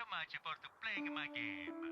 so much for playing my game.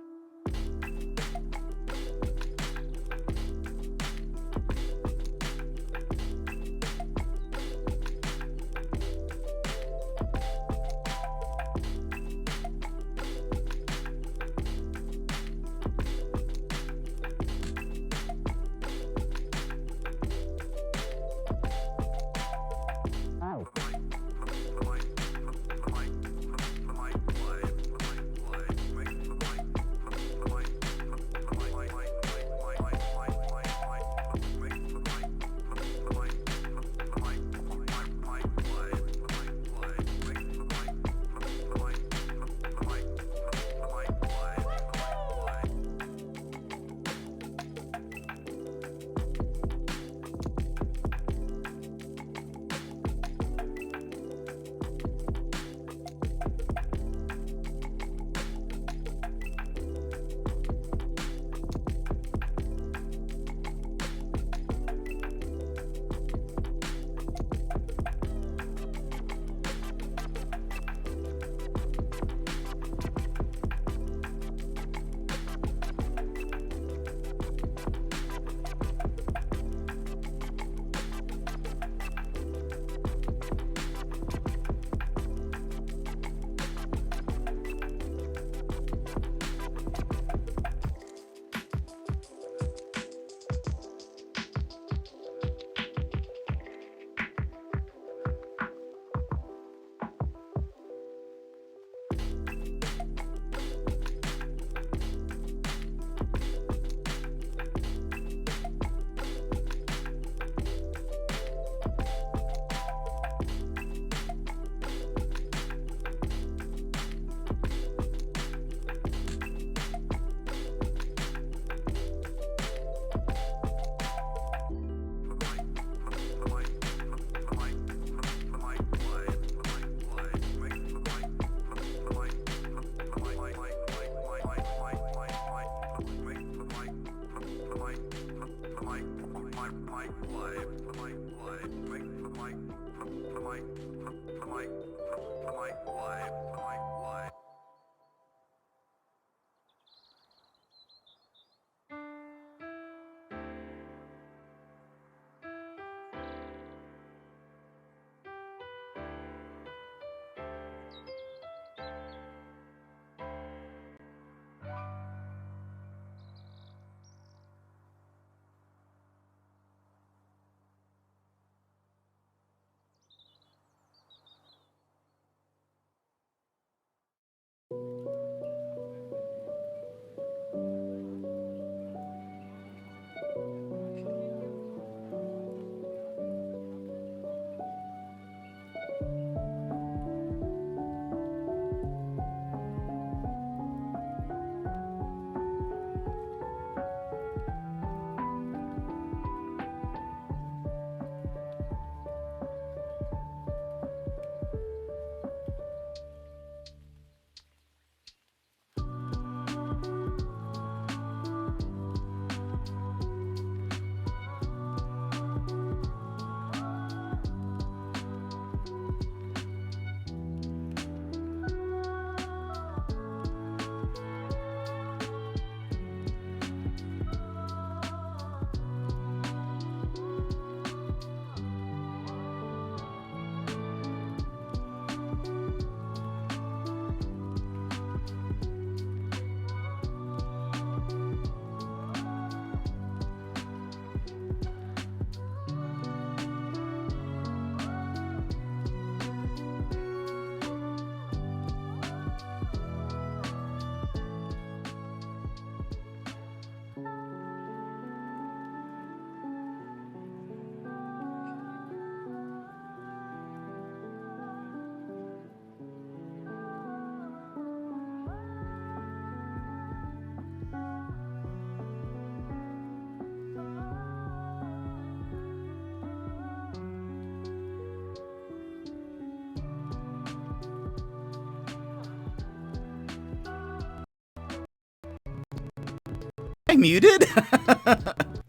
I muted?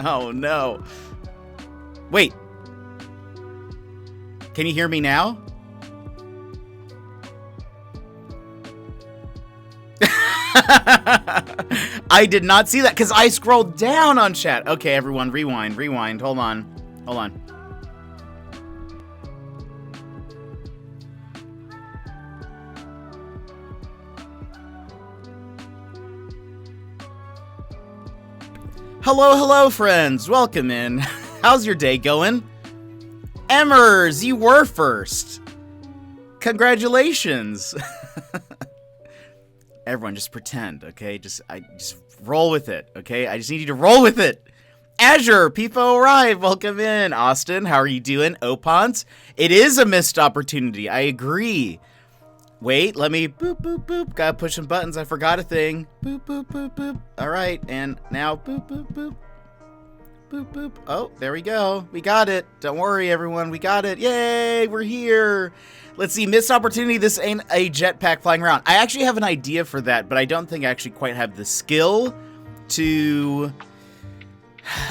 Oh no. Wait. Can you hear me now? I did not see that because I scrolled down on chat. Okay, everyone, rewind. Hold on. Hello, friends. Welcome in. How's your day going? Emmers, you were first. Congratulations. Everyone, just pretend, okay? Just roll with it, okay? I just need you to roll with it. Azure, Pipo arrived. Welcome in. Austin, how are you doing? Opons, it is a missed opportunity. I agree. Wait, let me boop, boop, boop. Gotta push some buttons. I forgot a thing. Boop, boop, boop, boop. All right, and now boop, boop, boop. Boop, boop. Oh, there we go. We got it. Don't worry, everyone. We got it. Yay, we're here. Let's see. Missed opportunity. This ain't a jetpack flying around. I actually have an idea for that, but I don't think I actually quite have the skill to...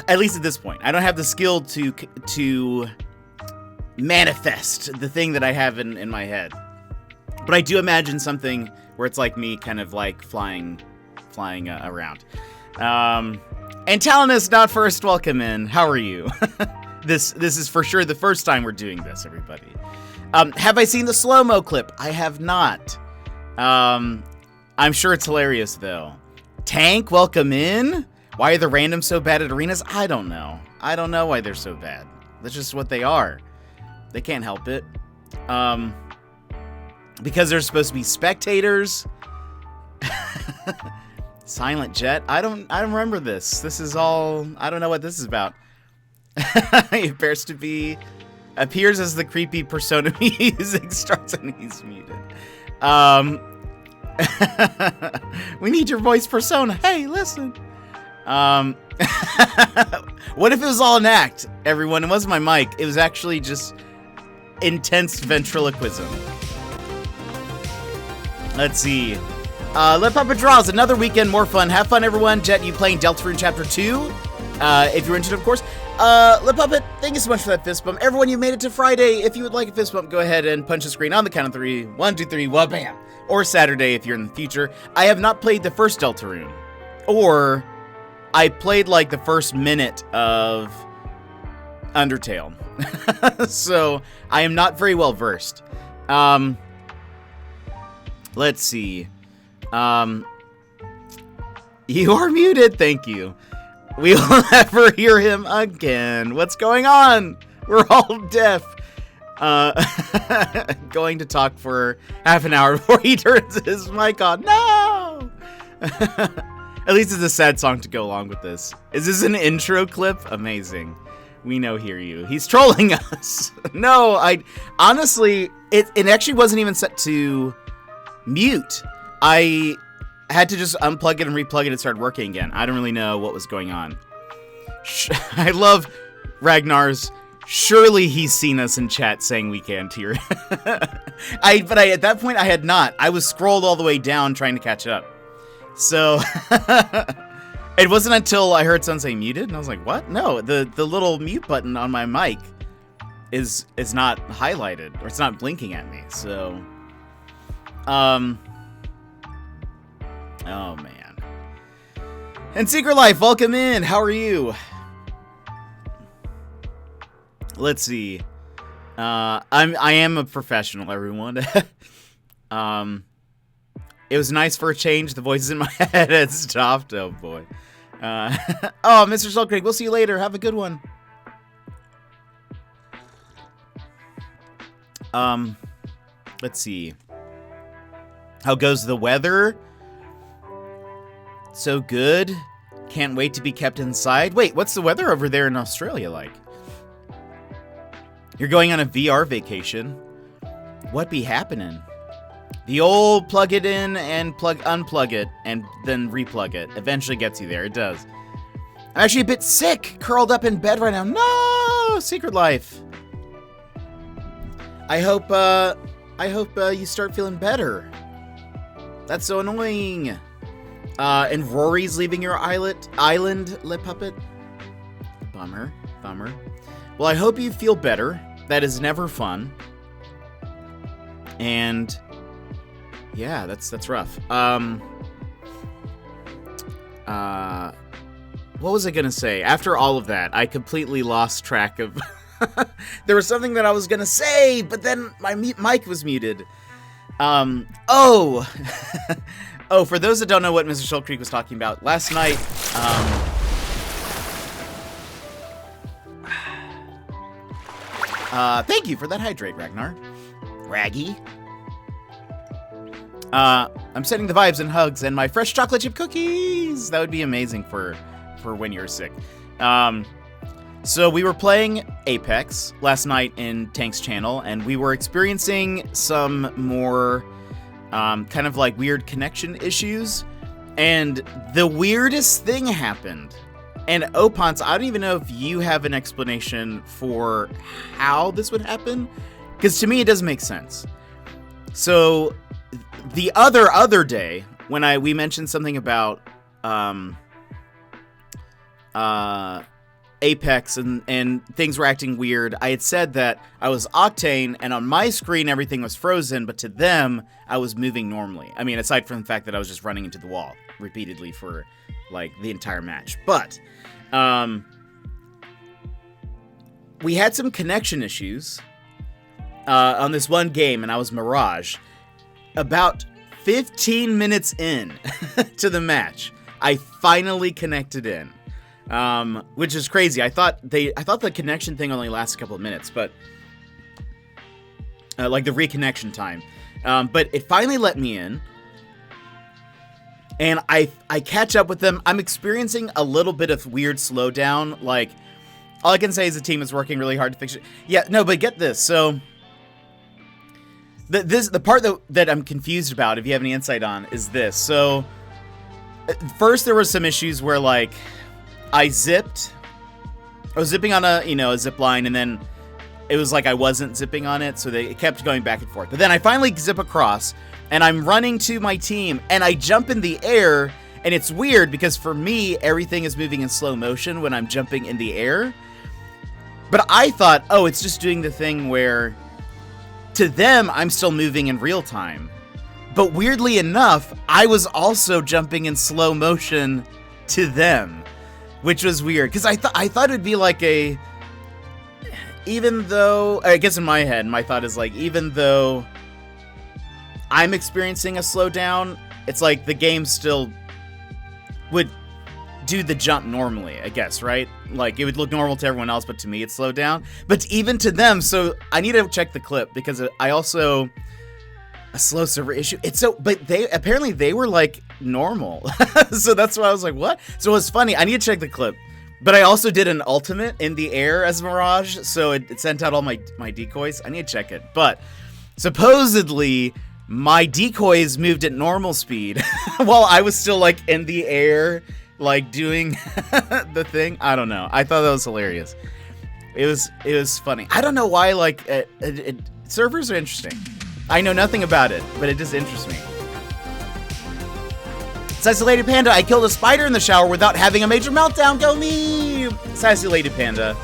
At least at this point. I don't have the skill to manifest the thing that I have in my head. But I do imagine something where it's like me kind of like flying around. And Talon is not first. Welcome in. How are you? This is for sure the first time we're doing this, everybody. Have I seen the slow-mo clip? I have not. I'm sure it's hilarious, though. Tank, welcome in. Why are the randoms so bad at arenas? I don't know. I don't know why they're so bad. That's just what they are. They can't help it. Because they're supposed to be spectators. Silent Jet. I don't remember this. This is all... I don't know what this is about. He appears as the creepy persona music starts and he's muted. We need your voice persona. Hey, listen. What if it was all an act, everyone? It wasn't my mic. It was actually just intense ventriloquism. Let's see. Let Puppet Draws, another weekend, more fun. Have fun, everyone. Jet, you playing Deltarune Chapter 2? If you're interested, of course. Let Puppet, thank you so much for that fist bump. Everyone, you made it to Friday. If you would like a fist bump, go ahead and punch the screen on the count of 3. 1, 2, 3, wha-bam. Or Saturday if you're in the future. I have not played the first Deltarune. Or I played like the first minute of Undertale. So I am not very well versed. Let's see. You are muted. Thank you. We will never hear him again. What's going on? We're all deaf. Going to talk for half an hour before he turns his mic on. No! At least it's a sad song to go along with this. Is this an intro clip? Amazing. We know hear you. He's trolling us. No, honestly, it actually wasn't even set to mute. I had to just unplug it and replug it and it started working again. I don't really know what was going on. I love Ragnar's. Surely he's seen us in chat saying we can't hear. But at that point I had not. I was scrolled all the way down trying to catch up. So it wasn't until I heard someone say muted and I was like, what? No, the little mute button on my mic is not highlighted or it's not blinking at me. So oh man. And Secret Life, welcome in. How are you? Let's see. I am a professional, everyone. It was nice for a change. The voices in my head had stopped. Oh boy. Oh, Mr. Sulcraig, we'll see you later. Have a good one. Let's see. How goes the weather? So good. Can't wait to be kept inside. Wait, what's the weather over there in Australia like? You're going on a VR vacation. What be happening? The old plug it in and unplug it and then replug it eventually gets you there. It does. I'm actually a bit sick, curled up in bed right now. No, Secret Life. I hope you start feeling better. That's so annoying. And Rory's leaving your island, Lip Puppet. Bummer. Well, I hope you feel better. That is never fun. And yeah, that's rough. what was I gonna say? After all of that, I completely lost track of. There was something that I was gonna say, but then my mic was muted. Oh, for those that don't know what Mr. Soul Creek was talking about, last night, thank you for that hydrate, Ragnar. Raggy. I'm sending the vibes and hugs and my fresh chocolate chip cookies. That would be amazing for when you're sick. So we were playing Apex last night in Tank's channel, and we were experiencing some more kind of like weird connection issues. And the weirdest thing happened. And Opons, I don't even know if you have an explanation for how this would happen, because to me it doesn't make sense. So the other day when we mentioned something about Apex and things were acting weird, I had said that I was Octane and on my screen everything was frozen, but to them I was moving normally. I mean, aside from the fact that I was just running into the wall repeatedly for like the entire match. But we had some connection issues on this one game, and I was Mirage. About 15 minutes in to the match, I finally connected in. Which is crazy. I thought the connection thing only lasts a couple of minutes, but like the reconnection time. But it finally let me in, and I catch up with them. I'm experiencing a little bit of weird slowdown. Like, all I can say is the team is working really hard to fix it. Yeah, no, but get this. So the part that I'm confused about, if you have any insight on, is this. So first there were some issues where like I was zipping on a zip line, and then it was like I wasn't zipping on it, so it kept going back and forth. But then I finally zip across, and I'm running to my team, and I jump in the air, and it's weird because for me, everything is moving in slow motion when I'm jumping in the air. But I thought, oh, it's just doing the thing where to them, I'm still moving in real time. But weirdly enough, I was also jumping in slow motion to them, which was weird, because I thought it'd be like even though, I guess in my head, my thought is like, even though I'm experiencing a slowdown, it's like the game still would do the jump normally, I guess, right? Like, it would look normal to everyone else, but to me, it's slowed down. But even to them, so I need to check the clip, because I also, a slow server issue. But they were like normal. So that's why I was like, what? So it was funny. I need to check the clip. But I also did an ultimate in the air as Mirage, so it sent out all my decoys. I need to check it. But supposedly, my decoys moved at normal speed while I was still like in the air, like doing the thing. I don't know. I thought that was hilarious. It was funny. I don't know why, like, servers are interesting. I know nothing about it, but it just interests me. Sassy Lady Panda, I killed a spider in the shower without having a major meltdown. Go me! Sassy Lady Panda,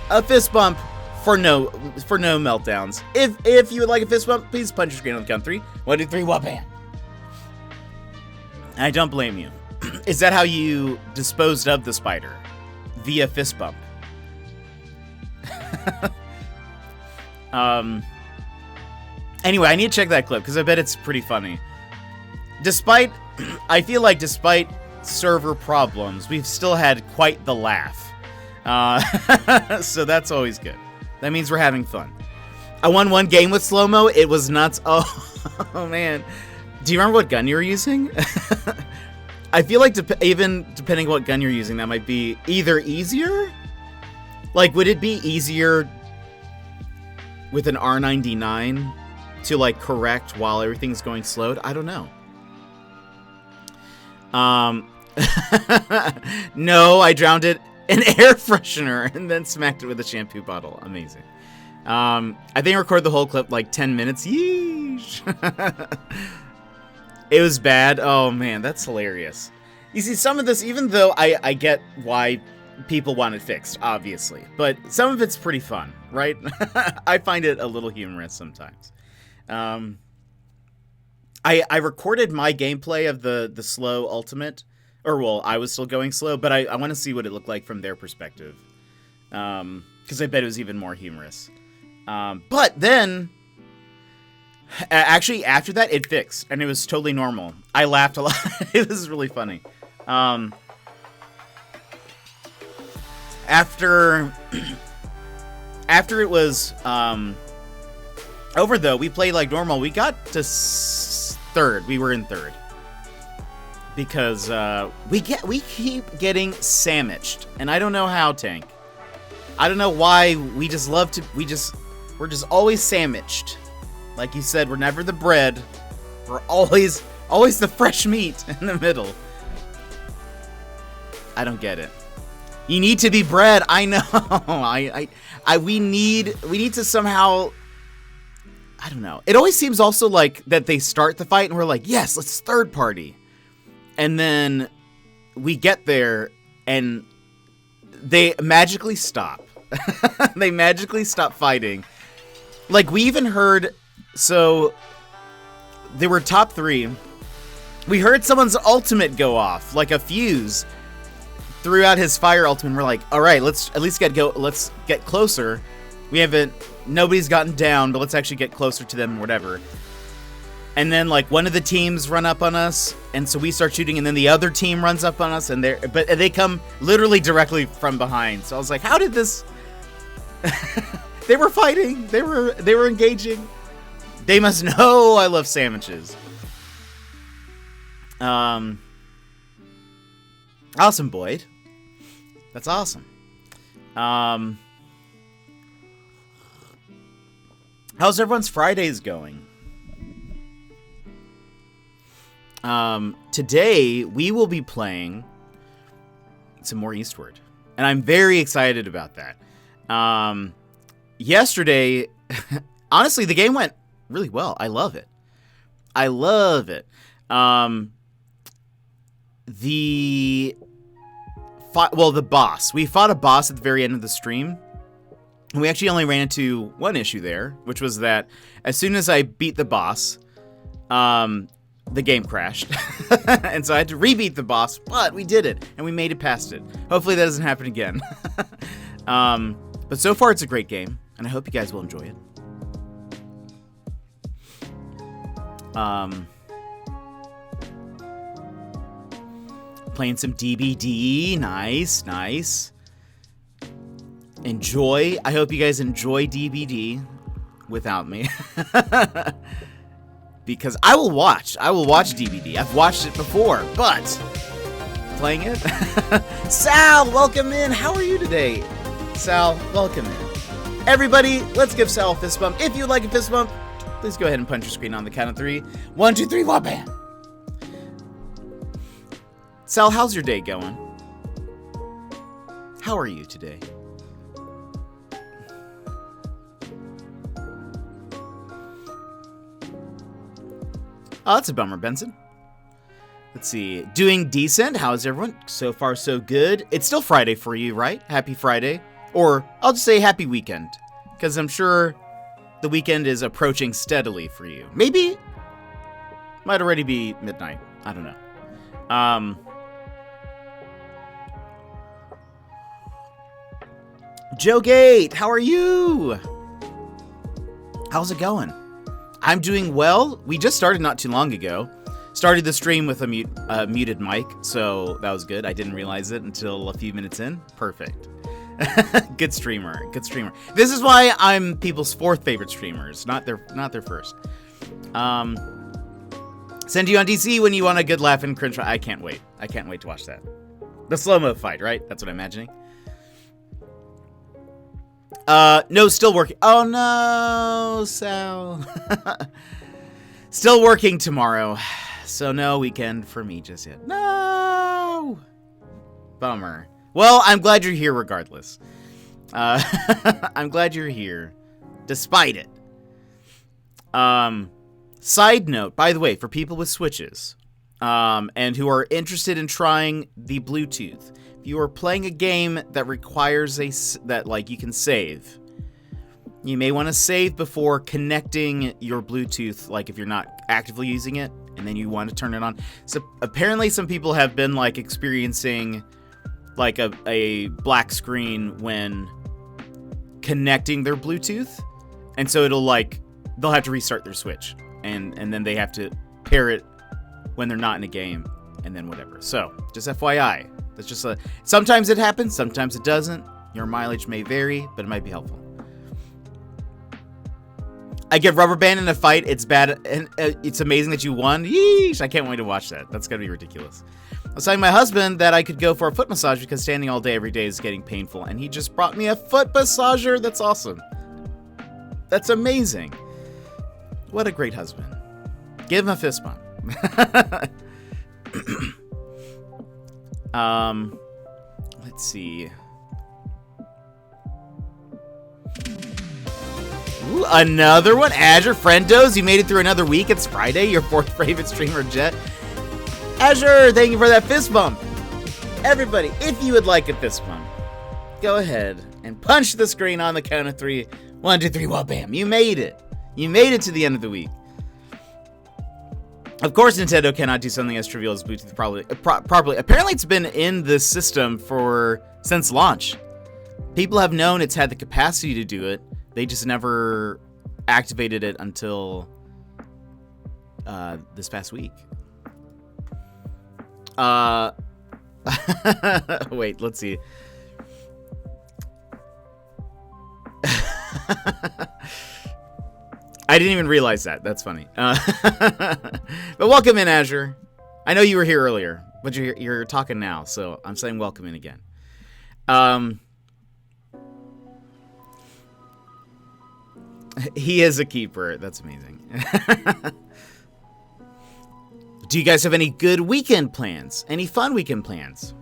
a fist bump for no meltdowns. If you would like a fist bump, please punch your screen on the count 3. 1, 2, 3, wha-bam. I don't blame you. Is that how you disposed of the spider? Via fist bump? Anyway, I need to check that clip, because I bet it's pretty funny. I feel like despite server problems, we've still had quite the laugh. So that's always good. That means we're having fun. I won one game with slow-mo. It was nuts. Oh, man. Do you remember what gun you were using? I feel like even depending on what gun you're using, that might be either easier. Like, would it be easier with an R99 to, like, correct while everything's going slowed? I don't know. No, I drowned it in air freshener and then smacked it with a shampoo bottle. Amazing. I think I recorded the whole clip like 10 minutes. Yeesh. It was bad. Oh man, that's hilarious. You see, some of this, even though I get why people want it fixed, obviously, but some of it's pretty fun, right? I find it a little humorous sometimes. I recorded my gameplay of the slow ultimate Or, well, I was still going slow, but I want to see what it looked like from their perspective. Because I bet it was even more humorous. But then, actually, after that, it fixed, and it was totally normal. I laughed a lot. It was really funny. After it was over, though, we played like normal. We got to third. We were in third. Because we keep getting sandwiched, and I don't know how, Tank. I don't know why. We're just always sandwiched. Like you said, we're never the bread. We're always the fresh meat in the middle. I don't get it. You need to be bread. I know. We need to somehow. I don't know. It always seems also like that they start the fight and we're like, yes, let's third party. And then we get there, and they magically stop. They magically stop fighting. Like, we even heard... So, they were top 3. We heard someone's ultimate go off, like a fuse, threw out his fire ultimate, and we're like, alright, let's at least let's get closer. Nobody's gotten down, but let's actually get closer to them, whatever. And then, like, one of the teams run up on us, and so we start shooting, and then the other team runs up on us, but they come literally directly from behind. So I was like, how did this... They were fighting. They were engaging. They must know I love sandwiches. Awesome, Boyd. That's awesome. How's everyone's Fridays going? Today we will be playing some more Eastward, and I'm very excited about that. Yesterday, honestly, the game went really well. I love it. The boss. We fought a boss at the very end of the stream, and we actually only ran into one issue there, which was that as soon as I beat the boss, the game crashed. And so I had to rebeat the boss, but we did it, and we made it past it. Hopefully that doesn't happen again. But so far it's a great game, and I hope you guys will enjoy it. Playing some DBD. Nice. Enjoy. I hope you guys enjoy DBD without me. Because I will watch DBD. I've watched it before, but playing it? Sal, welcome in. How are you today? Sal, welcome in. Everybody, let's give Sal a fist bump. If you'd like a fist bump, please go ahead and punch your screen on the count of 3. 1, 2, 3, wha-bam! Sal, how's your day going? How are you today? Oh, that's a bummer, Benson. Let's see. Doing decent. How's everyone? So far, so good. It's still Friday for you, right? Happy Friday. Or I'll just say happy weekend. Because I'm sure the weekend is approaching steadily for you. Maybe might already be midnight. I don't know. Joe Gate, how are you? How's it going? I'm doing well. We just started not too long ago. Started the stream with a muted mic, so that was good. I didn't realize it until a few minutes in. Perfect. Good streamer. This is why I'm people's 4th favorite streamers, not their first. Send you on DC when you want a good laugh and cringe. I can't wait. I can't wait to watch that. The slow-mo fight, right? That's what I'm imagining. No, still working. Oh no, Sal. Still working tomorrow. So no weekend for me just yet. No! Bummer. Well, I'm glad you're here regardless. I'm glad you're here, despite it. Side note, by the way, for people with Switches, and who are interested in trying the Bluetooth, if you are playing a game that requires you can save, you may want to save before connecting your Bluetooth, like if you're not actively using it, and then you want to turn it on. So apparently some people have been like experiencing like a black screen when connecting their Bluetooth, and so it'll like they'll have to restart their Switch, and then they have to pair it when they're not in a game, and then whatever. So just FYI, that's just sometimes it happens, sometimes it doesn't. Your mileage may vary, but it might be helpful. I give Rubber Band in a fight. It's bad, and it's amazing that you won. Yeesh! I can't wait to watch that. That's gonna be ridiculous. I was telling my husband that I could go for a foot massage because standing all day every day is getting painful, and he just brought me a foot massager. That's awesome. That's amazing. What a great husband. Give him a fist bump. Let's see. Ooh, another one. Azure Friendos, you made it through another week. It's Friday. Your fourth favorite streamer, Jet. Azure, thank you for that fist bump. Everybody, if you would like a fist bump, go ahead and punch the screen on the count of 3. 1, 2, 3, well, bam. You made it. You made it to the end of the week. Of course, Nintendo cannot do something as trivial as Bluetooth properly. Apparently, it's been in the system since launch. People have known it's had the capacity to do it. They just never activated it until this past week. Wait, let's see. I didn't even realize that. That's funny. But welcome in, Azure. I know you were here earlier, but you're talking now, so I'm saying welcome in again. He is a keeper. That's amazing. Do you guys have any good weekend plans? Any fun weekend plans?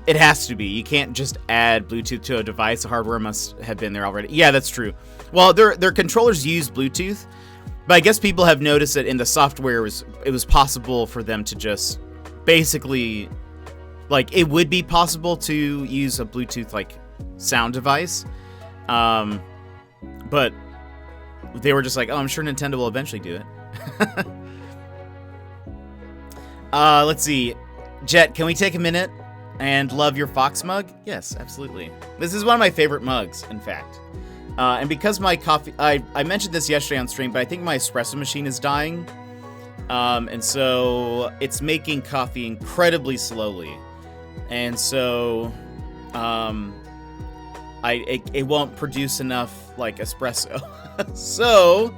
It has to be. You can't just add Bluetooth to a device. The hardware must have been there already. Yeah, that's true. Well, their controllers use Bluetooth, but I guess people have noticed that in the software it was possible for them to just basically, like, it would be possible to use a Bluetooth like sound device, but they were just like, oh, I'm sure Nintendo will eventually do it. Let's see. Jet, can we take a minute and love your Fox mug? Yes, absolutely. This is one of my favorite mugs, in fact. And because my coffee, I mentioned this yesterday on stream, but I think my espresso machine is dying. And so it's making coffee incredibly slowly. And so, it won't produce enough, like, espresso. So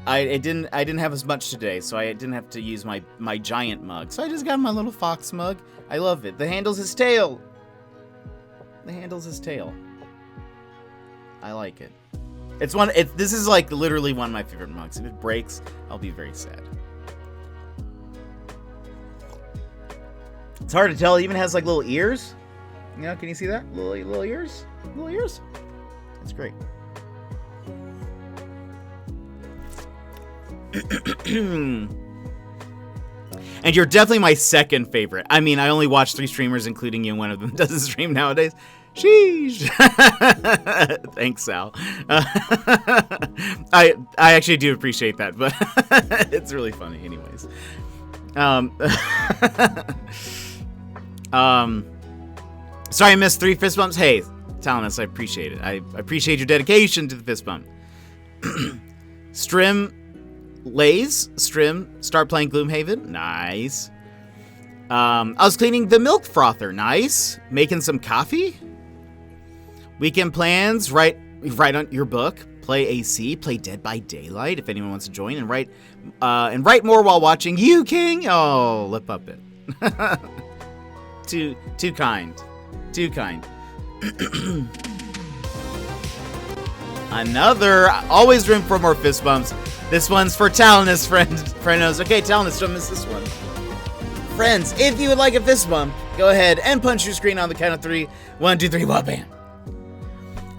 I didn't have as much today, so I didn't have to use my giant mug. So I just got my little Fox mug. I love it. The handle's his tail. The handle's his tail. I like it. This is like literally one of my favorite mugs. If it breaks, I'll be very sad. It's hard to tell. It even has like little ears. You know, can you see that? Little ears? Little ears? That's great. And you're definitely my second favorite. I mean, I only watch 3 streamers, including you, and one of them doesn't stream nowadays. Sheesh. Thanks, Sal. I actually do appreciate that, but it's really funny anyways. Sorry I missed 3 fist bumps. Hey, Talanis, I appreciate it. I appreciate your dedication to the fist bump. Start playing Gloomhaven. Nice. I was cleaning the milk frother. Nice. Making some coffee. Weekend plans. Write on your book. Play AC. Play Dead by Daylight. If anyone wants to join, and write more while watching You King. Oh, lip puppet. Too kind. Too kind. Another. Always room for more fist bumps. This one's for Talanis, friendos. Okay, Talanis, don't miss this one. Friends, if you would like a fist bump, go ahead and punch your screen on the count of 3. 1, 2, 3, well, bam.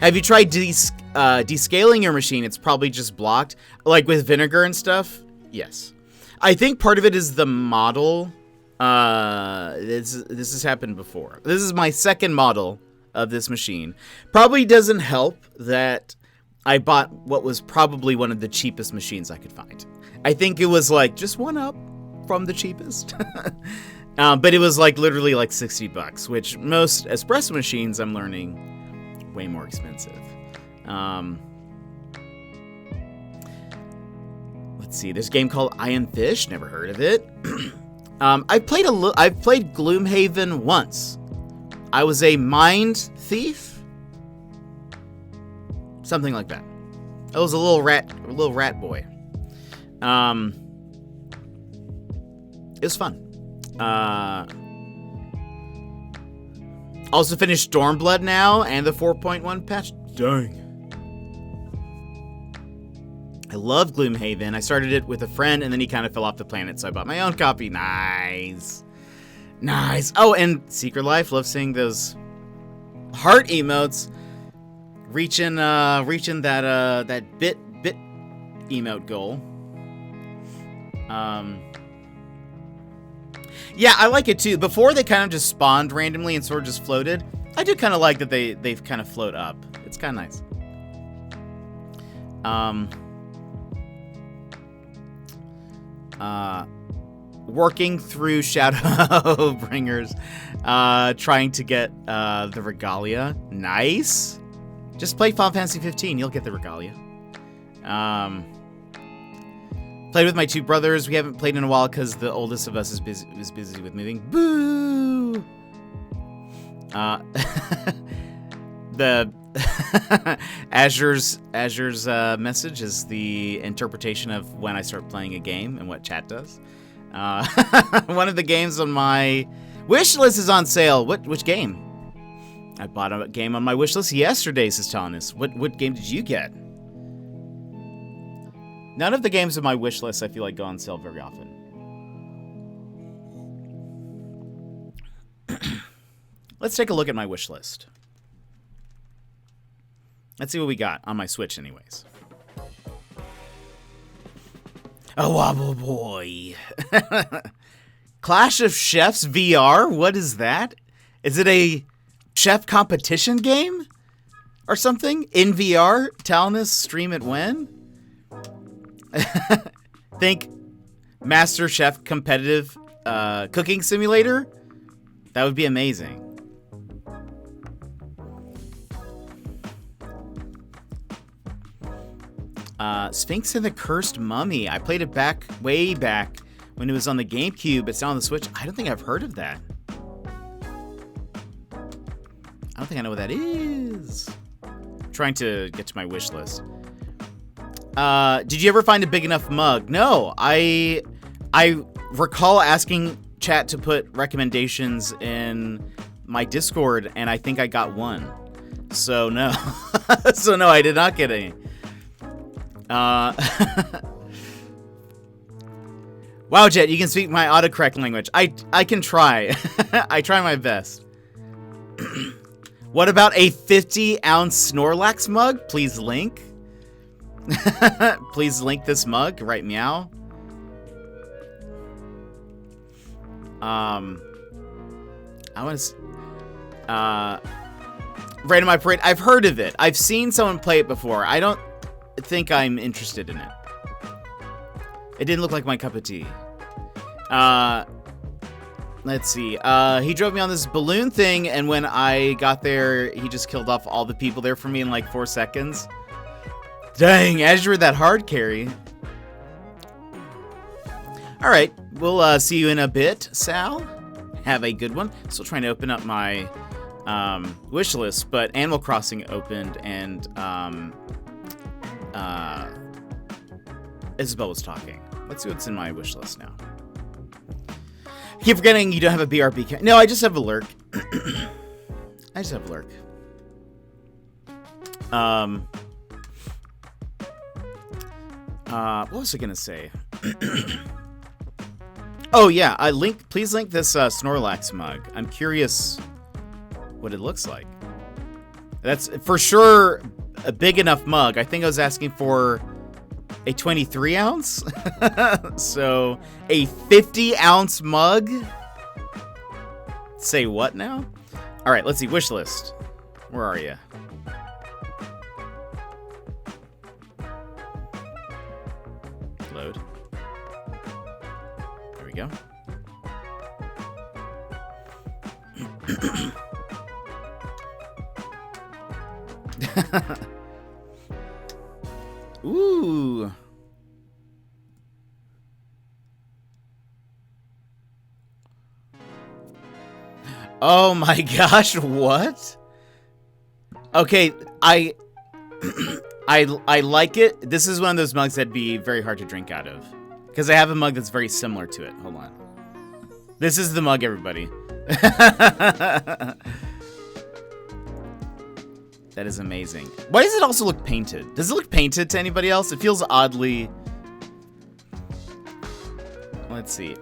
Have you tried descaling your machine? It's probably just blocked, like with vinegar and stuff. Yes. I think part of it is the model This has happened before. This is my second model of this machine. Probably doesn't help that I bought what was probably one of the cheapest machines I could find. I think it was like just one up from the cheapest. But it was like literally like $60, which most espresso machines, I'm learning, way more expensive. Let's see. There's a game called I Am Fish. Never heard of it. I've played Gloomhaven once. I was a mind thief, something like that. I was a little rat boy. It was fun. Also finished Stormblood now and the 4.1 patch. Dang. I love Gloomhaven. I started it with a friend and then he kind of fell off the planet, so I bought my own copy. Nice. Nice. Oh, and Secret Life. Love seeing those heart emotes. Reaching that bit emote goal. Yeah, I like it too. Before they kind of just spawned randomly and sort of just floated. I do kind of like that they've kind of float up. It's kind of nice. Working through Shadowbringers, trying to get the Regalia. Nice. Just play Final Fantasy 15, you'll get the Regalia. Played with my two brothers. We haven't played in a while because the oldest of us is busy with moving. Boo! The Azure's message is the interpretation of when I start playing a game and what chat does. One of the games on my wish list is on sale. Which game? I bought a game on my wish list yesterday, says Thomas. What game did you get? None of the games on my wish list I feel like go on sale very often. Let's take a look at my wish list. Let's see what we got on my Switch anyways. A wobble boy. Clash of Chefs VR? What is that? Is it a chef competition game? Or something? In VR? Telling us stream it when? Think Master Chef competitive cooking simulator? That would be amazing. Sphinx and the Cursed Mummy. I played it way back when it was on the GameCube. It's now on the Switch. I don't think I've heard of that. I don't think I know what that is. I'm trying to get to my wish list. Did you ever find a big enough mug? No, I recall asking chat to put recommendations in my Discord, and I think I got one. So no, no, I did not get any. Wow, Jet, you can speak my autocorrect language. I can try. I try my best. What about a 50-ounce Snorlax mug? Please link. Please link this mug. Right, meow. I want to. Right in my parade. I've heard of it. I've seen someone play it before. I don't think I'm interested in it. It didn't look like my cup of tea. Let's see. He drove me on this balloon thing, and when I got there, he just killed off all the people there for me in like 4 seconds. Dang, Azure, that hard carry. All right, we'll see you in a bit, Sal. Have a good one. Still trying to open up my wish list, but Animal Crossing opened, and Isabel was talking. Let's see what's in my wish list now. I keep forgetting you don't have a BRB. No, I just have a lurk. I just have a lurk. What was I gonna say? Oh yeah, please link this Snorlax mug. I'm curious what it looks like. That's for sure a big enough mug. I think I was asking for a 23 ounce. So a 50-ounce mug. Say what now? All right, let's see. Wish list. Where are you? Load. There we go. Ooh. Oh my gosh, what? Okay, I like it. This is one of those mugs that'd be very hard to drink out of. Because I have a mug that's very similar to it. Hold on. This is the mug, everybody. That is amazing. Why does it also look painted? Does it look painted to anybody else? It feels oddly... Let's see.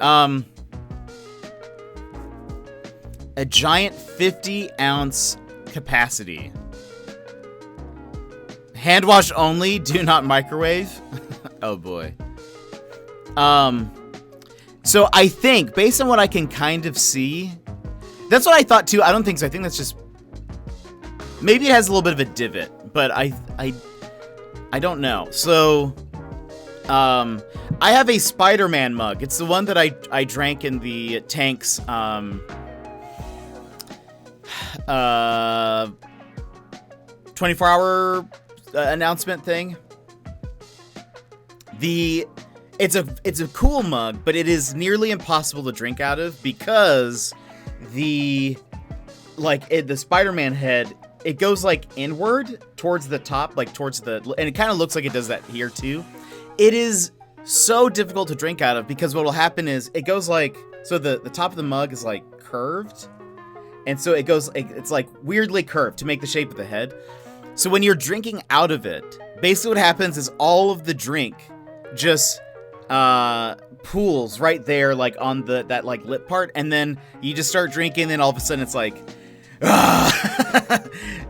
A giant 50-ounce capacity. Hand wash only. Do not microwave. Oh boy. So I think, based on what I can kind of see, that's what I thought too. I don't think so. I think that's just... Maybe it has a little bit of a divot, but I don't know. So, I have a Spider-Man mug. It's the one that I drank in the Tanks, 24-hour announcement thing. It's a cool mug, but it is nearly impossible to drink out of because the Spider-Man head, it goes like inward towards the top, like towards the, and it kind of looks like it does that here too. It is so difficult to drink out of because what will happen is it goes like, so the top of the mug is like curved. And so it goes, it's like weirdly curved to make the shape of the head. So when you're drinking out of it, basically what happens is all of the drink just pools right there, like on that like lip part. And then you just start drinking and all of a sudden it's like,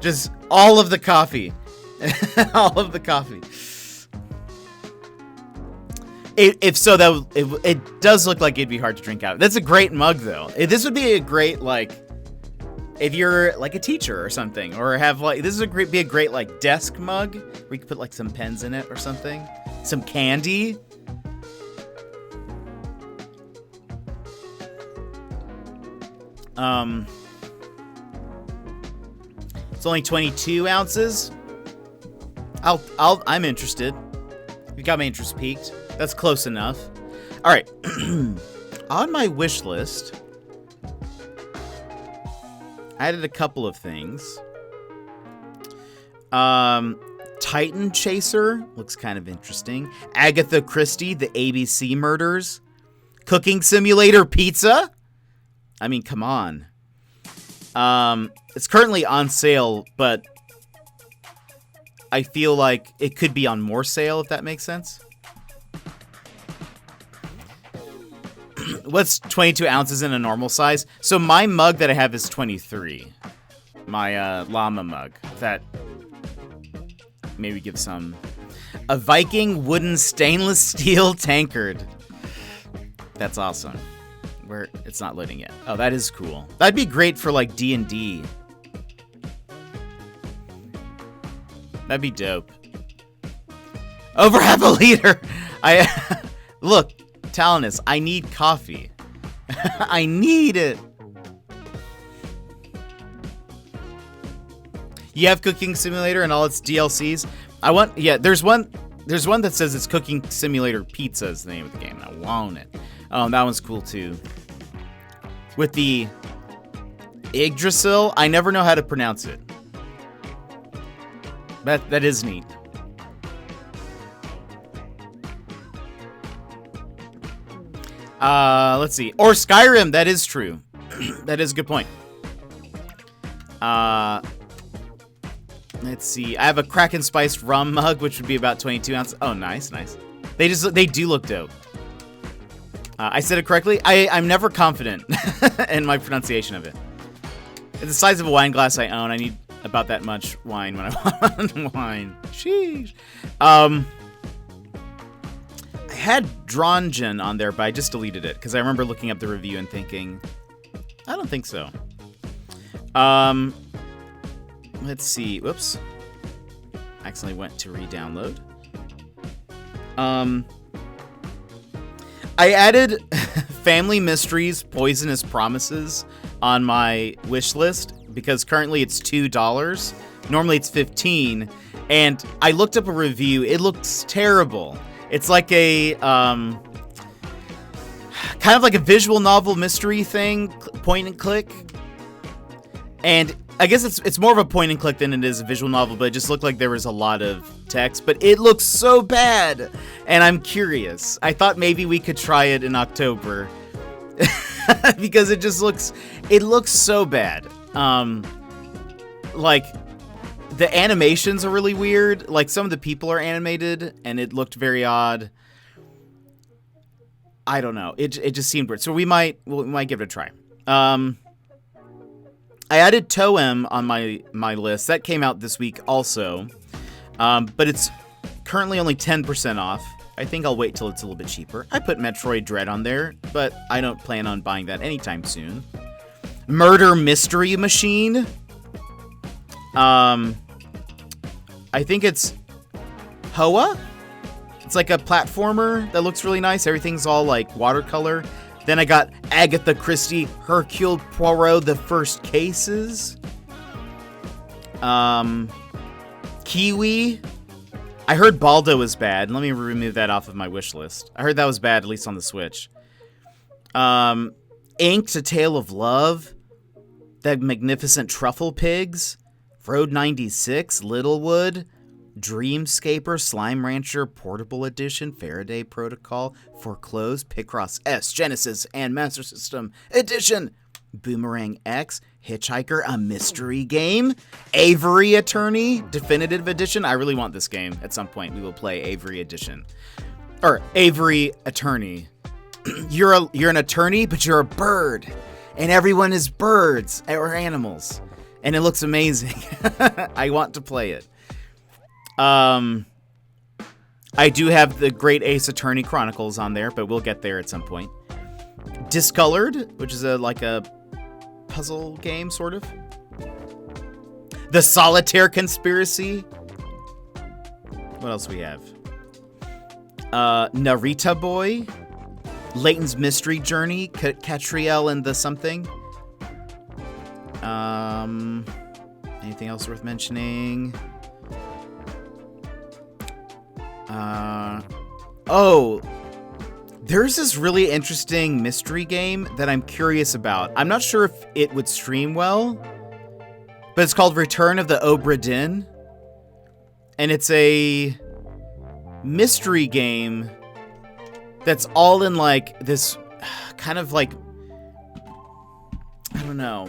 just all of the coffee. All of the coffee. If so, it does look like it'd be hard to drink out of. That's a great mug, though. This would be a great, like, if you're, like, a teacher or something. Or have, like, this would be a great, like, desk mug. Where you could put, like, some pens in it or something. Some candy. It's only 22 ounces. I'm interested. You got my interest peaked. That's close enough. All right. On my wish list, I added a couple of things. Titan Chaser looks kind of interesting. Agatha Christie, The ABC Murders. Cooking Simulator Pizza. I mean, come on. It's currently on sale, but I feel like it could be on more sale, if that makes sense. What's 22 ounces in a normal size? So my mug that I have is 23. My llama mug. That maybe give some. A Viking wooden stainless steel tankard. That's awesome. Where it's not loading yet. Oh, that is cool. That'd be great for like D&D. That'd be dope. Over half a liter. Look, Talinus, I need coffee. I need it. You have Cooking Simulator and all its DLCs. There's one that says it's Cooking Simulator Pizza is the name of the game. I want it. That one's cool too. With the Yggdrasil, I never know how to pronounce it. That is neat. Let's see. Or Skyrim, that is true. That is a good point. Let's see. I have a Kraken spiced rum mug, which would be about 22 ounces. Oh, nice, nice. They do look dope. I said it correctly. I'm never confident in my pronunciation of it. It's the size of a wine glass I own. I need about that much wine when I want wine. Sheesh. I had Drongen on there, but I just deleted it because I remember looking up the review and thinking, I don't think so. Let's see. Whoops. Accidentally went to re-download. I added Family Mysteries Poisonous Promises on my wish list because currently it's $2. Normally it's $15. And I looked up a review. It looks terrible. It's like a kind of like a visual novel mystery thing, point and click. And I guess it's more of a point and click than it is a visual novel, but it just looked like there was a lot of text. But it looks so bad, and I'm curious. I thought maybe we could try it in October because it looks so bad. Like the animations are really weird. Like some of the people are animated, and it looked very odd. I don't know. It just seemed weird. So we might give it a try. I added Toem on my list. That came out this week also. But it's currently only 10% off. I think I'll wait till it's a little bit cheaper. I put Metroid Dread on there, but I don't plan on buying that anytime soon. Murder Mystery Machine. I think it's Hoa. It's like a platformer that looks really nice. Everything's all like watercolor. Then I got Agatha Christie, Hercule Poirot, The First Cases. Kiwi. I heard Baldo was bad. Let me remove that off of my wish list. I heard that was bad, at least on the Switch. Inked, A Tale of Love. The Magnificent Truffle Pigs. Road 96, Littlewood. Dreamscaper, Slime Rancher, Portable Edition, Faraday Protocol, Foreclosed, Picross S, Genesis, and Master System Edition, Boomerang X, Hitchhiker, a mystery game, Avery Attorney, Definitive Edition. I really want this game. At some point, we will play Avery Edition. Or Avery Attorney. You're an attorney, but you're a bird. And everyone is birds or animals. And it looks amazing. I want to play it. I do have the Great Ace Attorney Chronicles on there, but we'll get there at some point. Discolored, which is like a puzzle game, sort of. The Solitaire Conspiracy. What else we have? Narita Boy. Layton's Mystery Journey. Catriel and the something. Anything else worth mentioning? There's this really interesting mystery game that I'm curious about. I'm not sure if it would stream well, but it's called Return of the Obra Dinn. And it's a mystery game that's all in like this kind of like, I don't know.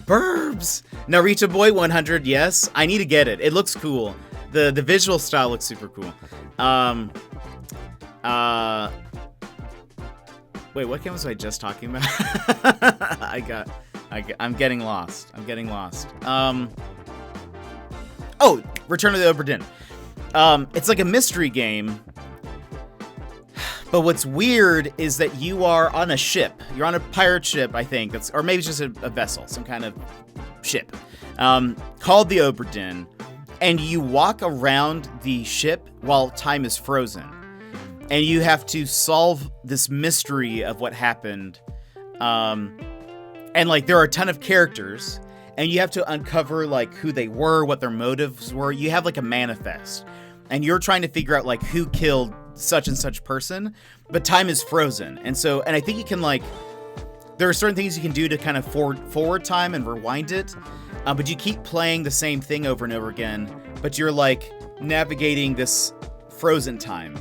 Burbs! Narita Boy 100, yes. I need to get it. It looks cool. The visual style looks super cool. Wait, what game was I just talking about? I'm getting lost. Oh, Return of the Obra Dinn. It's like a mystery game. But what's weird is that you are on a ship. You're on a pirate ship, I think. Or maybe it's just a vessel, some kind of ship. Called the Obra Dinn. And you walk around the ship while time is frozen. And you have to solve this mystery of what happened. And like there are a ton of characters. And you have to uncover like who they were, what their motives were. You have like a manifest. And you're trying to figure out like who killed such and such person. But time is frozen. And I think you can like, there are certain things you can do to kind of forward time and rewind it. But you keep playing the same thing over and over again, but you're like navigating this frozen time.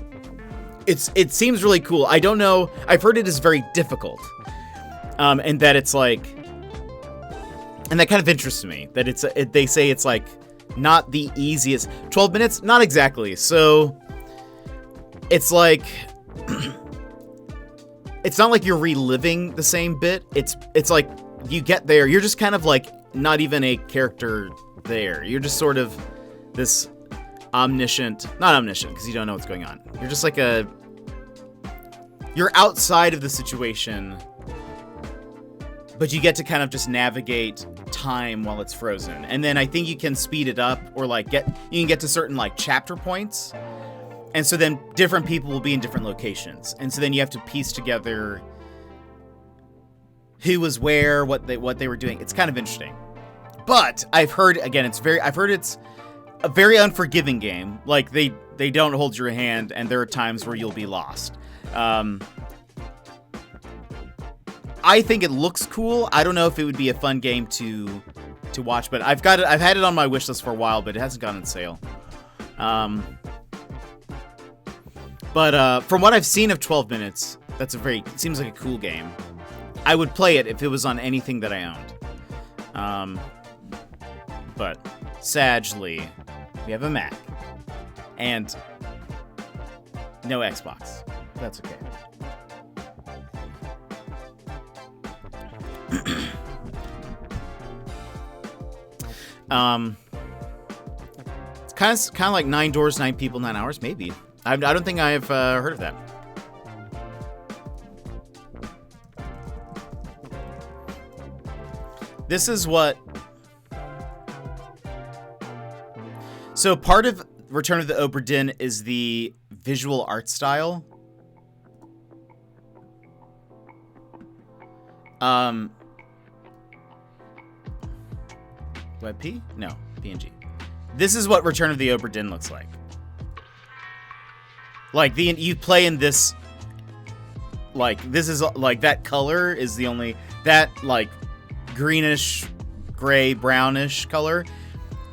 It seems really cool. I don't know. I've heard it is very difficult. And that it's like, and that kind of interests me that they say it's like not the easiest. 12 minutes? Not exactly. So it's like, it's not like you're reliving the same bit. It's like you get there. You're just kind of like, not even a character there. You're just sort of this not omniscient, because you don't know what's going on. You're just like you're outside of the situation, but you get to kind of just navigate time while it's frozen. And then I think you can speed it up, or like you can get to certain like chapter points. And so then different people will be in different locations. And so then you have to piece together who was where, what they were doing. It's kind of interesting. But I've heard, again, it's a very unforgiving game. Like they don't hold your hand, and there are times where you'll be lost. I think it looks cool. I don't know if it would be a fun game to watch, but I've had it on my wish list for a while, but it hasn't gone on sale. But from what I've seen of 12 Minutes, it seems like a cool game. I would play it if it was on anything that I owned. But sadly, we have a Mac and no Xbox. That's okay. It's kind of like 9 Doors, 9 People, 9 Hours, maybe. I don't think I've heard of that. This is what... So part of Return of the Obra Dinn is the visual art style. Do I P? No, PNG. This is what Return of the Obra Dinn looks like. Like you play in this. Like this is like that color is the only that like greenish, gray, brownish color,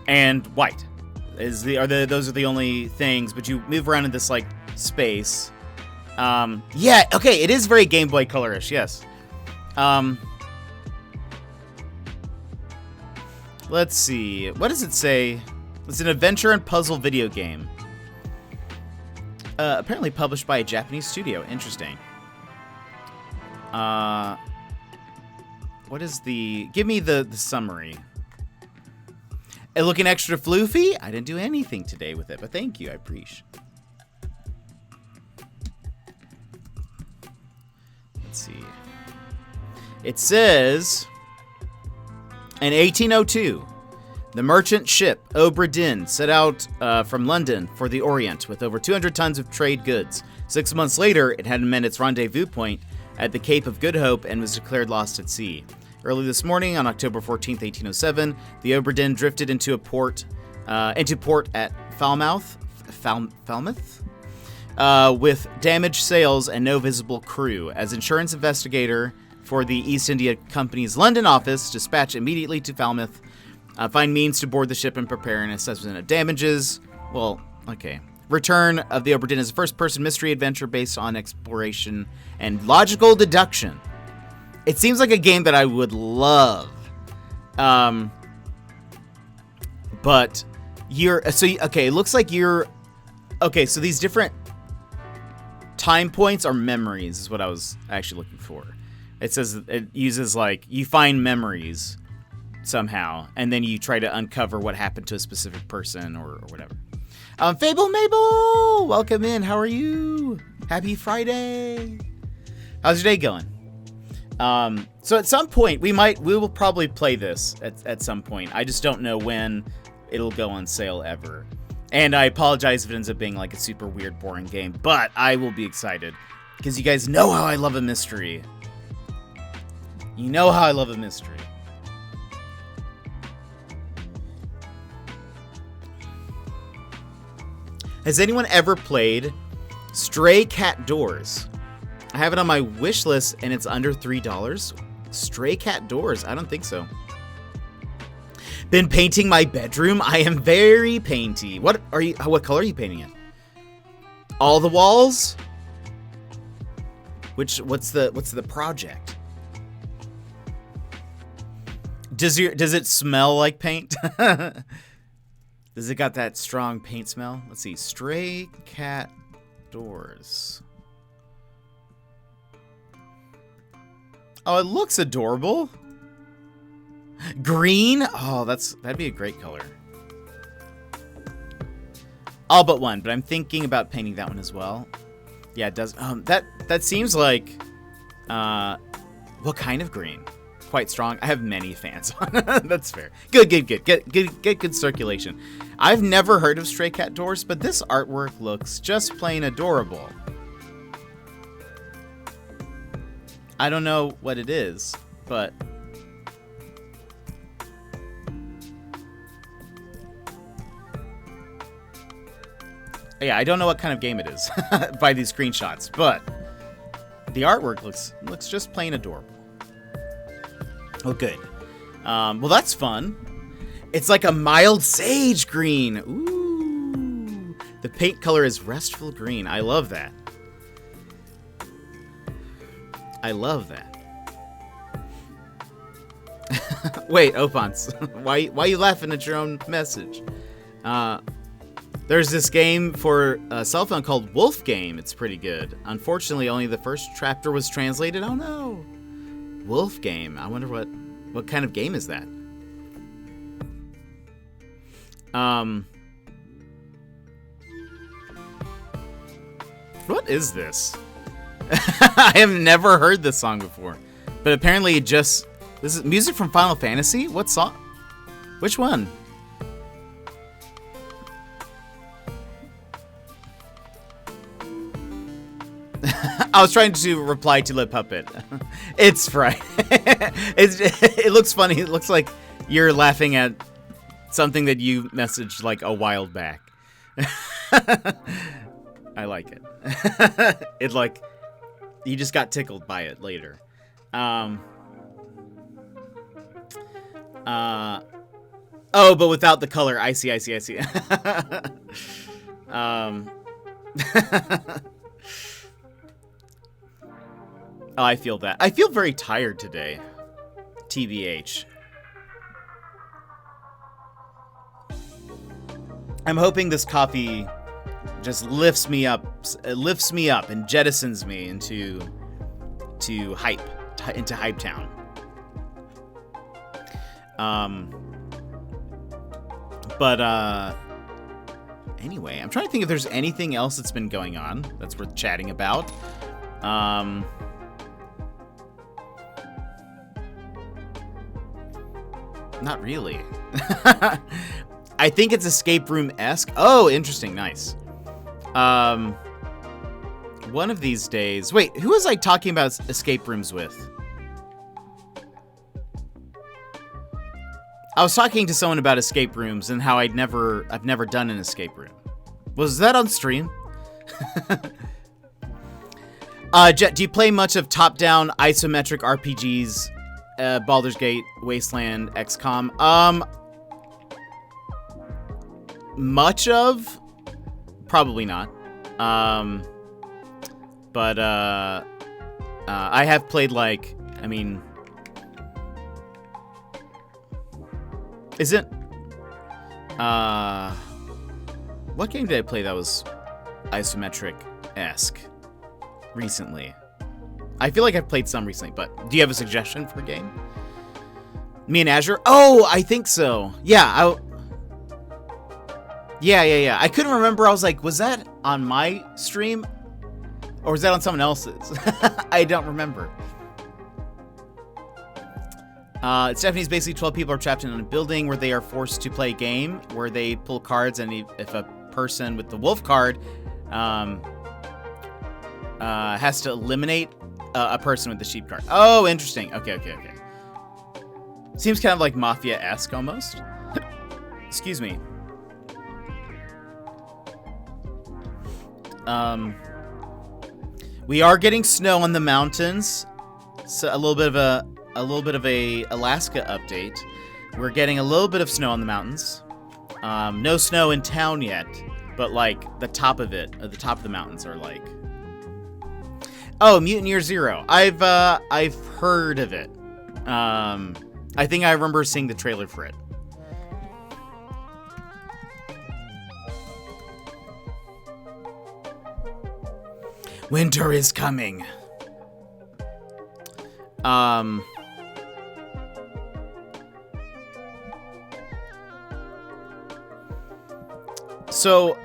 and white those are the only things. But you move around in this like space. Yeah, okay, it is very Game Boy Color-ish. Yes. Let's see. What does it say? It's an adventure and puzzle video game. Apparently published by a Japanese studio. Interesting. What is the... Give me the summary. Looking extra floofy? I didn't do anything today with it, but thank you. I appreciate. Let's see. It says... In 1802, the merchant ship Obra Dinn set out from London for the Orient with over 200 tons of trade goods. 6 months later, it had met its rendezvous point at the Cape of Good Hope and was declared lost at sea. Early this morning, on October 14, 1807, the Obra Dinn drifted into port at Falmouth, with damaged sails and no visible crew. As insurance investigator for the East India Company's London office, dispatch immediately to Falmouth, find means to board the ship and prepare an assessment of damages. Well, okay. Return of the Obra Dinn is a first-person mystery adventure based on exploration and logical deduction. It seems like a game that I would love. But it looks like you're... Okay, so these different time points are memories is what I was actually looking for. It says it uses like you find memories somehow, and then you try to uncover what happened to a specific person or whatever. Fable Mabel, welcome in. How are you? Happy Friday. How's your day going? So at some point we will probably play this at some point. I just don't know when it'll go on sale ever. And I apologize if it ends up being like a super weird, boring game, but I will be excited because you guys know how I love a mystery. You know how I love a mystery. Has anyone ever played Stray Cat Doors? I have it on my wish list and it's under $3. Stray Cat Doors? I don't think so. Been painting my bedroom? I am very painty. What color are you painting it? All the walls? What's the project? Does it smell like paint? Does it got that strong paint smell? Let's see. Stray Cat Doors. Oh, it looks adorable. Green? Oh, that'd be a great color. All but one, but I'm thinking about painting that one as well. Yeah, it does. That seems like what kind of green? quite strong. I have many fans. That's fair. Good circulation. I've never heard of Stray Cat Doors, but this artwork looks just plain adorable. I don't know what it is, but yeah, I don't know what kind of game it is by these screenshots, but the artwork looks just plain adorable. Oh, good. Well, that's fun. It's like a mild sage green. Ooh. The paint color is restful green. I love that. I love that. Wait, Opons, why you laughing at your own message? There's this game for a cell phone called Wolf Game. It's pretty good. Unfortunately, only the first chapter was translated. Oh no. Wolf Game. I wonder what kind of game is that? What is this? I have never heard this song before. But apparently this is music from Final Fantasy? What song? Which one? I was trying to reply to Lip Puppet. It's Friday. It looks funny. It looks like you're laughing at something that you messaged like a while back. I like it. It like you just got tickled by it later. Oh, but without the color. I see. Oh, I feel that. I feel very tired today. TBH. I'm hoping this coffee just lifts me up and jettisons me into Hype Town. Anyway, I'm trying to think if there's anything else that's been going on that's worth chatting about. Not really. I think it's escape room-esque. Oh, interesting. Nice. One of these days... Wait, who was I talking about escape rooms with? I was talking to someone about escape rooms and how I've never done an escape room. Was that on stream? Jet, do you play much of top-down isometric RPGs? Baldur's Gate, Wasteland, XCOM. Much of? Probably not. But I have played like, I mean, is it? What game did I play that was isometric-esque recently? I feel like I've played some recently, but do you have a suggestion for a game? Me and Azure? Oh, I think so. Yeah, Yeah. I couldn't remember. I was like, was that on my stream? Or was that on someone else's? I don't remember. Stephanie's basically 12 people are trapped in a building where they are forced to play a game where they pull cards, and if a person with the wolf card has to eliminate a person with the sheep card. Oh, interesting. Okay. Seems kind of like Mafia-esque almost. Excuse me. We are getting snow on the mountains. So a little bit of a Alaska update. We're getting a little bit of snow on the mountains. No snow in town yet, but like the top of the mountains are like. Oh, Mutant Year Zero. I've heard of it. I think I remember seeing the trailer for it. Winter is coming. So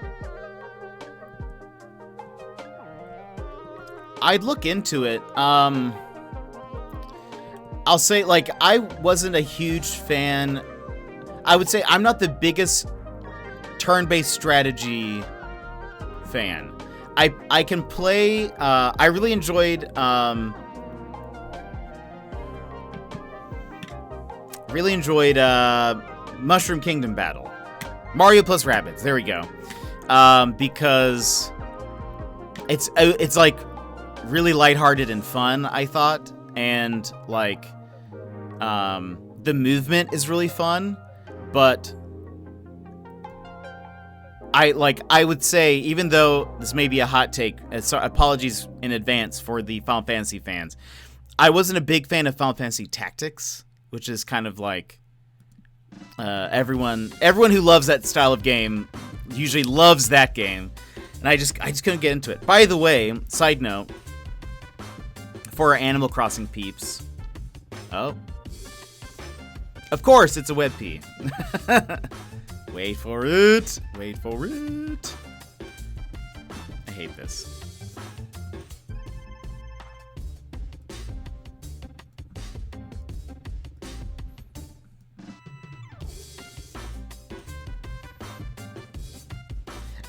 I'd look into it. I'll say, like, I wasn't a huge fan. I would say I'm not the biggest turn-based strategy fan. I can play, I really enjoyed, Mushroom Kingdom Battle. Mario plus Rabbids, there we go. Because it's like really lighthearted and fun, I thought, and like the movement is really fun, but I would say, even though this may be a hot take, so apologies in advance for the Final Fantasy fans, I wasn't a big fan of Final Fantasy Tactics, which is kind of like everyone who loves that style of game usually loves that game, and I just couldn't get into it. By the way, side note, for our Animal Crossing peeps, oh, of course it's a WebP. Wait for it. Wait for it. I hate this.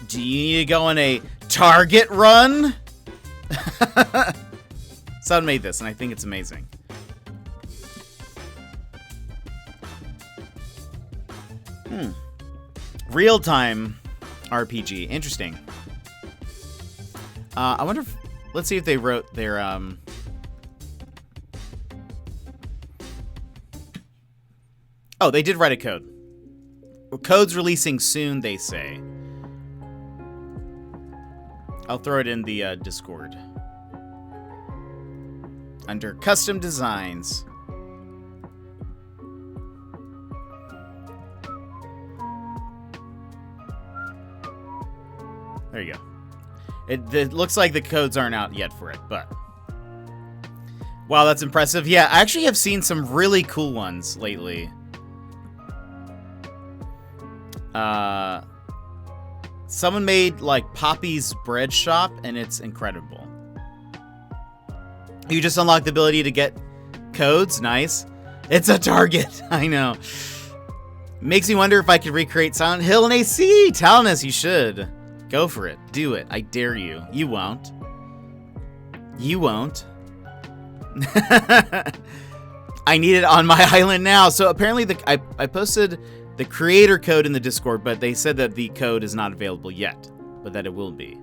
Do you need to go on a Target run? Someone made this, and I think it's amazing. Real-time RPG. Interesting. I wonder if... Let's see if they wrote their... Oh, they did write a code. Code's releasing soon, they say. I'll throw it in the Discord. Under Custom Designs. There you go. It looks like the codes aren't out yet for it, but... Wow, that's impressive. Yeah, I actually have seen some really cool ones lately. Someone made, like, Poppy's Bread Shop, and it's incredible. You just unlock the ability to get codes. Nice. It's a Target. I know. Makes me wonder if I could recreate Silent Hill in AC. Talonus, you should. Go for it. Do it. I dare you. You won't. You won't. I need it on my island now. So apparently I posted the creator code in the Discord, but they said that the code is not available yet, but that it will be.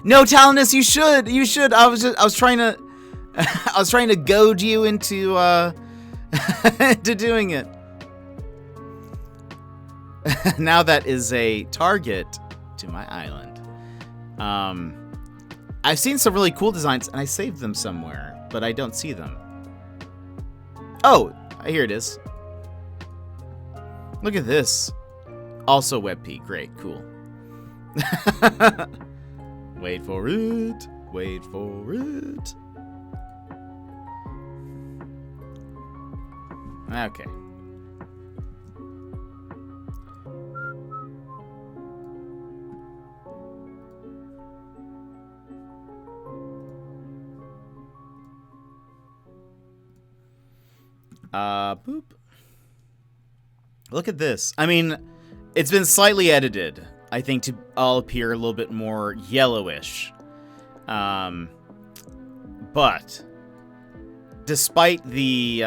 No, Talonus, you should. You should. I was trying to I was trying to goad you into to doing it. Now that is a target to my island. I've seen some really cool designs, and I saved them somewhere, but I don't see them. Oh, here it is. Look at this. Also WebP. Great, cool. Wait for it. Wait for it. Okay. Boop. Look at this. I mean, it's been slightly edited, I think, to all appear a little bit more yellowish. But despite the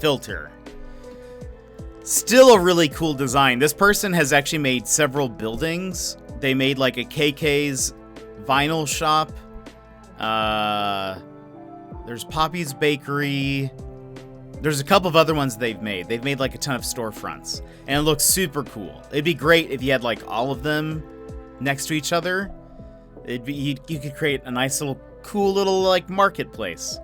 filter, still a really cool design. This person has actually made several buildings. They made like a KK's vinyl shop. There's Poppy's Bakery. There's a couple of other ones they've made. They've made like a ton of storefronts, and it looks super cool. It'd be great if you had like all of them next to each other. It'd be you could create a nice little cool little like marketplace.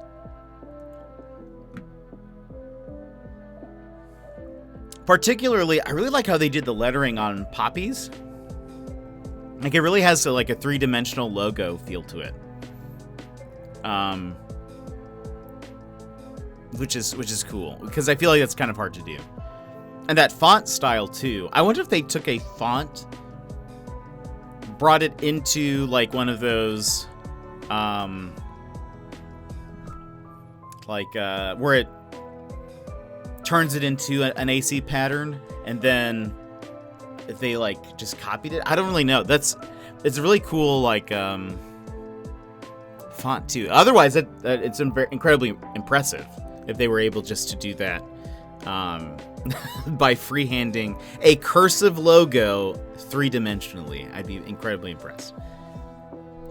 Particularly, I really like how they did the lettering on Poppy's. Like it really has like a three-dimensional logo feel to it. Which is cool, because I feel like that's kind of hard to do. And that font style too. I wonder if they took a font brought it into like one of those, where it turns it into an AC pattern, and then they like just copied it. I don't really know. It's a really cool like font too. Otherwise, it's incredibly impressive if they were able just to do that by freehanding a cursive logo 3-dimensionally. I'd be incredibly impressed.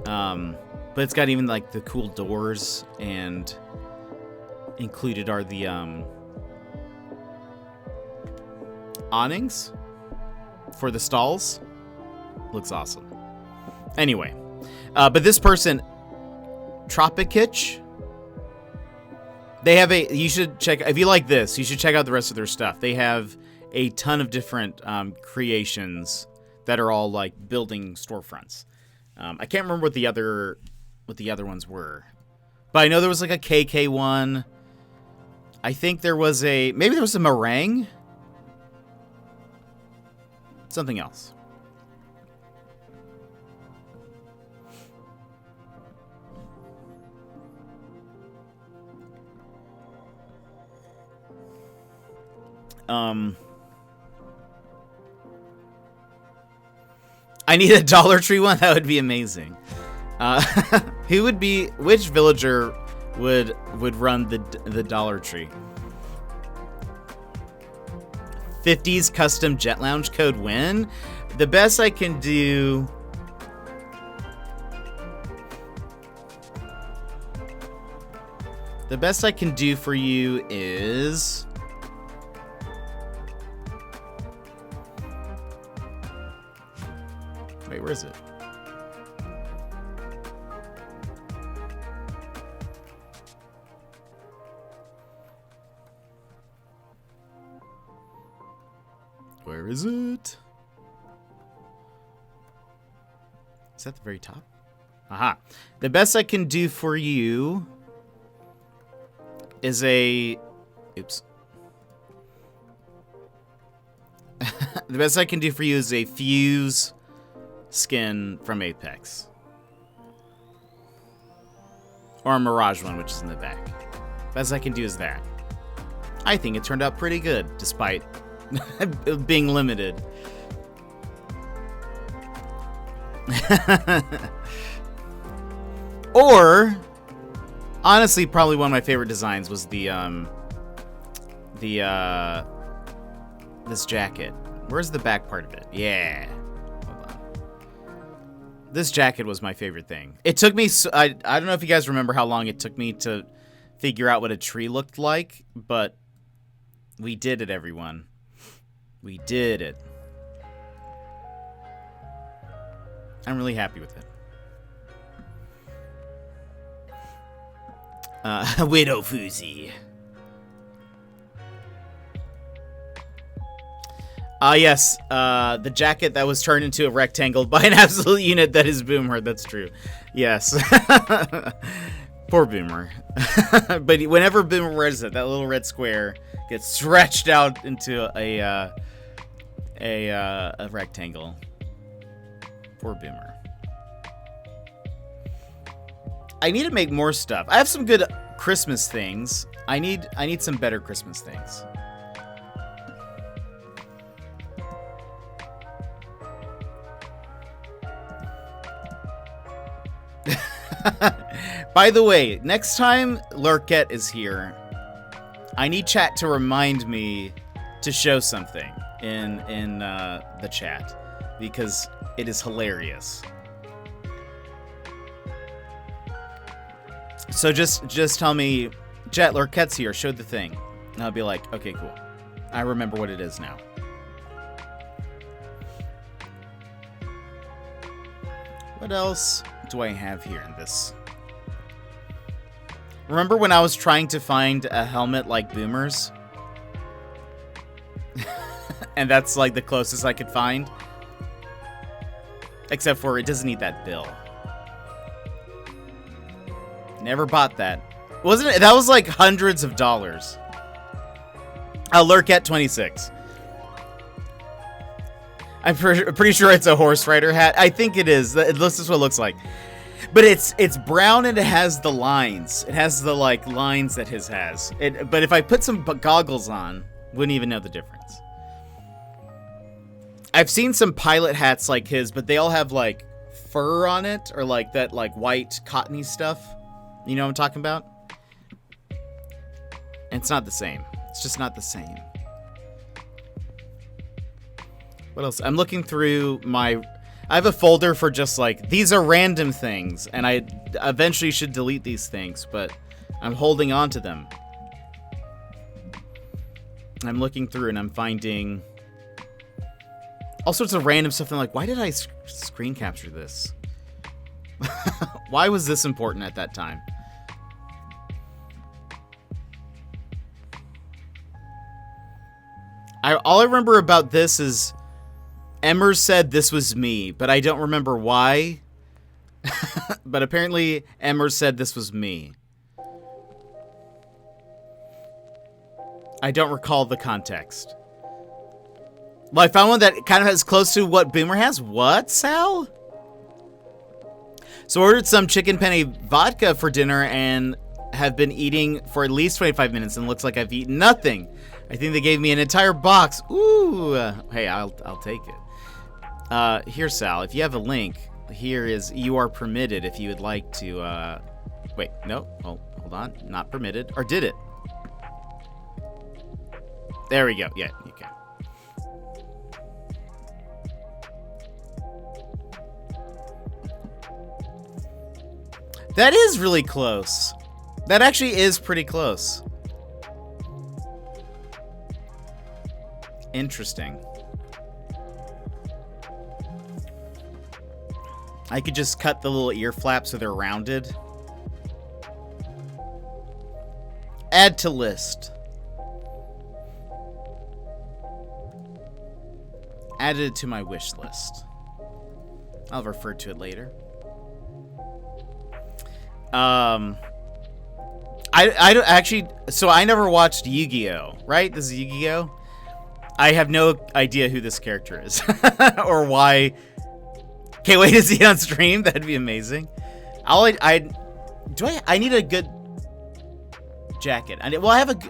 But it's got even like the cool doors, and included are the awnings for the stalls. Looks awesome. Anyway, but this person, Tropicitch, they have you should check, if you like this, you should check out the rest of their stuff. They have a ton of different creations that are all like building storefronts. I can't remember what the other ones were, but I know there was like a KK one. I think maybe there was a meringue. Something else. I need a Dollar Tree one. That would be amazing. Which villager would run the Dollar Tree? 50s custom jet lounge code win. The best I can do. The best I can do for you is. Wait, where is it? Where is it? Is that the very top? Aha. The best I can do for you is a... Oops. The best I can do for you is a fuse skin from Apex. Or a Mirage one, which is in the back. Best I can do is that. I think it turned out pretty good, despite being limited. Or, honestly, probably one of my favorite designs was this jacket. Where's the back part of it? Yeah. Hold on. This jacket was my favorite thing. It took me, I don't know if you guys remember how long it took me to figure out what a tree looked like, but we did it, everyone. We did it. I'm really happy with it. Widow Foozy. Yes, the jacket that was turned into a rectangle by an absolute unit that is Boomer. That's true. Yes. Poor Boomer. But whenever Boomer wears it, that little red square gets stretched out into a rectangle. Poor Boomer. I need to make more stuff. I have some good Christmas things. I need some better Christmas things. By the way, next time Lurkette is here, I need chat to remind me to show something in the chat, because it is hilarious. So just tell me, chat, Lurkette's here, show the thing. And I'll be like, okay, cool. I remember what it is now. What else do I have here in this? Remember when I was trying to find a helmet like Boomer's? And that's like the closest I could find. Except for it doesn't need that bill. Never bought that. Wasn't it? That was like hundreds of dollars. Lurkette 26. I'm pretty sure it's a horse rider hat. I think it is. This is what it looks like. But it's brown and it has the lines. It has the like lines that his has. But if I put some goggles on, wouldn't even know the difference. I've seen some pilot hats like his, but they all have like fur on it or like that like white cottony stuff. You know what I'm talking about? And it's not the same. It's just not the same. What else? I'm looking through my... I have a folder for just like, these are random things, and I eventually should delete these things, but I'm holding on to them. I'm looking through and I'm finding all sorts of random stuff. I'm like, why did I screen capture this? Why was this important at that time? All I remember about this is Emmer said this was me, but I don't remember why. But apparently Emmer said this was me. I don't recall the context. Well, I found one that kind of has close to what Boomer has. What, Sal? So I ordered some chicken penne vodka for dinner and have been eating for at least 25 minutes and looks like I've eaten nothing. I think they gave me an entire box. Ooh. Hey, I'll take it. Here, Sal, if you have a link, here is you are permitted if you would like to, wait, no, hold on, not permitted, or did it? There we go, yeah, you can. That is really close. That actually is pretty close. Interesting. I could just cut the little ear flaps so they're rounded. Add to list. Added it to my wish list. I'll refer to it later. I don't actually, so I never watched Yu-Gi-Oh, right? This is Yu-Gi-Oh. I have no idea who this character is or why. Can't wait to see it on stream. That'd be amazing. I need a good jacket. I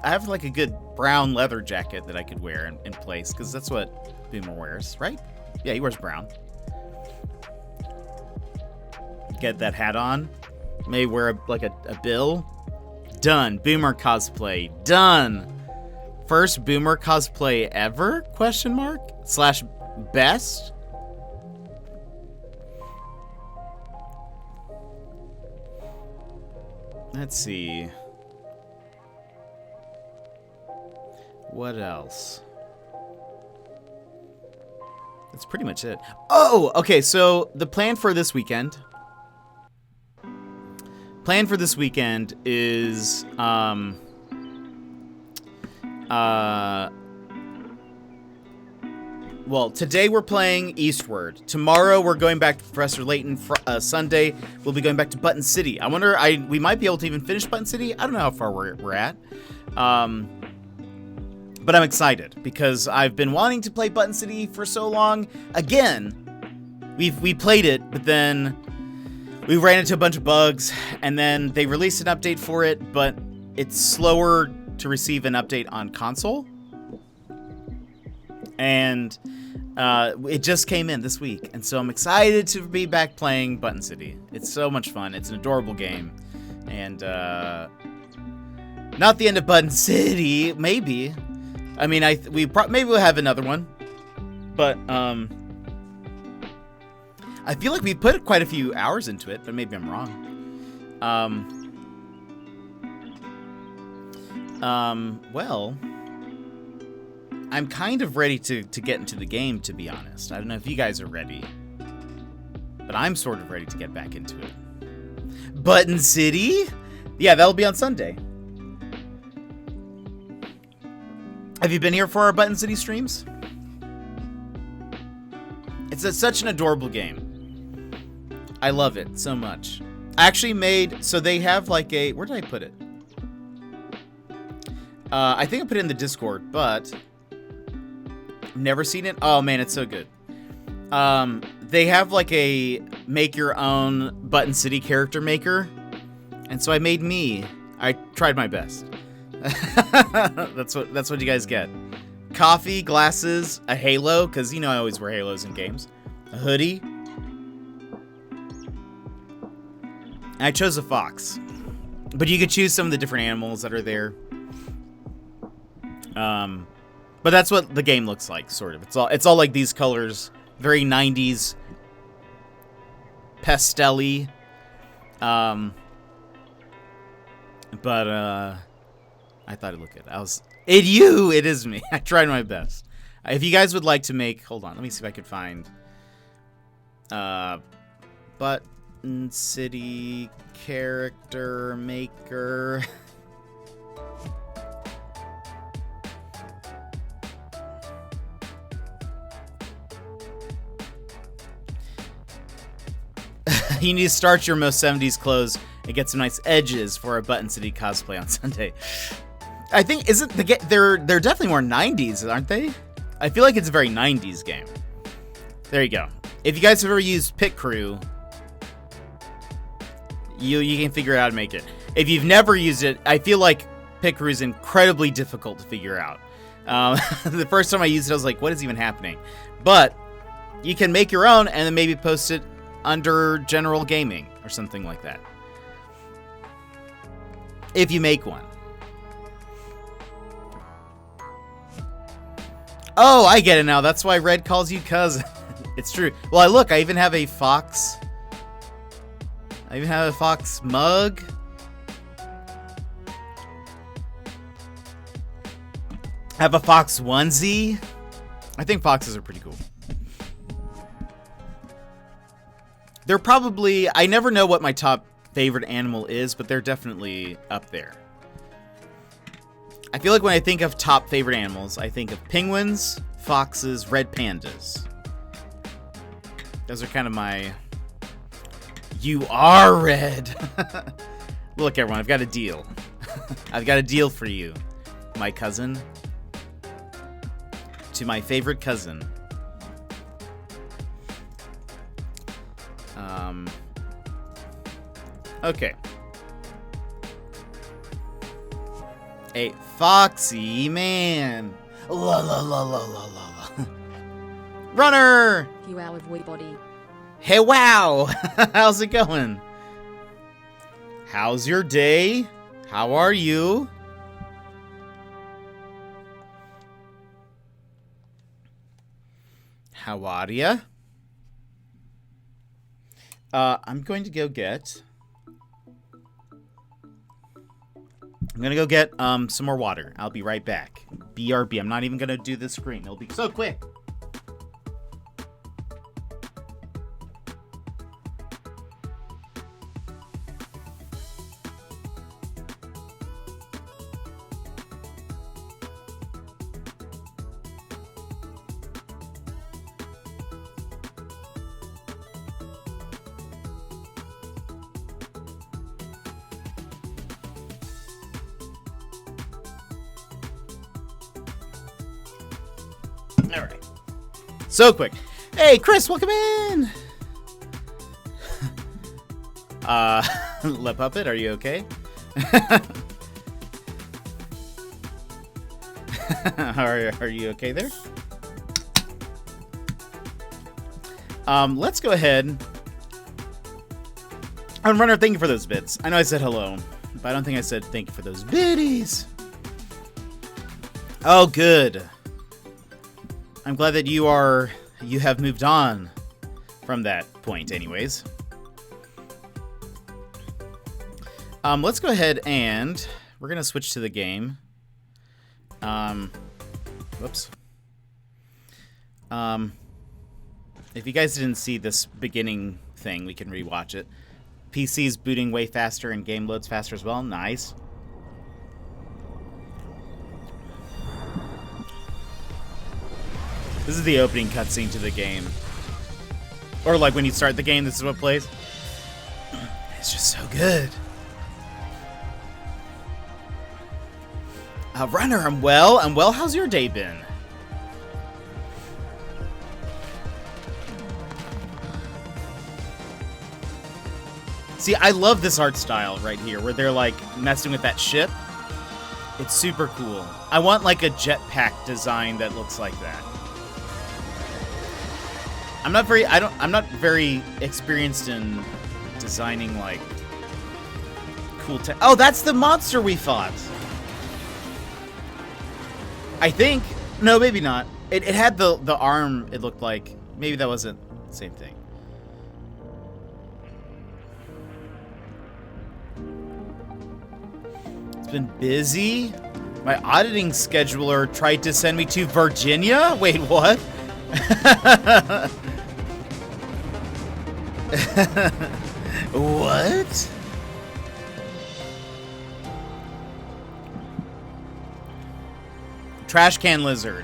have like a good brown leather jacket that I could wear in place because that's what Boomer wears, right? Yeah, he wears brown. Get that hat on. Maybe wear a bill. Done. Boomer cosplay. Done. First Boomer cosplay ever? Question mark? / best? Let's see. What else? That's pretty much it. Oh, okay, so the plan for this weekend... is... well, today we're playing Eastward. Tomorrow we're going back to Professor Layton. Sunday we'll be going back to Button City. I wonder, we might be able to even finish Button City. I don't know how far we're at. But I'm excited because I've been wanting to play Button City for so long. Again, we played it, but then we ran into a bunch of bugs, and then they released an update for it, but it's slower to receive an update on console. And it just came in this week, and so I'm excited to be back playing Button City. It's so much fun. It's an adorable game, and not the end of Button City, maybe. I mean, maybe we'll have another one, but I feel like we put quite a few hours into it, but maybe I'm wrong. Well, I'm kind of ready to get into the game, to be honest. I don't know if you guys are ready, but I'm sort of ready to get back into it. Button City? Yeah, that'll be on Sunday. Have you been here for our Button City streams? It's such an adorable game. I love it so much. I actually made, so they have like a, where did I put it? I think I put it in the Discord, but I've never seen it. Oh man, it's so good. They have like a make your own Button City character maker. And so I made me. I tried my best. That's what you guys get. Coffee, glasses, a halo, because you know I always wear halos in games. A hoodie. And I chose a fox. But you could choose some of the different animals that are there. But that's what the game looks like, sort of. It's all like these colors. Very 90s pastel-y. But I thought it looked good. It is me. I tried my best. If you guys would like to make, hold on, let me see if I could find Button City character maker. You need to start your most 70s clothes and get some nice edges for a Button City cosplay on Sunday. I think they're definitely more 90s, aren't they? I feel like it's a very 90s game. There you go. If you guys have ever used Pit Crew, you can figure out how to make it. If you've never used it, I feel like Pit Crew is incredibly difficult to figure out. The first time I used it, I was like, what is even happening? But you can make your own and then maybe post it under general gaming or something like that. If you make one. Oh, I get it now. That's why Red calls you cousin. It's true. Well, look, I even have a fox. I even have a fox mug. I have a fox onesie. I think foxes are pretty cool. They're probably, I never know what my top favorite animal is, but they're definitely up there. I feel like when I think of top favorite animals, I think of penguins, foxes, red pandas. Those are kind of my... You are red! Look, everyone, I've got a deal. I've got a deal for you, my cousin. To my favorite cousin. Okay. A foxy man. La la la la la la la. Runner! You wow with wee body. Hey, wow! How's it going? How's your day? How are you? How are ya? I'm going to go get... I'm gonna go get some more water. I'll be right back. BRB. I'm not even gonna do the screen. It'll be so quick. Alright. So quick. Hey, Chris, welcome in! Le Puppet, are you okay? Are you okay there? Let's go ahead. Runner, thank you for those bits. I know I said hello, but I don't think I said thank you for those biddies. Oh, good. I'm glad that you have moved on from that point anyways. Let's go ahead and we're going to switch to the game. Whoops. If you guys didn't see this beginning thing, we can rewatch it. PC's booting way faster and game loads faster as well. Nice. This is the opening cutscene to the game. Or like when you start the game, this is what plays. It's just so good. Runner, I'm well. How's your day been? See, I love this art style right here, where they're like messing with that ship. It's super cool. I want like a jetpack design that looks like that. I'm not very experienced in designing like cool tech. Oh, that's the monster we fought. I think. No, maybe not. It had the arm, it looked like. Maybe that wasn't the same thing. It's been busy. My auditing scheduler tried to send me to Virginia? Wait, what? What? Trash can lizard.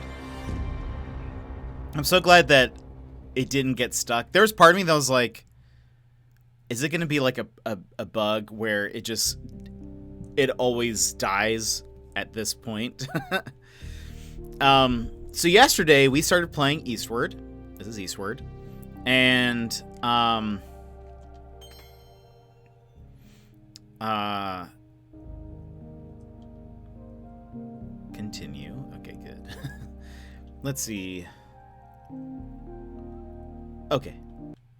I'm so glad that it didn't get stuck. There was part of me that was like, is it going to be like a bug where it always dies at this point? So yesterday we started playing Eastward. This is Eastward. And continue. Okay, good. Let's see. Okay.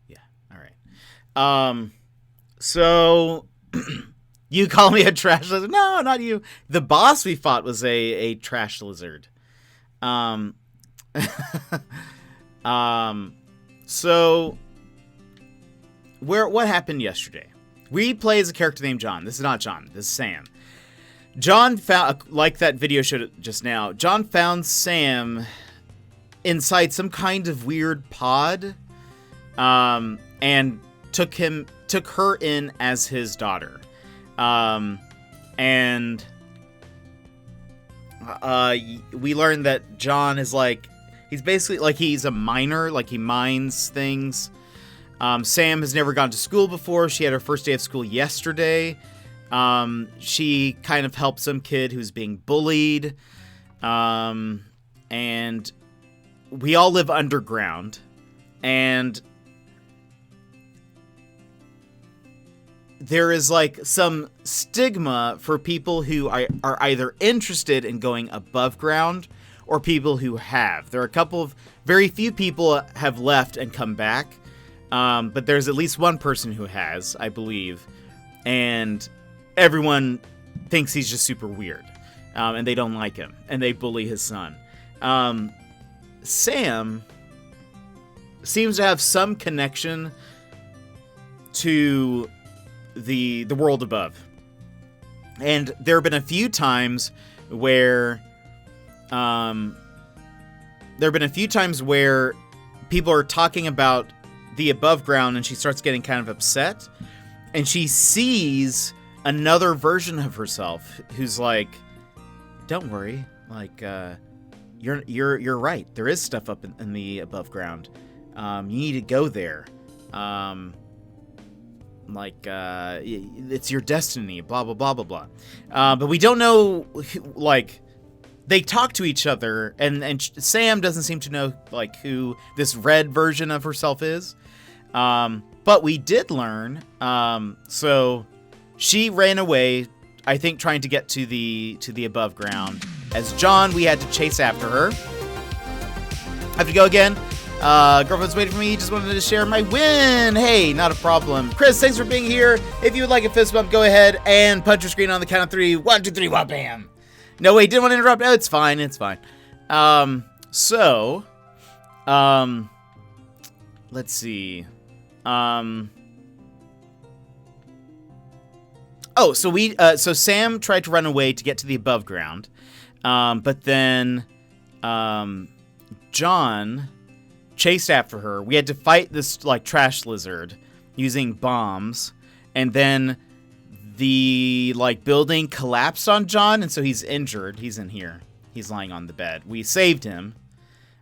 Yeah, all right. So you call me a trash lizard? No, not you. The boss we fought was a trash lizard. So what happened yesterday? We play as a character named John. This is not John. This is Sam. John found, like that video showed just now, John found Sam inside some kind of weird pod, and took her in as his daughter. And we learned that John is like, he's basically like, he's a miner, like he mines things. Sam has never gone to school before. She had her first day of school yesterday. She kind of helped some kid who's being bullied. And we all live underground. And there is like some stigma for people who are either interested in going above ground or people who have. There are a couple of, very few people have left and come back. But there's at least one person who has, I believe. And everyone thinks he's just super weird. And they don't like him. And they bully his son. Sam seems to have some connection to the world above. And there have been a few times where people are talking about the above ground, and she starts getting kind of upset, and she sees another version of herself who's like, don't worry, like, you're right, there is stuff up in the above ground, you need to go there, it's your destiny, blah blah blah blah blah. But we don't know, like, they talk to each other, and Sam doesn't seem to know like who this red version of herself is. But we did learn, so she ran away, I think trying to get to the above ground. As John, we had to chase after her. I have to go again. Girlfriend's waiting for me, just wanted to share my win. Hey, not a problem. Chris, thanks for being here. If you would like a fist bump, go ahead and punch your screen on the count of 3. 1, 2, 3, wha bam. No, wait, didn't want to interrupt. Oh, it's fine, it's fine. Let's see. So Sam tried to run away to get to the above ground. But then, John chased after her. We had to fight this, like, trash lizard using bombs. And then the, like, building collapsed on John, and so he's injured. He's in here. He's lying on the bed. We saved him.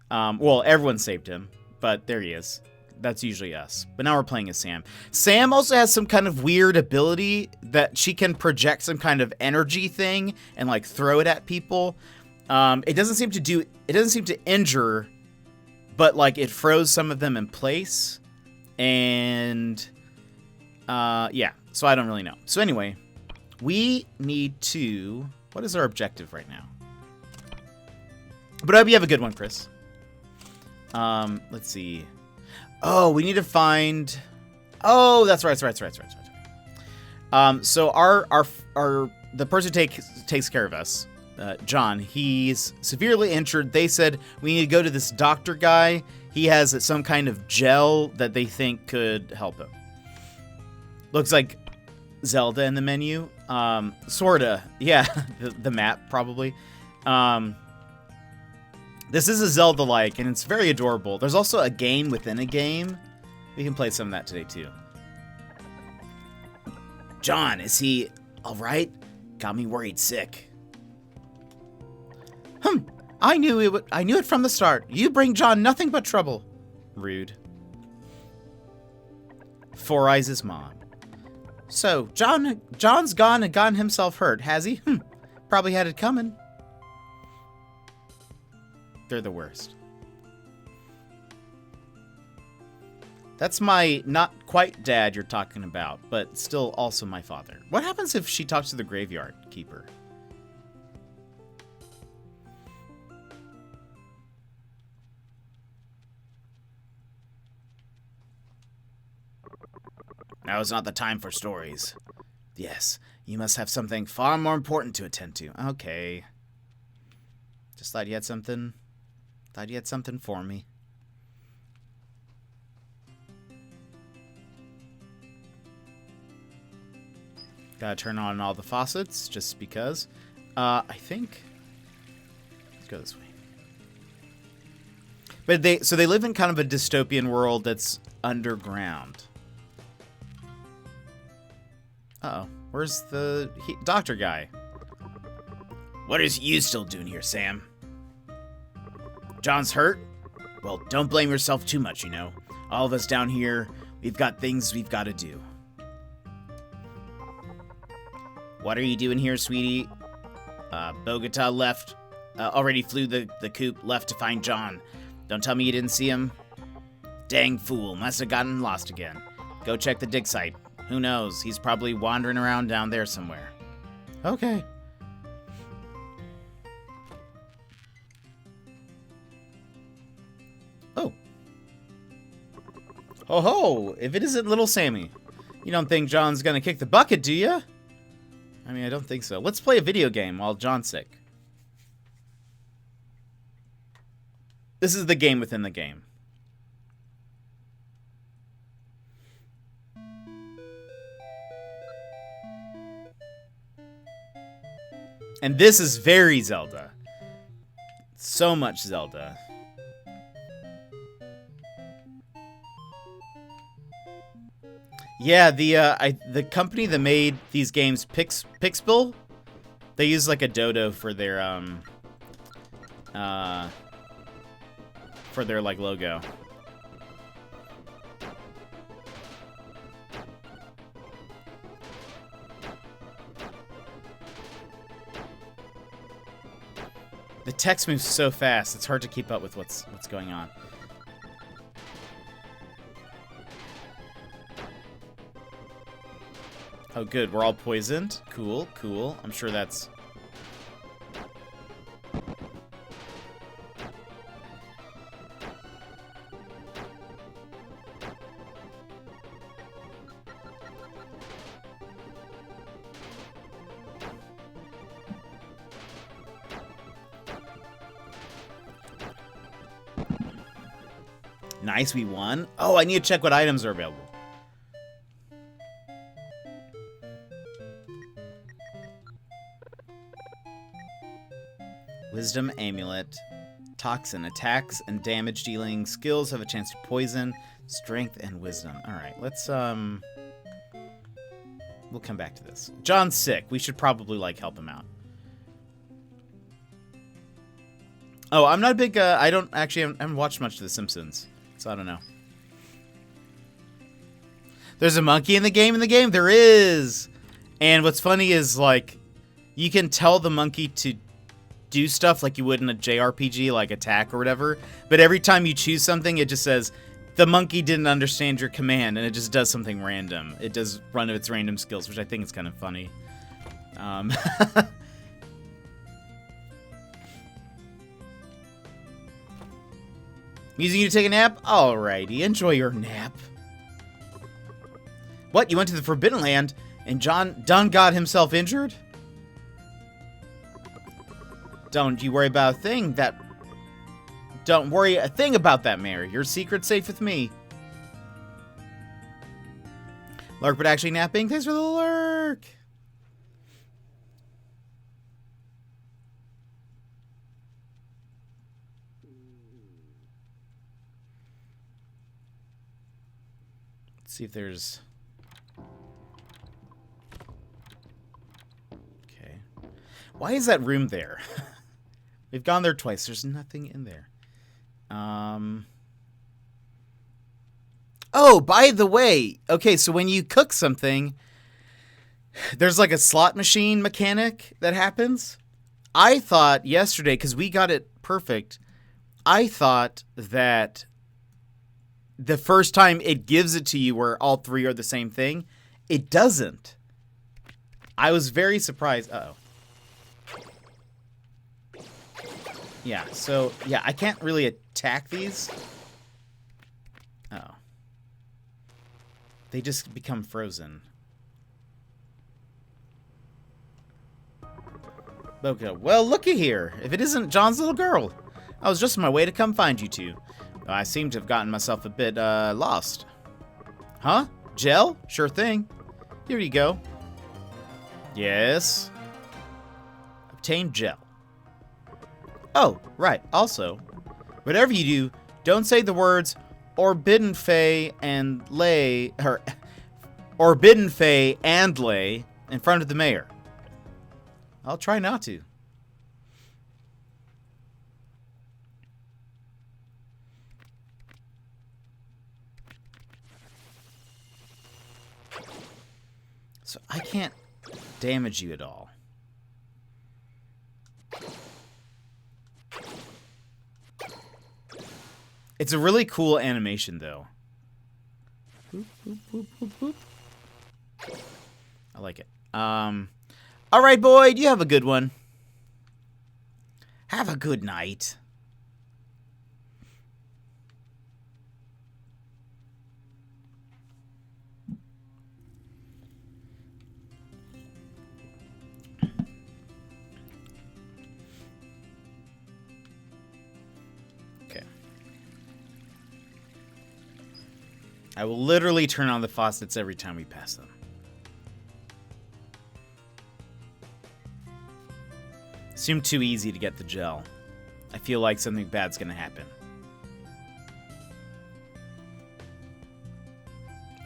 Well, everyone saved him, but there he is. That's usually us. But now we're playing as Sam. Sam also has some kind of weird ability that she can project some kind of energy thing and, like, throw it at people. It doesn't seem to injure, but, like, it froze some of them in place. And Yeah, so I don't really know. So anyway, we need to... What is our objective right now? But I hope you have a good one, Chris. Let's see. Oh, we need to find... Oh, that's right. So the person takes care of us, John, he's severely injured. They said we need to go to this doctor guy. He has some kind of gel that they think could help him. Looks like Zelda in the menu. Sorta. Yeah, the map, probably. This is a Zelda-like, and it's very adorable. There's also a game within a game. We can play some of that today, too. John, is he all right? Got me worried sick. I knew it from the start. You bring John nothing but trouble. Rude. Four Eyes' mom. So, John's gone and gotten himself hurt, has he? Probably had it coming. They're the worst. That's my not quite dad you're talking about, but still also my father. What happens if she talks to the graveyard keeper? Now is not the time for stories. Yes, you must have something far more important to attend to. Okay. Just thought you had something. Thought you had something for me. Gotta turn on all the faucets, just because. I think... Let's go this way. But they live in kind of a dystopian world that's underground. Uh-oh. Where's the doctor guy? What is you still doing here, Sam? John's hurt? Well, don't blame yourself too much, you know. All of us down here, we've got things we've got to do. What are you doing here, sweetie? Bogota left. Already flew the coop, left to find John. Don't tell me you didn't see him. Dang fool, must have gotten lost again. Go check the dig site. Who knows? He's probably wandering around down there somewhere. Okay. Oh. Ho ho! If it isn't little Sammy. You don't think John's gonna kick the bucket, do ya? I mean, I don't think so. Let's play a video game while John's sick. This is the game within the game. And this is very Zelda. So much Zelda. Yeah, the company that made these games, Pixel, they use like a dodo for their like logo. The text moves so fast, it's hard to keep up with what's going on. Oh, good. We're all poisoned. Cool, cool. I'm sure that's... Nice, we won. Oh, I need to check what items are available. Wisdom Amulet. Toxin. Attacks and damage dealing skills have a chance to poison. Strength and wisdom. Alright, let's, we'll come back to this. John's sick. We should probably, like, help him out. Oh, I'm not a big, I haven't watched much of The Simpsons. So I don't know. There's a monkey in the game? There is! And what's funny is, like, you can tell the monkey to do stuff like you would in a JRPG, like attack or whatever. But every time you choose something, it just says, the monkey didn't understand your command and it just does something random. It does one of its random skills, which I think is kind of funny. Using you to take a nap? Alrighty, enjoy your nap. What, you went to the Forbidden Land and Don got himself injured? Don't you worry about a thing Don't worry a thing about that, Mary. Your secret's safe with me. Lurk, but actually napping? Thanks for the lurk. Let's see if there's... Okay. Why is that room there? We've gone there twice. There's nothing in there. Oh, by the way, okay, so when you cook something, there's like a slot machine mechanic that happens. I thought yesterday, because we got it perfect, I thought that the first time it gives it to you where all three are the same thing, it doesn't. I was very surprised. Uh-oh. Yeah, so, yeah, I can't really attack these. Oh. They just become frozen. Okay, well, looky here. If it isn't John's little girl. I was just on my way to come find you two. I seem to have gotten myself a bit, lost. Huh? Gel? Sure thing. Here you go. Yes. Obtain gel. Oh, right. Also, whatever you do, don't say the words Orbidden Fay and Lay, or Bidden Fay and Lay in front of the mayor. I'll try not to. So I can't damage you at all. It's a really cool animation, though. Boop, boop, boop, boop, boop. I like it. All right, Boyd, you have a good one. Have a good night. I will literally turn on the faucets every time we pass them. Seemed too easy to get the gel. I feel like something bad's gonna happen.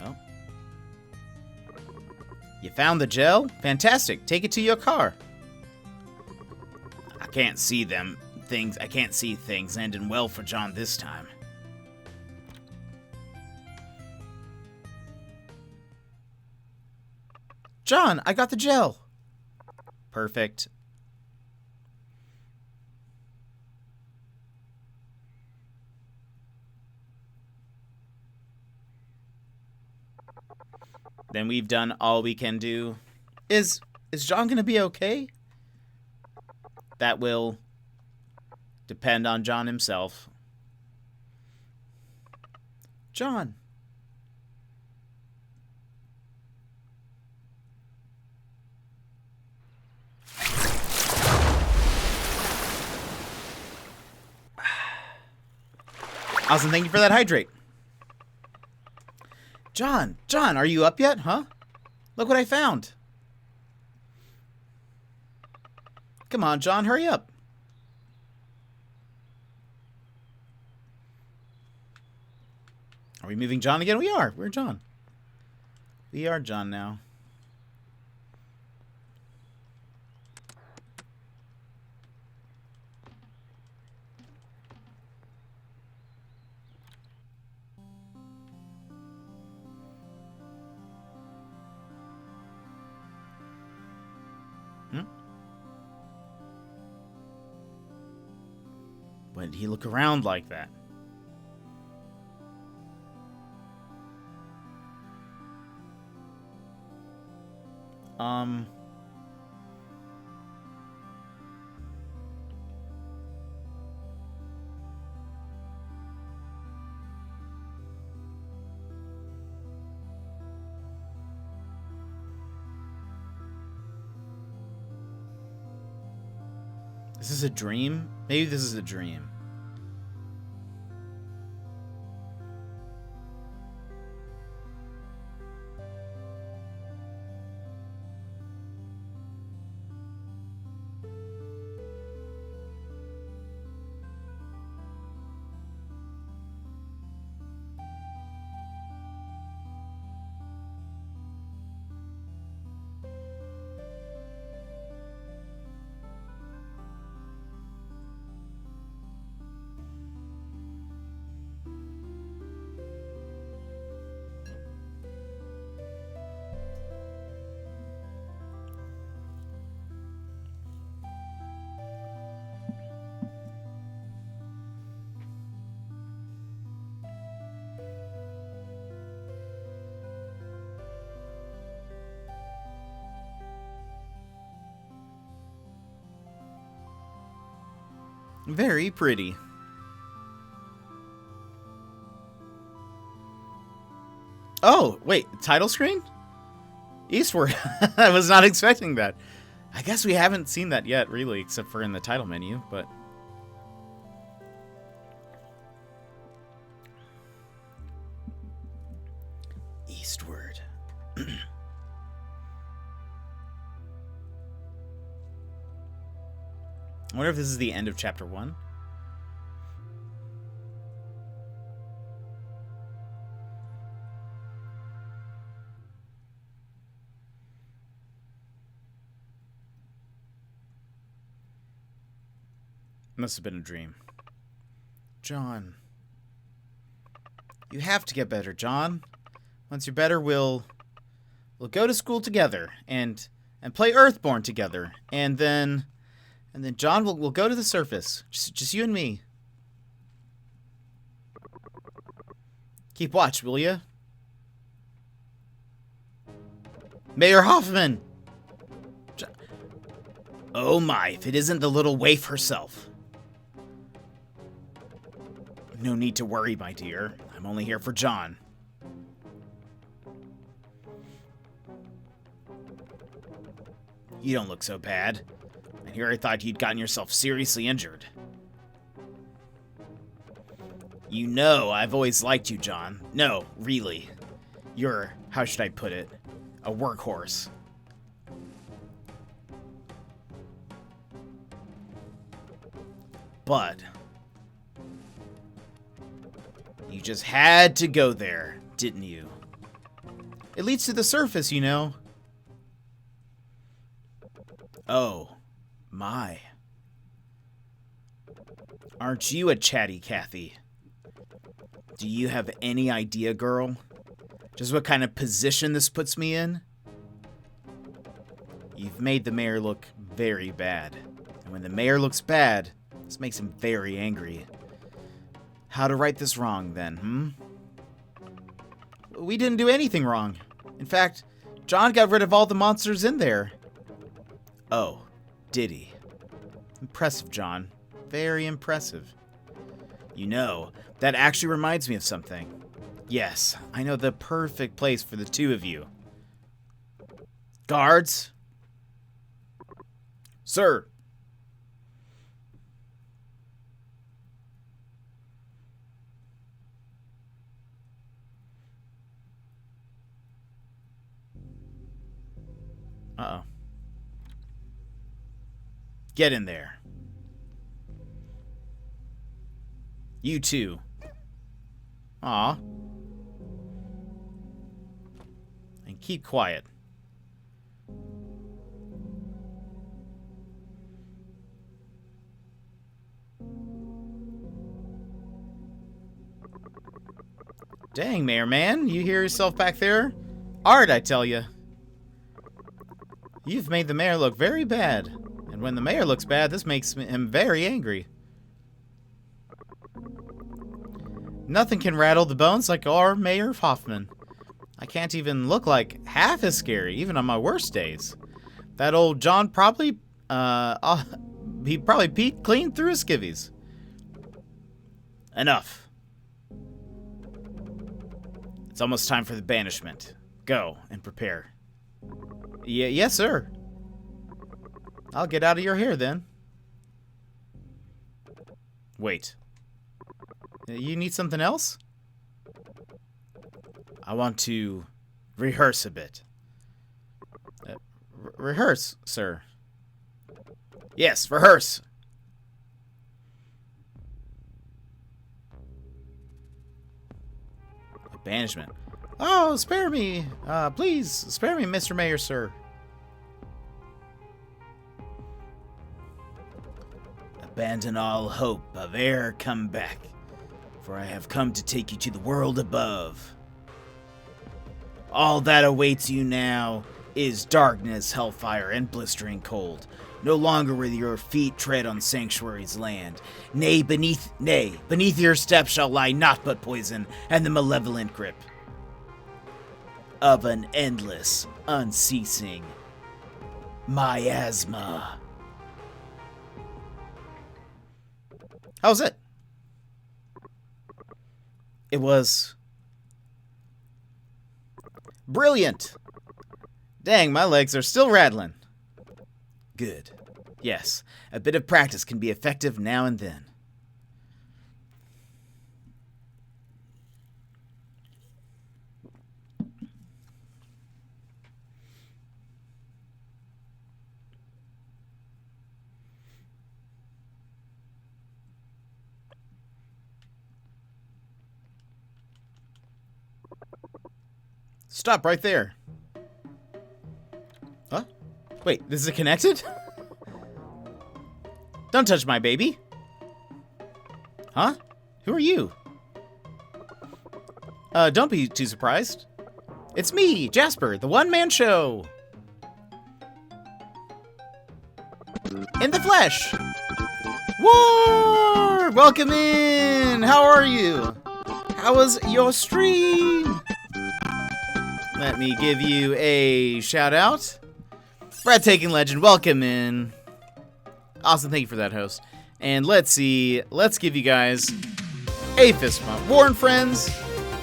Oh. You found the gel? Fantastic. Take it to your car. I can't see things. I can't see things ending well for John this time. John, I got the gel. Perfect. Then we've done all we can do. Is John gonna be okay? That will depend on John himself. John. Awesome, thank you for that hydrate. John, are you up yet, huh? Look what I found. Come on, John, hurry up. Are we moving John again? We are. We're John. We are John now. When did he look around like that? Is this a dream? Maybe this is a dream. Very pretty. Oh, wait, title screen? Eastward. I was not expecting that. I guess we haven't seen that yet, really, except for in the title menu, but... Eastward. I wonder if this is the end of chapter 1. Must have been a dream. John. You have to get better, John. Once you're better, we'll go to school together and play Earthborn together. And then John will go to the surface. Just you and me. Keep watch, will ya? Mayor Hoffman! Oh my, if it isn't the little waif herself. No need to worry, my dear. I'm only here for John. You don't look so bad. And here I thought you'd gotten yourself seriously injured. You know, I've always liked you, John. No, really. You're, how should I put it, a workhorse. But you just had to go there, didn't you? It leads to the surface, you know. Oh, my. Aren't you a chatty Cathy? Do you have any idea, girl? Just what kind of position this puts me in? You've made the mayor look very bad. And when the mayor looks bad, this makes him very angry. How to right this wrong, then, We didn't do anything wrong. In fact, John got rid of all the monsters in there. Oh, did he? Impressive, John. Very impressive. You know, that actually reminds me of something. Yes, I know the perfect place for the two of you. Guards? Sir. Uh-oh. Get in there. You too. Aw. And keep quiet. Dang, Mayor Man, you hear yourself back there? Art, I tell you. You've made the mayor look very bad. And when the mayor looks bad, this makes him very angry. Nothing can rattle the bones like our Mayor Hoffman. I can't even look like half as scary, even on my worst days. That old John probably, he probably peeked clean through his skivvies. Enough. It's almost time for the banishment. Go and prepare. Yes, sir. I'll get out of your hair then. Wait. You need something else? I want to rehearse a bit. Rehearse, sir. Yes, rehearse. Banishment. Oh, spare me. Please, spare me, Mr. Mayor, sir. Abandon all hope of e'er come back, for I have come to take you to the world above. All that awaits you now is darkness, hellfire, and blistering cold. No longer will your feet tread on Sanctuary's land. Nay, beneath your steps shall lie naught but poison and the malevolent grip of an endless, unceasing miasma. How was it? It was brilliant. Dang, my legs are still rattling. Good. Yes, a bit of practice can be effective now and then. Stop right there. Huh? Wait, this is connected? Don't touch my baby. Huh? Who are you? Don't be too surprised. It's me, Jasper, the one-man show. In the flesh. War! Welcome in! How are you? How was your stream? Let me give you a shout out. Breathtaking Legend, welcome in. Awesome, thank you for that, host. And let's see, let's give you guys a fist bump. War and friends,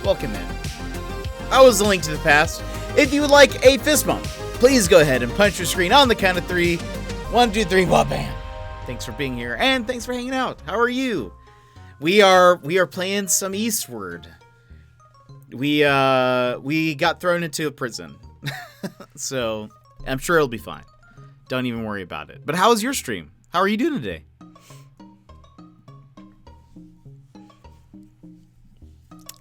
welcome in. I was the link to the past. If you would like a fist bump, please go ahead and punch your screen on the count of 3. 1, 2, 3, wha-bam. Thanks for being here, and thanks for hanging out. How are you? We are playing some Eastward. We got thrown into a prison. So, I'm sure it'll be fine. Don't even worry about it. But how was your stream? How are you doing today?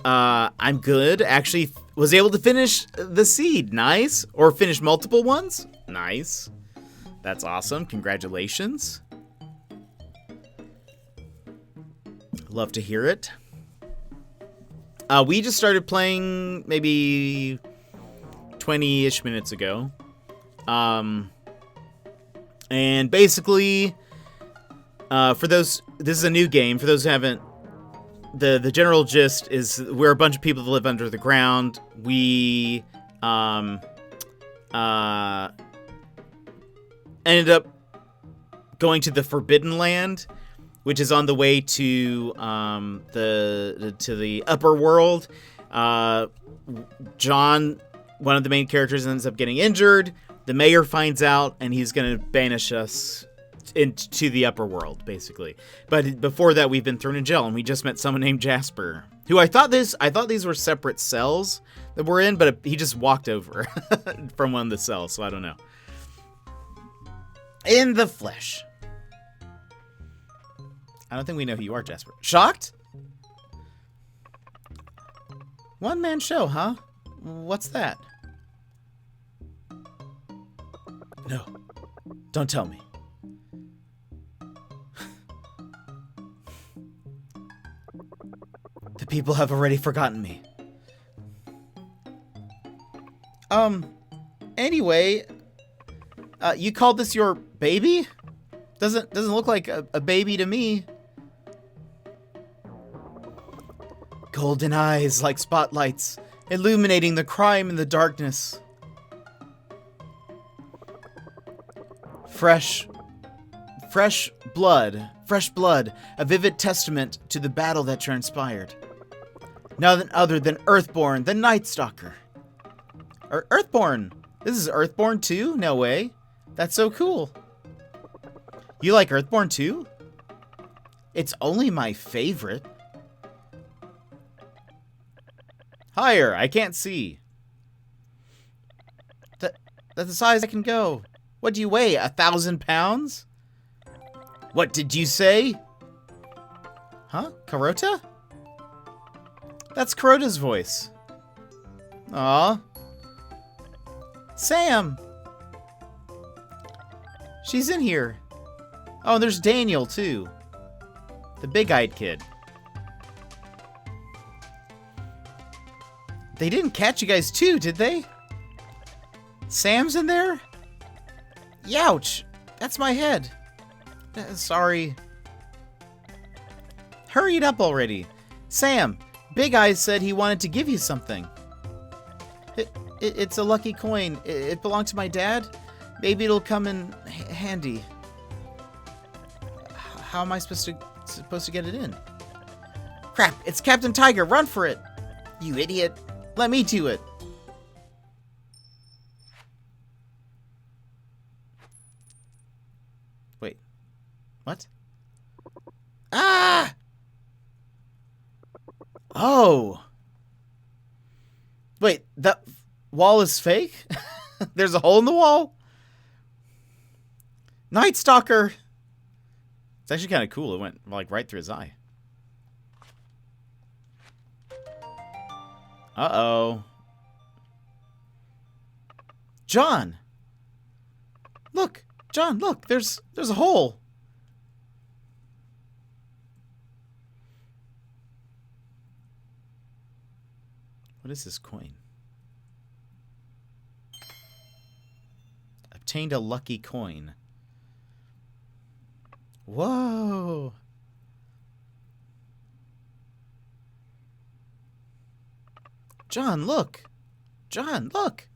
I'm good. Actually, was able to finish the seed. Nice. Or finish multiple ones. Nice. That's awesome. Congratulations. Love to hear it. We just started playing maybe 20-ish minutes ago. And basically, for those, this is a new game. For those who haven't, the general gist is we're a bunch of people that live under the ground. We ended up going to the Forbidden Land, which is on the way to the upper world. John, one of the main characters, ends up getting injured. The mayor finds out, and he's going to banish us into the upper world, basically. But before that, we've been thrown in jail, and we just met someone named Jasper, who I thought these were separate cells that we're in, but he just walked over from one of the cells, so I don't know. In the flesh. I don't think we know who you are, Jasper. Shocked? One-man show, huh? What's that? No. Don't tell me. The people have already forgotten me. Anyway, you called this your baby? Doesn't look like a baby to me. Golden eyes like spotlights, illuminating the crime in the darkness. Fresh blood, a vivid testament to the battle that transpired. None other than Earthborn, the Night Stalker. Earthborn! This is Earthborn 2? No way. That's so cool. You like Earthborn 2? It's only my favorite. Higher, I can't see. That's the size I can go. What do you weigh, 1,000 pounds? What did you say? Huh? Carota? That's Carota's voice. Aw. Sam! She's in here. Oh, there's Daniel, too. The big-eyed kid. They didn't catch you guys, too, did they? Sam's in there? Youch! That's my head. Sorry. Hurry it up already. Sam, Big Eyes said he wanted to give you something. It's a lucky coin. It belonged to my dad. Maybe it'll come in handy. How am I supposed to get it in? Crap, it's Captain Tiger. Run for it. You idiot. Let me do it. Wait. What? Ah! Oh. Wait, that wall is fake? There's a hole in the wall? Night Stalker! It's actually kind of cool. It went like right through his eye. Uh-oh. John! Look! John, look! There's a hole! What is this coin? Obtained a lucky coin. Whoa! John, look! John, look!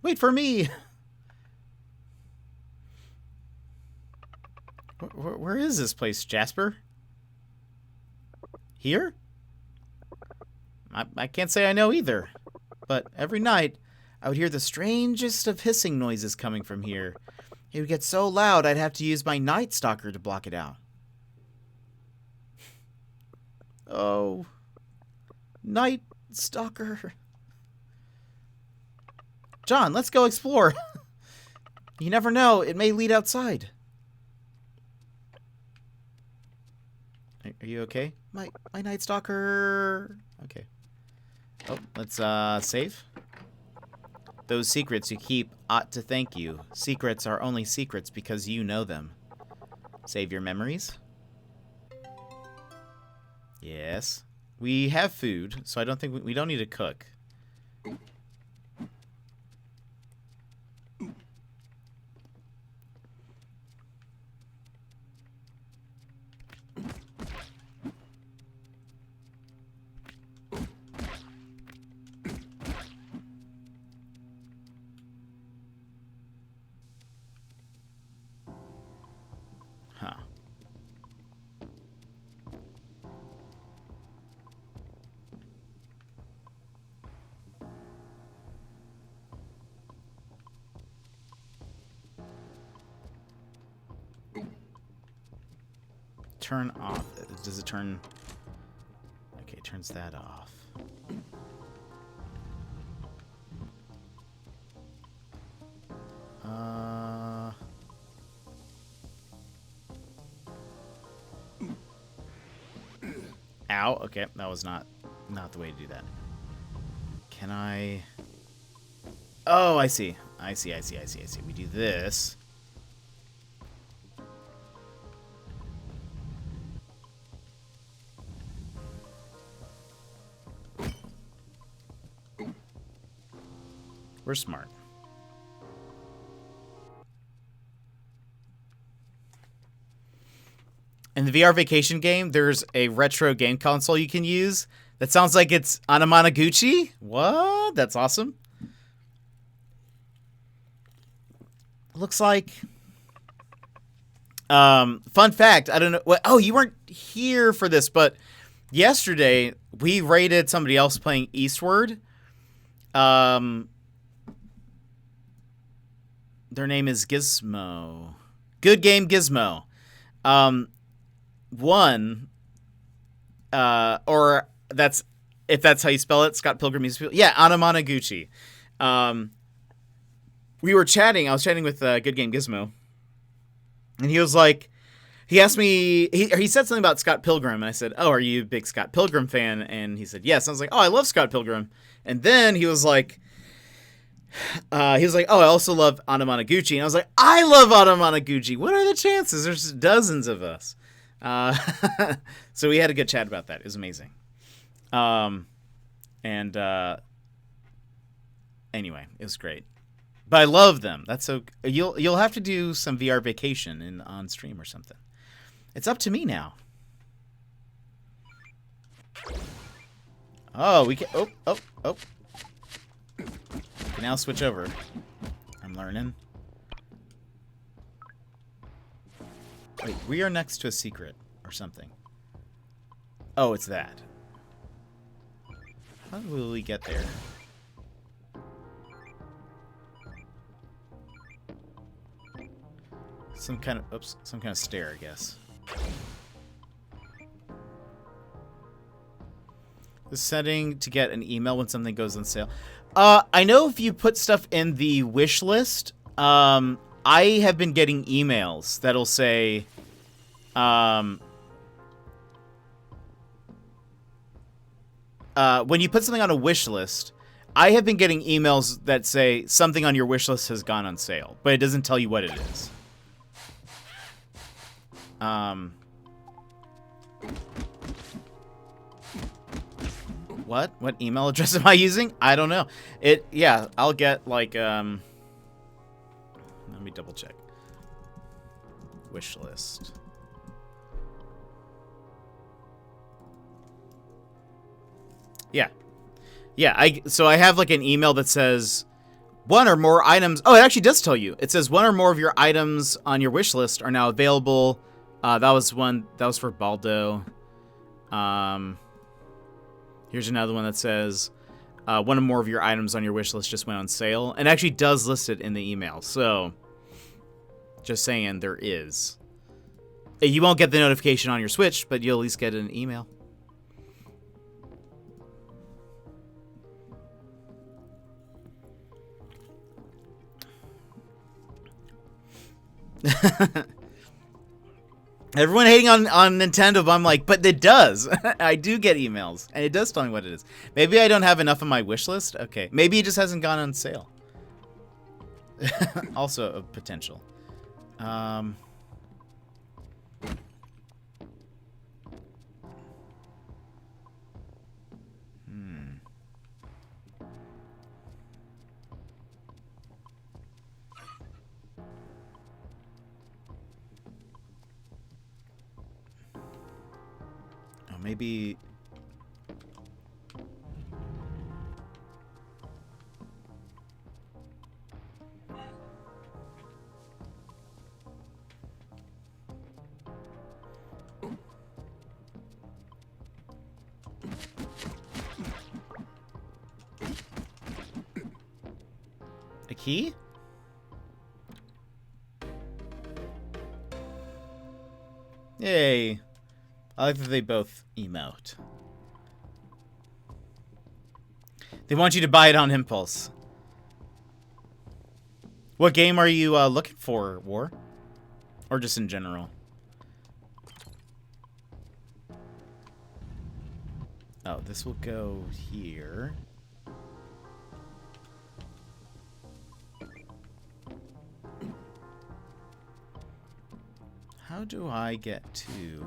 Wait for me! Where is this place, Jasper? Here? I can't say I know either. But every night, I would hear the strangest of hissing noises coming from here. It would get so loud I'd have to use my Night Stalker to block it out. Oh. Night Stalker. John, let's go explore. You never know, it may lead outside. Are you okay? My Night Stalker. Okay. Oh, let's save. Those secrets you keep ought to thank you. Secrets are only secrets because you know them. Save your memories. Yes. We have food, so I don't think we don't need to cook. Huh. Turn off. Does it turn? Okay, it turns that off. Ow. Okay, that was not the way to do that. Can I? Oh, I see. I see. We do this. We're smart. In the VR Vacation game, there's a retro game console you can use that sounds like it's Anamanaguchi. What? That's awesome. Looks like... fun fact, I don't know... Oh, you weren't here for this, but yesterday we rated somebody else playing EastWORD. Their name is Gizmo. Good game, Gizmo. Or that's if that's how you spell it. Scott Pilgrim Music. Yeah, Anamanaguchi. We were chatting. I was chatting with Good Game Gizmo, and he was like, he asked me. He said something about Scott Pilgrim, and I said, "Oh, are you a big Scott Pilgrim fan?" And he said, "Yes." And I was like, "Oh, I love Scott Pilgrim." And then he was like, "Oh, I also love Anamanaguchi." And I was like, "I love Anamanaguchi. What are the chances? There's dozens of us." So we had a good chat about that. It was amazing. Anyway, it was great. But I love them. That's so you'll have to do some VR Vacation on stream or something. It's up to me now. Oh, we can. Oh. We can now switch over. I'm learning. Wait, we are next to a secret or something. Oh, it's that. How will we get there? Some kind of stair, I guess. The setting to get an email when something goes on sale. I know if you put stuff in the wish list, I have been getting emails that'll say, when you put something on a wish list, I have been getting emails that say something on your wish list has gone on sale, but it doesn't tell you what it is. What email address am I using? I don't know. Yeah, I'll get like, let me double check. Wish list. Yeah, so I have like an email that says one or more items. Oh, it actually does tell you. It says one or more of your items on your wish list are now available. That was for Baldo. Here's another one that says one or more of your items on your wish list just went on sale. And actually does list it in the email. So just saying, there is. You won't get the notification on your Switch, but you'll at least get an email. Everyone hating on Nintendo, but I'm like, but it does. I do get emails, and it does tell me what it is. Maybe I don't have enough on my wish list. Okay, maybe it just hasn't gone on sale. Also a potential. Maybe... a key? Yay. I like that they both emote. They want you to buy it on impulse. What game are you looking for, War? Or just in general? Oh, this will go here. How do I get to...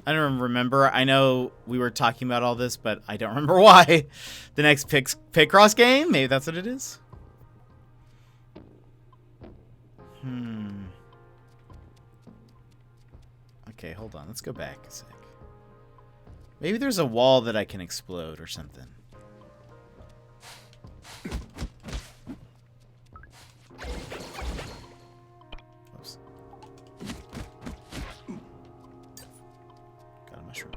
I don't remember. I know we were talking about all this, but I don't remember why. The next Picross game? Maybe that's what it is? Okay, hold on. Let's go back a sec. Maybe there's a wall that I can explode or something. Oops. Got a mushroom.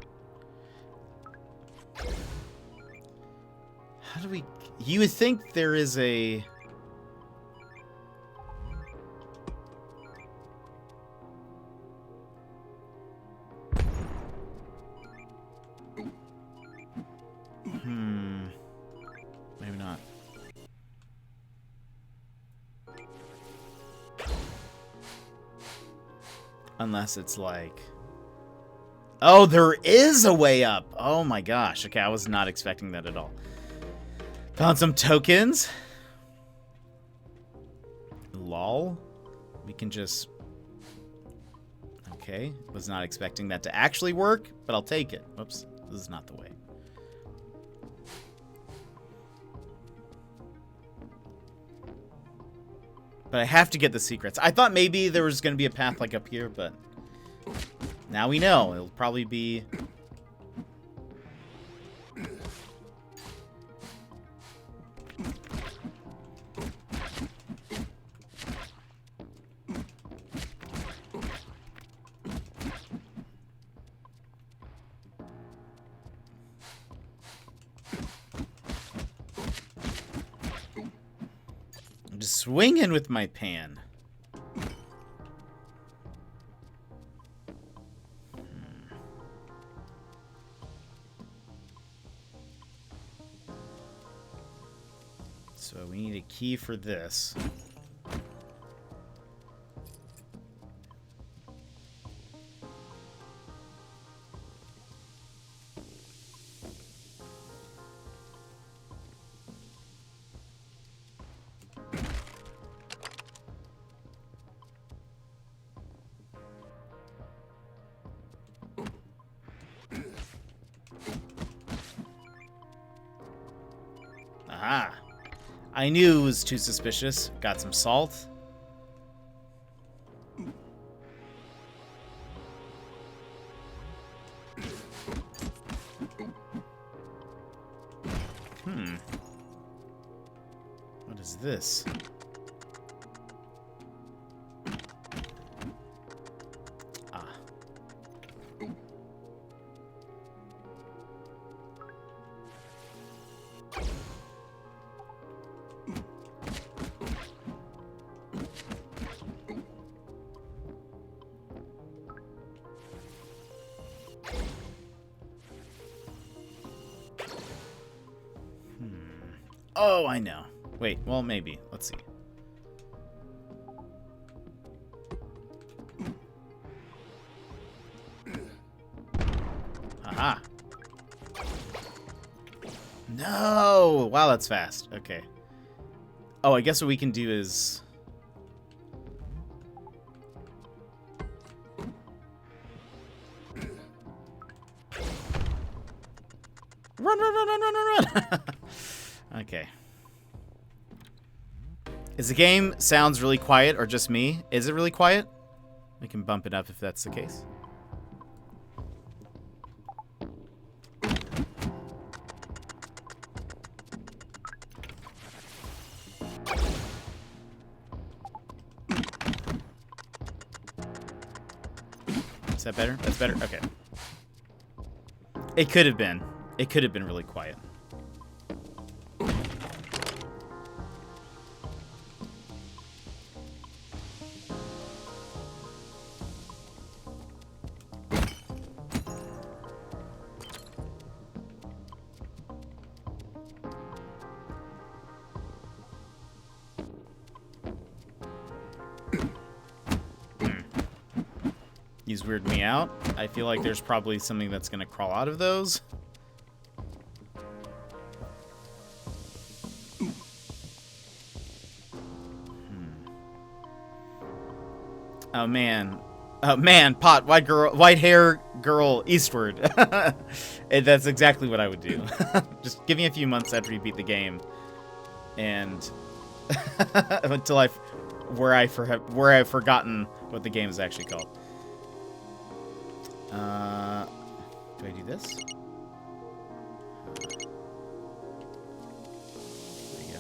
How do we... You would think there is a... Maybe not. Unless it's like... Oh, there is a way up! Oh my gosh. Okay, I was not expecting that at all. Found some tokens. Lol. We can just... Okay. Was not expecting that to actually work, but I'll take it. Whoops. This is not the way. But I have to get the secrets. I thought maybe there was going to be a path like up here, but now we know. It'll probably be... Just swinging with my pan. So we need a key for this. Aha! I knew it was too suspicious. Got some salt. What is this? Ah. Oh, I know. Wait, well, maybe. Let's see. Aha. No! Wow, that's fast. Okay. Oh, I guess what we can do is... Run, run, run, run, run, run, run! Okay. Is the game sounds really quiet or just me? Is it really quiet? We can bump it up if that's the case. Is that better? That's better? Okay. It could have been. It could have been really quiet. These weird me out. I feel like there's probably something that's going to crawl out of those. Oh man. Oh man, pot, white hair girl, Eastward. That's exactly what I would do. Just give me a few months after you beat the game. And until where I've forgotten what the game is actually called. Do I do this? There you go.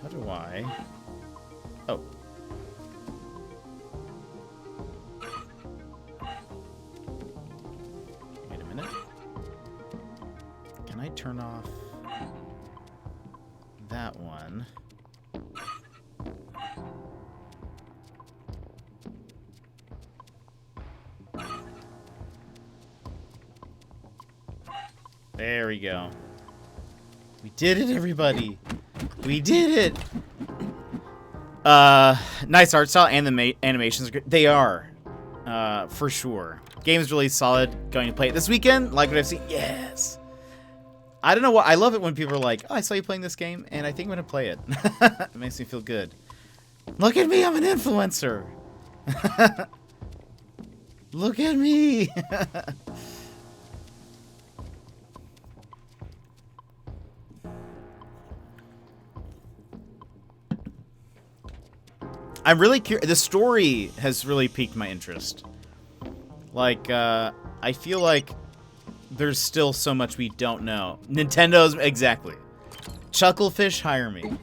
How do I... Oh. Wait a minute. Can I turn off that one? There we go. We did it, everybody! We did it! Nice art style and the animations are good. They are. For sure. Game's really solid. Going to play it this weekend. Like what I've seen. Yes! I don't know what. I love it when people are like, oh, I saw you playing this game, and I think I'm going to play it. It makes me feel good. Look at me, I'm an influencer! Look at me! I'm really curious. The story has really piqued my interest. Like, I feel like there's still so much we don't know. Nintendo's... Exactly. Chucklefish, hire me.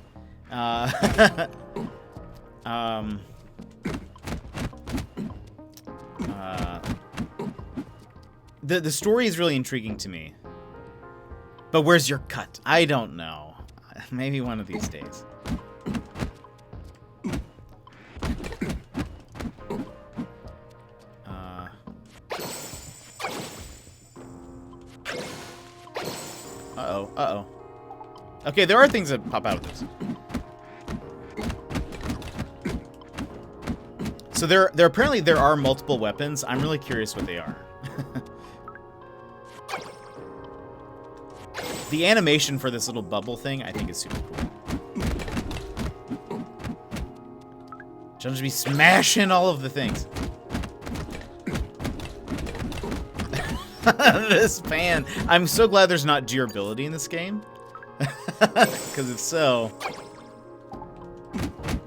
The story is really intriguing to me. But where's your cut? I don't know. Maybe one of these days. Uh-oh, uh-oh. Okay, there are things that pop out of this. So there apparently there are multiple weapons. I'm really curious what they are. The animation for this little bubble thing, I think, is super cool. Just be smashing all of the things. This pan. I'm so glad there's not durability in this game. Because if so,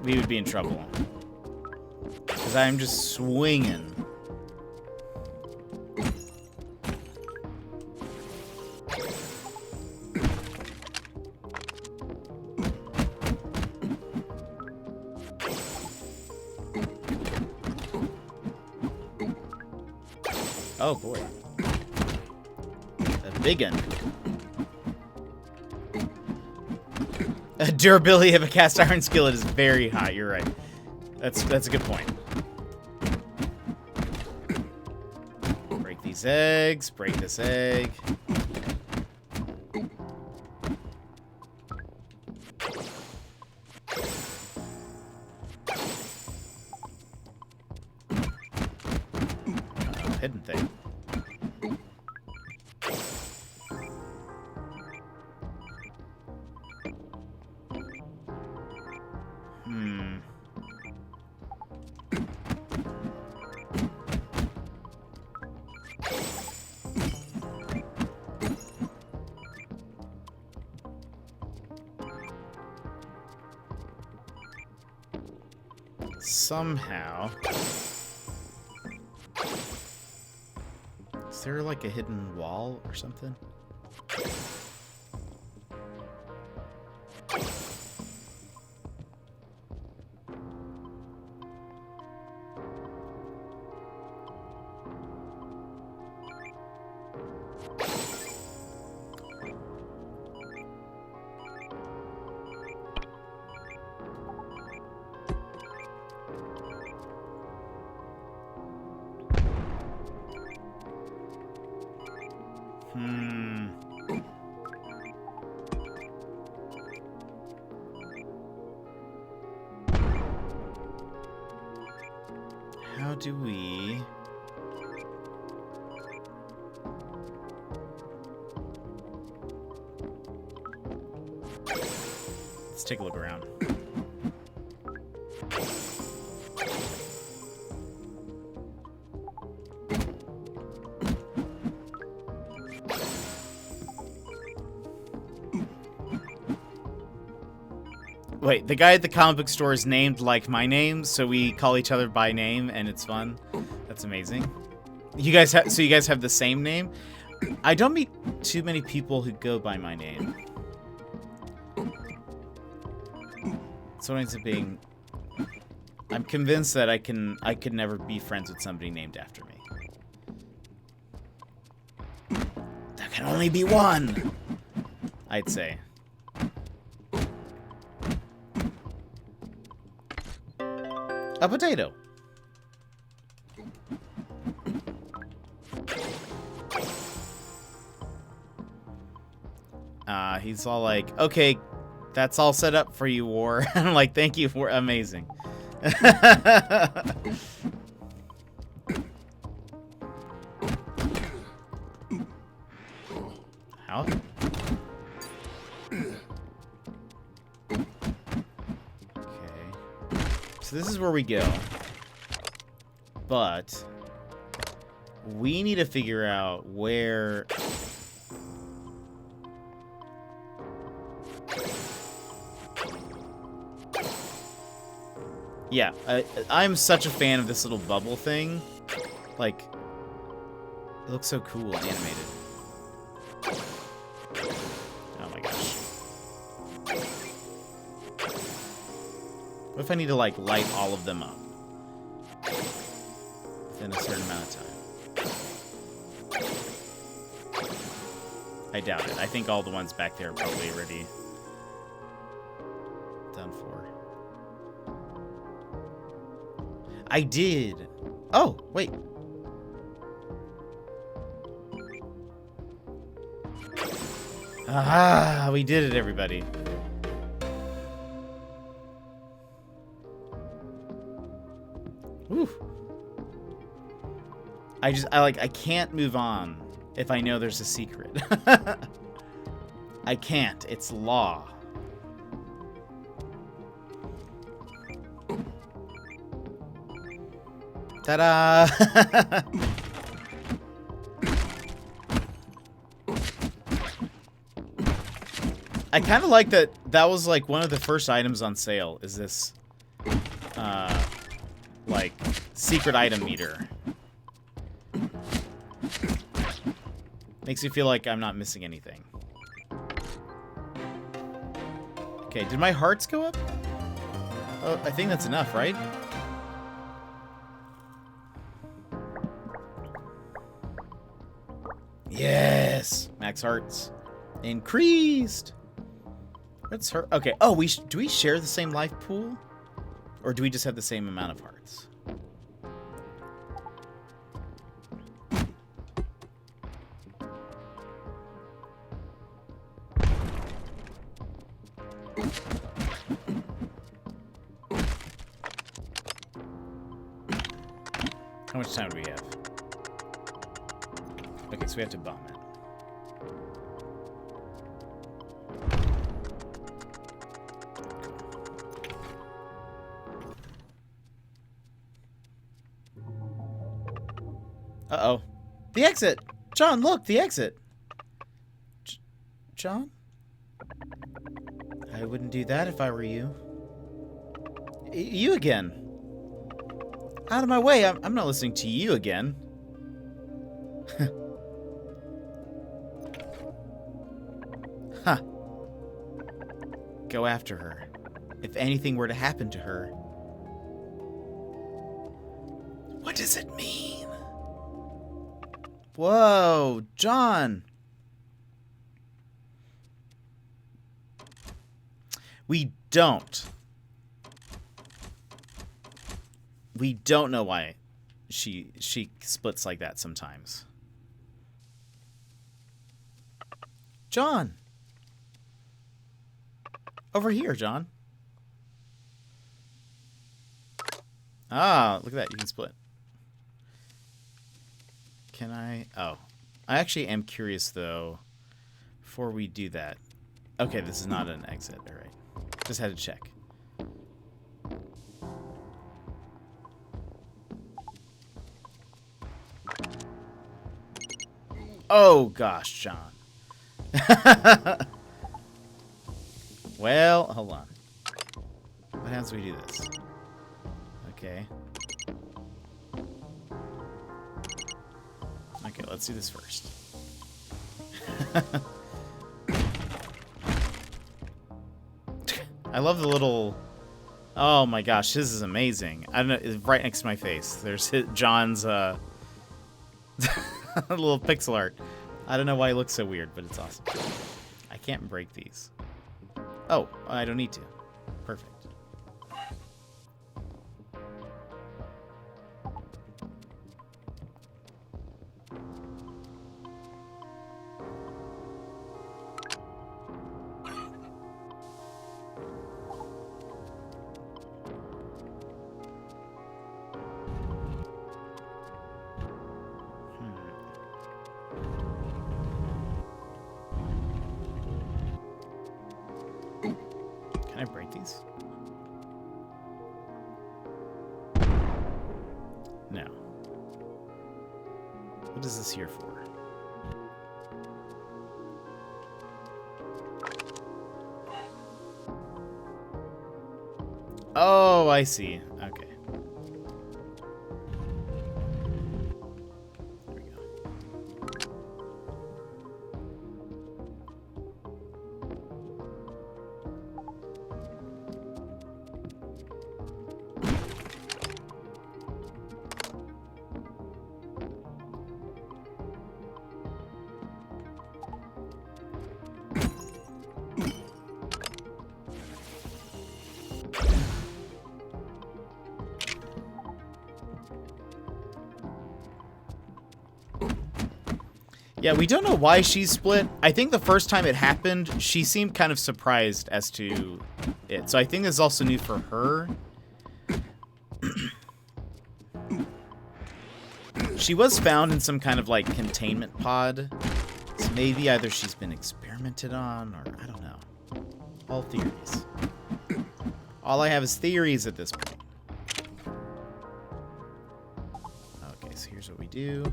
we would be in trouble. Because I'm just swinging. Oh boy. A big one. The durability of a cast iron skillet is very high, you're right. That's a good point. Break these eggs, break this egg. Hidden thing. Somehow. Is there like a hidden wall or something? do we... Let's take a look around. Wait, the guy at the comic book store is named like my name, so we call each other by name, and it's fun. That's amazing. You guys have the same name? I don't meet too many people who go by my name. So it ends up being... I'm convinced that I could never be friends with somebody named after me. There can only be one, I'd say. A potato. He's all like, okay, that's all set up for you, War. I'm like, thank you for amazing. How? So this is where we go. But we need to figure out where... Yeah, I'm such a fan of this little bubble thing. Like, it looks so cool and animated. Oh my gosh. What if I need to, like, light all of them up? Within a certain amount of time. I doubt it. I think all the ones back there are probably already done for. I did. Oh, wait. Ah, we did it, everybody. Woo. I can't move on if I know there's a secret. I can't. It's law. Ta-da! I kind of like that was like one of the first items on sale is this like secret item meter. Makes me feel like I'm not missing anything. Okay, did my hearts go up? Oh, I think that's enough, right? Yes! Max hearts. Increased! What's her? Okay, oh, do we share the same life pool? Or do we just have the same amount of hearts? How much time do we have? Okay, so we have to bomb it. Uh-oh. The exit! John, look! The exit! John? I wouldn't do that if I were you. You again. Out of my way! I'm not listening to you again. Huh. Go after her. If anything were to happen to her. What does it mean? Whoa, John. We don't know why she splits like that sometimes. John. Over here, John. Ah, look at that. You can split. Can I? Oh. I actually am curious, though, before we do that. Okay, this is not an exit. All right. Just had to check. Oh, gosh, John. Well, hold on. What happens if we do this? Okay. Okay, let's do this first. I love the little... Oh my gosh, this is amazing. I don't know, it's right next to my face. There's John's little pixel art. I don't know why he looks so weird, but it's awesome. I can't break these. Oh, I don't need to. Perfect. Can I break these? No. What is this here for? Oh, I see. Okay. There we go. Yeah, we don't know why she's split. I think the first time it happened, she seemed kind of surprised as to it. So I think this is also new for her. She was found in some kind of, like, containment pod. So maybe either she's been experimented on, or I don't know. All theories. All I have is theories at this point. Okay, so here's what we do.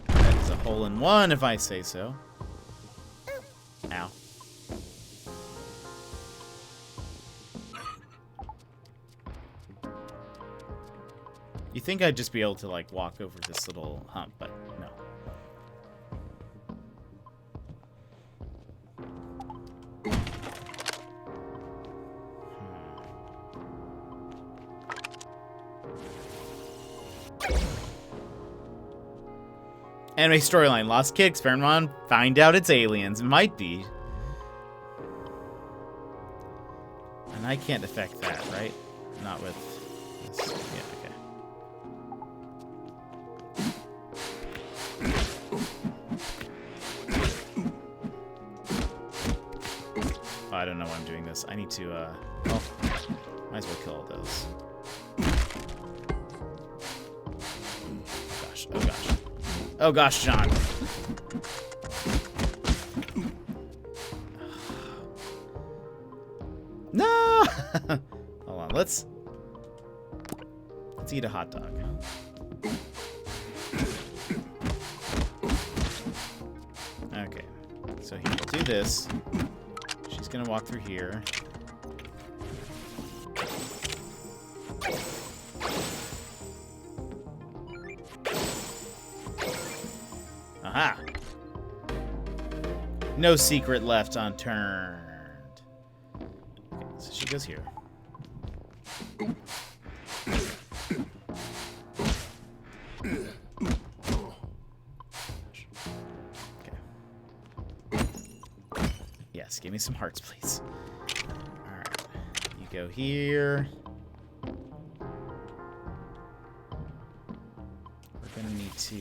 That is a hole-in-one, if I say so. Ow. You think I'd just be able to, like, walk over this little hump, but no. Anime storyline. Lost kid, experiment on, find out it's aliens. It might be. And I can't affect that, right? Not with this. Yeah, okay. Oh, I don't know why I'm doing this. I need to, well, might as well kill all those. Oh gosh, oh gosh. Oh gosh, John. No! Hold on, let's eat a hot dog. Okay, so here, we'll do this. She's gonna walk through here. Aha! No secret left unturned. Okay, so she goes here. Okay. Yes, give me some hearts, please. Alright. You go here. We're gonna need to...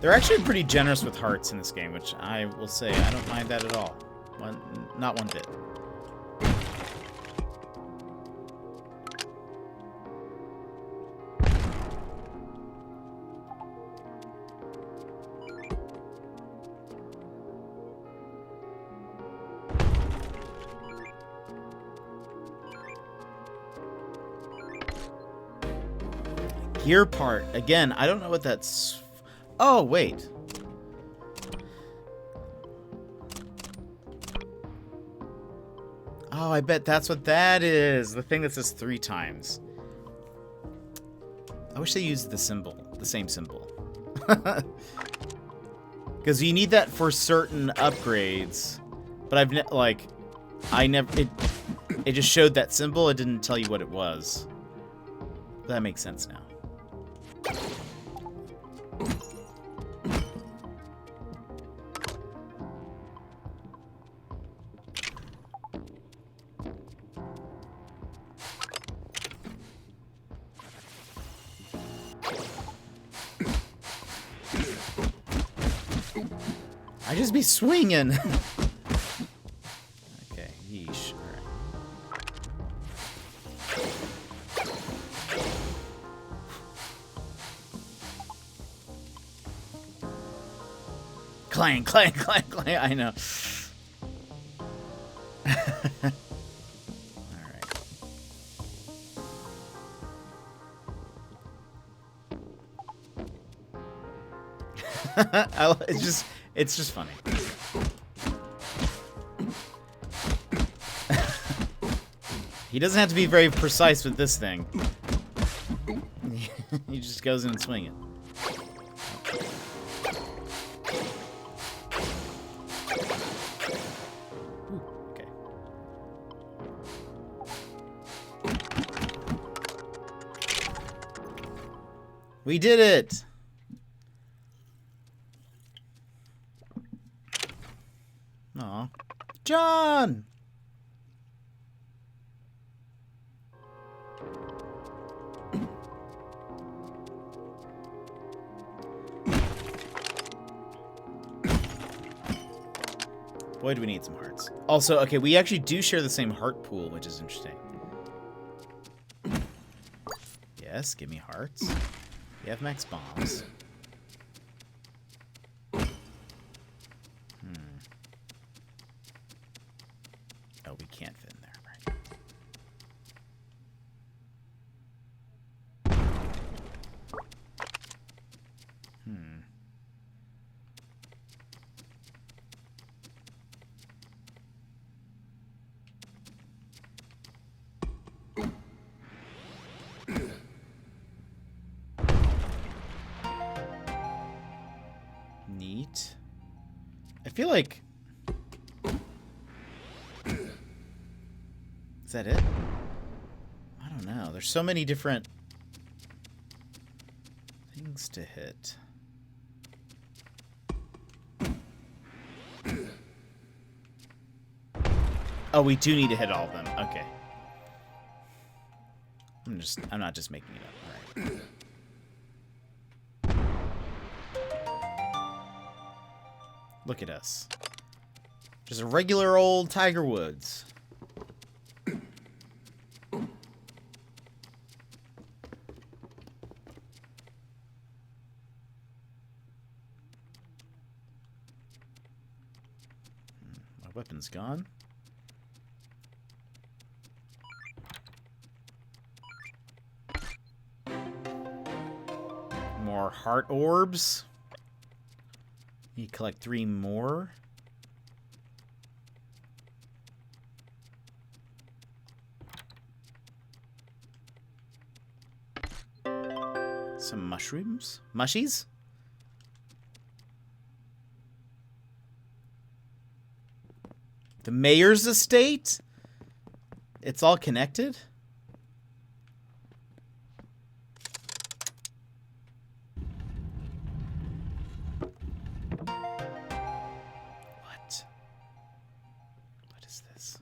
They're actually pretty generous with hearts in this game, which I will say I don't mind that at all. Not one bit. Gear part. Again, I don't know what that's... Oh, wait. Oh, I bet that's what that is. The thing that says 3 times. I wish they used the symbol. The same symbol. Because you need that for certain upgrades. But I never... It just showed that symbol. It didn't tell you what it was. That makes sense now. I just be swinging. Okay, yeesh. All right. Clang, clang, clang, clang. I know. All right. It's just funny. He doesn't have to be very precise with this thing. He just goes in and swings it. Okay. We did it! Aw. John! Boy, do we need some hearts. Also, okay, we actually do share the same heart pool, which is interesting. Yes, give me hearts. We have max bombs. Oh, we can't fit in there, right? Neat. I feel like... Is that it? I don't know. There's so many different things to hit. Oh, we do need to hit all of them. Okay. I'm not just making it up. All right. Look at us. Just a regular old Tiger Woods. My weapon's gone. More heart orbs. You collect 3 more. Some mushrooms? Mushies? The mayor's estate? It's all connected? What is this?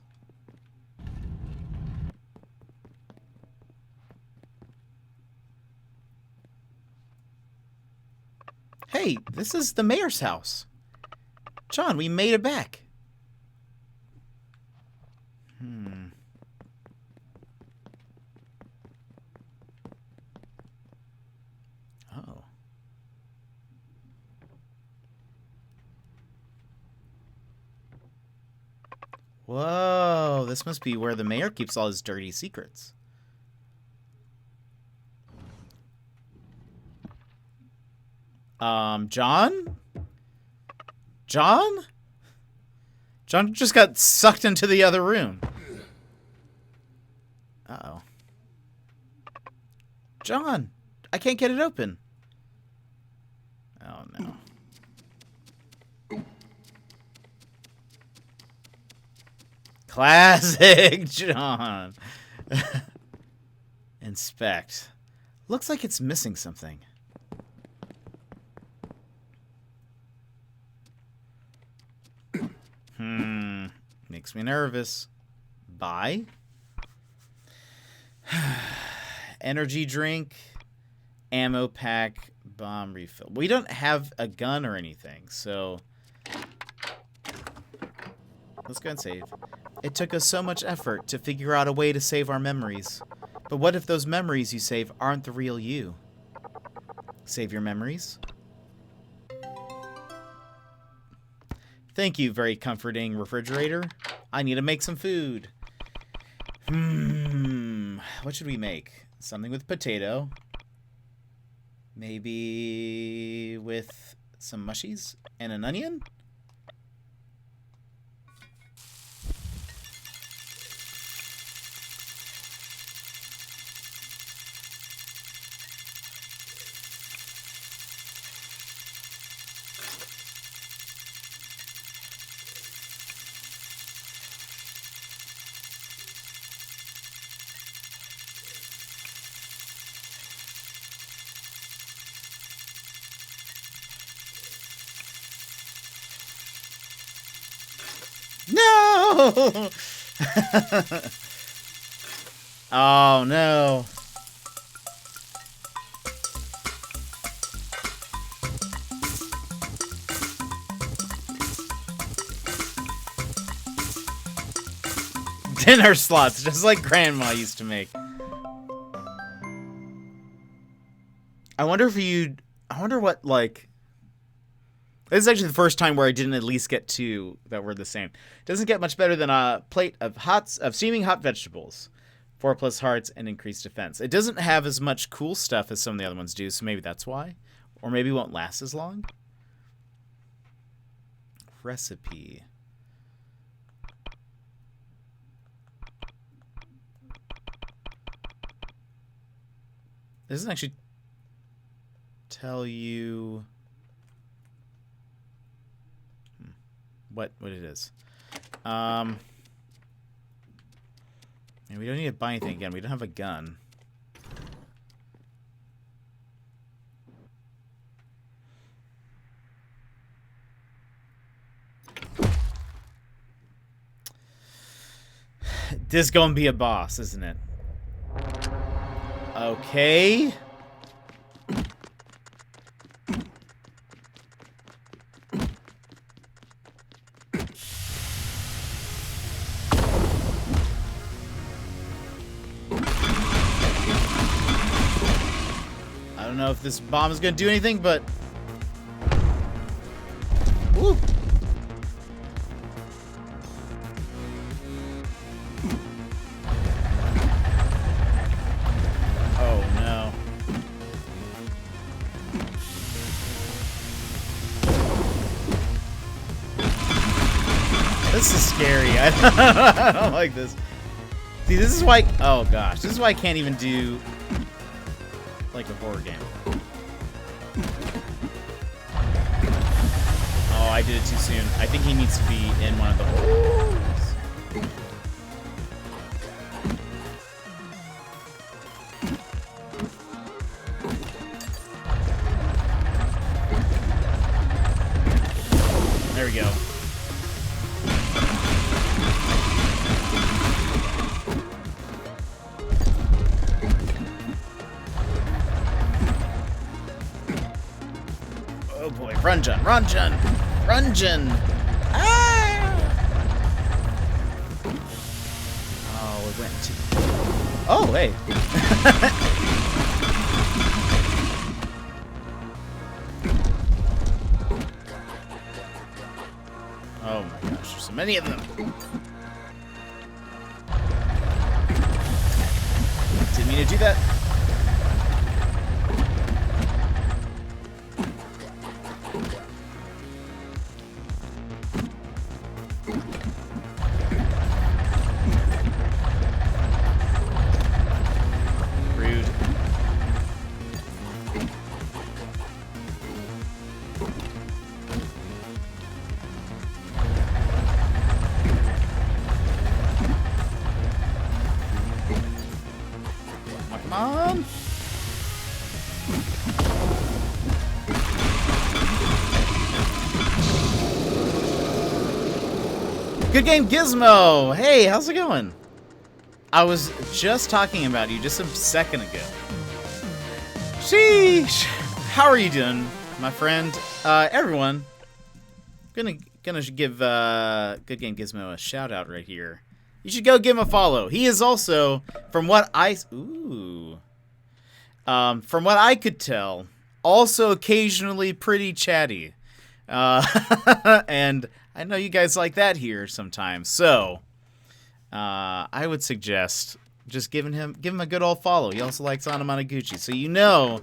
Hey, this is the mayor's house. John, we made it back. Oh. Whoa, this must be where the mayor keeps all his dirty secrets. John? John? John just got sucked into the other room. Uh-oh. John, I can't get it open. Oh, no. Classic John. Inspect. Looks like it's missing something. Makes me nervous. Buy. Energy drink. Ammo pack. Bomb refill. We don't have a gun or anything, so... Let's go and save. It took us so much effort to figure out a way to save our memories. But what if those memories you save aren't the real you? Save your memories? Thank you, very comforting refrigerator. I need to make some food. What should we make? Something with potato. Maybe with some mushies and an onion? No! Oh, no. Dinner slots, just like Grandma used to make. I wonder if you'd... I wonder what, like... This is actually the first time where I didn't at least get two that were the same. Doesn't get much better than a plate of steaming hot vegetables. 4+ hearts and increased defense. It doesn't have as much cool stuff as some of the other ones do, so maybe that's why. Or maybe it won't last as long. Recipe. It doesn't actually tell you... what it is. And we don't need to buy anything again. We don't have a gun. This gonna be a boss, isn't it? Okay. I don't know if this bomb is gonna do anything, but... Woo! Oh no. This is scary. I don't like this. See, this is why... Oh gosh, this is why I can't even do... like a horror game. Oh, I did it too soon. I think he needs to be in one of the holes. There we go. Run, John. Run, John. Run, John. Ah! Oh, it went to... Oh, hey. Oh my gosh, there's so many of them. Didn't mean to do that. Rude. Come on. Good game, Gizmo. Hey, how's it going? I was just talking about you just a second ago. Sheesh. How are you doing, my friend? Everyone. Gonna give Good Game Gizmo a shout out right here. You should go give him a follow. He is also, from what I could tell, also occasionally pretty chatty. And I know you guys like that here sometimes. So, I would suggest just give him a good old follow. He also likes Anamanaguchi, so you know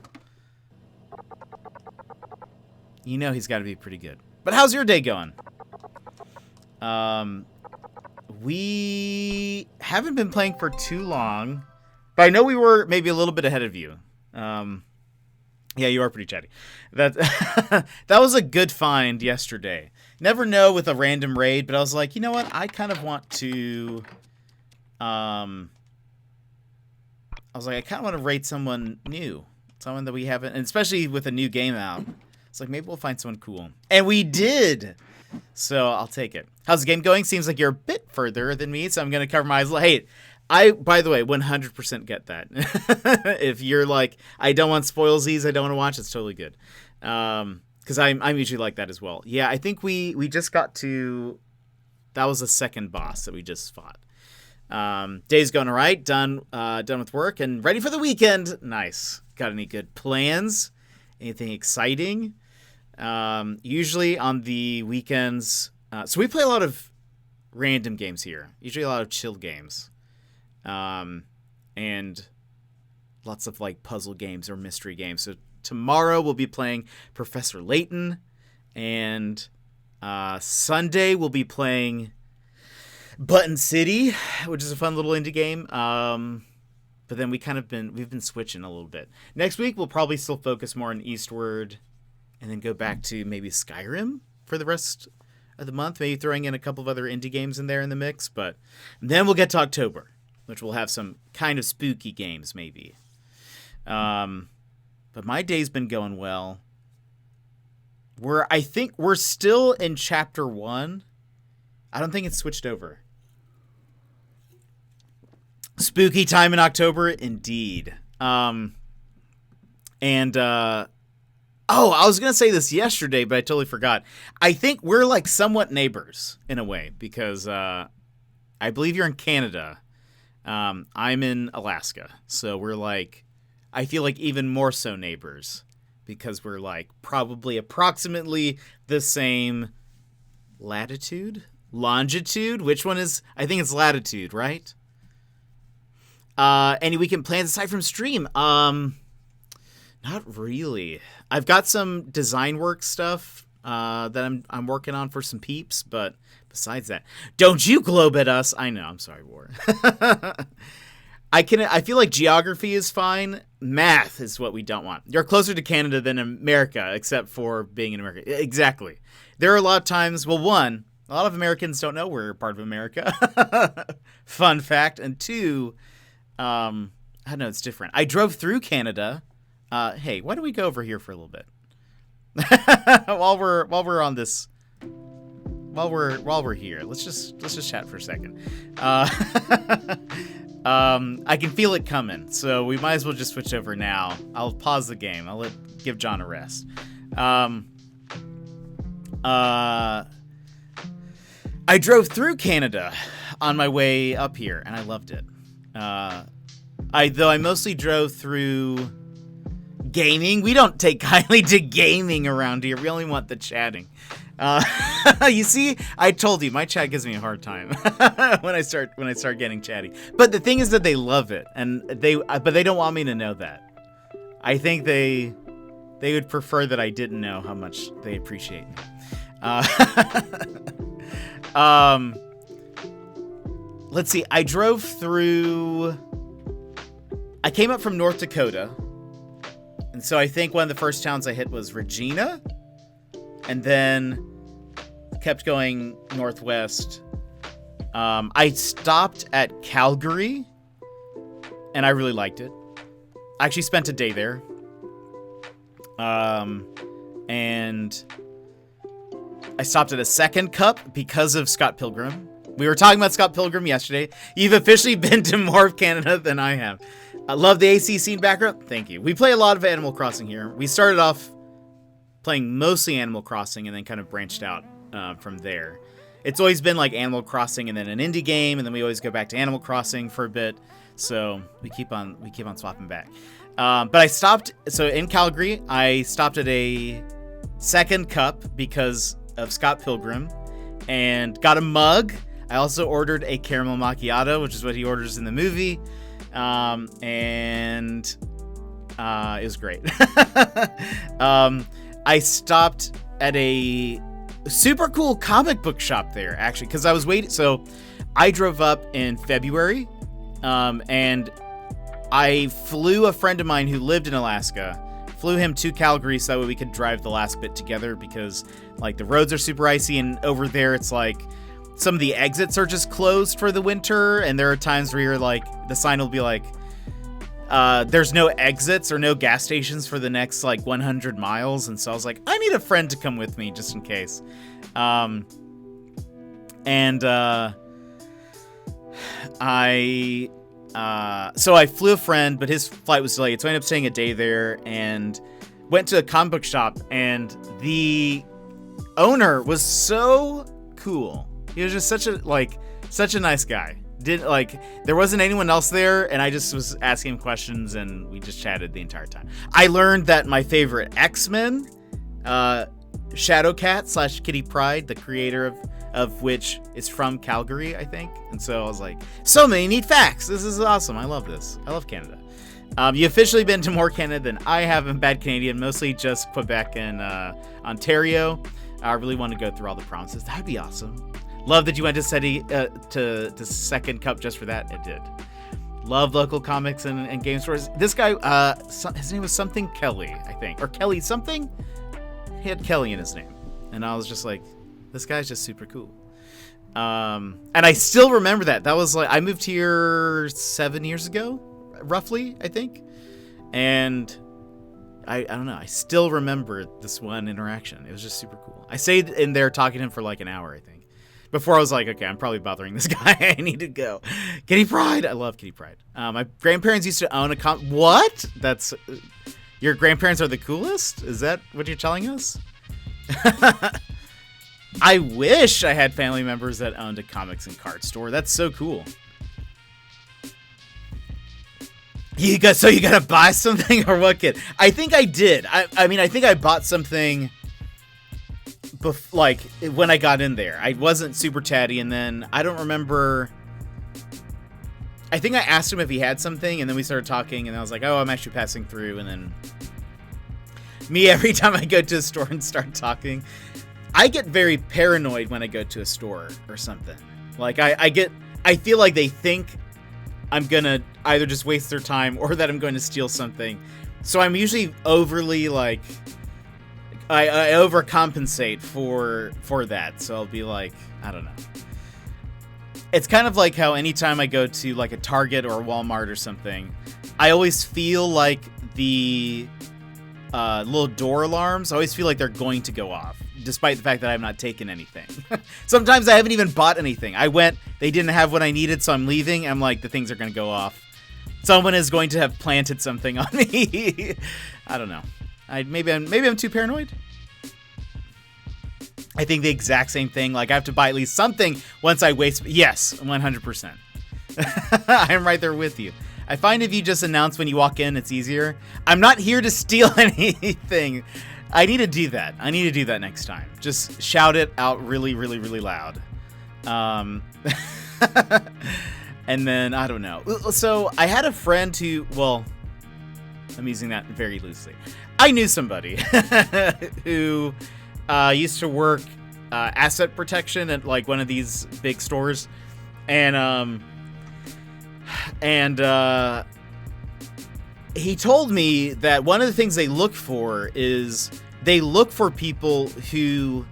he's got to be pretty good. But how's your day going? We haven't been playing for too long, but I know we were maybe a little bit ahead of you. Yeah, you are pretty chatty. That that was a good find yesterday. Never know with a random raid, but I was like, you know what? I kind of want to. I was like, I kind of want to raid someone new, someone that we haven't, and especially with a new game out. It's like maybe we'll find someone cool, and we did. So I'll take it. How's the game going? Seems like you're a bit further than me, so I'm gonna cover my eyes. Hey, I, by the way, 100% get that. If you're like, I don't want spoilsies, I don't want to watch, it's totally good. Because I'm usually like that as well. Yeah, I think we just got to, that was the second boss that we just fought. Day's going all right, done with work, and ready for the weekend. Nice. Got any good plans? Anything exciting? Usually on the weekends, so we play a lot of random games here. Usually a lot of chill games. And lots of like puzzle games or mystery games. So tomorrow we'll be playing Professor Layton, and Sunday we'll be playing Button City, which is a fun little indie game. But then we've been switching a little bit. Next week we'll probably still focus more on Eastward, and then go back to maybe Skyrim for the rest of the month. Maybe throwing in a couple of other indie games in there in the mix. But then we'll get to October, which will have some kind of spooky games, maybe. But my day's been going well. I think we're still in Chapter 1. I don't think it's switched over. Spooky time in October, indeed. Oh, I was going to say this yesterday, but I totally forgot. I think we're like somewhat neighbors in a way, because I believe you're in Canada. I'm in Alaska, so we're like, I feel like even more so neighbors, because we're like probably approximately the same latitude, longitude. Which one is? I think it's latitude, right? Any weekend plans aside from stream? Not really. I've got some design work stuff that I'm working on for some peeps, but besides that, don't you globe at us. I know. I'm sorry, War. I feel like geography is fine. Math is what we don't want. You're closer to Canada than America, except for being in America. Exactly. There are a lot of times, well, one, a lot of Americans don't know we're part of America. Fun fact. And two, I don't know, it's different. I drove through Canada. Hey, why don't we go over here for a little bit? while we're on this, while we're here, let's just chat for a second. I can feel it coming, so we might as well just switch over now. I'll pause the game. I'll give John a rest. I drove through Canada on my way up here, and I loved it. Though I mostly drove through gaming. We don't take kindly to gaming around here. We only want the chatting. You see, I told you my chat gives me a hard time when I start getting chatty. But the thing is that they love it, and but they don't want me to know that. I think they would prefer that I didn't know how much they appreciate me. Let's see. I drove through. I came up from North Dakota, and so I think one of the first towns I hit was Regina, and then kept going northwest. I stopped at Calgary, and I really liked it. I actually spent a day there. And I stopped at a second cup because of Scott Pilgrim. We were talking about Scott Pilgrim yesterday. You've officially been to more of Canada than I have. I love the AC scene background. Thank you. We play a lot of Animal Crossing here. We started off playing mostly Animal Crossing and then kind of branched out from there. It's always been like Animal Crossing and then an indie game, and then we always go back to Animal Crossing for a bit. So we keep on swapping back. But I stopped. So in Calgary, I stopped at a second cup because of Scott Pilgrim, and got a mug. I also ordered a caramel macchiato, which is what he orders in the movie, and it was great. I stopped at a super cool comic book shop there, actually, because I was waiting. So I drove up in February, and I flew a friend of mine who lived in Alaska, flew him to Calgary so that way we could drive the last bit together, because like the roads are super icy, and over there it's like some of the exits are just closed for the winter, and there are times where you're like, the sign will be like, there's no exits or no gas stations for the next like 100 miles. And so I was like, I need a friend to come with me just in case. So I flew a friend, but his flight was delayed, so I ended up staying a day there and went to a comic book shop, and the owner was so cool. He was just such a nice guy. There wasn't anyone else there, and I just was asking him questions, and we just chatted the entire time. I learned that my favorite X-Men, Shadowcat / Kitty Pryde, the creator of which is from Calgary, I think. And so I was like, so many neat facts. This is awesome. I love this. I love Canada. You officially been to more Canada than I have in Bad Canadian, mostly just Quebec and Ontario. I really want to go through all the provinces. That'd be awesome. Love that you went to SETI, to Second Cup just for that. It did. Love local comics and game stores. This guy, his name was something Kelly, I think. Or Kelly something? He had Kelly in his name. And I was just like, this guy's just super cool. And I still remember that. That was like, I moved here 7 years ago, roughly, I think. And I don't know. I still remember this one interaction. It was just super cool. I stayed in there talking to him for like an hour, I think. Before I was like, okay, I'm probably bothering this guy. I need to go. Kitty Pryde. I love Kitty Pryde. My grandparents used to own a what? That's... your grandparents are the coolest? Is that what you're telling us? I wish I had family members that owned a comics and card store. That's so cool. You gotta buy something or what, kid? I think I did. I mean, I think I bought something like when I got in there. I wasn't super chatty, and then I don't remember. I think I asked him if he had something, and then we started talking, and I was like, oh, I'm actually passing through. And then me, every time I go to a store and start talking, I get very paranoid when I go to a store or something. Like I feel like they think I'm gonna either just waste their time or that I'm going to steal something. So I'm usually overly like, I overcompensate for that. So I'll be like, I don't know. It's kind of like how anytime I go to like a Target or a Walmart or something, I always feel like the little door alarms, I always feel like they're going to go off, despite the fact that I have not taken anything. Sometimes I haven't even bought anything. I went, they didn't have what I needed, so I'm leaving. I'm like, the things are going to go off. Someone is going to have planted something on me. I don't know. Maybe I'm too paranoid. I think the exact same thing. Like, I have to buy at least something once I waste. Yes, 100%. I'm right there with you. I find if you just announce when you walk in, it's easier. I'm not here to steal anything. I need to do that. I need to do that next time. Just shout it out really, really, really loud. And then, I don't know. So, I had a friend who, well, I'm using that very loosely. I knew somebody who used to work asset protection at like one of these big stores, and he told me that one of the things they look for is they look for people who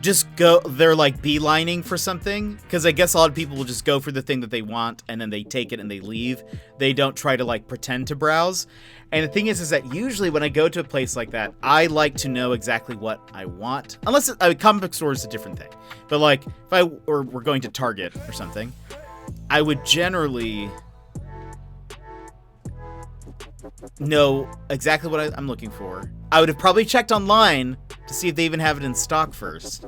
just go, they're like beelining for something, because I guess a lot of people will just go for the thing that they want and then they take it and they leave. They don't try to like pretend to browse. And the thing is that usually when I go to a place like that, I like to know exactly what I want. Unless comic book store is a different thing. But like if we're going to Target or something, I would generally know exactly what I'm looking for. I would have probably checked online to see if they even have it in stock first.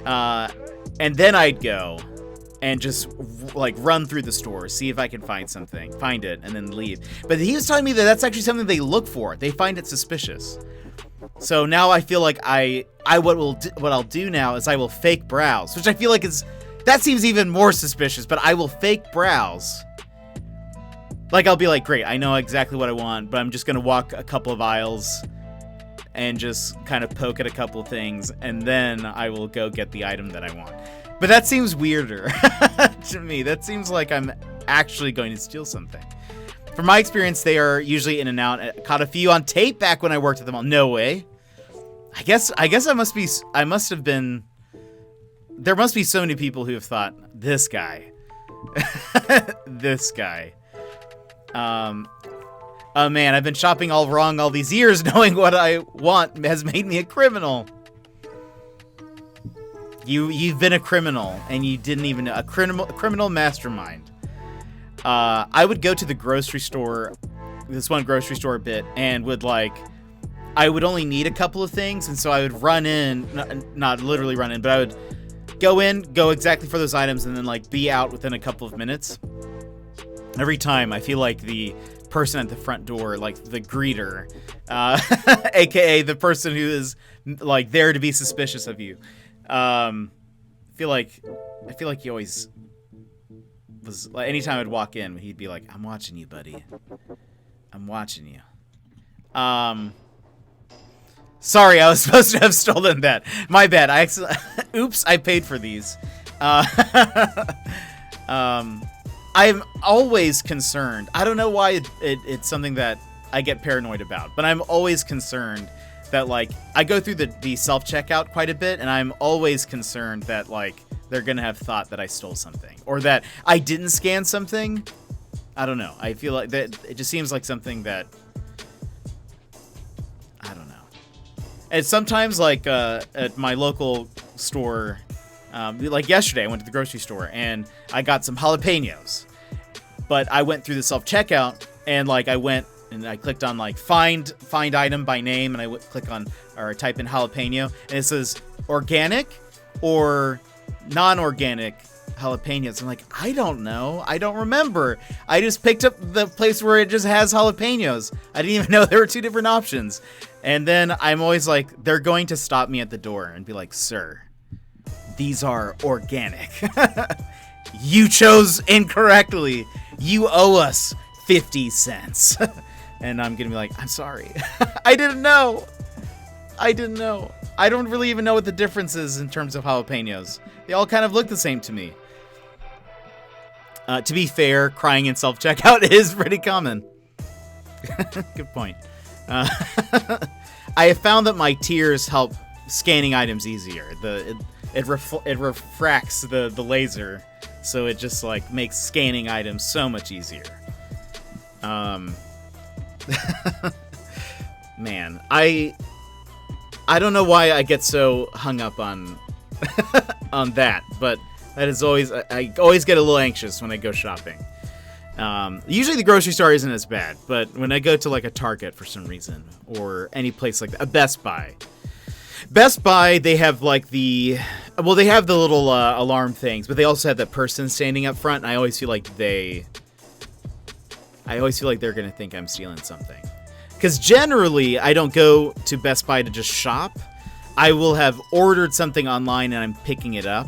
And then I'd go and just like run through the store, see if I can find it, and then leave. But he was telling me that that's actually something they look for. They find it suspicious. So now I feel like what I'll do now is I will fake browse, which I feel like that seems even more suspicious, but I will fake browse. Like, I'll be like, great, I know exactly what I want, but I'm just going to walk a couple of aisles and just kind of poke at a couple things, and then I will go get the item that I want. But that seems weirder to me. That seems like I'm actually going to steal something. From my experience, they are usually in and out. I caught a few on tape back when I worked at the mall. No way. I guess there must be so many people who have thought, this guy. This guy. Oh man, I've been shopping all wrong all these years. Knowing what I want has made me a criminal. You've been a criminal and you didn't even know. A criminal mastermind. I would go to the grocery store, this one grocery store a bit, and I would only need a couple of things, and so I would run in, not literally run in, but I would go exactly for those items, and then like be out within a couple of minutes. Every time, I feel like the person at the front door, like the greeter, aka the person who is like there to be suspicious of you. I feel like he always was like, anytime I'd walk in, he'd be like, "I'm watching you, buddy. I'm watching you." Sorry, I was supposed to have stolen that. My bad. Oops, I paid for these. I'm always concerned. I don't know why it's something that I get paranoid about, but I'm always concerned that, like, I go through the self-checkout quite a bit, and I'm always concerned that, like, they're gonna have thought that I stole something, or that I didn't scan something. I don't know. I feel like that it just seems like something that, I don't know. And sometimes, like, at my local store, like yesterday, I went to the grocery store, and I got some jalapenos. But I went through the self-checkout, and, like, I clicked on, like, find item by name, and I click on, or type in jalapeno, and it says organic or non-organic jalapenos. I'm like, I don't know. I don't remember. I just picked up the place where it just has jalapenos. I didn't even know there were two different options. And then I'm always like, they're going to stop me at the door and be like, "Sir, these are organic. You chose incorrectly. You owe us 50 cents. And I'm going to be like, "I'm sorry. I didn't know. I don't really even know what the difference is in terms of jalapenos. They all kind of look the same to me." To be fair, crying in self-checkout is pretty common. Good point. I have found that my tears help scanning items easier. It refracts the laser, so it just like makes scanning items so much easier. Man, I don't know why I get so hung up on on that, but that is always, I always get a little anxious when I go shopping. Usually the grocery store isn't as bad, but when I go to like a Target for some reason, or any place like that, a Best Buy, Best Buy, they have like they have the little alarm things, but they also have that person standing up front, and I always feel like they're gonna think I'm stealing something. Because generally, I don't go to Best Buy to just shop. I will have ordered something online and I'm picking it up,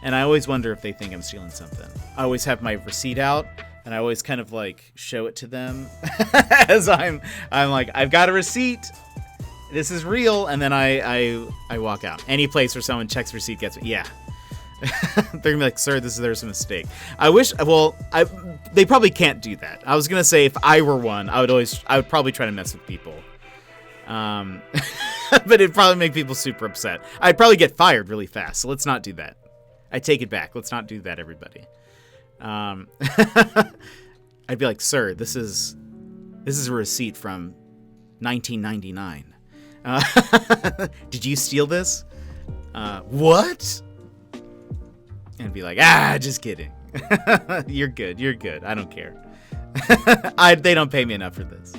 and I always wonder if they think I'm stealing something. I always have my receipt out, and I always kind of like show it to them as I'm like, I've got a receipt. This is real, and then I walk out. Any place where someone checks receipt gets me. Yeah. They're gonna be like, sir, there's a mistake. They probably can't do that. I was gonna say if I were one, I would probably try to mess with people. But it'd probably make people super upset. I'd probably get fired really fast, so let's not do that. I take it back. Let's not do that, everybody. I'd be like, sir, this is a receipt from 1999. Did you steal this? What? And be like, just kidding. You're good. I don't care. They don't pay me enough for this.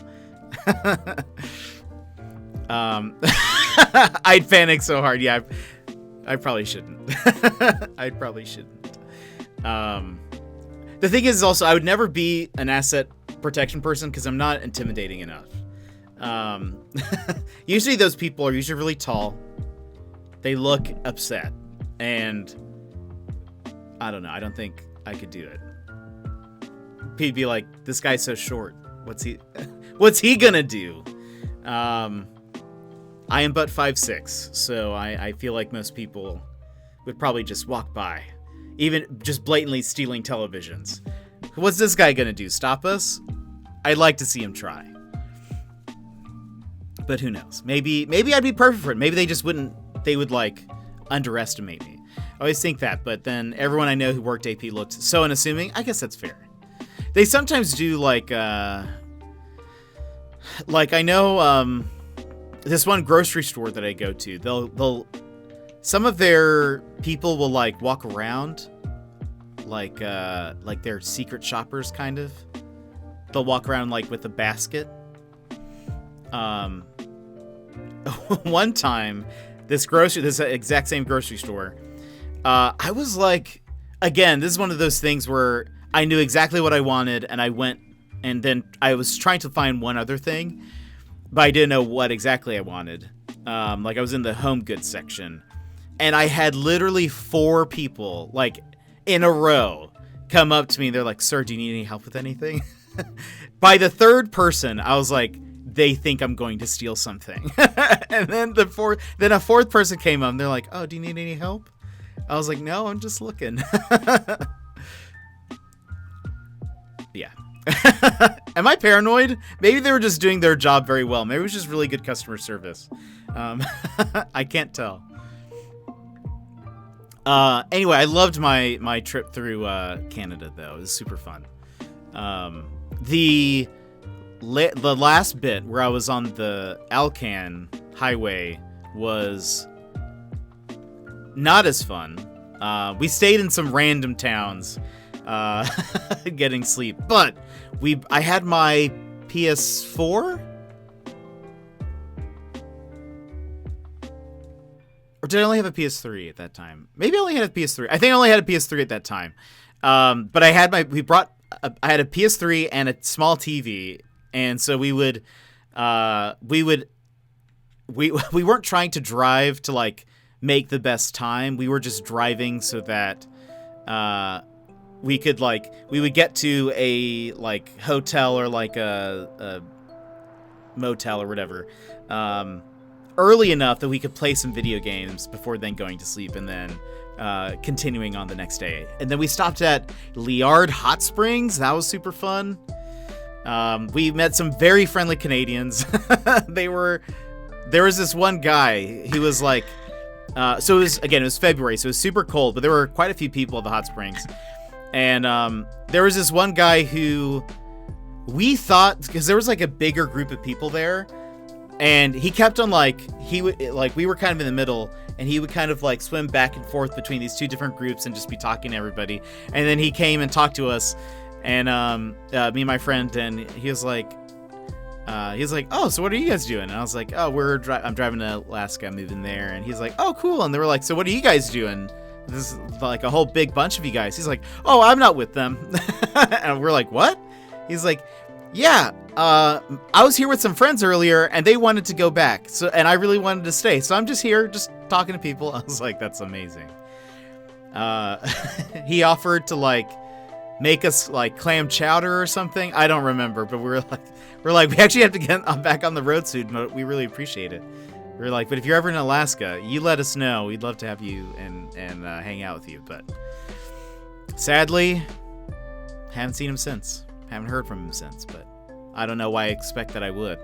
I'd panic so hard. Yeah, I probably shouldn't. I probably shouldn't. The thing is also, I would never be an asset protection person because I'm not intimidating enough. Usually those people are usually really tall. They look upset, and I don't know. I don't think I could do it. He'd be like, this guy's so short. What's he gonna do? I am but 5'6", so I feel like most people would probably just walk by, even just blatantly stealing televisions. What's this guy gonna do? Stop us? I'd like to see him try. But who knows? Maybe I'd be perfect for it. Maybe they would like underestimate me. I always think that, but then everyone I know who worked AP looked so unassuming. I guess that's fair. They sometimes do like I know this one grocery store that I go to. They'll some of their people will like walk around like they're secret shoppers kind of. They'll walk around like with a basket. One time, this exact same grocery store. I was like, again, this is one of those things where I knew exactly what I wanted, and I went, and then I was trying to find one other thing, but I didn't know what exactly I wanted. Like I was in the home goods section, and I had literally 4 people, like in a row, come up to me. They're like, "Sir, do you need any help with anything?" By the third person, I was like, they think I'm going to steal something. And then a fourth person came up, and they're like, "Oh, do you need any help?" I was like, "No, I'm just looking." Yeah. Am I paranoid? Maybe they were just doing their job very well. Maybe it was just really good customer service. I can't tell. Anyway, I loved my trip through Canada, though. It was super fun. The last bit where I was on the Alcan highway was not as fun. We stayed in some random towns, getting sleep, but I had my PS4, or did I only have a PS3 at that time? Maybe I only had a PS3. I think I only had a PS3 at that time. But I had I had a PS3 and a small TV, and so we weren't trying to drive to like make the best time. We were just driving so that we would get to a like hotel or like a motel or whatever early enough that we could play some video games before then going to sleep, and then continuing on the next day. And then we stopped at Liard Hot Springs. That was super fun. We met some very friendly Canadians. There was this one guy. He was like, so it was February, so it was super cold, but there were quite a few people at the hot springs. And there was this one guy who we thought, because there was like a bigger group of people there, and he kept on we were kind of in the middle, and he would kind of like swim back and forth between these two different groups and just be talking to everybody. And then he came and talked to us, and me and my friend, and he was like, he's like, oh, so what are you guys doing? And I was like, oh, I'm driving to Alaska, moving there. And he's like, oh, cool. And they were like, so what are you guys doing? This is like a whole big bunch of you guys. He's like, oh, I'm not with them. And we're like, what? He's like, yeah, I was here with some friends earlier and they wanted to go back. And I really wanted to stay. So I'm just here, just talking to people. I was like, that's amazing. He offered to like make us like clam chowder or something. I don't remember, but we actually have to get back on the road soon, but we really appreciate it. We're like, but if you're ever in Alaska, you let us know. We'd love to have you and hang out with you. But sadly, haven't seen him since. Haven't heard from him since, but I don't know why I expect that I would.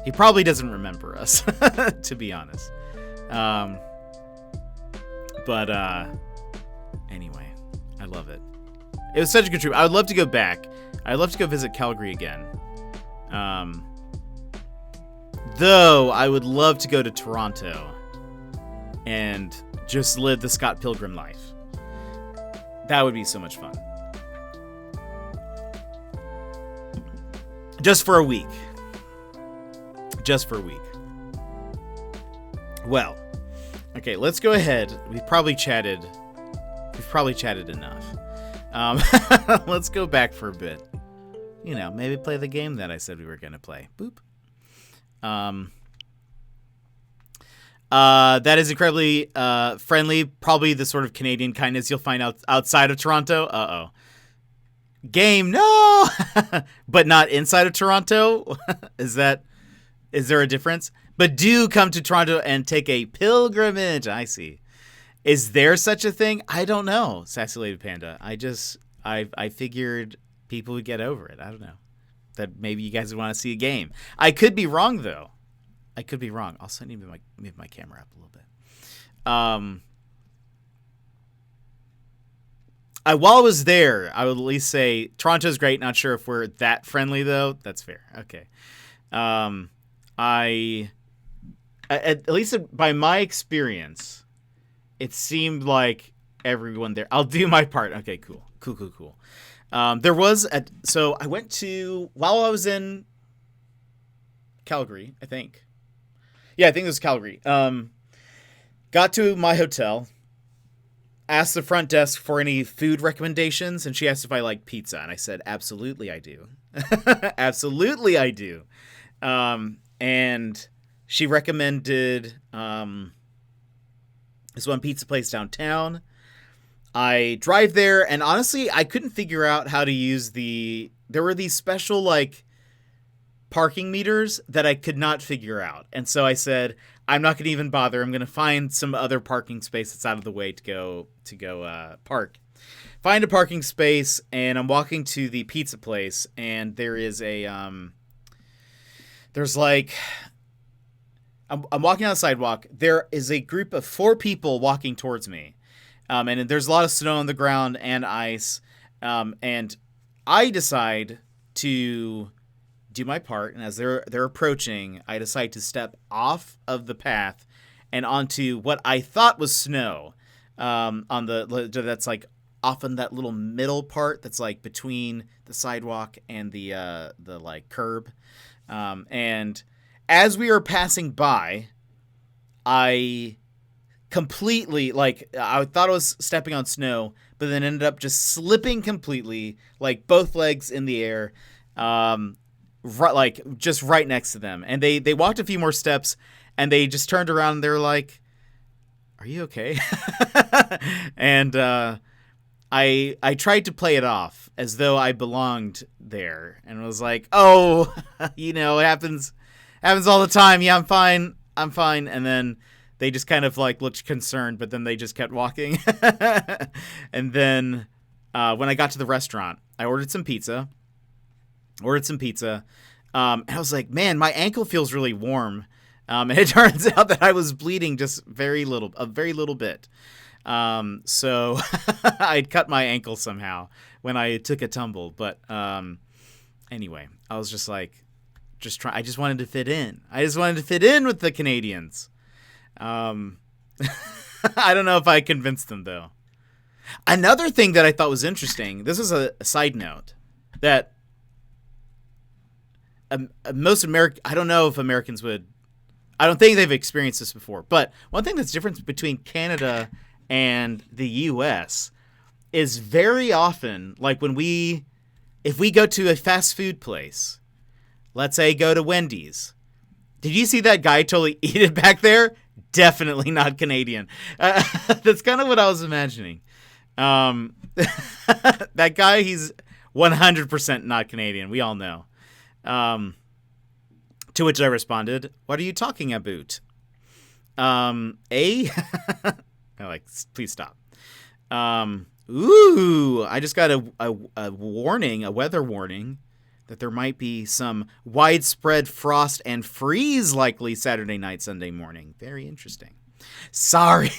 He probably doesn't remember us, to be honest. But anyway, I love it. It was such a good trip. I would love to go back. I'd love to go visit Calgary again. Though I would love to go to Toronto and just live the Scott Pilgrim life. That would be so much fun. Just for a week. Just for a week. Well, okay, let's go ahead. We've probably chatted enough. Let's go back for a bit. You know, maybe play the game that I said we were going to play. Boop. That is incredibly friendly. Probably the sort of Canadian kindness you'll find outside of Toronto. Uh-oh. Game, no! But not inside of Toronto? Is there a difference? But do come to Toronto and take a pilgrimage. I see. Is there such a thing? I don't know, Sassy Lady Panda. I figured people would get over it. I don't know. That maybe you guys would want to see a game. I could be wrong, though. I could be wrong. Also, I need to move my camera up a little bit. While I was there, I would at least say Toronto's great. Not sure if we're that friendly, though. That's fair. Okay. At least by my experience, it seemed like everyone there. I'll do my part. Okay, cool. So I went to, while I was in Calgary, I think. Yeah, I think it was Calgary. Got to my hotel, asked the front desk for any food recommendations, and she asked if I like pizza, and I said, absolutely I do. Absolutely I do. And she recommended this one pizza place downtown. I drive there, and honestly, I couldn't figure out how to use there were these special, like, parking meters that I could not figure out. And so I said, I'm not going to even bother. I'm going to find some other parking space that's out of the way to go park. Find a parking space, and I'm walking to the pizza place, and there is I'm walking on the sidewalk. There is a group of 4 people walking towards me. And there's a lot of snow on the ground and ice. And I decide to do my part. And as they're approaching, I decide to step off of the path and onto what I thought was snow. That's like often that little middle part that's like between the sidewalk and the like curb. And as we were passing by, I completely, like, I thought I was stepping on snow, but then ended up just slipping completely, like both legs in the air, just right next to them. And they walked a few more steps, and they just turned around and they were like, "Are you okay?" And I tried to play it off as though I belonged there, and was like, "Oh, it happens all the time. Yeah, I'm fine. And then they just kind of like looked concerned, but then they just kept walking. And then when I got to the restaurant, I ordered some pizza. And I was like, man, my ankle feels really warm. And it turns out that I was bleeding just a very little bit. So I'd cut my ankle somehow when I took a tumble. But anyway, I was just like, I just wanted to fit in. I just wanted to fit in with the Canadians. I don't know if I convinced them, though. Another thing that I thought was interesting, this is a side note, that most I don't know if Americans would. I don't think they've experienced this before. But one thing that's different between Canada and the U.S. is very often, like if we go to a fast food place, let's say go to Wendy's. Did you see that guy totally eat it back there? Definitely not Canadian. That's kind of what I was imagining. That guy, he's 100% not Canadian. We all know. To which I responded, "What are you talking about?" I'm like, please stop. I just got a warning, a weather warning, that there might be some widespread frost and freeze likely Saturday night, Sunday morning. Very interesting. Sorry.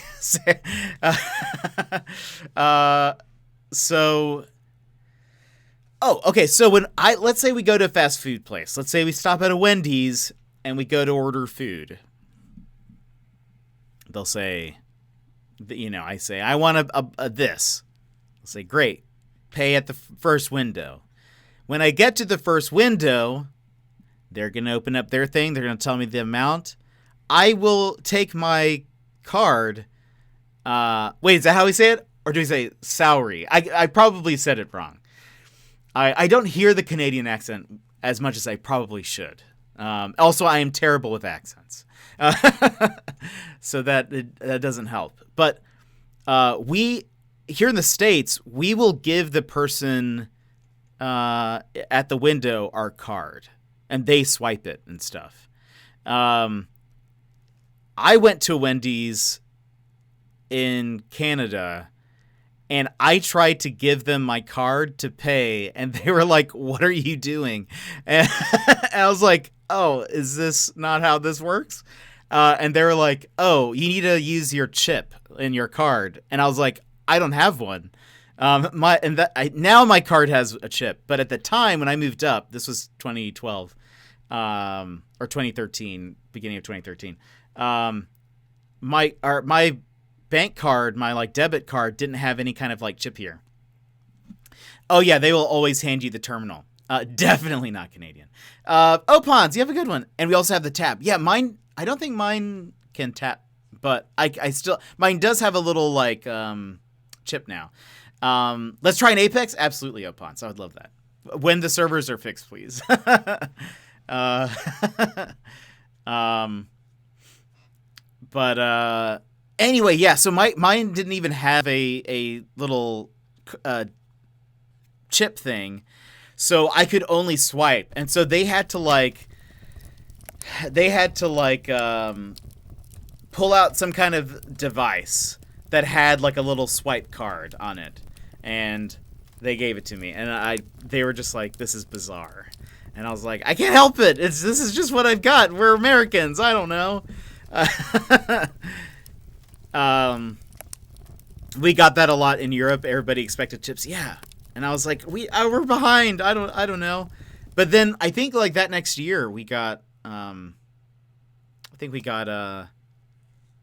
Okay. So let's say we go to a fast food place. Let's say we stop at a Wendy's and we go to order food. They'll say, I say, I want a this. They'll say, great. Pay at the first window. When I get to the first window, they're going to open up their thing. They're going to tell me the amount. I will take my card. Wait, is that how we say it? Or do we say salary? I probably said it wrong. I don't hear the Canadian accent as much as I probably should. Also, I am terrible with accents. So that doesn't help. But we, here in the States, we will give the person at the window our card. And they swipe it and stuff. I went to Wendy's in Canada, and I tried to give them my card to pay, and they were like, "What are you doing?" And I was like, "Oh, is this not how this works?" And they were like, "Oh, you need to use your chip in your card." And I was like, "I don't have one." Now my card has a chip, but at the time when I moved up, this was 2012 or 2013, beginning of 2013. My bank card, my debit card, didn't have any kind of chip here. Oh yeah, they will always hand you the terminal. Definitely not Canadian. Pons, you have a good one. And we also have the tap. Yeah, mine. I don't think mine can tap, but I still, mine does have a little chip now. Let's try an Apex. Absolutely, Pons. I would love that. When the servers are fixed, please. Anyway, yeah, so mine didn't even have a little chip thing, so I could only swipe, and so they had to pull out some kind of device that had a little swipe card on it, and they gave it to me, and they were just like, "This is bizarre," and I was like, "I can't help it. This is just what I've got. We're Americans. I don't know." We got that a lot in Europe. Everybody expected chips. Yeah. And I was like, we're behind. I don't know. But then I think that next year we got,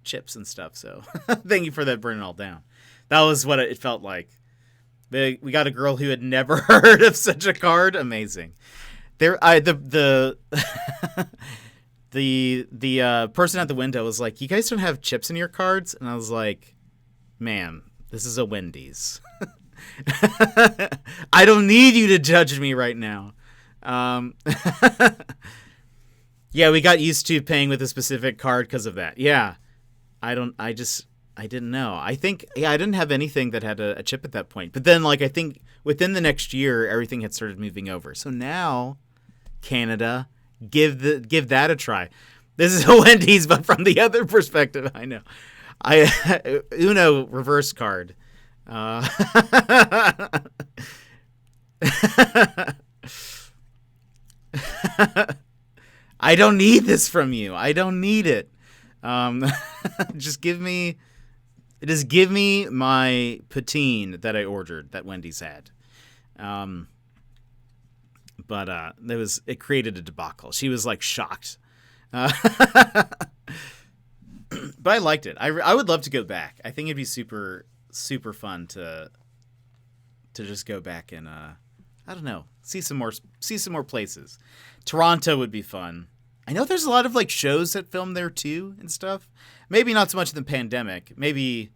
chips and stuff. So thank you for that, burning all down. That was what it felt like. We got a girl who had never heard of such a card. Amazing. The person at the window was like, "You guys don't have chips in your cards?" And I was like, "Ma'am, this is a Wendy's. I don't need you to judge me right now." Yeah, we got used to paying with a specific card because of that. Yeah, I didn't know. I think, I didn't have anything that had a chip at that point. But then, I think within the next year, everything had started moving over. So now, Canada, give that a try. This is a Wendy's, but from the other perspective. I know. Uno reverse card. I don't need this from you. I don't need it. Just give me my poutine that I ordered that Wendy's had. But it created a debacle. She was shocked. But I liked it. I would love to go back. I think it'd be super, super fun to just go back and I I don't know. See some more places. Toronto would be fun. I know there's a lot of like shows that film there too and stuff. Maybe not so much in the pandemic. Maybe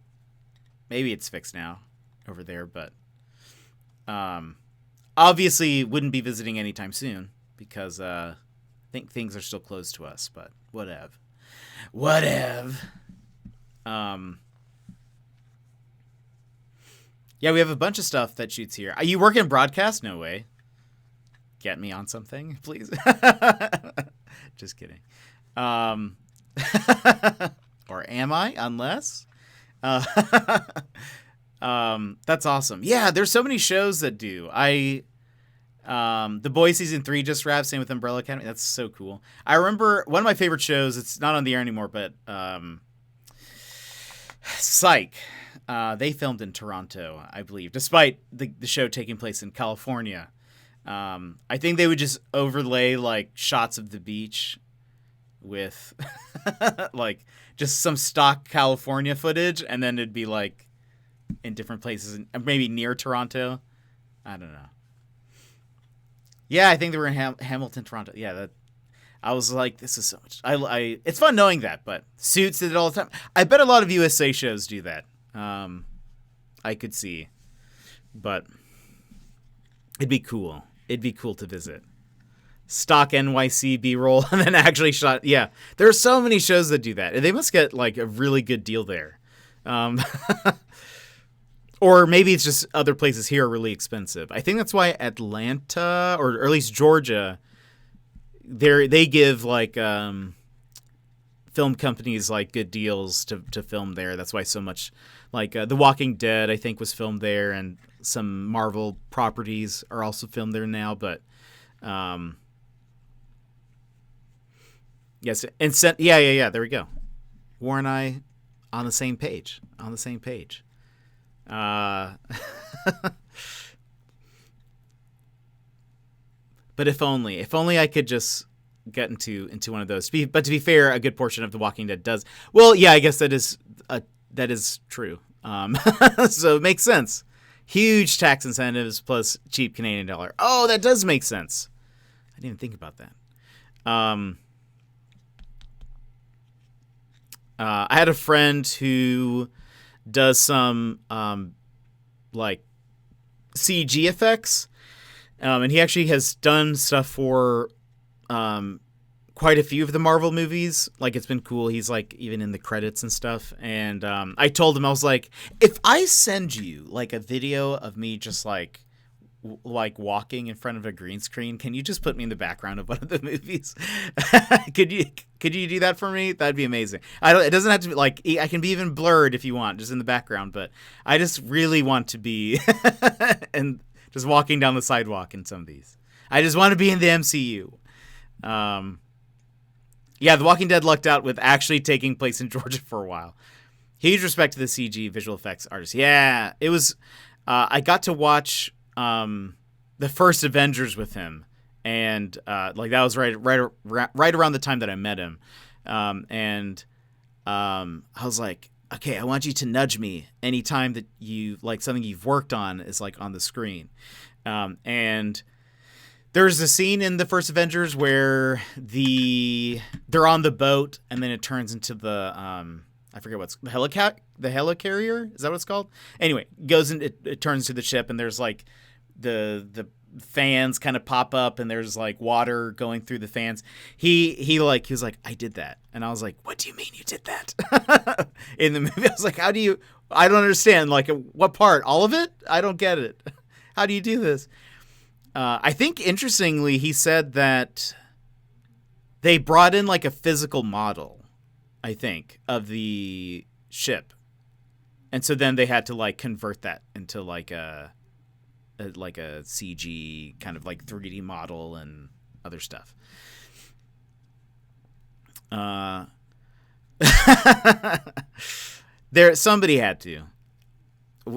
it's fixed now over there, but obviously wouldn't be visiting anytime soon because I think things are still closed to us, but whatever. Yeah, we have a bunch of stuff that shoots here. Are you working in broadcast? No way. Get me on something, please. Just kidding. Or am I? Unless. That's awesome. Yeah, there's so many shows that do. The Boys season 3 just wrapped. Same with Umbrella Academy. That's so cool. I remember one of my favorite shows. It's not on the air anymore, but Psych. They filmed in Toronto, I believe, despite the show taking place in California. I think they would just overlay like shots of the beach with like just some stock California footage, and then it'd be like in different places, maybe near Toronto. I don't know. Yeah, I think they were in Hamilton, Toronto. Yeah, I was like, this is so much. It's fun knowing that, but Suits did it all the time. I bet a lot of USA shows do that. I could see, but it'd be cool. It'd be cool to visit. Stock NYC B-roll and then actually shot. Yeah, there are so many shows that do that. They must get like a really good deal there. Or maybe it's just other places here are really expensive. I think that's why Atlanta or at least Georgia, they give like film companies like good deals to film there. That's why so much like The Walking Dead I think was filmed there, and some Marvel properties are also filmed there now. But yes, and yeah. There we go. War and I on the same page. But if only I could just get into one of those. But to be fair, a good portion of The Walking Dead does. Well, yeah, I guess that is true. So it makes sense. Huge tax incentives plus cheap Canadian dollar. Oh, that does make sense. I didn't even think about that. I had a friend who does some like CG effects, and he actually has done stuff for quite a few of the Marvel movies. Like, it's been cool. He's like even in the credits and stuff. And I told him, I was like, if I send you like a video of me just like walking in front of a green screen, can you just put me in the background of one of the movies? Could you do that for me? That'd be amazing. It doesn't have to be like, I can be even blurred if you want, just in the background, but I just really want to be and just walking down the sidewalk in some of these. I just want to be in the MCU. Yeah, The Walking Dead lucked out with actually taking place in Georgia for a while. Huge respect to the CG visual effects artists. Yeah, it was. I got to watch the first Avengers with him, and like that was right around the time that I met him, and I was like, okay, I want you to nudge me anytime that you like something you've worked on is like on the screen, and there's a scene in the first Avengers where they're on the boat and then it turns into the I forget what's the helicarrier. Is that what it's called? Anyway, goes in, it turns to the ship, and there's like the fans kind of pop up, and there's like water going through the fans. He was like, I did that, and I was like, what do you mean you did that? In the movie, I was like, I don't understand. Like, what part? All of it? I don't get it. How do you do this? I think interestingly, he said that they brought in like a physical model, I think, of the ship. And so then they had to like convert that into like a CG kind of like 3D model and other stuff. Somebody had to.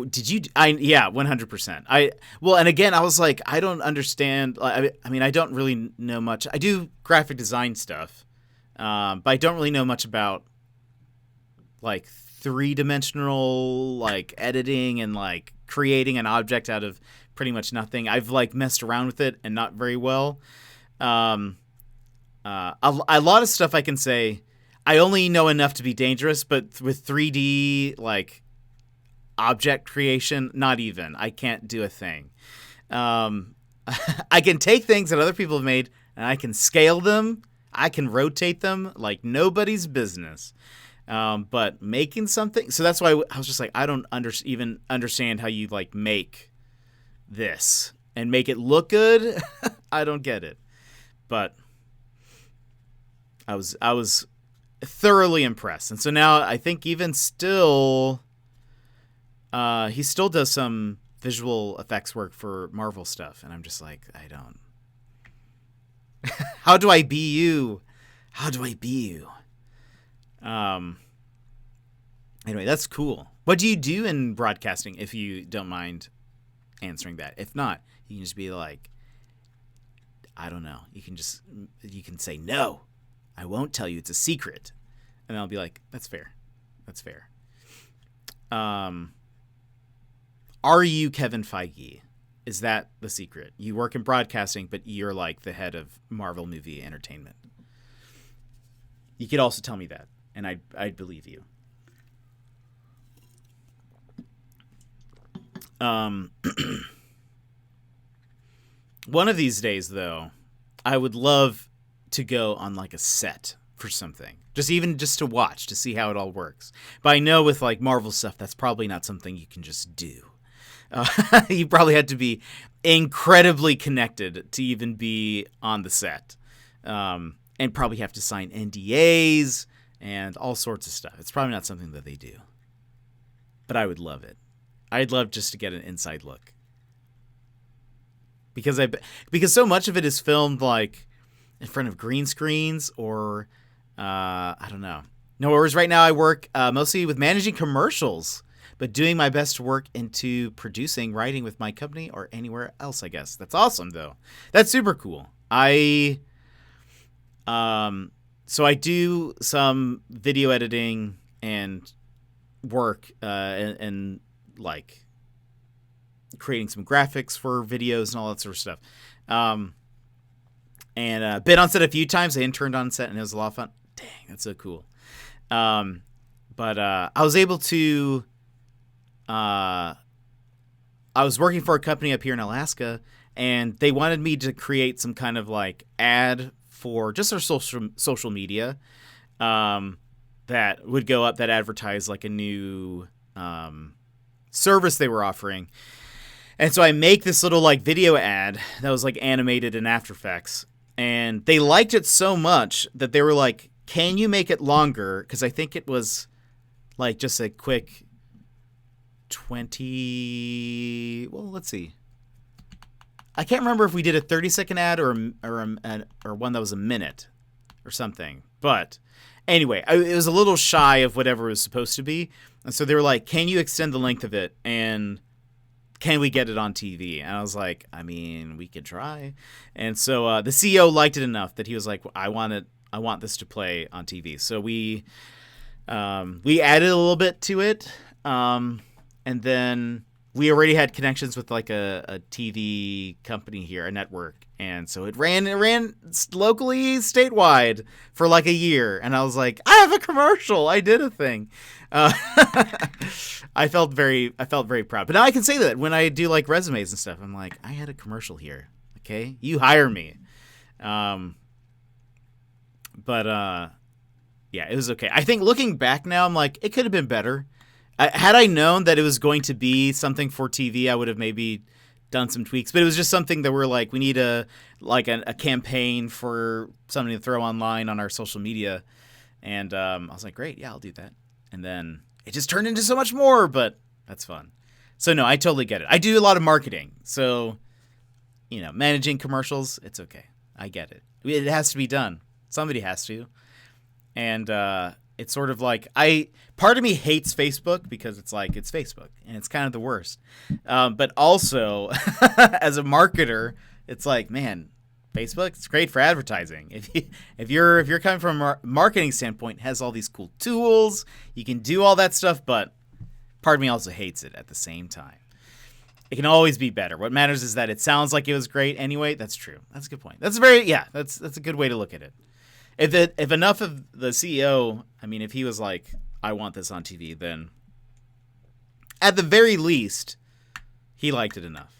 Did you? Yeah, 100%. And again, I was like, I don't understand. I mean, I don't really know much. I do graphic design stuff, but I don't really know much about like 3-dimensional like editing and like creating an object out of pretty much nothing. I've like messed around with it and not very well. A lot of stuff I can say I only know enough to be dangerous, but with 3D like object creation, not even. I can't do a thing. I can take things that other people have made and I can scale them. I can rotate them like nobody's business. But making something, so that's why I was just like, I don't even understand how you like make this and make it look good. I don't get it. But I was thoroughly impressed. And so now I think even still, he still does some visual effects work for Marvel stuff. And I'm just like, I don't. How do I be you? How do I be you? Anyway, that's cool. What do you do in broadcasting, if you don't mind answering that? If not, you can just be like, I don't know. You can say, no, I won't tell you. It's a secret. And I'll be like, that's fair. That's fair. Are you Kevin Feige? Is that the secret? You work in broadcasting, but you're like the head of Marvel Movie Entertainment. You could also tell me that, and I'd believe you. One of these days, though, I would love to go on like a set for something, just to watch, to see how it all works. But I know with like Marvel stuff, that's probably not something you can just do. You probably had to be incredibly connected to even be on the set, and probably have to sign NDAs and all sorts of stuff. It's probably not something that they do, but I would love it. I'd love just to get an inside look, because so much of it is filmed like in front of green screens or I don't know. No, whereas right now I work mostly with managing commercials, but doing my best to work into producing, writing with my company or anywhere else, I guess. That's awesome, though. That's super cool. So I do some video editing and work and like creating some graphics for videos and all that sort of stuff. And been on set a few times. I interned on set and it was a lot of fun. Dang, that's so cool. But I was able to. I was working for a company up here in Alaska, and they wanted me to create some kind of like ad for just our social media that would go up that advertised like a new service they were offering. And so I make this little like video ad that was like animated in After Effects, and they liked it so much that they were like, can you make it longer? Because I think it was like just a quick 20, well, let's see. I can't remember if we did a 30-second ad or one that was a minute or something. But anyway, it was a little shy of whatever it was supposed to be. And so they were like, can you extend the length of it? And can we get it on TV? And I was like, I mean, we could try. And so the CEO liked it enough that he was like, I want this to play on TV. So we added a little bit to it. And then we already had connections with like a TV company here, a network. And so it ran locally, statewide for like a year. And I was like, I have a commercial. I did a thing. I felt very proud. But now I can say that when I do like resumes and stuff, I'm like, I had a commercial here. Okay. You hire me. But yeah, it was okay. I think looking back now, I'm like, it could have been better. Had I known that it was going to be something for TV, I would have maybe done some tweaks. But it was just something that we're like, we need a campaign for something to throw online on our social media. And I was like, great, yeah, I'll do that. And then it just turned into so much more, but that's fun. So no, I totally get it. I do a lot of marketing. So, managing commercials, it's okay. I get it. It has to be done. Somebody has to. And it's sort of like part of me hates Facebook because it's like it's Facebook and it's kind of the worst. But also as a marketer, it's like, man, Facebook, it's great for advertising. If you're coming from a marketing standpoint, it has all these cool tools. You can do all that stuff, but part of me also hates it at the same time. It can always be better. What matters is that it sounds like it was great anyway. That's true. That's a good point. That's a good way to look at it. If enough of the CEO, I mean, if he was like, I want this on TV, then at the very least, he liked it enough.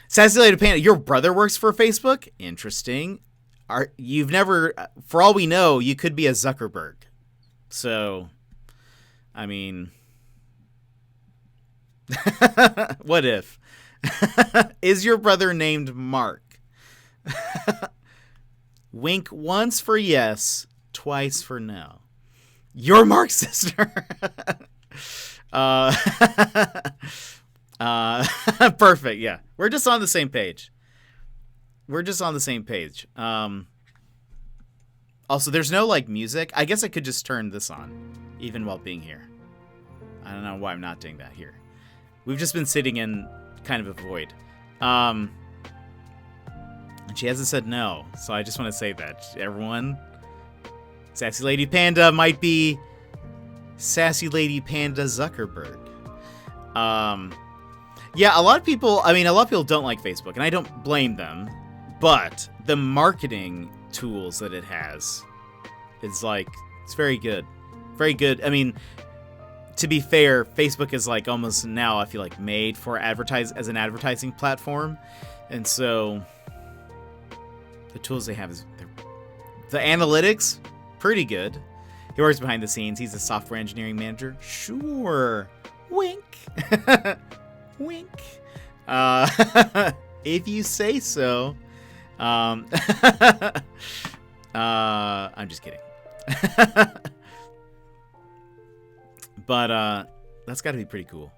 Sassy Lady Panda, your brother works for Facebook? Interesting. You've never, for all we know, you could be a Zuckerberg. So, I mean, what if? Is your brother named Mark? Wink once for yes, twice for no. You're Mark's sister. Perfect. Yeah, we're just on the same page. Also, there's no like music. I guess I could just turn this on, even while being here. I don't know why I'm not doing that here. We've just been sitting in kind of a void. And she hasn't said no, so I just want to say that everyone, Sassy Lady Panda might be Sassy Lady Panda Zuckerberg. Yeah, a lot of people don't like Facebook, and I don't blame them, but the marketing tools that it has, it's very good. Very good. I mean, to be fair, Facebook is like almost now, I feel like, made for as an advertising platform. And so the tools they have the analytics, pretty good. He works behind the scenes. He's a software engineering manager. Sure. Wink. Wink. If you say so. I'm just kidding. But that's got to be pretty cool.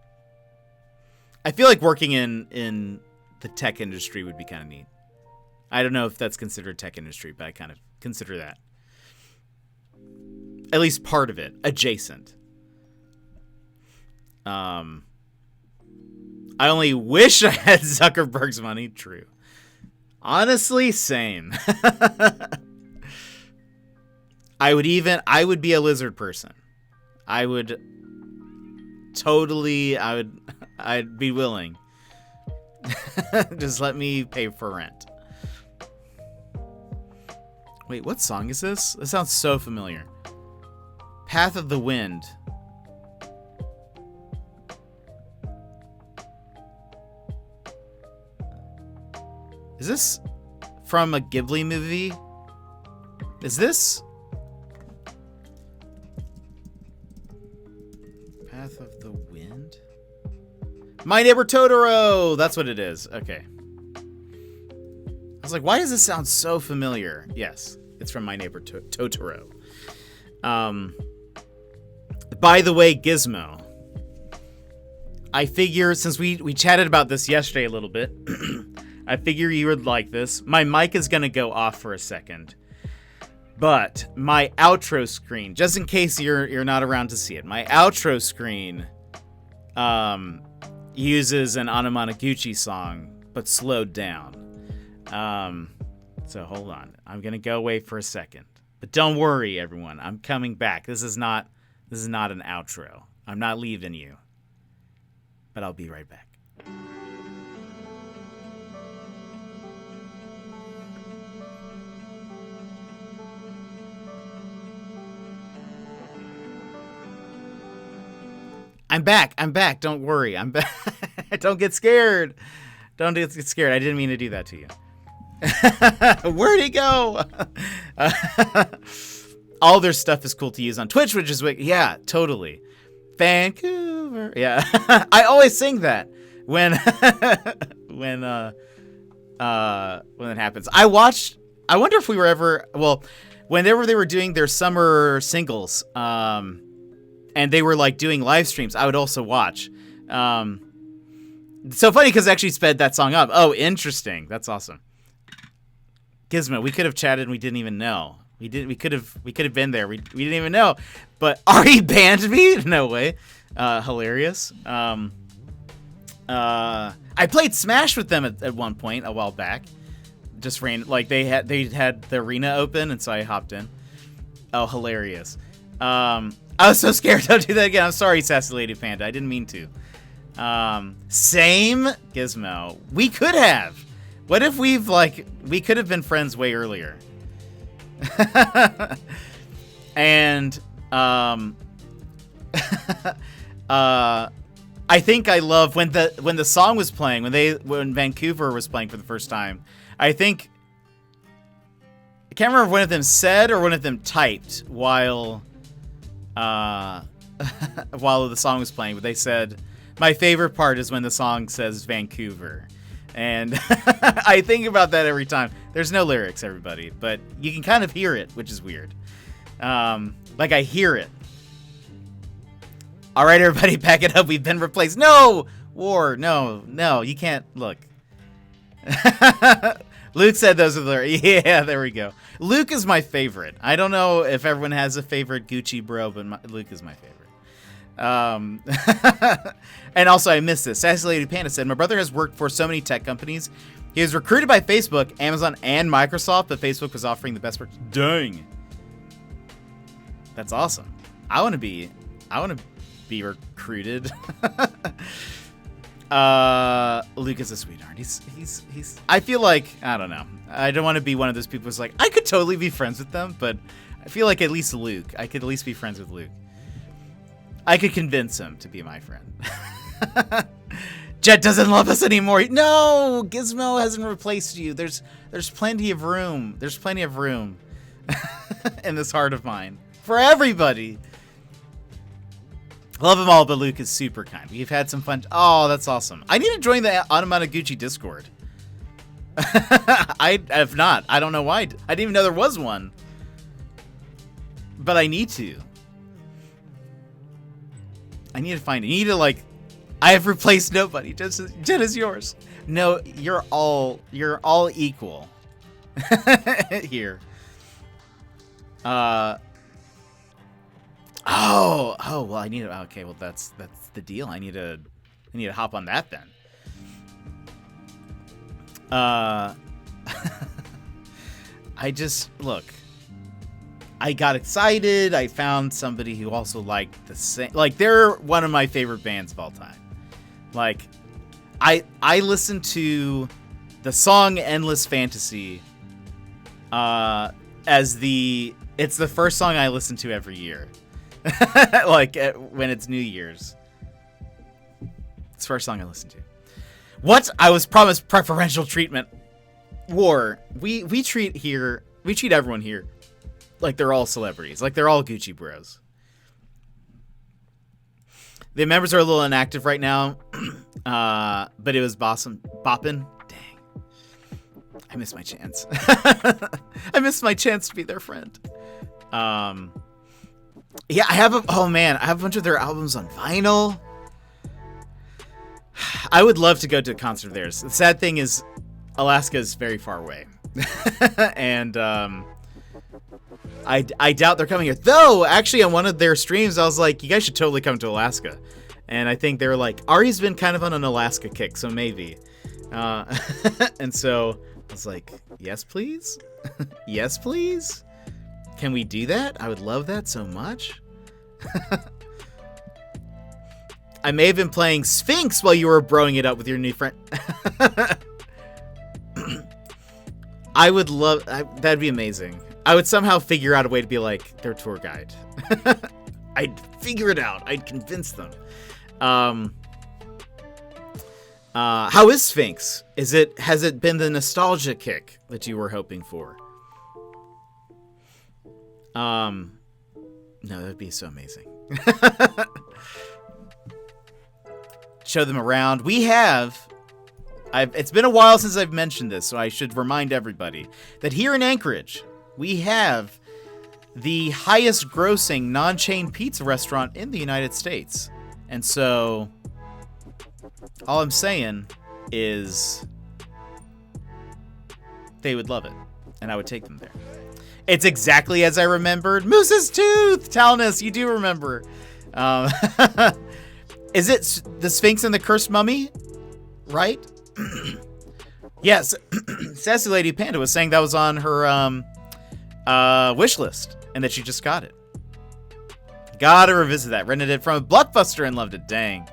I feel like working in the tech industry would be kind of neat. I don't know if that's considered tech industry, but I kind of consider that. At least part of it. Adjacent. I only wish I had Zuckerberg's money. True. Honestly, same. I would be a lizard person. I'd be willing. Just let me pay for rent. Wait, what song is this? This sounds so familiar. Path of the Wind. Is this from a Ghibli movie? Is this? Path of the Wind? My Neighbor Totoro! That's what it is. Okay. I was like, why does this sound so familiar? Yes, it's from My Neighbor Totoro. By the way, Gizmo. I figure, since we chatted about this yesterday a little bit, I figure you would like this. My mic is going to go off for a second. But my outro screen, just in case you're not around to see it, my outro screen uses an Anamanaguchi song, but slowed down. So hold on. I'm going to go away for a second. But don't worry, everyone. I'm coming back. This is not an outro. I'm not leaving you. But I'll be right back. I'm back. Don't worry. I'm back. Don't get scared. Don't get scared. I didn't mean to do that to you. Where'd he go? All their stuff is cool to use on Twitch, which is yeah, totally. Vancouver. Yeah. I always sing that when when it happens. I wonder if we were ever, whenever they were doing their summer singles, and they were like doing live streams, I would also watch. It's so funny because I actually sped that song up. Oh, interesting. That's awesome. Gizmo, we could have chatted and we didn't even know. We could have been there. We didn't even know. But Ari banned me? No way. Hilarious. I played Smash with them at one point a while back. Just ran they had the arena open, and so I hopped in. Oh, hilarious. I was so scared. Don't do that again. I'm sorry, Sassy Lady Panda. I didn't mean to. Same Gizmo. We could have. What if we could have been friends way earlier? And I think I love when the song was playing, when Vancouver was playing for the first time. I can't remember if one of them said or one of them typed while while the song was playing, but they said, "My favorite part is when the song says Vancouver." And I think about that every time. There's no lyrics, everybody, but you can kind of hear it, which is weird. Like I hear it. All right, everybody, pack it up. We've been replaced. No! War. No, you can't. Look. Luke said those are the... Yeah, there we go. Luke is my favorite. I don't know if everyone has a favorite Gucci bro, but Luke is my favorite. And also, I missed this. Sassy Lady Panda said, my brother has worked for so many tech companies. He was recruited by Facebook, Amazon, and Microsoft, but Facebook was offering the best perks. Dang. That's awesome. I want to be recruited. Luke is a sweetheart. He's I feel like, I don't know. I don't want to be one of those people who's like, I could totally be friends with them, but I feel like at least Luke. I could at least be friends with Luke. I could convince him to be my friend. Jet doesn't love us anymore. No, Gizmo hasn't replaced you. There's plenty of room. There's plenty of room in this heart of mine for everybody. Love them all, but Luke is super kind. We've had some fun. Oh, that's awesome. I need to join the Automata Discord. I have not. I don't know why. I didn't even know there was one. But I need to. I need to find it. You need to, like... I have replaced nobody. Jen is yours. No, you're all equal. Here. Oh, well, I need to... Okay, well, that's the deal. I need to hop on that then. I just... Look. I got excited. I found somebody who also liked the same... Like, they're one of my favorite bands of all time. Like, I listened to the song Endless Fantasy as it's the first song I listen to every year. Like, when it's New Year's. It's the first song I listen to. What? I was promised preferential treatment. War. We treat everyone here like they're all celebrities. Like they're all Gucci bros. The members are a little inactive right now. But it was boppin'. Dang. I missed my chance. I missed my chance to be their friend. Yeah, I have a bunch of their albums on vinyl. I would love to go to a concert of theirs. The sad thing is, Alaska is very far away. And I doubt they're coming here. Though, actually, on one of their streams, I was like, you guys should totally come to Alaska. And I think they were like, Ari's been kind of on an Alaska kick, so maybe. And so I was like, yes, please? Yes, please? Can we do that? I would love that so much. I may have been playing Sphinx while you were broing it up with your new friend. I would love... that'd be amazing. I would somehow figure out a way to be like their tour guide. I'd figure it out. I'd convince them. How is Sphinx? Has it been the nostalgia kick that you were hoping for? No, that'd be so amazing. Show them around. We have... It's been a while since I've mentioned this, so I should remind everybody that here in Anchorage, we have the highest grossing non-chain pizza restaurant in the United States. And so, all I'm saying is they would love it, and I would take them there. It's exactly as I remembered. Moose's Tooth! Talnus, you do remember. Is it the Sphinx and the Cursed Mummy? Right? Yes. Sassy Lady Panda was saying that was on her wish list, and that she just got it. Gotta revisit that. Rented it from a Blockbuster and loved it. Dang.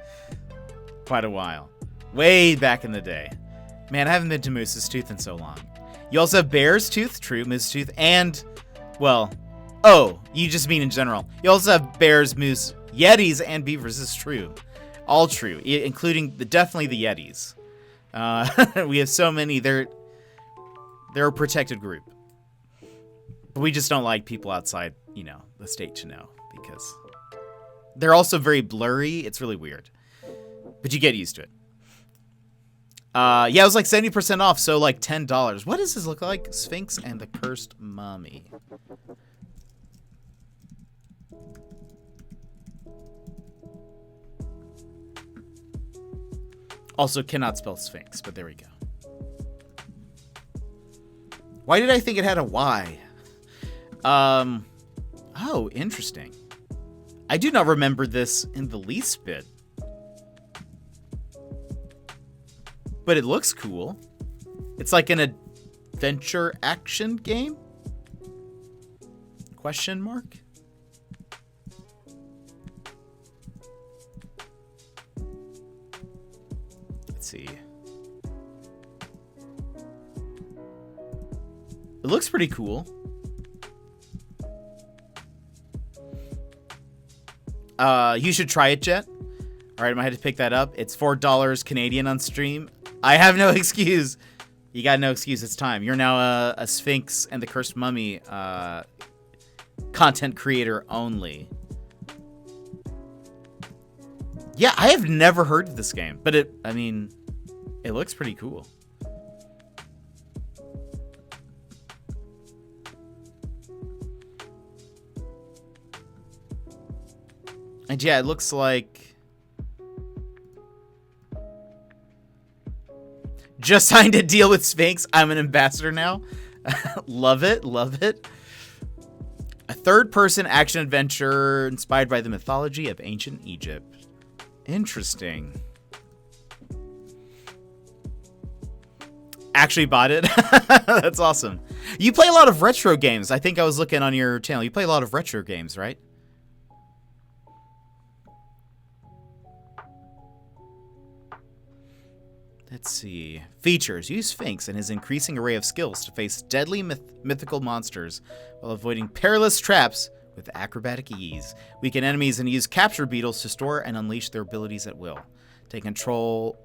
quite a while. Way back in the day. Man, I haven't been to Moose's Tooth in so long. You also have Bear's Tooth, true, Moose's Tooth, and, well, oh, you just mean in general. You also have Bears, Moose, Yetis, and Beavers. This is true. All true, including definitely the Yetis. We have so many. They're a protected group. But we just don't like people outside, you know, the state to know, because they're also very blurry. It's really weird. But you get used to it. Yeah, it was like 70% off, so like $10. What does this look like? Sphinx and the Cursed Mummy. Also cannot spell Sphinx, but there we go. Why did I think it had a Y? Oh, interesting. I do not remember this in the least bit. But it looks cool. It's like an adventure action game? Question mark? Let's see. It looks pretty cool. You should try it, Jet. All right, I'm gonna have to pick that up. It's $4 Canadian on stream. I have no excuse. You got no excuse. It's time. You're now a Sphinx and the Cursed Mummy content creator only. Yeah, I have never heard of this game, but it looks pretty cool. And yeah, it looks like just signed a deal with Sphinx. I'm an ambassador now. Love it. Love it. A third-person action adventure inspired by the mythology of ancient Egypt. Interesting. Actually bought it. That's awesome. You play a lot of retro games. I think I was looking on your channel. You play a lot of retro games, right? Let's see. Features. Use Sphinx and his increasing array of skills to face deadly mythical monsters while avoiding perilous traps with acrobatic ease. Weaken enemies and use capture beetles to store and unleash their abilities at will. Take control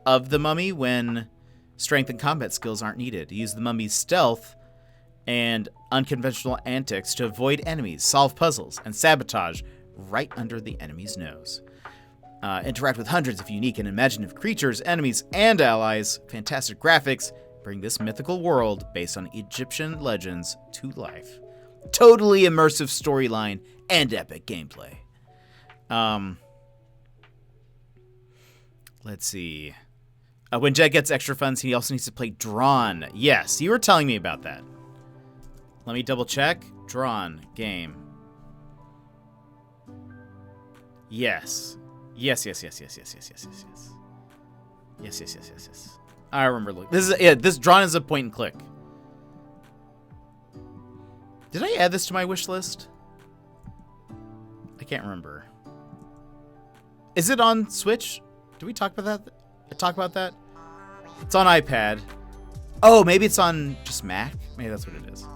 of the mummy when strength and combat skills aren't needed. Use the mummy's stealth and unconventional antics to avoid enemies, solve puzzles, and sabotage right under the enemy's nose. Interact with hundreds of unique and imaginative creatures, enemies, and allies. Fantastic graphics bring this mythical world based on Egyptian legends to life. Totally immersive storyline and epic gameplay. Let's see. When Jet gets extra funds, he also needs to play Drawn. Yes, you were telling me about that. Let me double check. Drawn game. Yes. Yes. I remember. Look, this Drawn is a point and click. Did I add this to my wish list? I can't remember. Is it on Switch? Did we talk about that? It's on iPad. Oh, maybe it's on just Mac. Maybe that's what it is.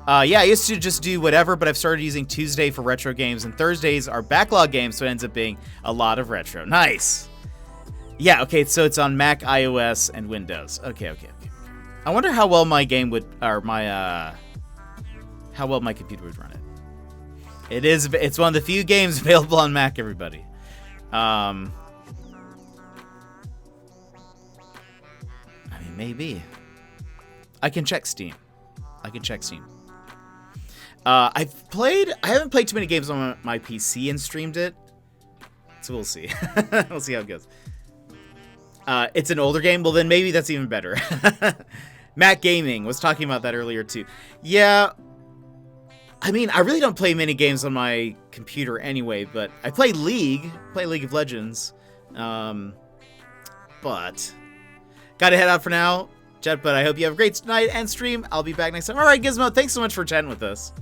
Yeah, I used to just do whatever, but I've started using Tuesday for retro games, and Thursdays are backlog games, so it ends up being a lot of retro. Nice. Yeah, okay, so it's on Mac, iOS, and Windows. Okay. I wonder how well my game would, or my, how well my computer would run it. It's one of the few games available on Mac, everybody. I mean, maybe. I can check Steam. I haven't played too many games on my PC and streamed it, so we'll see. We'll see how it goes. It's an older game. Well, then maybe that's even better. Matt Gaming was talking about that earlier too. Yeah, I mean, I really don't play many games on my computer anyway, but I play League of Legends. But gotta head out for now. Jet, but I hope you have a great night and stream. I'll be back next time. All right, Gizmo, thanks so much for chatting with us.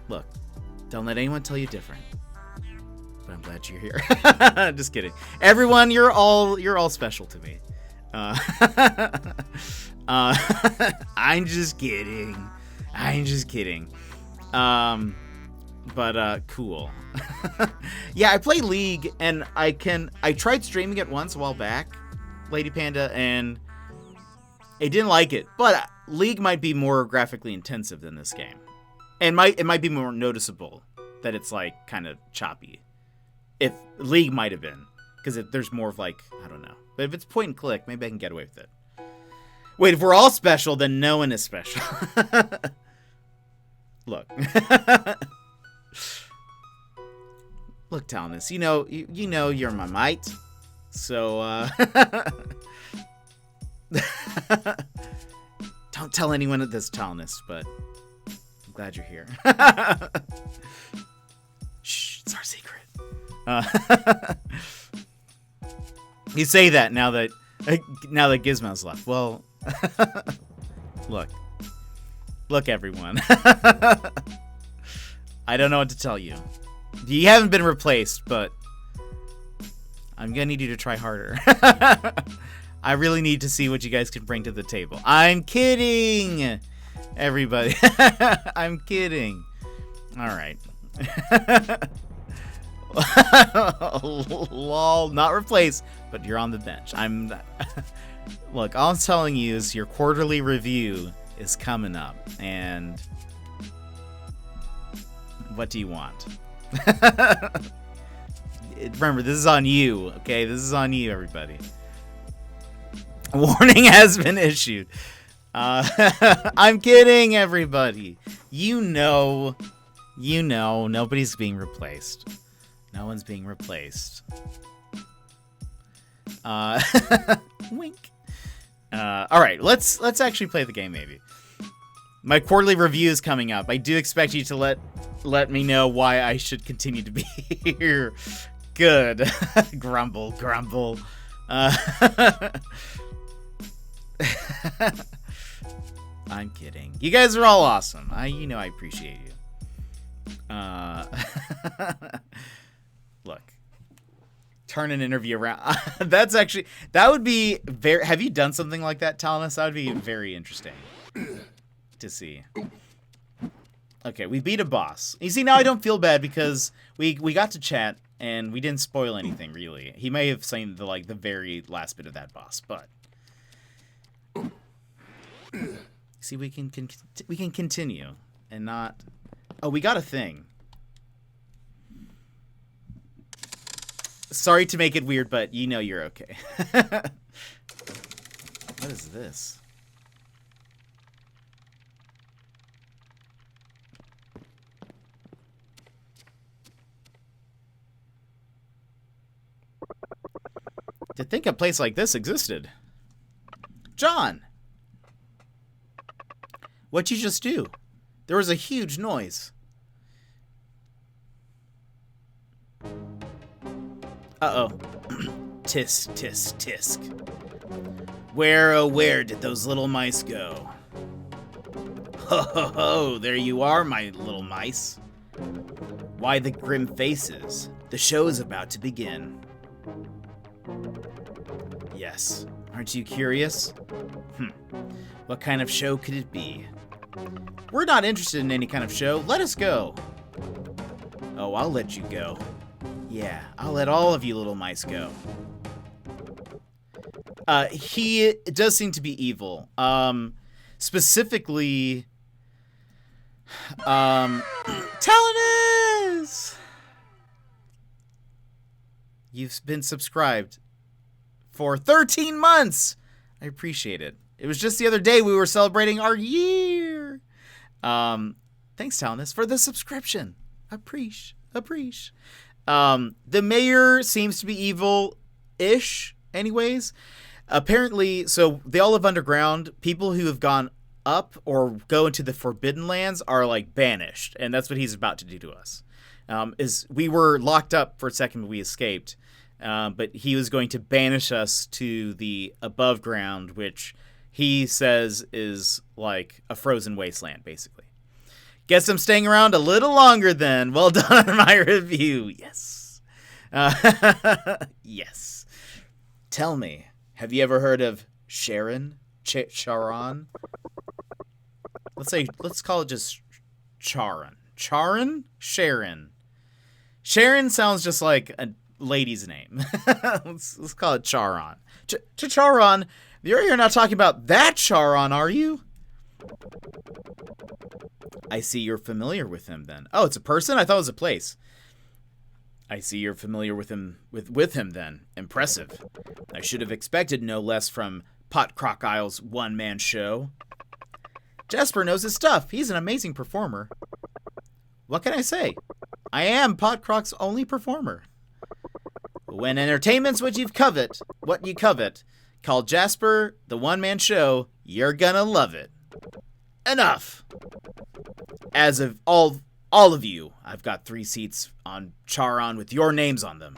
Look, don't let anyone tell you different. but I'm glad you're here. Just kidding. Everyone, you're all special to me. I'm just kidding. But cool. Yeah, I play League, and I tried streaming it once a while back, Lady Panda, and I didn't like it. But League might be more graphically intensive than this game. And it might be more noticeable that it's like kind of choppy. If League might have been, because there's more of like, I don't know. But if it's point and click, maybe I can get away with it. Wait, if we're all special, then no one is special. Look. Look, Talnus, you know you're my mate. So don't tell anyone at this, Talnus, but I'm glad you're here. Shh, it's our secret. You say that now that Gizmo's left. Well, look, everyone. I don't know what to tell you. You haven't been replaced, but I'm gonna need you to try harder. I really need to see what you guys can bring to the table. I'm kidding, everybody. I'm kidding. All right. Lol, not replaced, but you're on the bench. Look, all I'm telling you is your quarterly review is coming up, and what do you want? Remember, this is on you, okay? This is on you, everybody. Warning has been issued. I'm kidding, everybody. You know, nobody's being replaced. No one's being replaced. Wink. All right, let's actually play the game, maybe. My quarterly review is coming up. I do expect you to let me know why I should continue to be here. Good. Grumble. I'm kidding. You guys are all awesome. I appreciate you. Look. Turn an interview around. That would be very... Have you done something like that, Talnus? That would be very interesting to see. Okay, we beat a boss. You see, now I don't feel bad because we got to chat and we didn't spoil anything, really. He may have seen the very last bit of that boss, but... See, we can continue and not... Oh, we got a thing. Sorry to make it weird, but you know you're okay. What is this? To think a place like this existed. John! What'd you just do? There was a huge noise. Uh-oh. Tisk, tisk, tisk. Where, oh where did those little mice go? Ho ho ho, there you are, my little mice. Why the grim faces? The show is about to begin. Yes. Aren't you curious? What kind of show could it be? We're not interested in any kind of show. Let us go. Oh, I'll let you go. Yeah, I'll let all of you little mice go. He does seem to be evil. Specifically... Talonus! You've been subscribed for 13 months! I appreciate it. It was just the other day we were celebrating our year. Thanks, Talonus, for the subscription. Appreciate. The mayor seems to be evil-ish, anyways. Apparently, so they all live underground. People who have gone up or go into the Forbidden Lands are, banished. And that's what he's about to do to us. We were locked up for a second, but we escaped. But he was going to banish us to the above ground, which he says is like a frozen wasteland, basically. Guess I'm staying around a little longer then. Well done on my review. Yes. Yes. Tell me, have you ever heard of Sharon? Charon? Let's call it just Charon. Charon? Sharon. Sharon sounds just like a lady's name. let's call it Charon. Charon, you're not talking about that Charon, are you? I see you're familiar with him then. Oh, it's a person? I thought it was a place. I see you're familiar with him then. Impressive. I should have expected no less from Pot Crocoile's one-man show. Jasper knows his stuff. He's an amazing performer. What can I say? I am Pot Croc's only performer. When entertainment's what you covet, call Jasper the one-man show, you're gonna love it. Enough. As of all of you, I've got 3 seats on Charon with your names on them.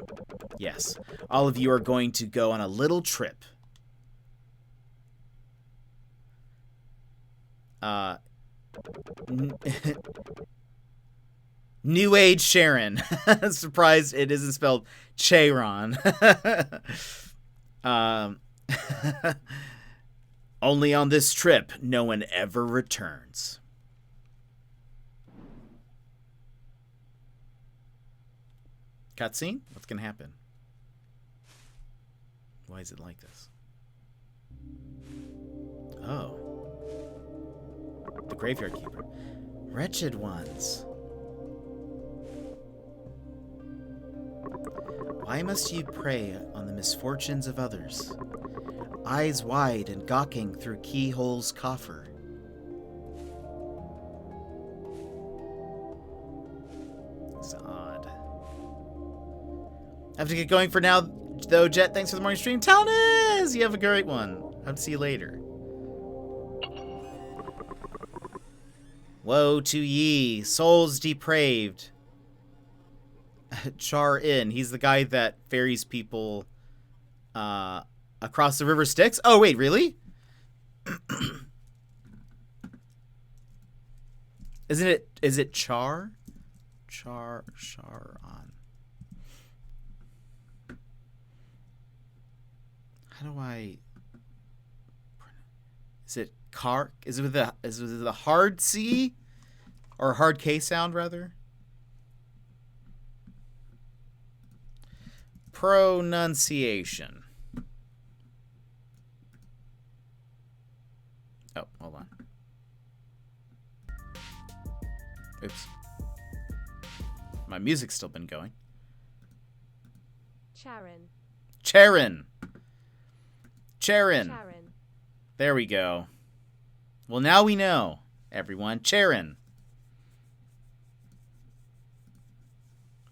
Yes, all of you are going to go on a little trip. New Age Sharon. Surprised it isn't spelled Charon. Only on this trip, no one ever returns. Cutscene? What's gonna happen? Why is it like this? Oh. The Graveyard Keeper. Wretched ones. Why must you prey on the misfortunes of others? Eyes wide and gawking through keyhole's coffer. It's odd. I have to get going for now, though. Jet, thanks for the morning stream. Talnez! You have a great one. I'll see you later. Woe to ye, souls depraved. Char In. He's the guy that ferries people across the river Styx. Oh, wait, really? Is it Char? Charon. How do I... Is it car? Is it with the hard C? Or hard K sound, rather? Pronunciation. Oh, hold on. Oops. My music's still been going. Charon. There we go. Well, now we know, everyone. Charon.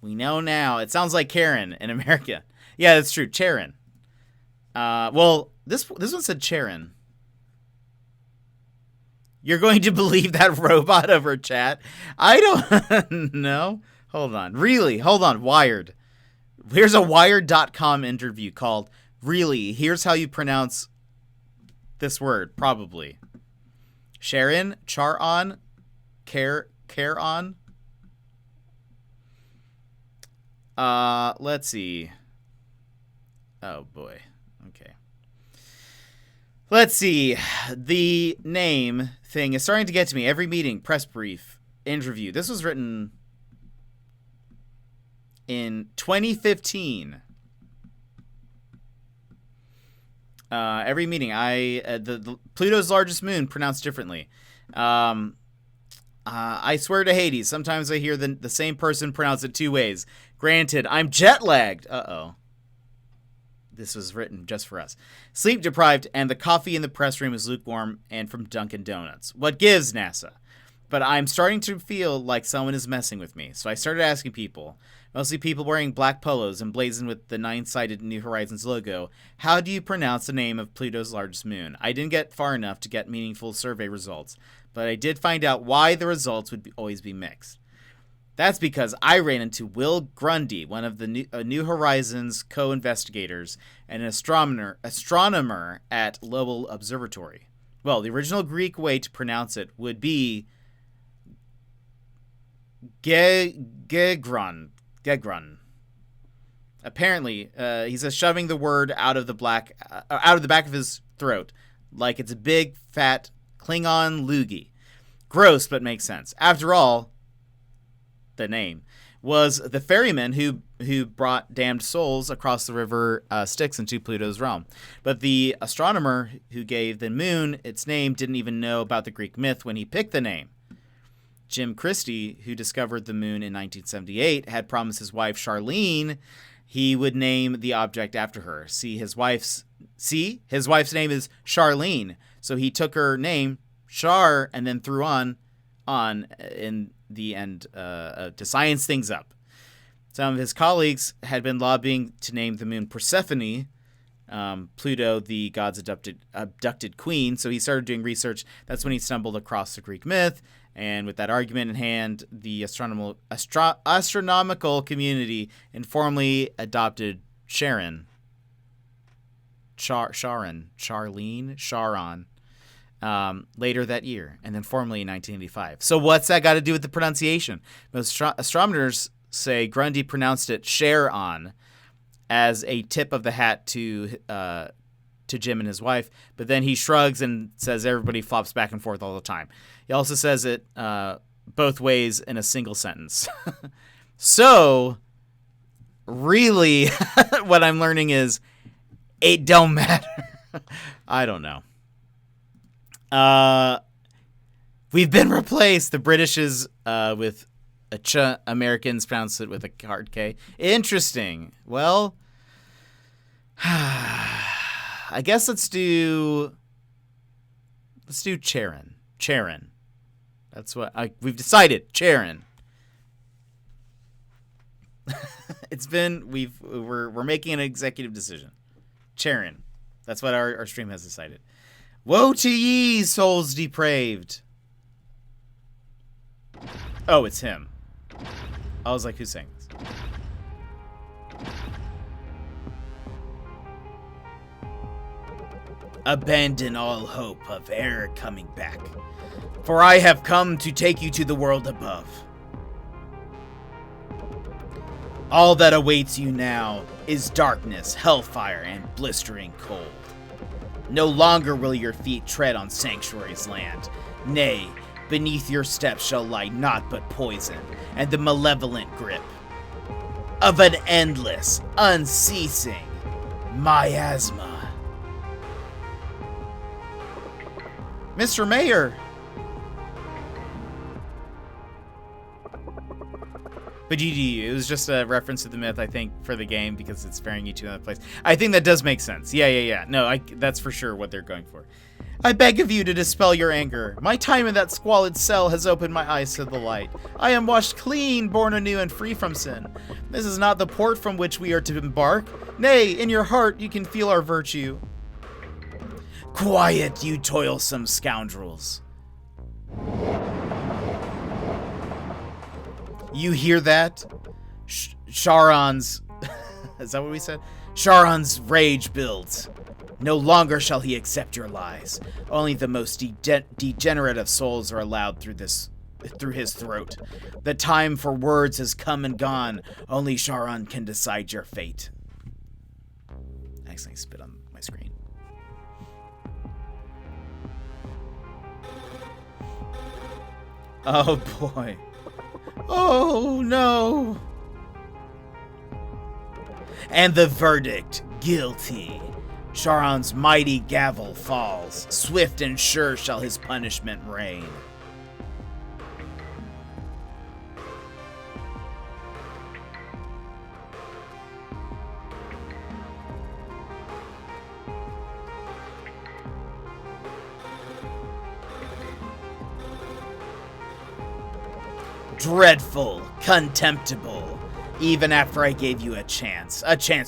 We know now. It sounds like Karen in America. Yeah, that's true. Charon. Well, this one said Charon. You're going to believe that robot over chat? I don't know. Hold on. Really? Hold on. Wired. Here's a Wired.com interview called, Really, here's how you pronounce this word, probably. Sharon, Charon, Caron. Let's see. Oh, boy. Okay. Let's see. The name thing is starting to get to me. Every meeting, press brief, interview. This was written in 2015. Every meeting, the Pluto's largest moon, pronounced differently. I swear to Hades, sometimes I hear the same person pronounce it 2 ways. Granted, I'm jet lagged. Uh-oh. This was written just for us. Sleep deprived, and the coffee in the press room is lukewarm and from Dunkin' Donuts. What gives, NASA? But I'm starting to feel like someone is messing with me, so I started asking people, mostly people wearing black polos emblazoned with the 9-sided New Horizons logo, how do you pronounce the name of Pluto's largest moon? I didn't get far enough to get meaningful survey results, but I did find out why the results would always be mixed. That's because I ran into Will Grundy, one of the New Horizons co-investigators and an astronomer at Lowell Observatory. Well, the original Greek way to pronounce it would be Gegron. Apparently, he says shoving the word out of the back of his throat, like it's a big fat Klingon loogie. Gross, but makes sense. After all, the name was the ferryman who brought damned souls across the river Styx into Pluto's realm. But the astronomer who gave the moon its name didn't even know about the Greek myth when he picked the name. Jim Christie, who discovered the moon in 1978, had promised his wife Charlene he would name the object after her. His wife's name is Charlene, so he took her name Char and then threw on in the end to science things up. Some of his colleagues had been lobbying to name the moon Persephone, Pluto, the god's abducted queen. So he started doing research. That's when he stumbled across the Greek myth. And with that argument in hand, the astronomical community informally adopted Sharon, later that year, and then formally in 1985. So what's that got to do with the pronunciation? Most astronomers say Grundy pronounced it Sharon as a tip of the hat to Jim and his wife, but then he shrugs and says everybody flops back and forth all the time. He also says it both ways in a single sentence. So, really, what I'm learning is it don't matter. I don't know. We've been replaced. The British is with a ch. Americans pronounce it with a hard K. Interesting. Well, I guess let's do Charon. Charon. That's what we've decided. Charon. We're making an executive decision. Charon. That's what our stream has decided. Woe to ye, souls depraved. Oh, it's him. I was like, who's saying this? Abandon all hope of e'er coming back, for I have come to take you to the world above. All that awaits you now is darkness, hellfire, and blistering cold. No longer will your feet tread on Sanctuary's land. Nay, beneath your steps shall lie naught but poison and the malevolent grip of an endless, unceasing miasma. Mr. Mayor! But GG, it was just a reference to the myth, I think, for the game, because it's ferrying you to another place. I think that does make sense. Yeah. No, that's for sure what they're going for. I beg of you to dispel your anger. My time in that squalid cell has opened my eyes to the light. I am washed clean, born anew, and free from sin. This is not the port from which we are to embark. Nay, in your heart you can feel our virtue. Quiet, you toilsome scoundrels. You hear that? Charon's... Is that what we said? Charon's rage builds. No longer shall he accept your lies. Only the most degenerate of souls are allowed through his throat. The time for words has come and gone. Only Charon can decide your fate. I accidentally spit on my screen. Oh boy. Oh no. And the verdict, guilty. Charon's mighty gavel falls. Swift and sure shall his punishment reign. Dreadful, contemptible, even after I gave you a chance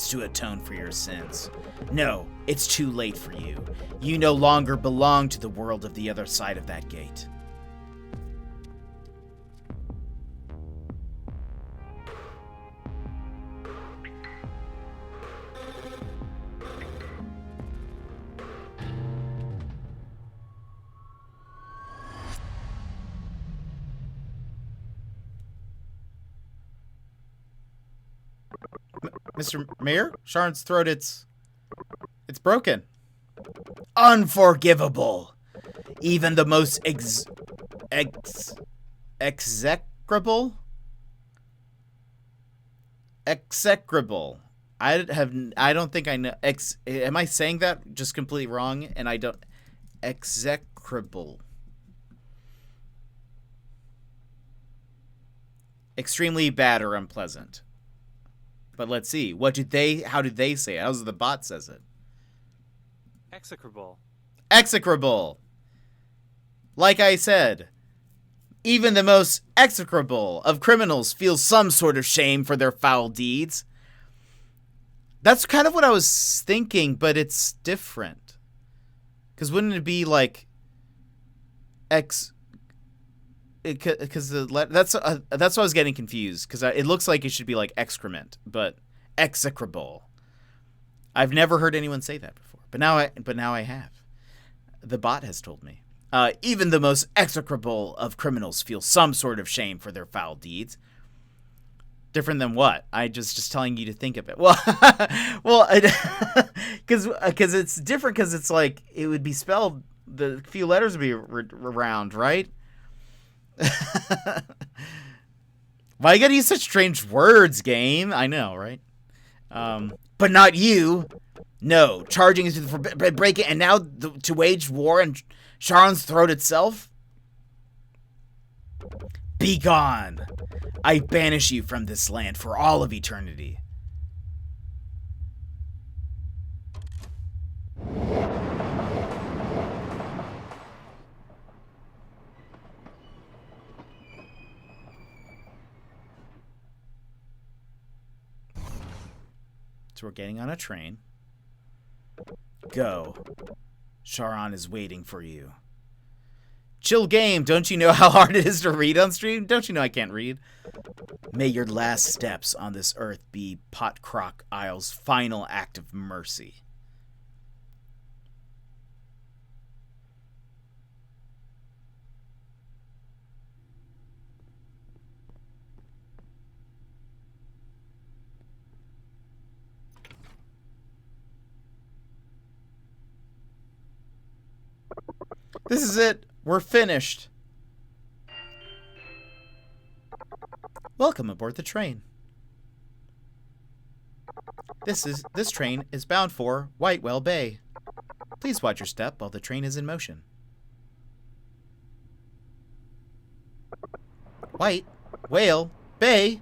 to atone for your sins. No, it's too late for you. You no longer belong to the world of the other side of that gate. Mr. Mayor? Sharon's throat, it's broken. Unforgivable. Even the most execrable? Execrable. I don't think I know. Am I saying that just completely wrong? And I don't. Execrable. Extremely bad or unpleasant. But let's see. How did they say it? How's the bot says it? Execrable. Execrable. Like I said, even the most execrable of criminals feel some sort of shame for their foul deeds. That's kind of what I was thinking, but it's different. Because wouldn't it be like because that's what I was getting confused, because it looks like it should be like excrement, but execrable. I've never heard anyone say that before, but now I have. The bot has told me. Even the most execrable of criminals feel some sort of shame for their foul deeds. Different than what? I just telling you to think of it. Well, because it's different, because it's like it would be spelled, the few letters would be around, right? Why you gotta use such strange words, game? I know, right? But not you. No, charging into the breaking, and now to wage war in Sharon's throat itself. Be gone. I banish you from this land for all of eternity. So we're getting on a train. Go. Sharon is waiting for you. Chill game, don't you know how hard it is to read on stream? Don't you know I can't read? May your last steps on this earth be Potcroc Isle's final act of mercy. This is it. We're finished. Welcome aboard the train. This train is bound for Whitewell Bay. Please watch your step while the train is in motion. White Whale Bay.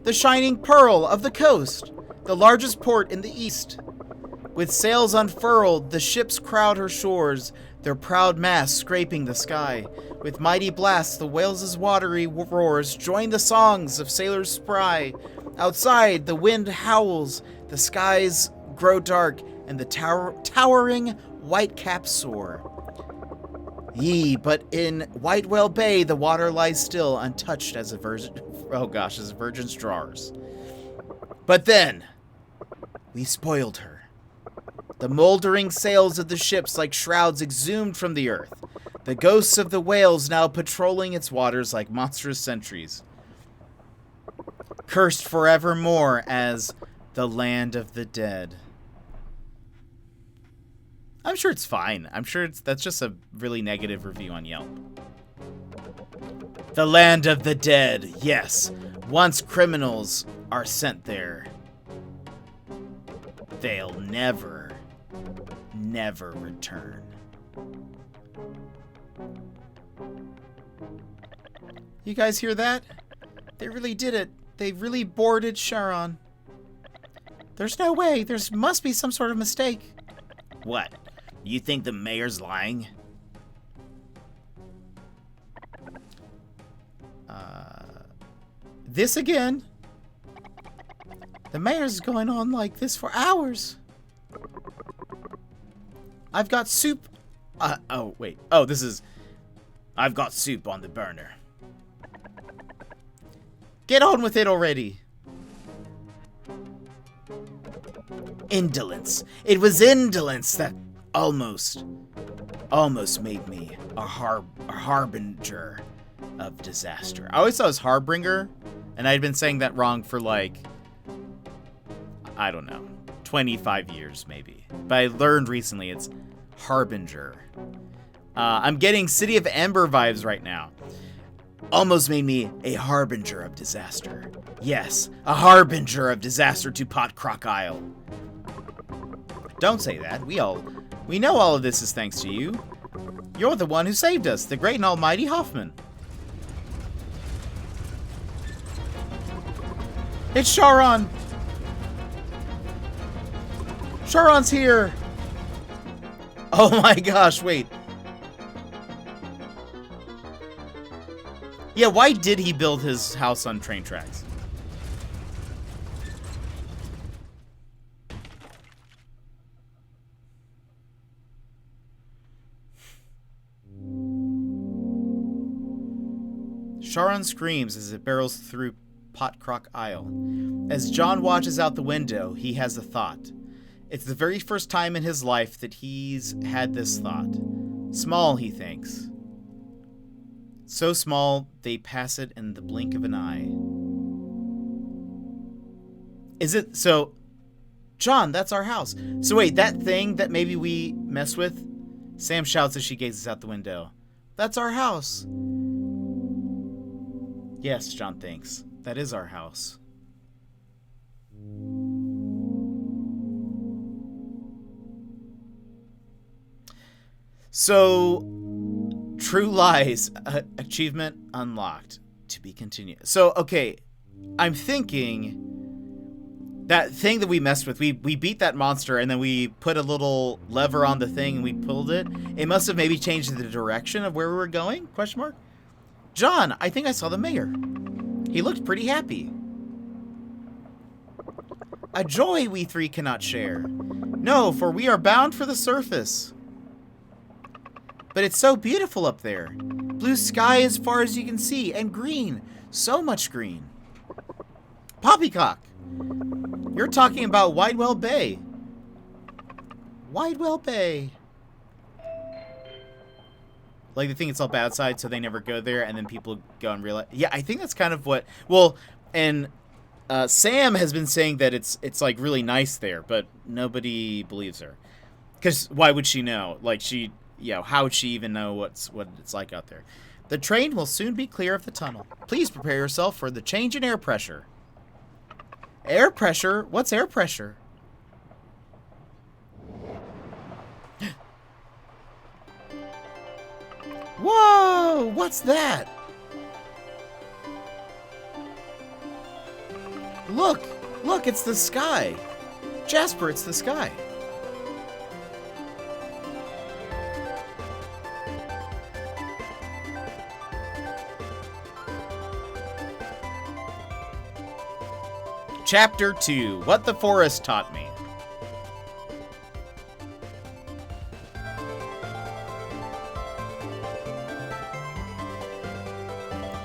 The shining pearl of the coast, the largest port in the east. With sails unfurled, the ships crowd her shores, their proud masts scraping the sky. With mighty blasts, the whales' watery roars join the songs of sailors spry. Outside, the wind howls, the skies grow dark, and the towering white caps soar. Yea, but in Whitewell Bay, the water lies still, untouched as a virgin's drawers. But then, we spoiled her. The moldering sails of the ships like shrouds exhumed from the earth. The ghosts of the whales now patrolling its waters like monstrous sentries. Cursed forevermore as the land of the dead. I'm sure it's fine. I'm sure that's just a really negative review on Yelp. The land of the dead, yes. Once criminals are sent there, they'll never return. You guys hear that? They really did it. They really boarded Sharon. There's no way. There must be some sort of mistake. What? You think the mayor's lying? This again? The mayor's going on like this for hours. I've got soup. Oh, wait. Oh, this is... I've got soup on the burner. Get on with it already. Indolence. It was indolence that almost made me a harbinger of disaster. I always thought it was Harbinger, and I'd been saying that wrong for like, I don't know, 25 years maybe. But I learned recently it's Harbinger. I'm getting City of Ember vibes right now. Almost made me a harbinger of disaster. Yes, a harbinger of disaster to Pot Croc Isle. Don't say that. We know all of this is thanks to you. You're the one who saved us, the great and almighty Hoffman. It's Charon! Charon's here! Oh my gosh, wait. Yeah, why did he build his house on train tracks? Charon screams as it barrels through Pot Croc Isle. As John watches out the window, he has a thought. It's the very first time in his life that he's had this thought. Small, he thinks. So small, they pass it in the blink of an eye. Is it so? John, that's our house. So wait, that thing that maybe we mess with? Sam shouts as she gazes out the window. That's our house. Yes, John thinks. That is our house. So, True Lies, achievement unlocked, to be continued. So, okay, I'm thinking that thing that we messed with, we beat that monster and then we put a little lever on the thing and we pulled it. It must have maybe changed the direction of where we were going, question mark? John, I think I saw the mayor. He looked pretty happy. A joy we three cannot share. No, for we are bound for the surface. But it's so beautiful up there. Blue sky as far as you can see, and green. So much green. Poppycock. You're talking about Widewell Bay. Widewell Bay. Like, they think it's all bad outside, so they never go there, and then people go and realize... Yeah, I think that's kind of what... Well, and Sam has been saying that it's like, really nice there, but nobody believes her. Because why would she know? Like, she... You know, how would she even know what it's like out there? The train will soon be clear of the tunnel. Please prepare yourself for the change in air pressure. Air pressure? What's air pressure? Whoa! What's that? Look! Look, it's the sky! Jasper, it's the sky. Chapter 2, What the Forest Taught Me.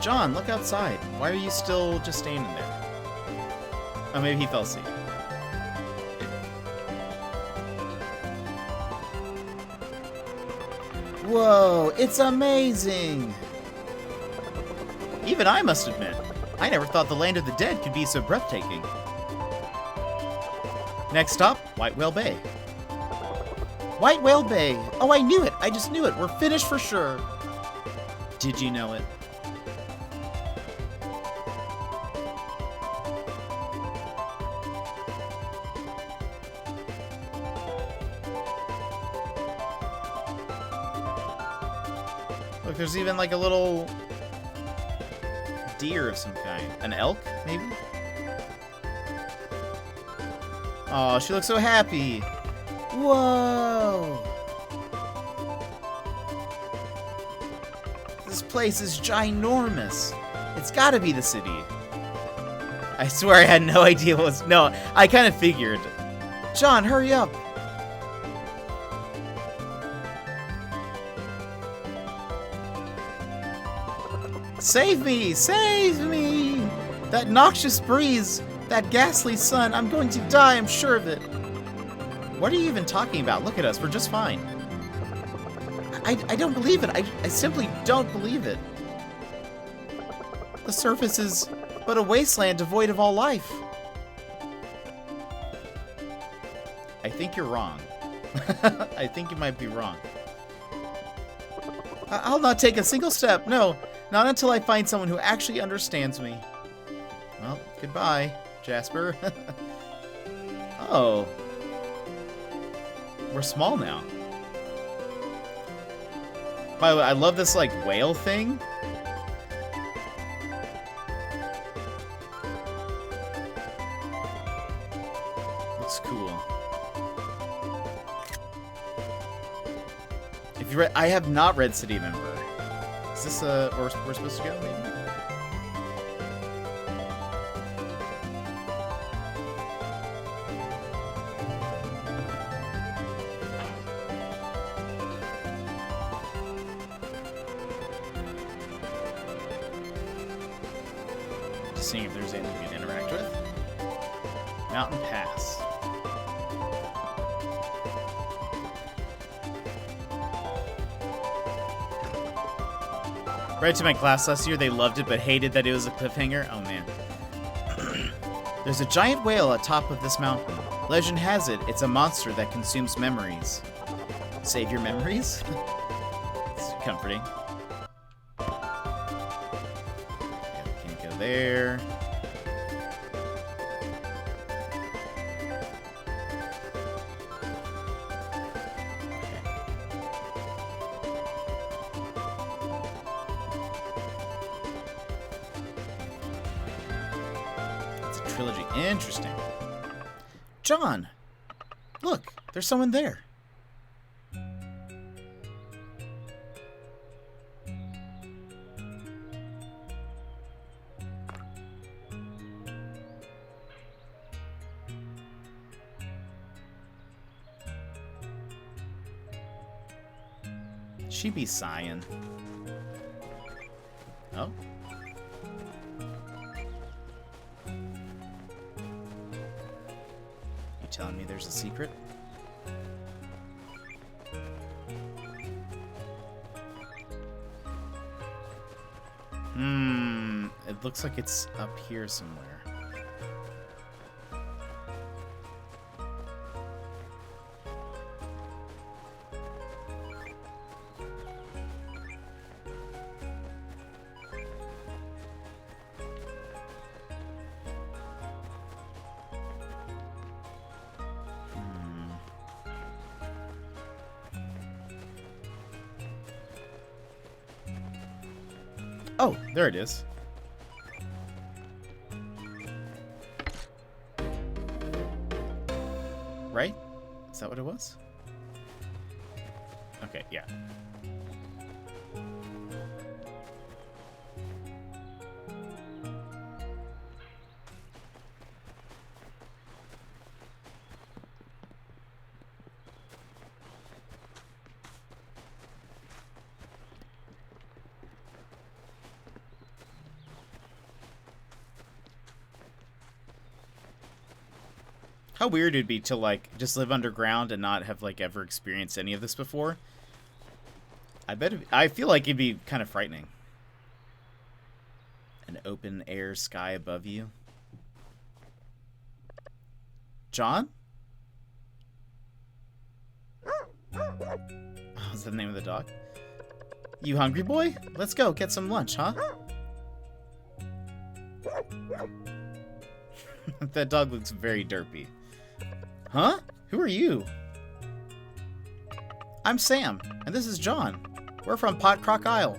John, look outside. Why are you still just standing there? Oh, maybe he fell asleep. Whoa, it's amazing! Even I must admit, I never thought the land of the dead could be so breathtaking. Next stop, White Whale Bay. White Whale Bay! Oh, I knew it! I just knew it! We're finished for sure! Did you know it? Look, there's even like a little deer of some kind. An elk, maybe? Oh, she looks so happy. Whoa! This place is ginormous. It's gotta be the city. I swear I had no idea what was... No, I kind of figured. John, hurry up. Save me! Save me! That noxious breeze, that ghastly sun, I'm going to die, I'm sure of it. What are you even talking about? Look at us, we're just fine. I don't believe it. I simply don't believe it. The surface is but a wasteland devoid of all life. I think you're wrong. I think you might be wrong. I'll not take a single step. No, not until I find someone who actually understands me. Well, goodbye, Jasper. Oh. We're small now. By the way, I love this, like, whale thing. Looks cool. If you read, I have not read City Member. Is this where we're supposed to go? Maybe? Just seeing if there's anything we can interact with. Mountain Pass. Read to my class last year. They loved it, but hated that it was a cliffhanger. Oh, man. There's a giant whale atop of this mountain. Legend has it, it's a monster that consumes memories. Save your memories? It's comforting. Yeah, we can't go there. Trilogy. Interesting. John! Look, there's someone there. She be sighing. Oh. Telling me there's a secret? It looks like it's up here somewhere. Oh, there it is. Right? Is that what it was? Okay, yeah. How weird it'd be to, like, just live underground and not have, like, ever experienced any of this before. I feel like it'd be kind of frightening. An open air sky above you. John? Oh, is that the name of the dog? You hungry, boy? Let's go get some lunch, huh? That dog looks very derpy. Huh? Who are you? I'm Sam, and this is John. We're from Potcrock Isle.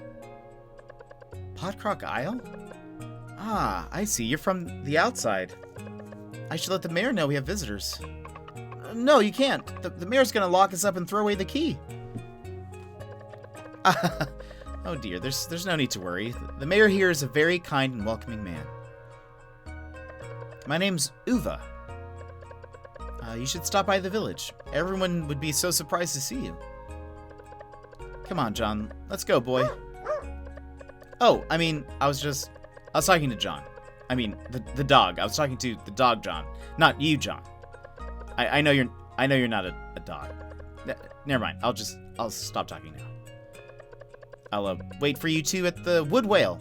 Potcrock Isle? Ah, I see. You're from the outside. I should let the mayor know we have visitors. No, you can't. The mayor's gonna lock us up and throw away the key. Oh dear, there's no need to worry. The mayor here is a very kind and welcoming man. My name's Uva. You should stop by the village. Everyone would be so surprised to see you. Come on, John. Let's go, boy. Oh, I mean, I was talking to John. I mean, the dog. I was talking to the dog, John. Not you, John. I know you're not a dog. Never mind. I'll stop talking now. I'll wait for you two at the wood whale.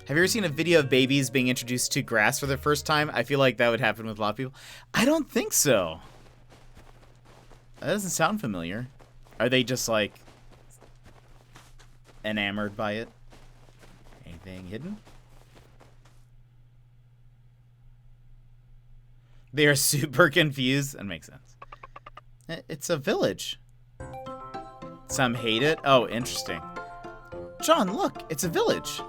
Have you ever seen a video of babies being introduced to grass for the first time? I feel like that would happen with a lot of people. I don't think so. That doesn't sound familiar. Are they just, like, enamored by it? Anything hidden? They are super confused. That makes sense. It's a village. Some hate it. Oh, interesting. John, look, it's a village.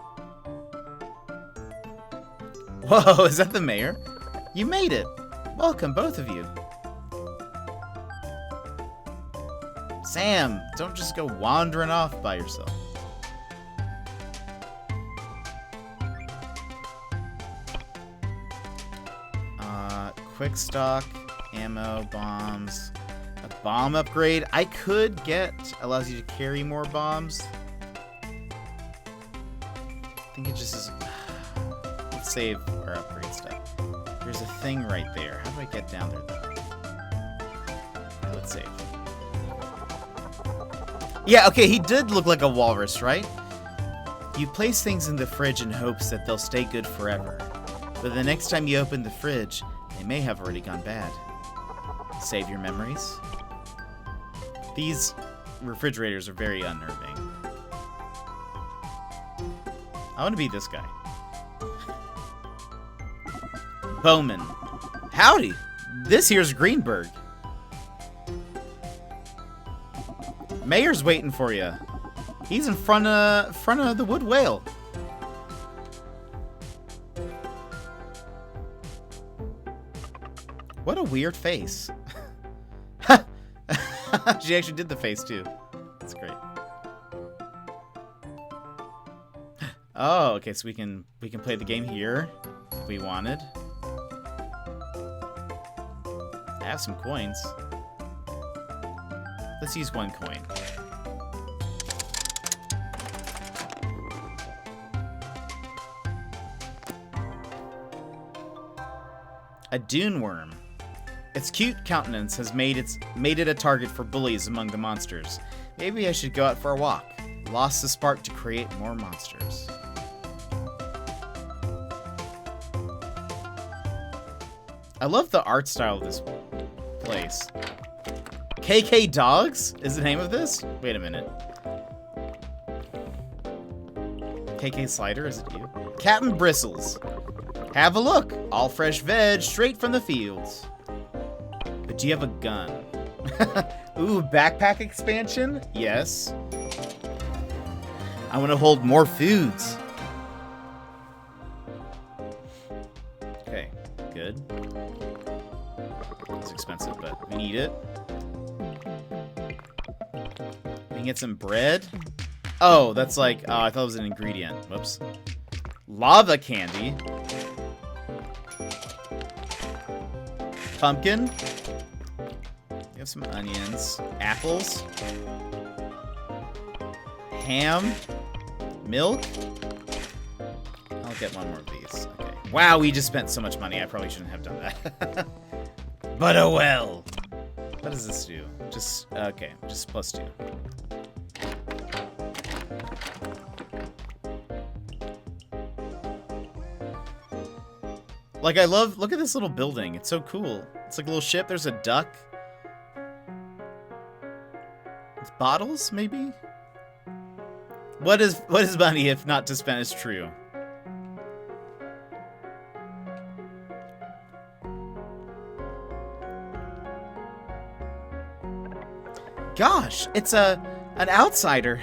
Whoa, is that the mayor? You made it. Welcome, both of you. Sam, don't just go wandering off by yourself. Quick stock, ammo, bombs, a bomb upgrade. I could get, allows you to carry more bombs. I think it just is, let's save or upgrade stuff. There's a thing right there. How do I get down there though? Let's save. Yeah, okay, he did look like a walrus, right? You place things in the fridge in hopes that they'll stay good forever. But the next time you open the fridge, they may have already gone bad. Save your memories. These refrigerators are very unnerving. I want to be this guy. Bowman. Howdy! This here's Greenberg. Mayor's waiting for you. He's in front of the wood whale. What a weird face. She actually did the face too. That's great. Oh, okay, so we can play the game here if we wanted. I have some coins. Let's use 1 coin. A dune worm. Its cute countenance has made it a target for bullies among the monsters. Maybe I should go out for a walk. Lost the spark to create more monsters. I love the art style of this place. KK Dogs is the name of this? Wait a minute. KK Slider, is it you? Captain Bristles. Have a look. All fresh veg, straight from the fields. But do you have a gun? Ooh, backpack expansion? Yes. I want to hold more foods. Okay, good. It's expensive, but we need it. We can get some bread. Oh, that's like, oh, I thought it was an ingredient. Whoops. Lava candy. Pumpkin. We have some onions. Apples. Ham. Milk. I'll get one more of these. Okay. Wow, we just spent so much money. I probably shouldn't have done that. But oh well. What does this do? Just, okay, just +2. Like, I love, look at this little building. It's so cool. It's like a little ship. There's a duck. It's bottles, maybe? What is money if not to spend is true? Gosh, it's an outsider.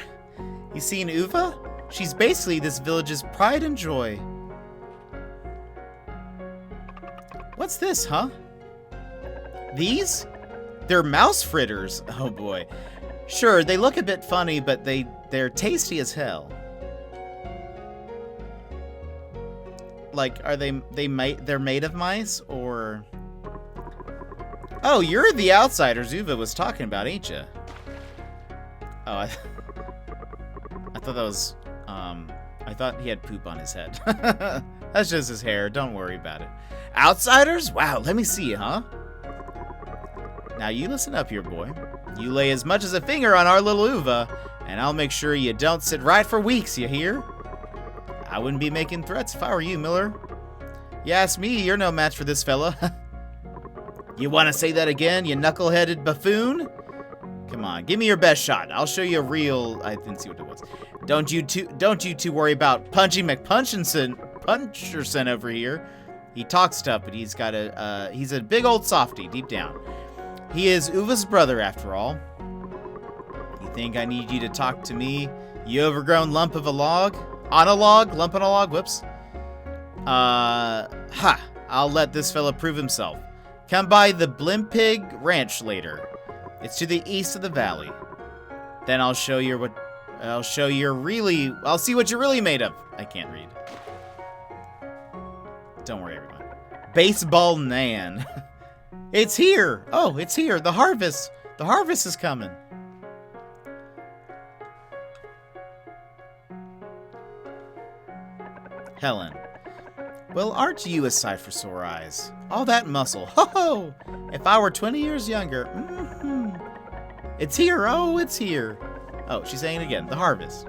You seen Uva? She's basically this village's pride and joy. What's this, huh? These? They're mouse fritters. Oh boy. Sure, they look a bit funny, but they're tasty as hell. Like, are they're made of mice, or? Oh, you're the outsider Zuva was talking about, ain't you? Oh, I thought that was, I thought he had poop on his head. That's just his hair, don't worry about it. Outsiders? Wow, let me see, huh? Now you listen up here, boy. You lay as much as a finger on our little Uva, and I'll make sure you don't sit right for weeks, you hear? I wouldn't be making threats if I were you, Miller. You ask me, you're no match for this fella. You want to say that again, you knuckle-headed buffoon? Come on, give me your best shot. I'll show you a real... I didn't see what it was. Don't you two worry about Punchy McPuncherson over here. He talks tough, but he's a big old softy deep down. He is Uva's brother, after all. You think I need you to talk to me, you overgrown lump of a log? Lump on a log, whoops. I'll let this fella prove himself. Come by the Blimpig Ranch later. It's to the east of the valley. Then I'll see what you're really made of. I can't read. Don't worry, everyone. Baseball Nan. It's here. Oh, it's here. The harvest. The harvest is coming. Helen. Well, aren't you a sight for sore eyes? All that muscle. Ho ho! If I were 20 years younger. It's here. Oh, it's here. Oh, she's saying it again. The harvest.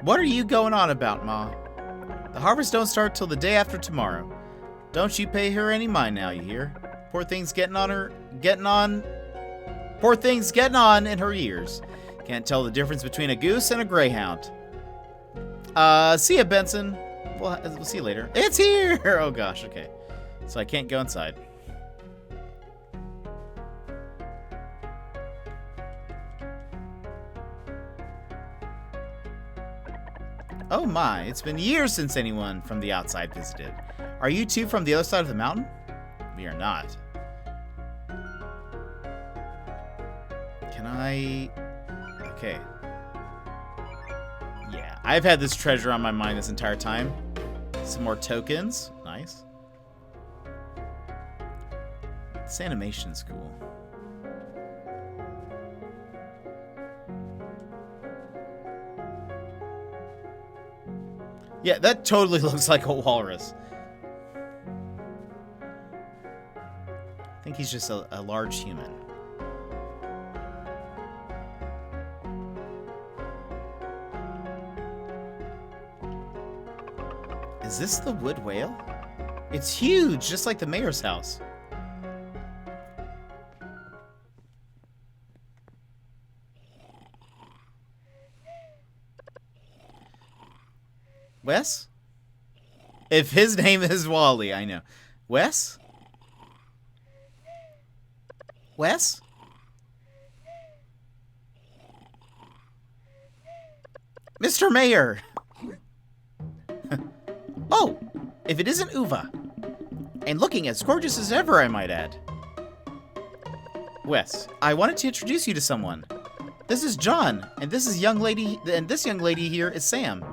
What are you going on about, Ma? The harvest don't start till the day after tomorrow. Don't you pay her any mind now, you hear? Poor thing's getting on in her years. Can't tell the difference between a goose and a greyhound. See ya, Benson. We'll see you later. It's here! Oh gosh, okay. So I can't go inside. Oh my, it's been years since anyone from the outside visited. Are you two from the other side of the mountain? We are not. Can I... Okay. Yeah, I've had this treasure on my mind this entire time. Some more tokens. Nice. This animation's cool. Yeah, that totally looks like a walrus. I think he's just a large human. Is this the wood whale? It's huge, just like the mayor's house. Wes? If his name is Wally, I know. Wes? Wes? Mr. Mayor! Oh, if it isn't Uva. And looking as gorgeous as ever, I might add. Wes, I wanted to introduce you to someone. This is John, and this young lady here is Sam.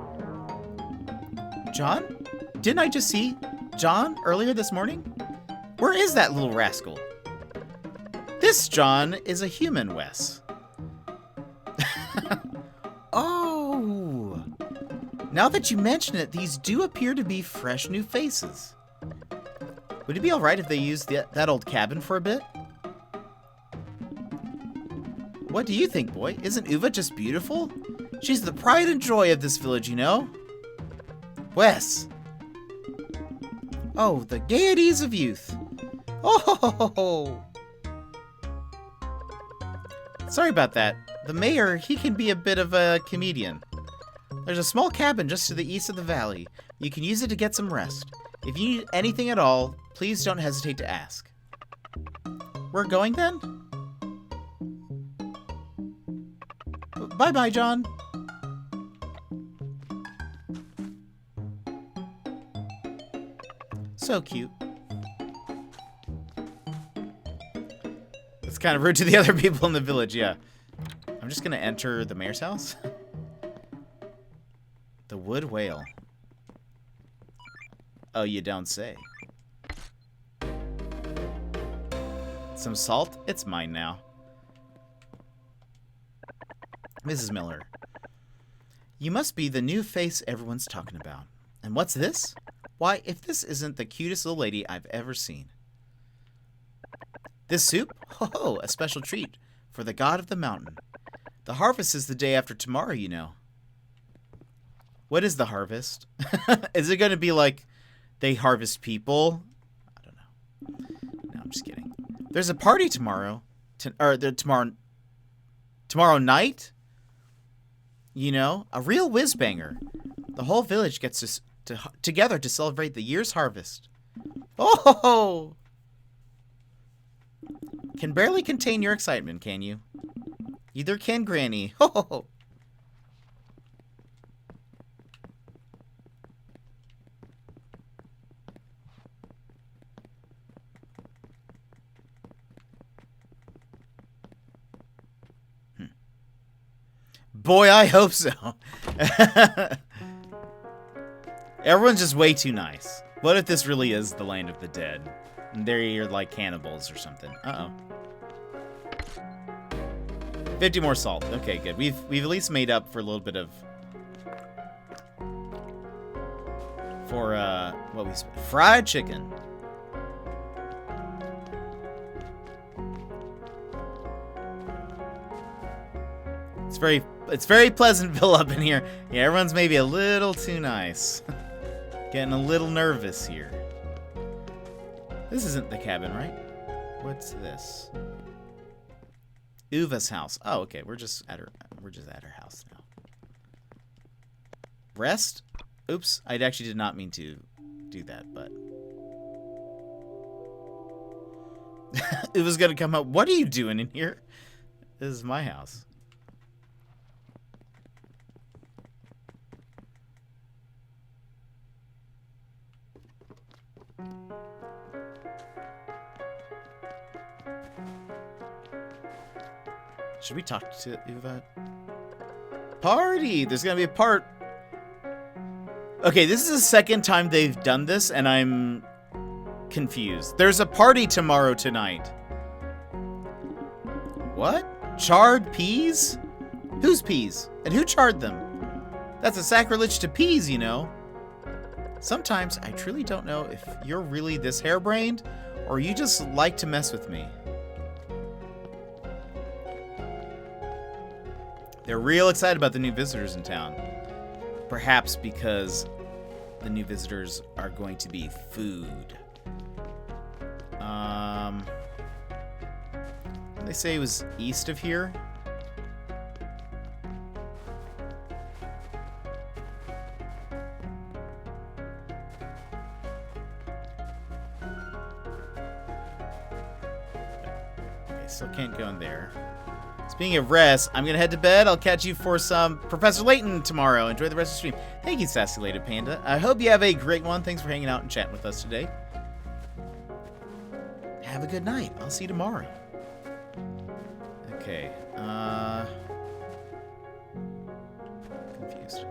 John? Didn't I just see John earlier this morning? Where is that little rascal? This John is a human, Wes. Oh. Now that you mention it, these do appear to be fresh new faces. Would it be alright if they used that old cabin for a bit? What do you think, boy? Isn't Uva just beautiful? She's the pride and joy of this village, you know? Wes. Oh, the gaieties of youth. Oh. Sorry about that. The mayor, he can be a bit of a comedian. There's a small cabin just to the east of the valley. You can use it to get some rest. If you need anything at all, please don't hesitate to ask. We're going then? Bye-bye, John. So cute. It's kind of rude to the other people in the village, yeah. I'm just gonna enter the mayor's house. The wood whale. Oh, you don't say. Some salt? It's mine now. Mrs. Miller. You must be the new face everyone's talking about. And what's this? Why, if this isn't the cutest little lady I've ever seen. This soup? Oh, a special treat for the god of the mountain. The harvest is the day after tomorrow, you know. What is the harvest? Is it going to be like they harvest people? I don't know. No, I'm just kidding. There's a party tomorrow. Tomorrow night? You know, a real whiz-banger. The whole village gets together to celebrate the year's harvest. Oh! Can barely contain your excitement, can you? Either can Granny. Ho! Boy, I hope so. Everyone's just way too nice. What if this really is the land of the dead? And they're like cannibals or something. Uh-oh. 50 more salt. Okay, good. We've at least made up for a little bit of... fried chicken. It's very Pleasantville up in here. Yeah, everyone's maybe a little too nice. Getting a little nervous here. This isn't the cabin, right? What's this? Uva's house. Oh, okay. We're just at her house now. Rest? Oops. I actually did not mean to do that, but Uva's gonna come up. What are you doing in here? This is my house. Should we talk to Uva? Party! There's gonna be a part. Okay, this is the second time they've done this, and I'm confused. There's a party tomorrow tonight. What? Charred peas? Whose peas? And who charred them? That's a sacrilege to peas, you know. Sometimes I truly don't know if you're really this harebrained, or you just like to mess with me. They're real excited about the new visitors in town. Perhaps because the new visitors are going to be food. They say it was east of here. Okay, still can't go in there. Speaking of rest, I'm going to head to bed. I'll catch you for some Professor Layton tomorrow. Enjoy the rest of the stream. Thank you, Sassy-Lated Panda. I hope you have a great one. Thanks for hanging out and chatting with us today. Have a good night. I'll see you tomorrow. Okay. Confused.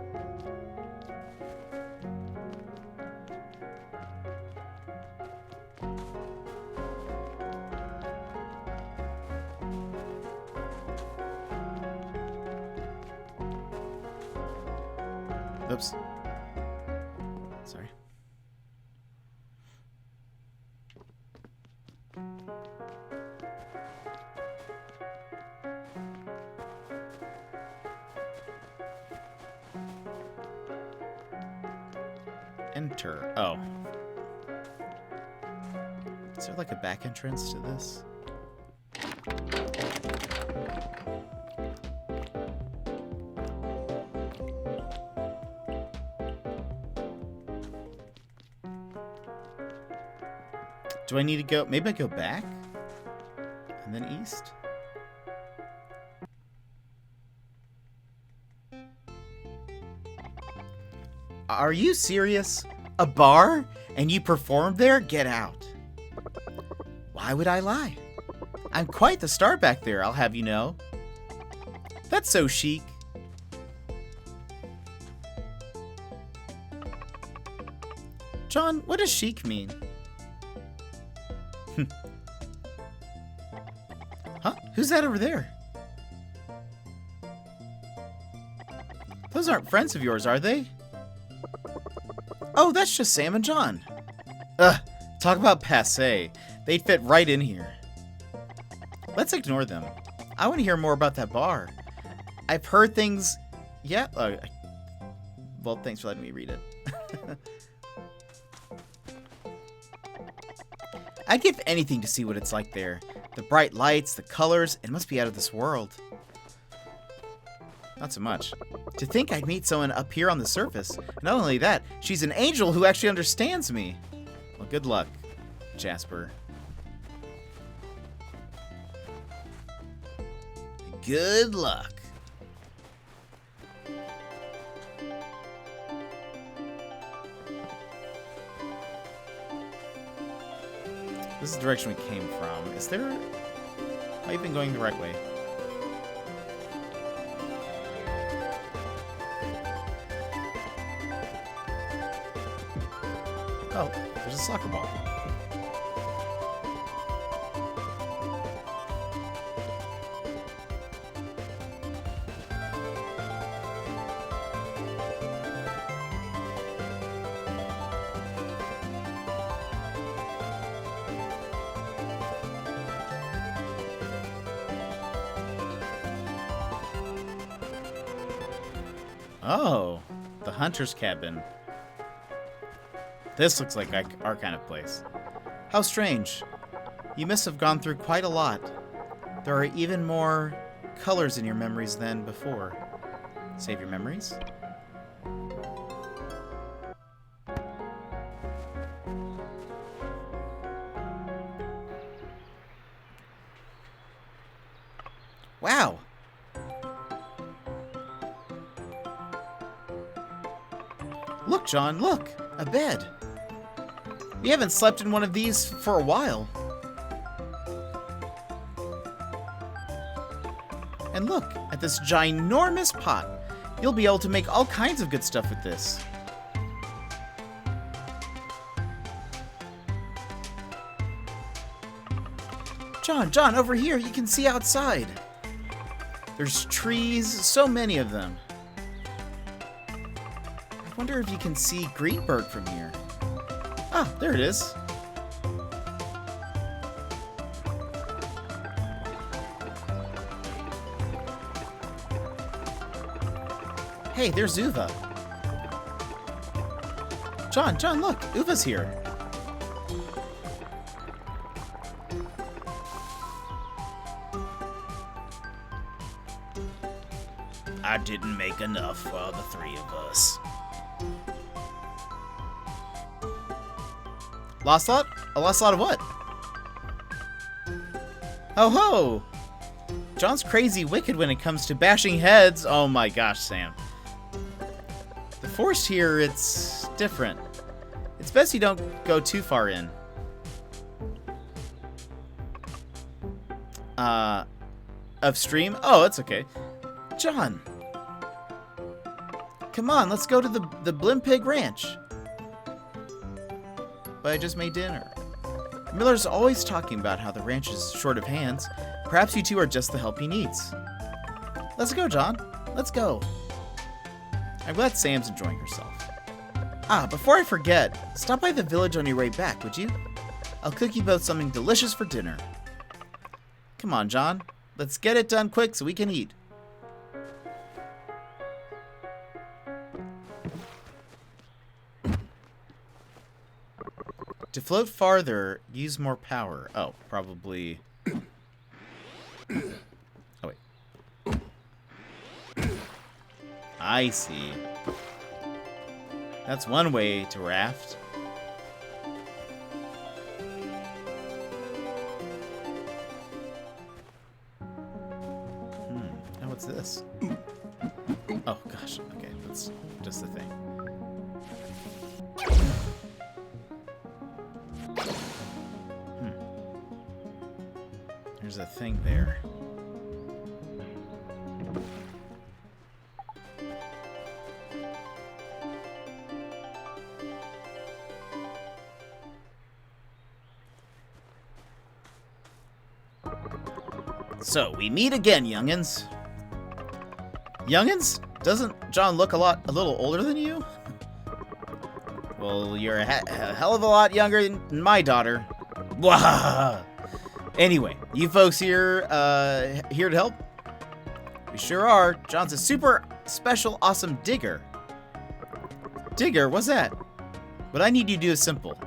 Oops. Sorry. Enter. Oh. Is there like a back entrance to this? Do I need to go? Maybe I go back? And then east? Are you serious? A bar? And you performed there? Get out. Why would I lie? I'm quite the star back there, I'll have you know. That's so chic. John, what does chic mean? Huh? Who's that over there? Those aren't friends of yours, are they? Oh, that's just Sam and John. Ugh, talk about passé. They'd fit right in here. Let's ignore them. I want to hear more about that bar. I've heard things... Yeah, Well, thanks for letting me read it. I'd give anything to see what it's like there. The bright lights, the colors, it must be out of this world. Not so much. To think I'd meet someone up here on the surface. Not only that, she's an angel who actually understands me. Well, good luck, Jasper. Good luck. This is the direction we came from. Is there... Have I been going the right way? Oh, there's a soccer ball. Oh, the hunter's cabin. This looks like our kind of place. How strange. You must have gone through quite a lot. There are even more colors in your memories than before. Save your memories? Wow! Look, John, look! A bed! We haven't slept in one of these for a while. And look at this ginormous pot. You'll be able to make all kinds of good stuff with this. John, over here, you can see outside. There's trees, so many of them. I wonder if you can see Greenberg from here. Ah, there it is. Hey, there's Uva. John, look, Uva's here. I didn't make enough for the three of us. Lost lot? A lost lot of what? Oh ho! John's crazy wicked when it comes to bashing heads. Oh my gosh, Sam. The forest here, it's different. It's best you don't go too far in. Upstream? Oh, it's okay. John! Come on, let's go to the Blimpig Ranch. But I just made dinner. Miller's always talking about how the ranch is short of hands. Perhaps you two are just the help he needs. Let's go, John. Let's go. I'm glad Sam's enjoying herself. Ah, before I forget, stop by the village on your way back, would you? I'll cook you both something delicious for dinner. Come on, John. Let's get it done quick so we can eat. To float farther, use more power. Oh, probably... Oh, wait. I see. That's one way to raft. Now what's this? Oh, gosh. Okay, that's just the thing. There's a thing there. So, we meet again, youngins. Youngins? Doesn't John look a little older than you? Well, you're a hell of a lot younger than my daughter. Wah! Anyway, you folks here to help? We sure are. John's a super special, awesome digger. Digger, what's that? What I need you to do is simple.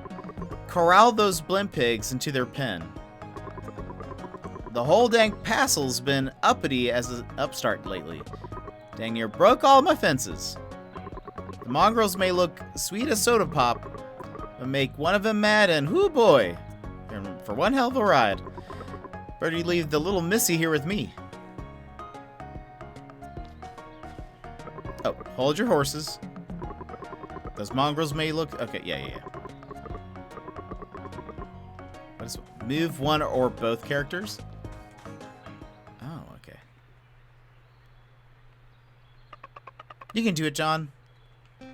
Corral those blimp pigs into their pen. The whole dang Passel's been uppity as an upstart lately. Dang near broke all my fences. The mongrels may look sweet as soda pop, but make one of them mad and whoo boy, and for one hell of a ride. Better you leave the little missy here with me. Oh, hold your horses. Those mongrels may look... Okay, yeah. What is... Move one or both characters? Oh, okay. You can do it, John. Oh,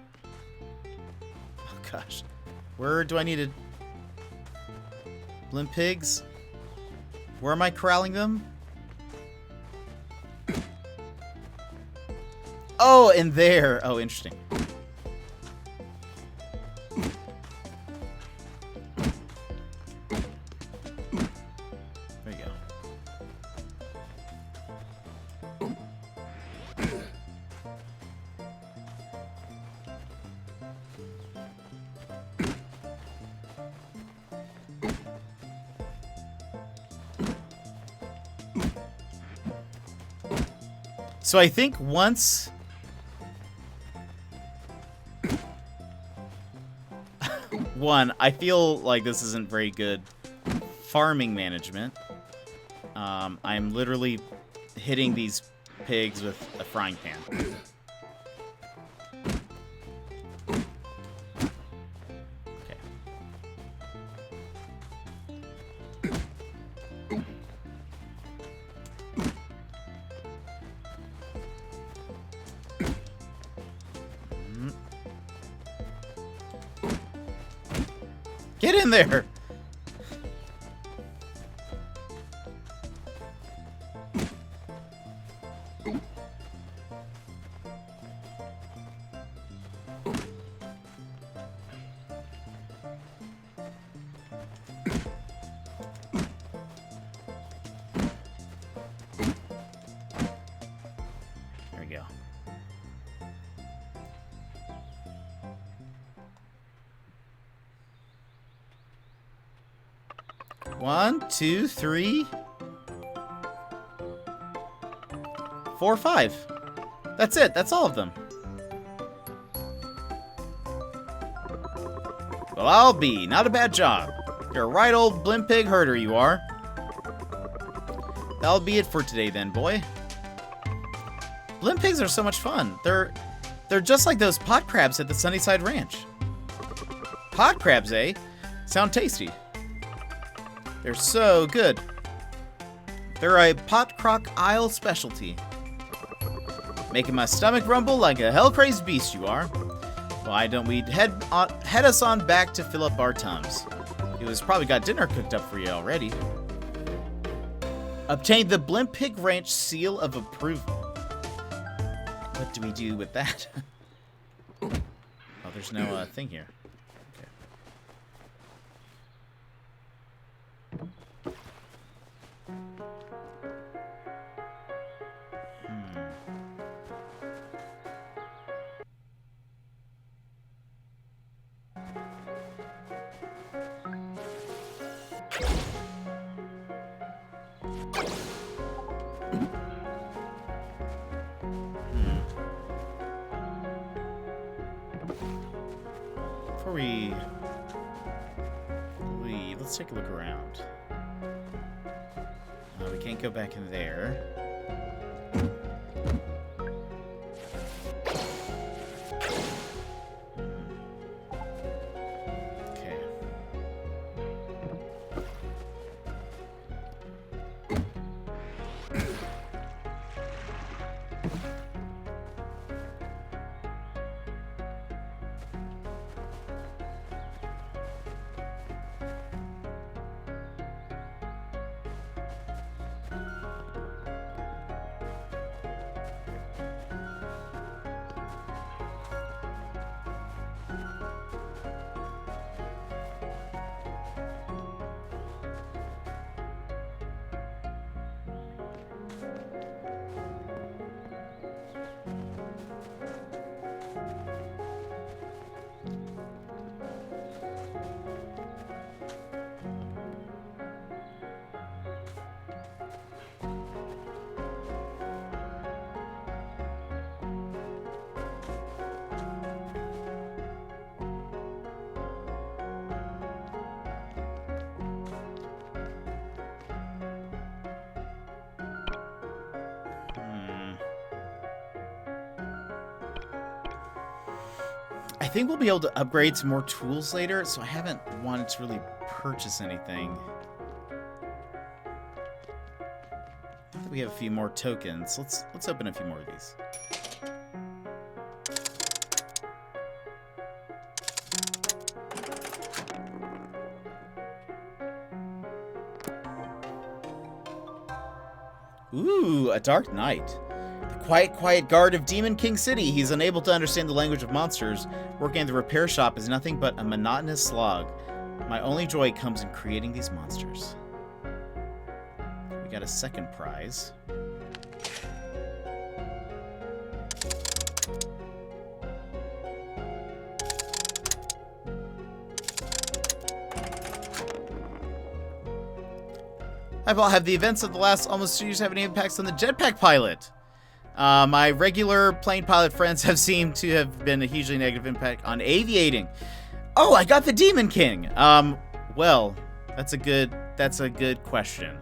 gosh. Where do I need to... Blimp pigs? Where am I corralling them? Oh, in there. Oh, interesting. There you go. So I think once... One, I feel like this isn't very good farming management. I'm literally hitting these pigs with a frying pan. Okay. Get in there! There we go. One, two, three, 4, 5. That's it. That's all of them. Well, I'll be. Not a bad job. You're a right old blimp pig herder, you are. That'll be it for today then, boy. Blimp pigs are so much fun. They're just like those pot crabs at the Sunnyside Ranch. Pot crabs, eh? Sound tasty. They're so good. They're a pot crock Isle specialty. Making my stomach rumble like a hell-crazed beast you are. Why don't we head us on back to fill up our tums? It was probably got dinner cooked up for you already. Obtained the Blimp Pig Ranch seal of approval. What do we do with that? Oh, there's no thing here. Before we let's take a look around. We can't go back in there. Okay. think we'll be able to upgrade some more tools later, so I haven't wanted to really purchase anything. Now that we have a few more tokens, let's open a few more of these. Ooh, a dark night. The quiet guard of Demon King City. He's unable to understand the language of monsters. Working at the repair shop is nothing but a monotonous slog. My only joy comes in creating these monsters. We got a second prize. Have the events of the last almost 2 years have any impacts on the jetpack pilot? My regular plane pilot friends have seemed to have been a hugely negative impact on aviating. Oh, I got the Demon King. Well, that's a good question.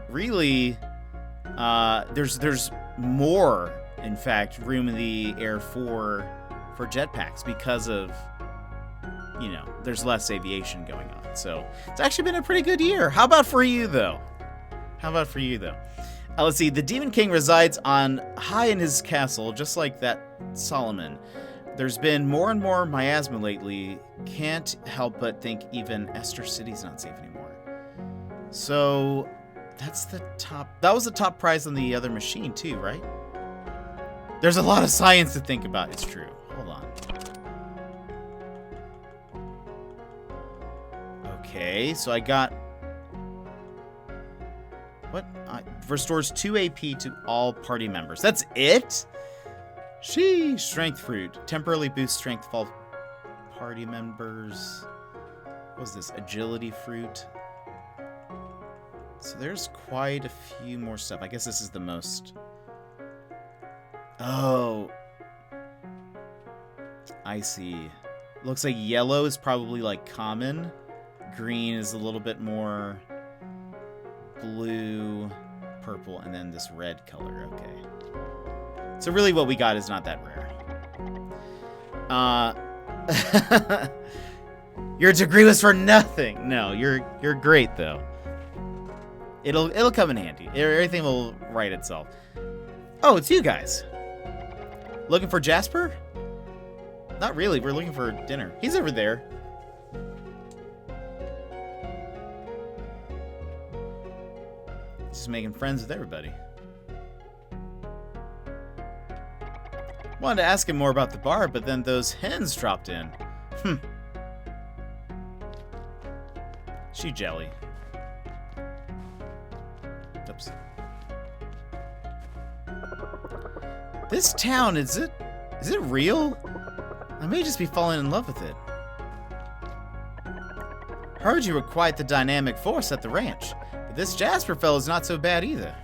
Really, there's more, in fact, room in the air for jetpacks because of, you know, there's less aviation going on. So it's actually been a pretty good year. How about for you, though? Let's see. The Demon King resides on high in his castle, just like that Solomon. There's been more and more miasma lately. Can't help but think even Esther City's not safe anymore. So that's the top. That was the top prize on the other machine, too, right? There's a lot of science to think about. It's true. Hold on. Okay, so I got... What? Restores 2 AP to all party members. That's it? Sheesh. Strength fruit. Temporarily boosts strength of all party members. What was this? Agility fruit. So there's quite a few more stuff. I guess this is the most... Oh. I see. Looks like yellow is probably like common. Green is a little bit more blue, purple, and then this red color. Okay. So really what we got is not that rare. Your degree was for nothing. No, you're great though. It'll come in handy. Everything will right itself. Oh, it's you guys. Looking for Jasper? Not really. We're looking for dinner. He's over there. Just making friends with everybody. Wanted to ask him more about the bar, but then those hens dropped in. She jelly. Oops. This town, is it real? I may just be falling in love with it. Heard you were quite the dynamic force at the ranch. But this Jasper fellow's not so bad either.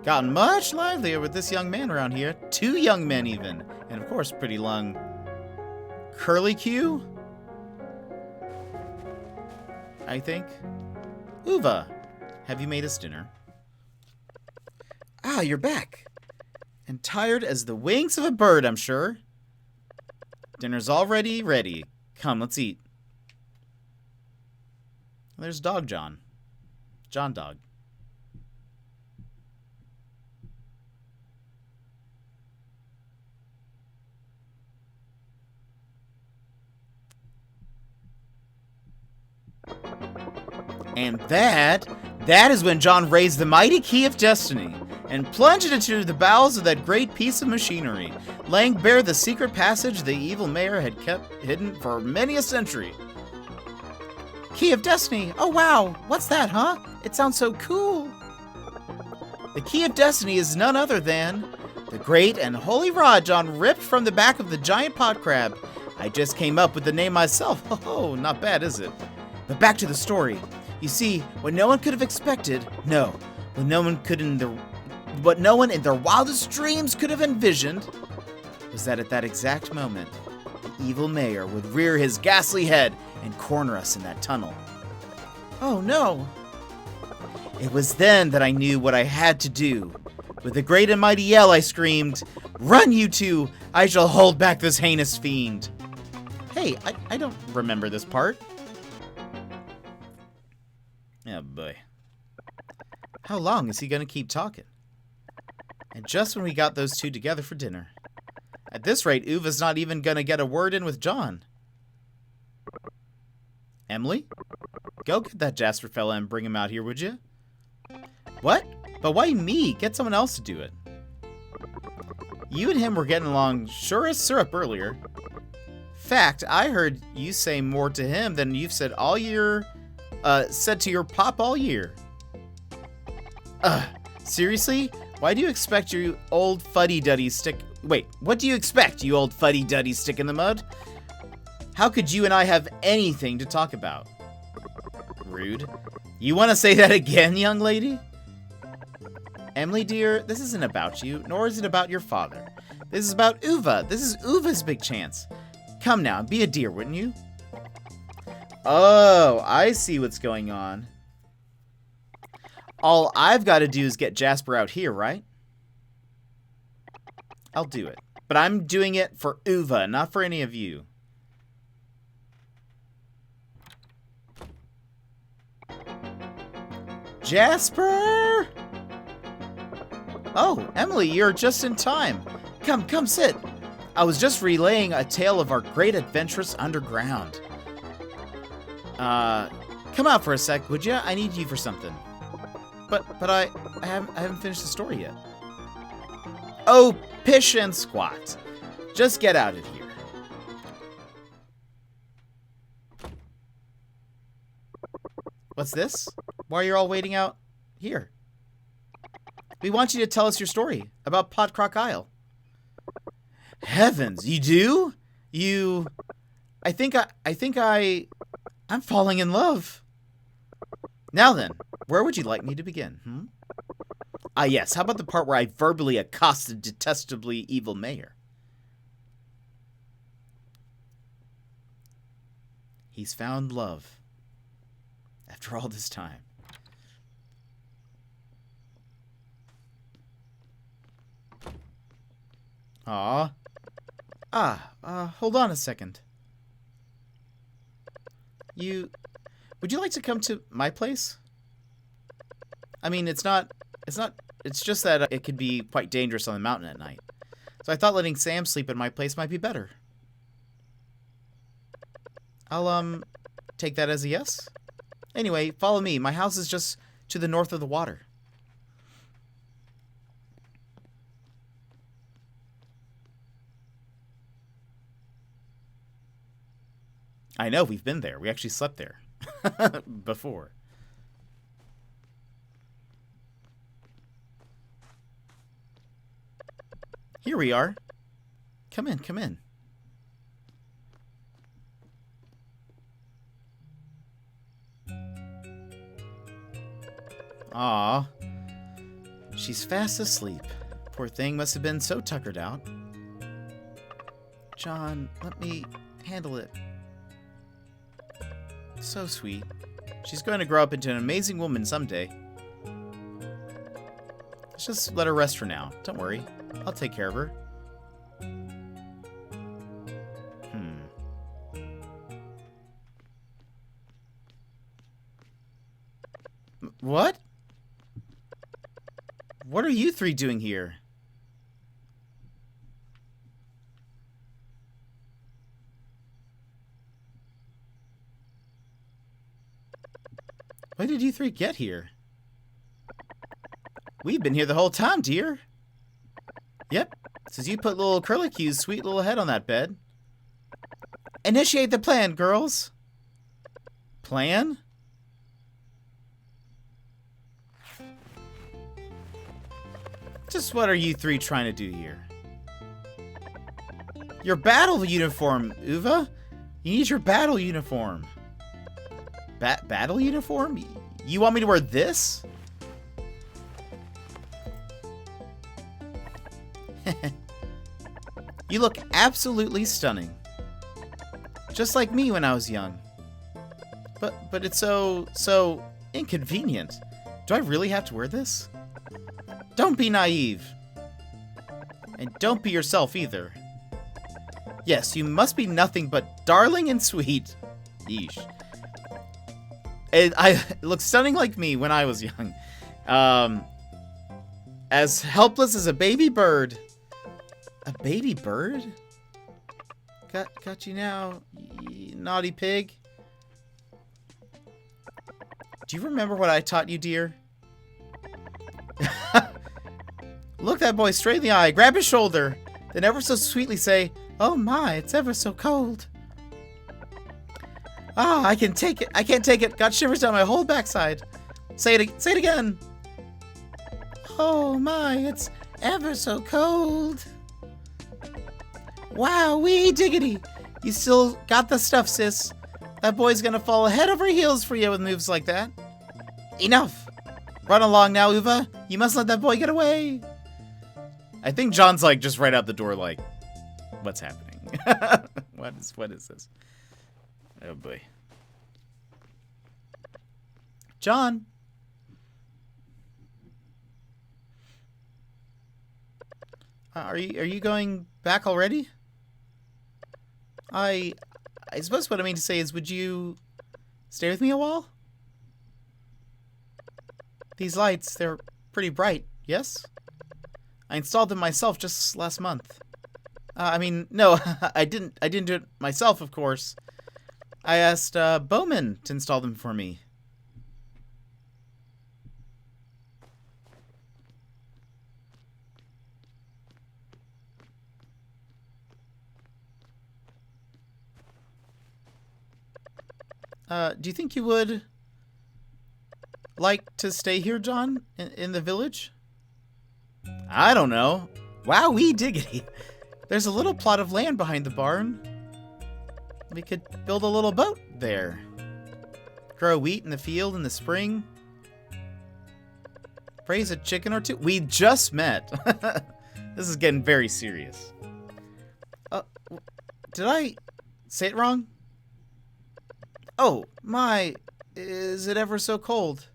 Gotten much livelier with this young man around here. 2 young men even. And of course, pretty long Curly Q? I think. Uva, have you made us dinner? Ah, you're back. And tired as the wings of a bird, I'm sure. Dinner's already ready. Come, let's eat. There's Dog John. John Dog. And that is when John raised the mighty key of destiny and plunged it into the bowels of that great piece of machinery, laying bare the secret passage the evil mayor had kept hidden for many a century. Key of Destiny. Oh, wow. What's that, huh? It sounds so cool. The Key of Destiny is none other than the great and holy rod John ripped from the back of the giant pot crab. I just came up with the name myself. Oh, not bad, is it? But back to the story. You see, what no one could have expected, what no one in their wildest dreams could have envisioned, was that at that exact moment, the evil mayor would rear his ghastly head and corner us in that tunnel. Oh no! It was then that I knew what I had to do. With a great and mighty yell, I screamed, "Run, you two! I shall hold back this heinous fiend. Hey, I don't remember this part. Oh boy. How long is he gonna keep talking? And just when we got those two together for dinner. At this rate, Uva's not even gonna get a word in with John. Emily? Go get that Jasper fella and bring him out here, would you? What? But why me? Get someone else to do it. You and him were getting along sure as syrup earlier. Fact, I heard you say more to him than you've said all year, said to your pop all year. Seriously? Why do you expect your old fuddy-duddy stick... Wait, what do you expect, you old fuddy-duddy stick in the mud? How could you and I have anything to talk about? Rude. You want to say that again, young lady? Emily, dear, this isn't about you, nor is it about your father. This is about Uva. This is Uva's big chance. Come now, be a dear, wouldn't you? Oh, I see what's going on. All I've got to do is get Jasper out here, right? I'll do it. But I'm doing it for Uva, not for any of you. Jasper! Oh, Emily, you're just in time. Come, sit. I was just relaying a tale of our great adventures underground. Come out for a sec, would ya? I need you for something. But I haven't finished the story yet. Oh, pish and squat. Just get out of here. What's this? Why are you all waiting out here? We want you to tell us your story about Podcrock Isle. Heavens, you do? I'm falling in love. Now then, where would you like me to begin? Yes, how about the part where I verbally accosted detestably evil mayor? He's found love. After all this time. Aw. Hold on a second. Would you like to come to my place? I mean, it's just that it could be quite dangerous on the mountain at night. So I thought letting Sam sleep at my place might be better. I'll, take that as a yes. Anyway, follow me. My house is just to the north of the water. I know, we've been there. We actually slept there before. Here we are. Come in, come in. Aw. She's fast asleep. Poor thing must have been so tuckered out. John, let me handle it. So sweet. She's going to grow up into an amazing woman someday. Let's just let her rest for now. Don't worry. I'll take care of her. What? What are you three doing here? When did you three get here? We've been here the whole time, dear. Yep, since you put little Curlicue's sweet little head on that bed. Initiate the plan, girls. Plan? Just what are you three trying to do here? Your battle uniform, Uva. You need your battle uniform. Battle uniform? You want me to wear this? You look absolutely stunning. Just like me when I was young. But it's so inconvenient. Do I really have to wear this? Don't be naive. And don't be yourself either. Yes, you must be nothing but darling and sweet. Yeesh. It looks stunning like me when I was young. As helpless as a baby bird. A baby bird? Got you now, you naughty pig. Do you remember what I taught you, dear? Look that boy straight in the eye, grab his shoulder, then ever so sweetly say, "Oh my, it's ever so cold." Ah, I can't take it. Got shivers down my whole backside. Say it again. Oh my, it's ever so cold. Wow, wee diggity. You still got the stuff, sis. That boy's gonna fall head over heels for you with moves like that. Enough. Run along now, Uva. You must let that boy get away. I think John's like just right out the door like, what's happening? What is this? Oh boy. John. Are you going back already? I suppose what I mean to say is, would you stay with me a while? These lights, they're pretty bright, yes? I installed them myself just last month. I mean, no, I didn't do it myself, of course. I asked Bowman to install them for me. Do you think you would like to stay here, John, in the village? I don't know. Wowee diggity. There's a little plot of land behind the barn. We could build a little boat there. Grow wheat in the field in the spring. Raise a chicken or two. We just met. This is getting very serious. Did I say it wrong? Oh, my. Is it ever so cold?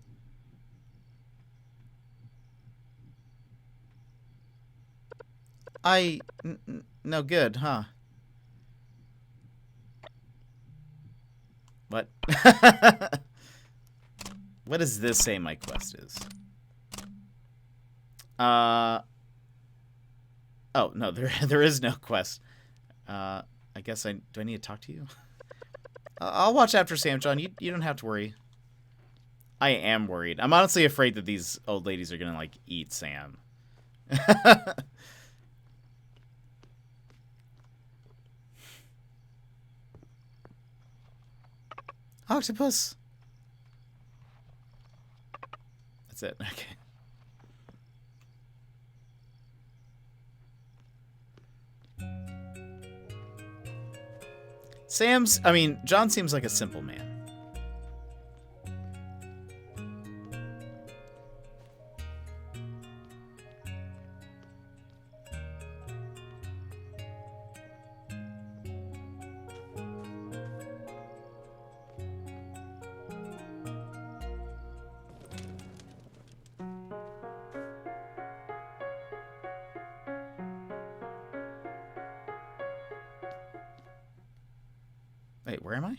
No good, huh? What? What does this say my quest is? Oh, no, there is no quest. I guess do I need to talk to you? I'll watch after Sam, John. You don't have to worry. I am worried. I'm honestly afraid that these old ladies are gonna, like, eat Sam. Octopus. That's it. Okay. John seems like a simple man. Wait, where am I?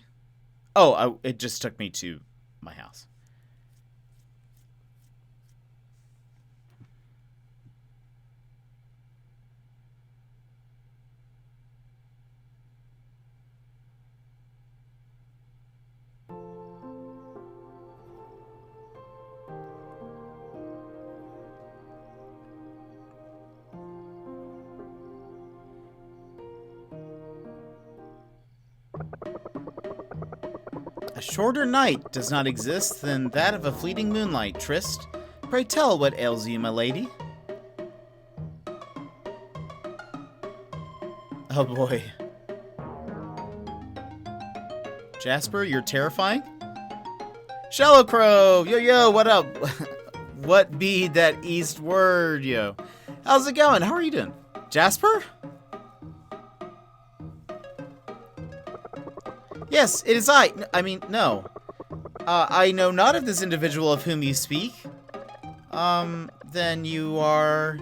Oh, it just took me to my house. A shorter night does not exist than that of a fleeting moonlight, Trist. Pray tell what ails you, my lady. Oh boy. Jasper, you're terrifying? Shallow Crow! Yo, what up? What be that EastWORD, yo? How's it going? How are you doing? Jasper? Yes, it is I. I mean, no. I know not of this individual of whom you speak. Then you are...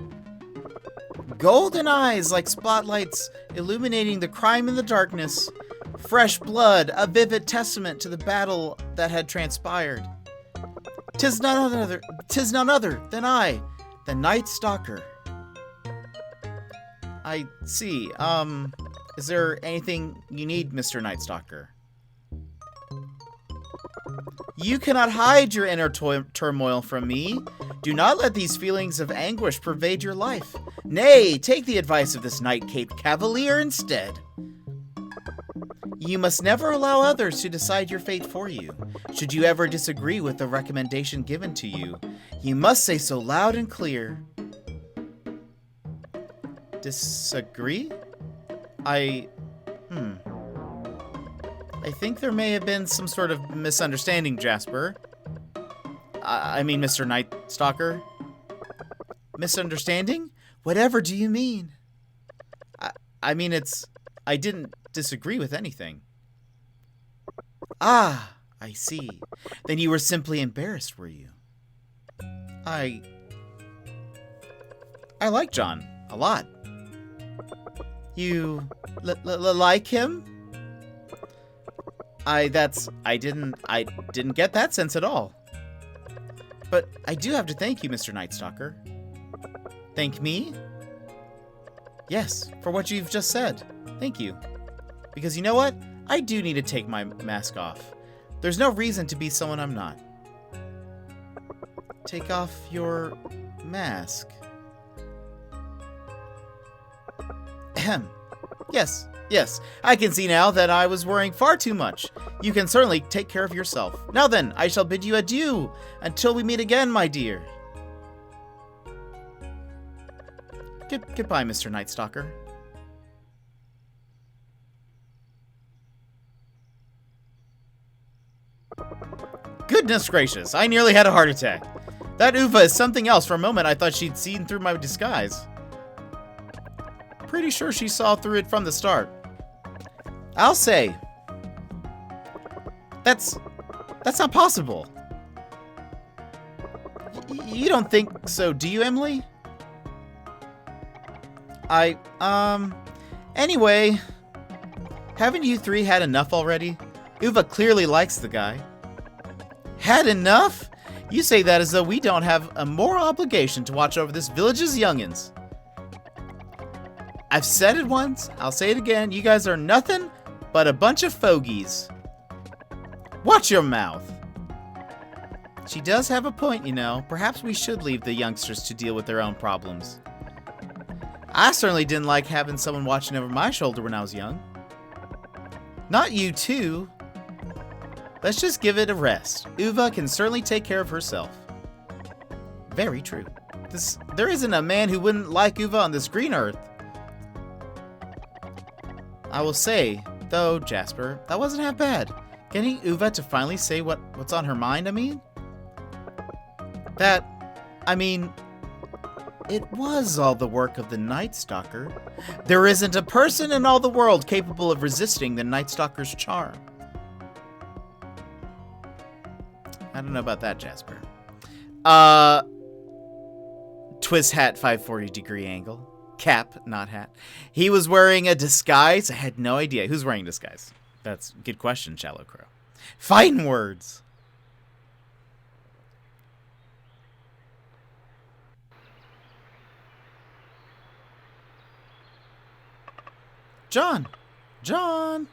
Golden eyes like spotlights illuminating the crime in the darkness. Fresh blood, a vivid testament to the battle that had transpired. 'Tis none other than I, the Night Stalker. I see. Is there anything you need, Mr. Night Stalker? You cannot hide your inner turmoil from me. Do not let these feelings of anguish pervade your life. Nay, take the advice of this night-caped cavalier instead. You must never allow others to decide your fate for you. Should you ever disagree with the recommendation given to you, you must say so loud and clear. Disagree? I think there may have been some sort of misunderstanding, Jasper. I mean, Mr. Night Stalker. Misunderstanding? Whatever do you mean? I mean, I didn't disagree with anything. Ah, I see. Then you were simply embarrassed, were you? I like John a lot. You like him? I didn't get that sense at all. But I do have to thank you, Mr. Night Stalker. Thank me? Yes, for what you've just said. Thank you. Because you know what? I do need to take my mask off. There's no reason to be someone I'm not. Take off your mask. Ahem. Yes. I can see now that I was worrying far too much. You can certainly take care of yourself. Now then, I shall bid you adieu until we meet again, my dear. Goodbye, Mr. Night Stalker. Goodness gracious, I nearly had a heart attack. That Uva is something else. For a moment, I thought she'd seen through my disguise. Pretty sure she saw through it from the start. I'll say. That's not possible. You don't think so, do you, Emily? Anyway, haven't you three had enough already? Uva clearly likes the guy. Had enough? You say that as though we don't have a moral obligation to watch over this village's youngins. I've said it once, I'll say it again, you guys are nothing but a bunch of fogies. Watch your mouth. She does have a point, you know. Perhaps we should leave the youngsters to deal with their own problems. I certainly didn't like having someone watching over my shoulder when I was young. Not you too. Let's just give it a rest. Uva can certainly take care of herself. Very true. There isn't a man who wouldn't like Uva on this green earth. I will say, though, Jasper, that wasn't half bad. Getting Uva to finally say what's on her mind, it was all the work of the Night Stalker. There isn't a person in all the world capable of resisting the Night Stalker's charm. I don't know about that, Jasper. Twist hat 540-degree angle. Cap, not hat. He was wearing a disguise. I had no idea. Who's wearing a disguise? That's a good question, Shallow Crow. Fighting words. John. John,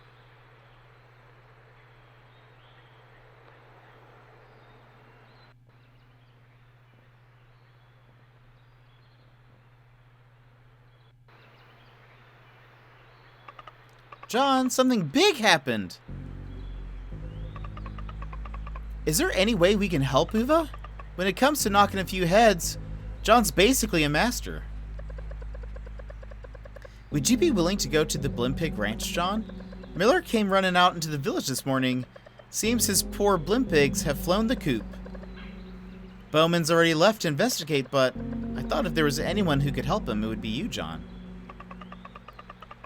something big happened. Is there any way we can help Uva? When it comes to knocking a few heads, John's basically a master. Would you be willing to go to the Blimpig Ranch, John? Miller came running out into the village this morning. Seems his poor Blimpigs have flown the coop. Bowman's already left to investigate, but I thought if there was anyone who could help him, it would be you, John.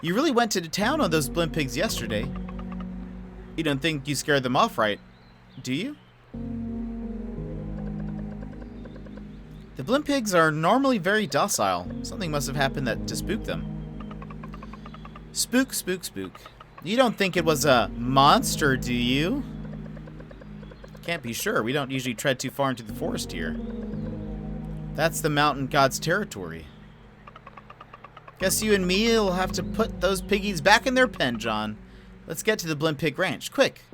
You really went to town on those Blimpigs yesterday. You don't think you scared them off right, do you? The blimp pigs are normally very docile. Something must have happened to spook them. Spook, spook, spook. You don't think it was a monster, do you? Can't be sure. We don't usually tread too far into the forest here. That's the mountain god's territory. Guess you and me will have to put those piggies back in their pen, John. Let's get to the Blimp Pig Ranch, quick.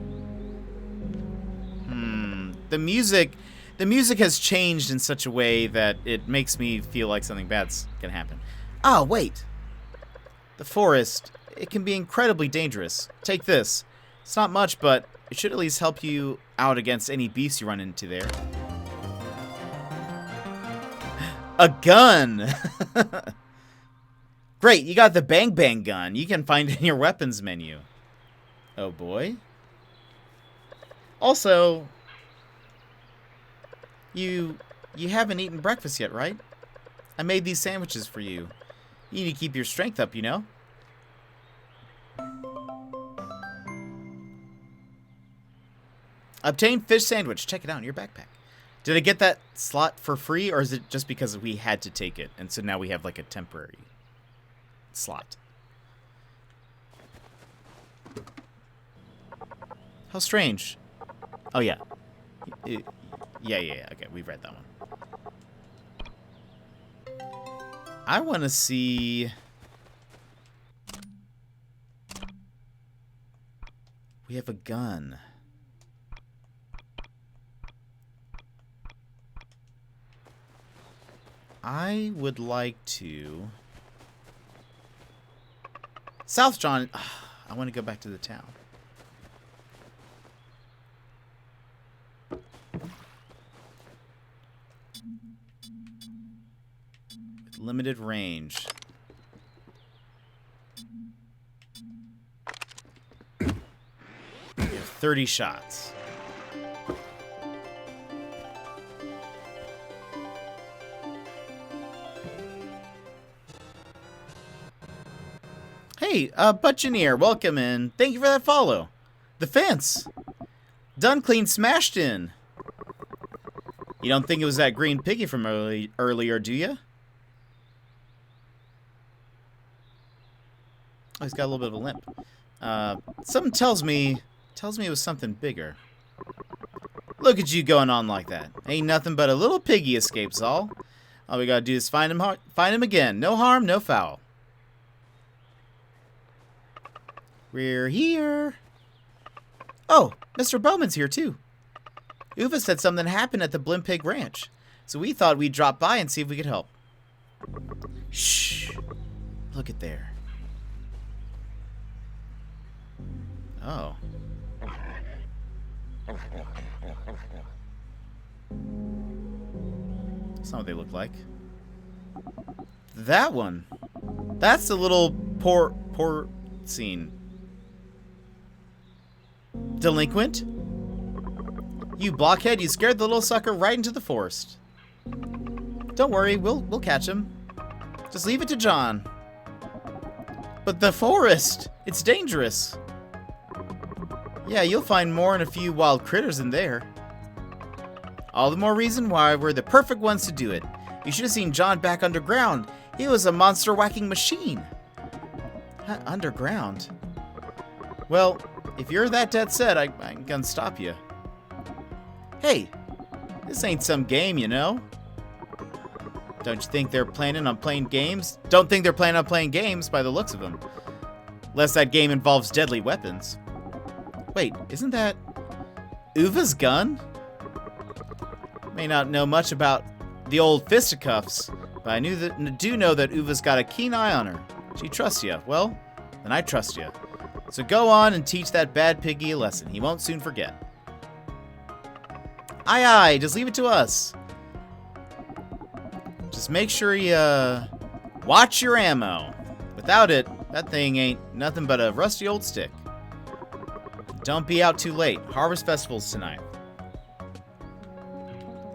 The music has changed in such a way that it makes me feel like something bad's gonna happen. Ah, wait. The forest, it can be incredibly dangerous. Take this. It's not much, but it should at least help you out against any beasts you run into there. A gun! Great, you got the Bang Bang gun. You can find it in your weapons menu. Oh boy. Also, you haven't eaten breakfast yet, right? I made these sandwiches for you. You need to keep your strength up, you know? Obtain fish sandwich. Check it out in your backpack. Did I get that slot for free, or is it just because we had to take it, and so now we have like a temporary slot? How strange. Oh, yeah. Yeah. Okay, we've read that one. I want to see... We have a gun. I would like to... South John... I want to go back to the town. With limited range. You have 30 shots. Hey, Butchineer, welcome in. Thank you for that follow. The fence. Done clean, smashed in. You don't think it was that green piggy from earlier, do you? Oh, he's got a little bit of a limp. Something tells me it was something bigger. Look at you going on like that. Ain't nothing but a little piggy escapes all. All we gotta do is find him again. No harm, no foul. We're here. Oh, Mr. Bowman's here too. Uva said something happened at the Blimp Pig Ranch, so we thought we'd drop by and see if we could help. Shh. Look at there. Oh. That's not what they look like. That one. That's the little poor scene. Delinquent? You blockhead, you scared the little sucker right into the forest. Don't worry, we'll catch him. Just leave it to John. But the forest! It's dangerous. Yeah, you'll find more and a few wild critters in there. All the more reason why we're the perfect ones to do it. You should have seen John back underground. He was a monster whacking machine. Underground? Well, if you're that dead set, I'm gonna stop you. Hey, this ain't some game, you know? Don't you think they're planning on playing games? Don't think they're planning on playing games by the looks of them. Unless that game involves deadly weapons. Wait, isn't that Uva's gun? May not know much about the old fisticuffs, but I do know that Uva's got a keen eye on her. She trusts you. Well, then I trust you. So go on and teach that bad piggy a lesson. He won't soon forget. Aye, aye, just leave it to us. Just make sure you watch your ammo. Without it, that thing ain't nothing but a rusty old stick. Don't be out too late. Harvest Festival's tonight.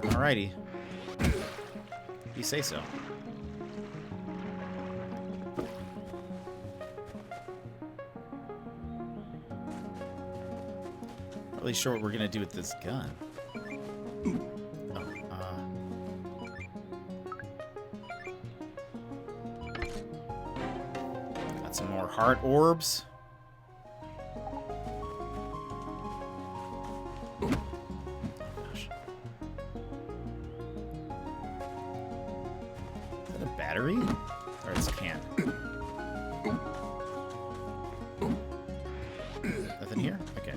Alrighty. You say so. Not really sure what we're gonna do with this gun. Got some more heart orbs. Gosh. Is that a battery? Or it's a can? Nothing here? Okay.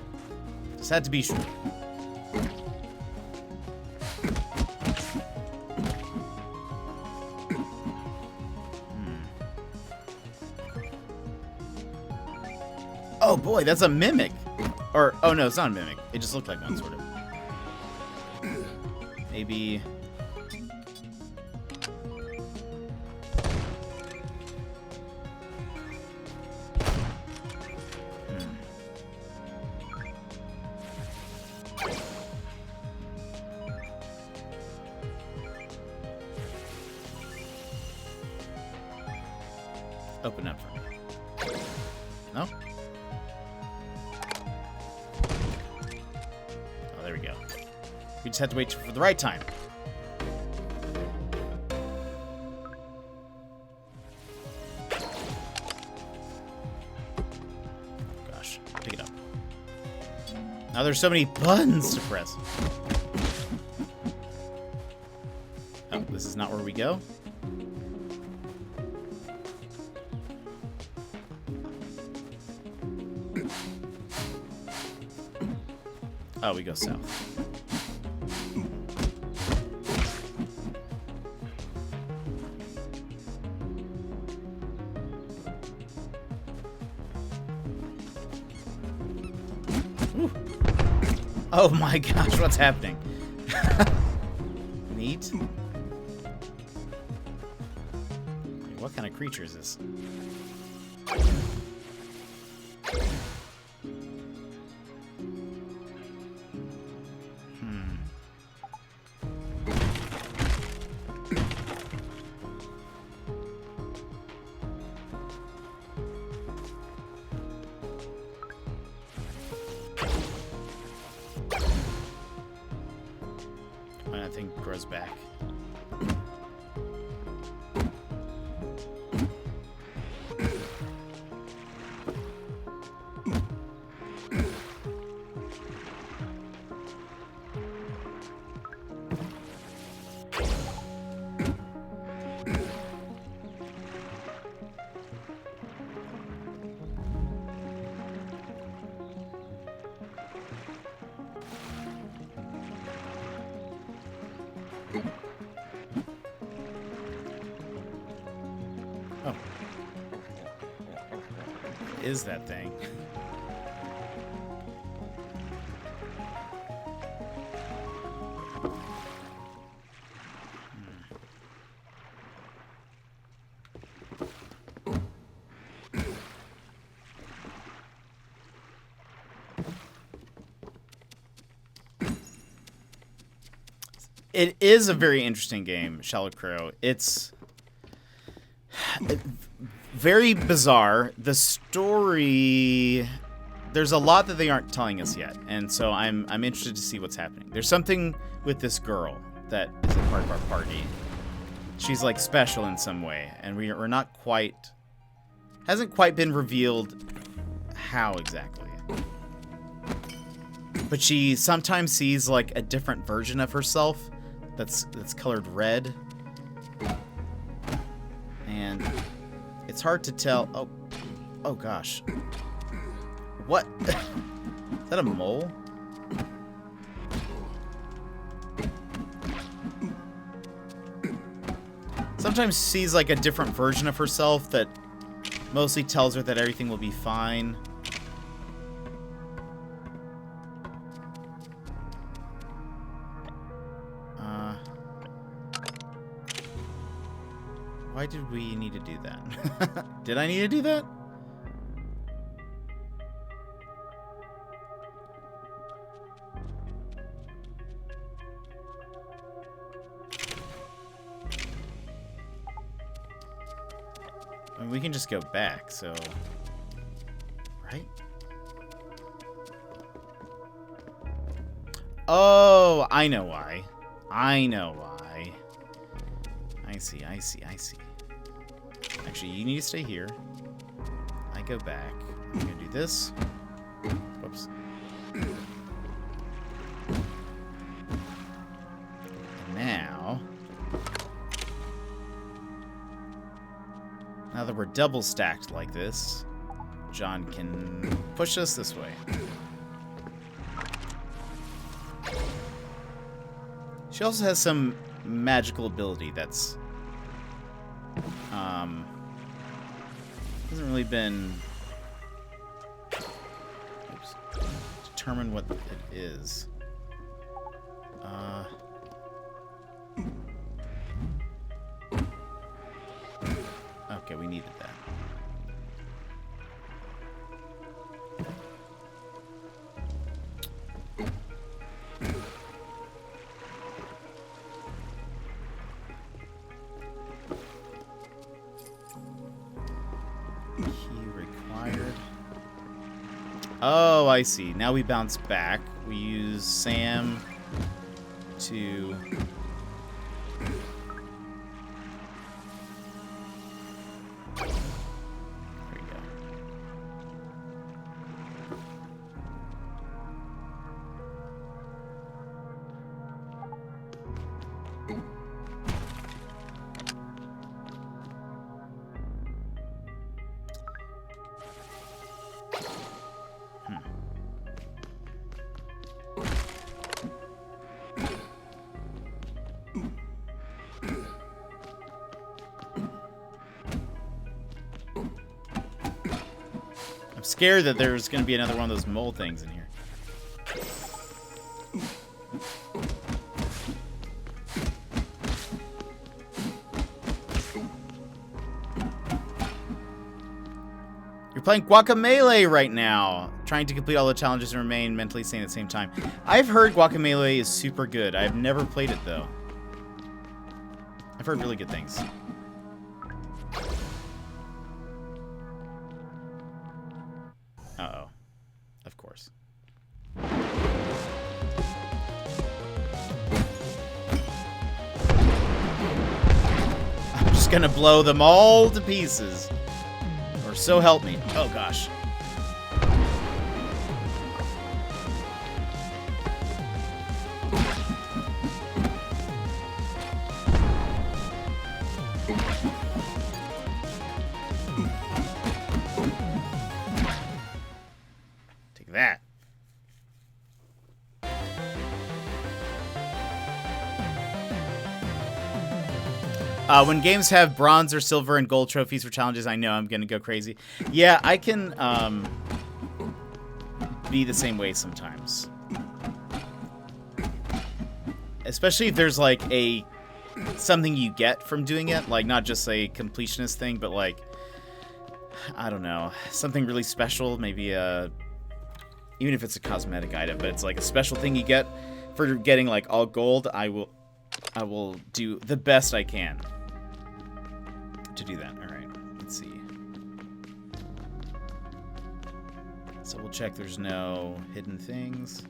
Just had to be sure. Oh boy, that's a mimic. Or, oh no, it's not a mimic. It just looked like one, sort of. Maybe... Open up for me. No? Oh, there we go. We just have to wait for the right time. Gosh, pick it up. Now there's so many buttons to press. Oh, this is not where we go. Oh, we go south. Ooh. Oh my gosh, what's happening? Neat. What kind of creature is this? That thing grows back. Oh. What is that thing? It is a very interesting game, Shallow Crow. It's very bizarre. The story, there's a lot that they aren't telling us yet, and so I'm interested to see what's happening. There's something with this girl that is a part of our party. She's like special in some way, and we're not quite, hasn't quite been revealed how exactly. But she sometimes sees like a different version of herself that's colored red. And it's hard to tell. Oh gosh. What? Is that a mole? Sometimes sees like a different version of herself that mostly tells her that everything will be fine. Why did we need to do that? Did I need to do that? I mean, we can just go back, so... Right? Oh, I know why. I know why. I see. Actually, you need to stay here. go back. I'm gonna do this. Whoops. Now that we're double stacked like this, John can push us this way. She also has some magical ability that's hasn't really been determined what it is. Okay, we needed that. Oh, I see. Now we bounce back. We use Sam to... There we go. Scared that there's going to be another one of those mole things in here. You're playing Guacamelee right now, trying to complete all the challenges and remain mentally sane at the same time. I've heard Guacamelee is super good. I've never played it, though. I've heard really good things. Uh-oh. Of course. I'm just gonna blow them all to pieces. Or so help me. Oh, gosh. That. When games have bronze or silver and gold trophies for challenges, I know I'm gonna go crazy. Yeah, I can be the same way sometimes. Especially if there's like something you get from doing it, like not just a completionist thing, but like, I don't know, something really special, maybe even if it's a cosmetic item, but it's like a special thing you get for getting like all gold, I will do the best I can to do that. All right, let's see. So we'll check there's no hidden things.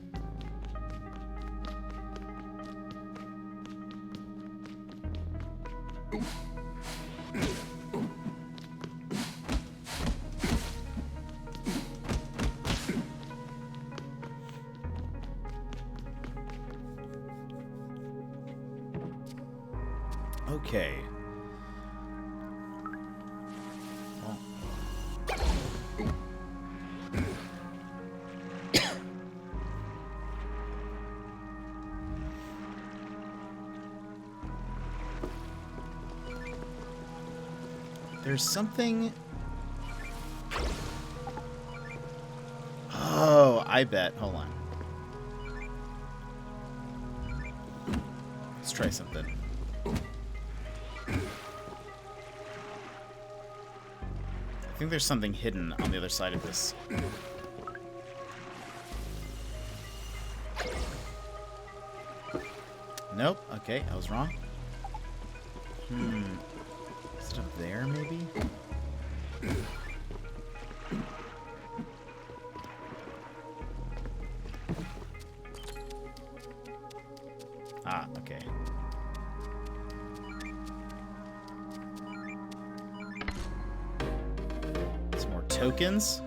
Okay. Well. There's something... Oh, I bet. Hold on. Let's try something. I think there's something hidden on the other side of this. Nope. Okay, I was wrong. Is it up there, maybe? Ah, okay. tokens.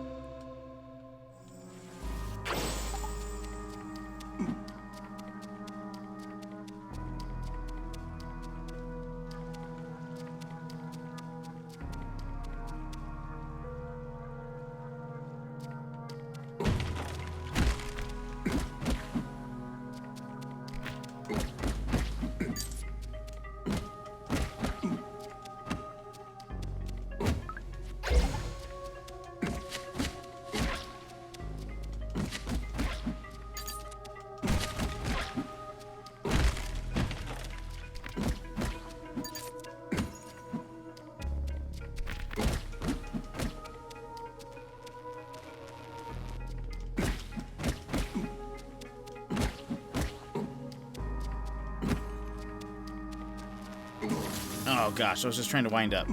Oh gosh, I was just trying to wind up.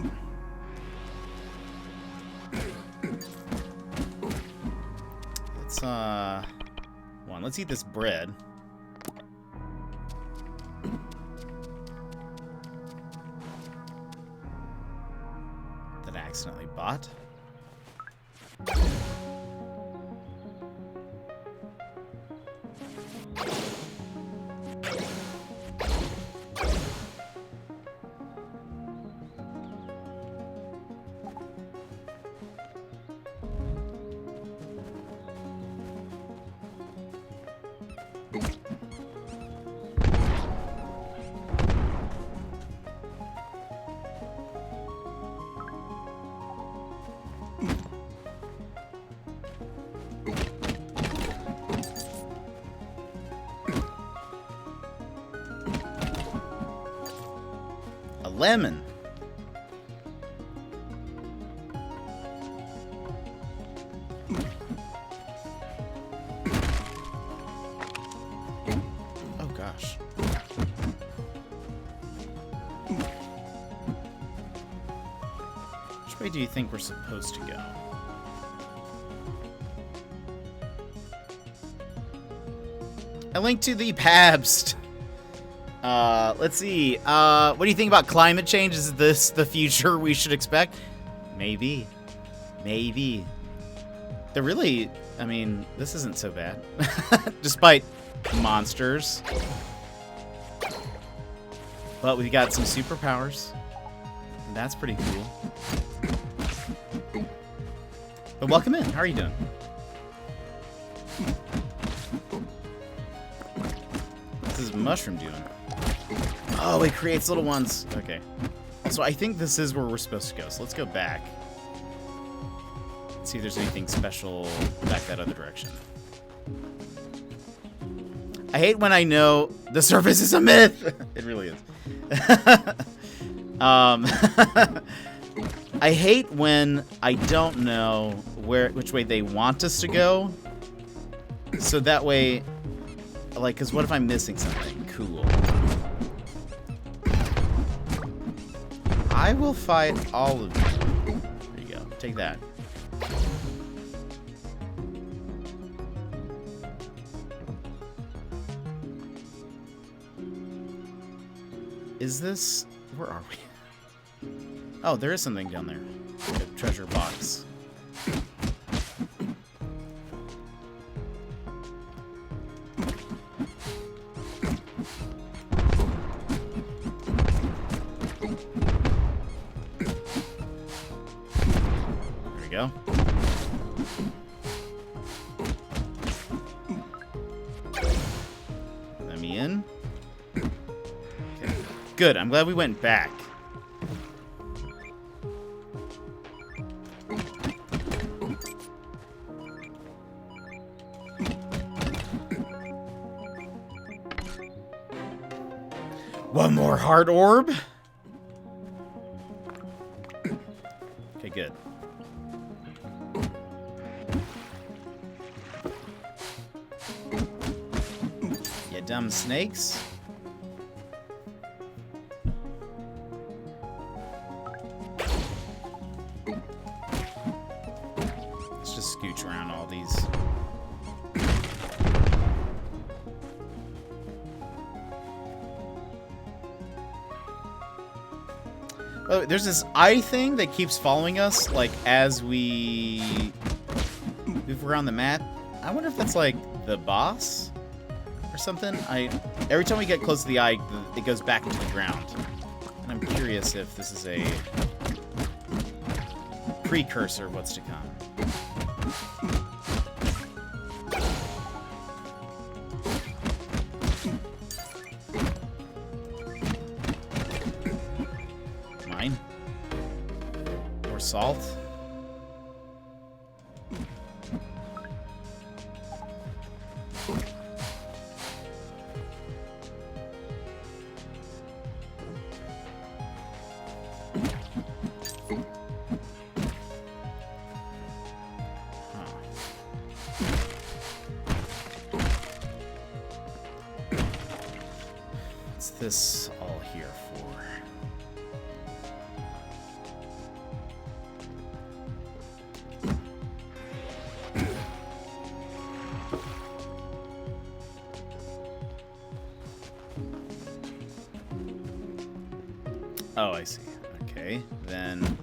Let's eat this bread. That I accidentally bought. Lemon. Oh gosh. Which way do you think we're supposed to go? A link to the Pabst. Let's see. What do you think about climate change? Is this the future we should expect? Maybe. Maybe. They're really, I mean, this isn't so bad. Despite monsters. But we got some superpowers. And that's pretty cool. But welcome in. How are you doing? What's this mushroom doing? Oh, it creates little ones. Okay. So I think this is where we're supposed to go. So let's go back. See if there's anything special back that other direction. I hate when I know the surface is a myth. It really is. I hate when I don't know which way they want us to go. So that way, like, because what if I'm missing something cool? I will fight all of you. There you go. Take that. Is this... Where are we? Oh, there is something down there. A treasure box. There we go. Let me in. Okay. Good, I'm glad we went back. One more heart orb. Okay, good. You dumb snakes. Let's just scooch around all these. Oh, there's this eye thing that keeps following us, like, as we move around the map. I wonder if that's, like, the boss or something. Every time we get close to the eye, it goes back into the ground. And I'm curious if this is a precursor of what's to come. Mine. More salt. What's this all here for? Oh, I see. Okay, then...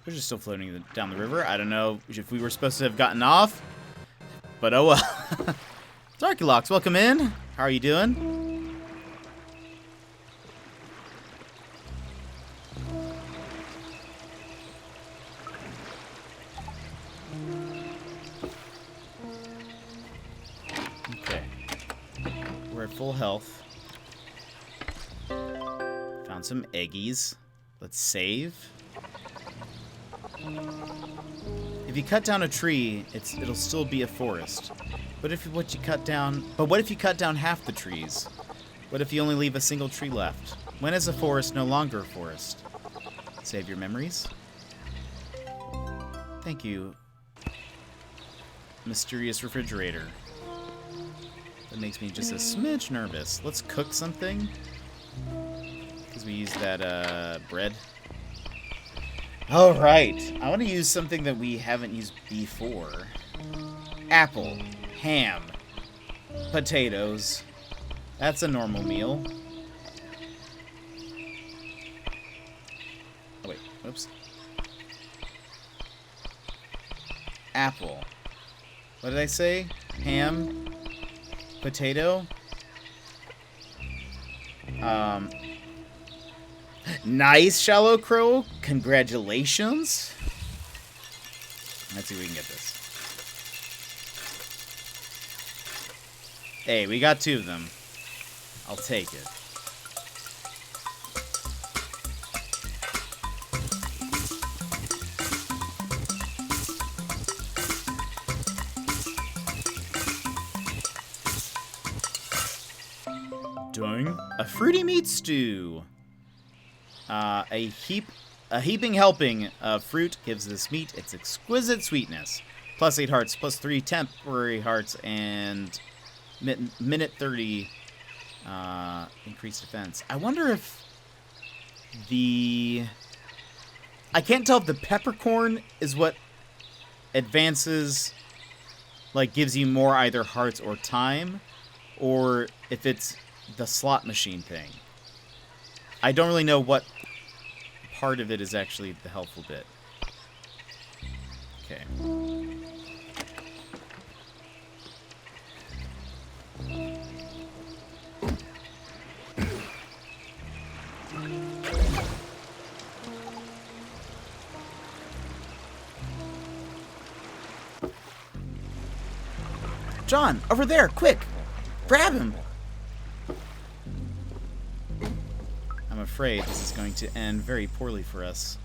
They're just still floating down the river. I don't know if we were supposed to have gotten off, but oh well. Darkulocks, welcome in. How are you doing? Okay. We're at full health. Found some eggies. Let's save. If you cut down a tree, it'll still be a forest. What if you cut down half the trees? What if you only leave a single tree left? When is a forest no longer a forest? Save your memories. Thank you, mysterious refrigerator. That makes me just a smidge nervous. Let's cook something. Because we used that bread. Alright, I want to use something that we haven't used before. Apple, ham, potatoes. That's a normal meal. Oh wait, oops. Apple. What did I say? Ham, potato. Nice, Shallow Crow. Congratulations. Let's see if we can get this. Hey, we got 2 of them. I'll take it. Doing a fruity meat stew. A heaping helping of fruit gives this meat its exquisite sweetness. Plus 8 hearts, plus 3 temporary hearts, and minute 30 increased defense. I wonder if I can't tell if the peppercorn is what advances, like gives you more either hearts or time, or if it's the slot machine thing. I don't really know what part of it is actually the helpful bit. Okay. John, over there, quick! Grab him! I'm afraid this is going to end very poorly for us.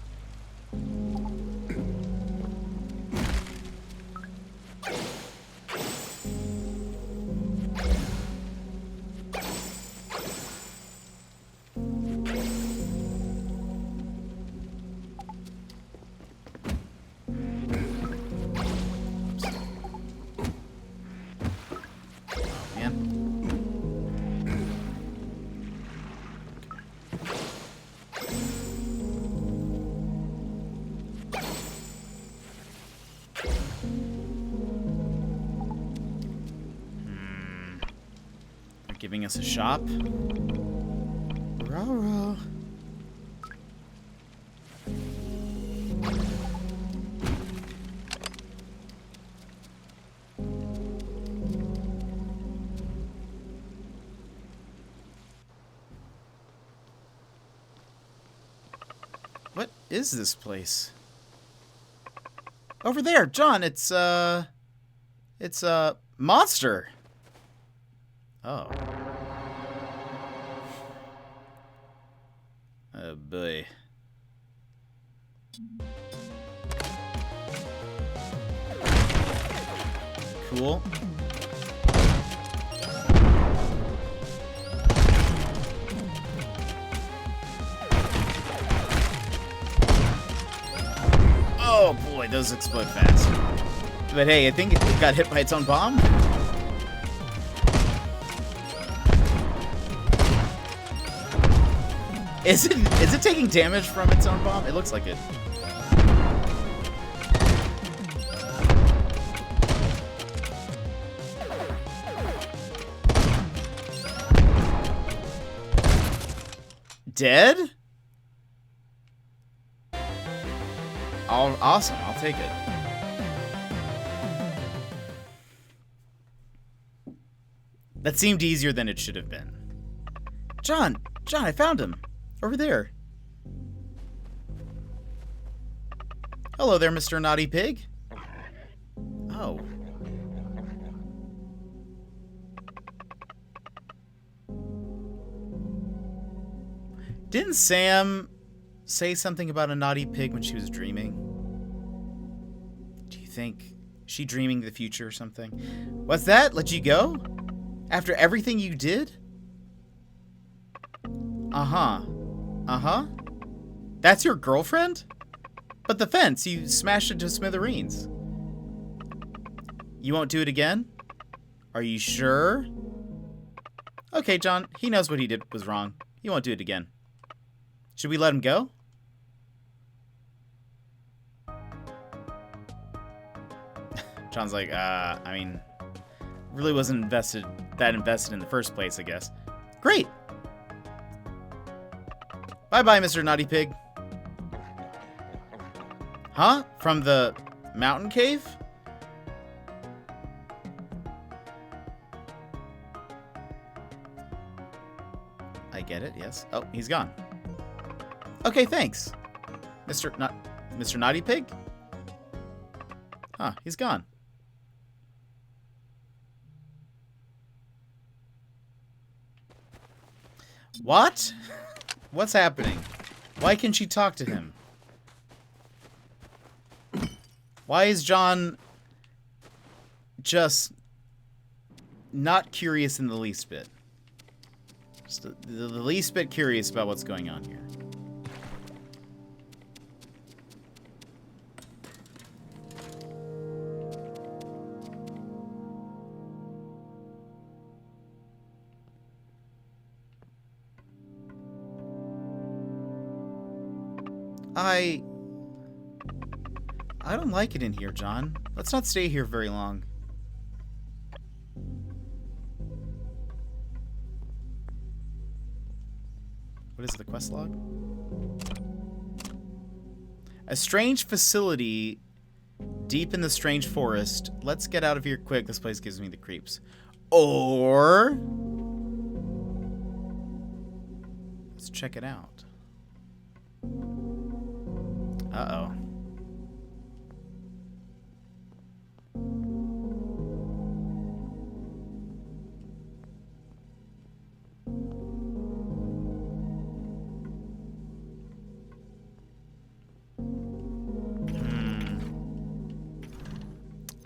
giving us a shop. Row. What is this place? Over there, John, it's a monster. Oh. Oh boy. Cool. Oh boy, those explode fast. But hey, I think it got hit by its own bomb. Is it taking damage from its own bomb? It looks like it. Dead? Awesome, I'll take it. That seemed easier than it should have been. John, I found him. Over there. Hello there, Mr. Naughty Pig. Oh. Didn't Sam say something about a naughty pig when she was dreaming? Do you think she dreaming the future or something? What's that? Let you go? After everything you did? Uh-huh. Uh-huh. That's your girlfriend? But the fence, you smashed it to smithereens. You won't do it again? Are you sure? Okay, John, he knows what he did was wrong. He won't do it again. Should we let him go? John's like, I mean, really wasn't that invested in the first place, I guess. Great. Bye-bye, Mr. Naughty Pig. Huh? From the mountain cave? I get it, yes. Oh, he's gone. Okay, thanks. Mr. Naughty Pig? Huh, he's gone. What? What's happening? Why can she talk to him? Why is John just not curious in the least bit? Just the least bit curious about what's going on here. I don't like it in here, John. Let's not stay here very long. What is the quest log? A strange facility deep in the strange forest. Let's get out of here quick. This place gives me the creeps. Or let's check it out. Uh-oh.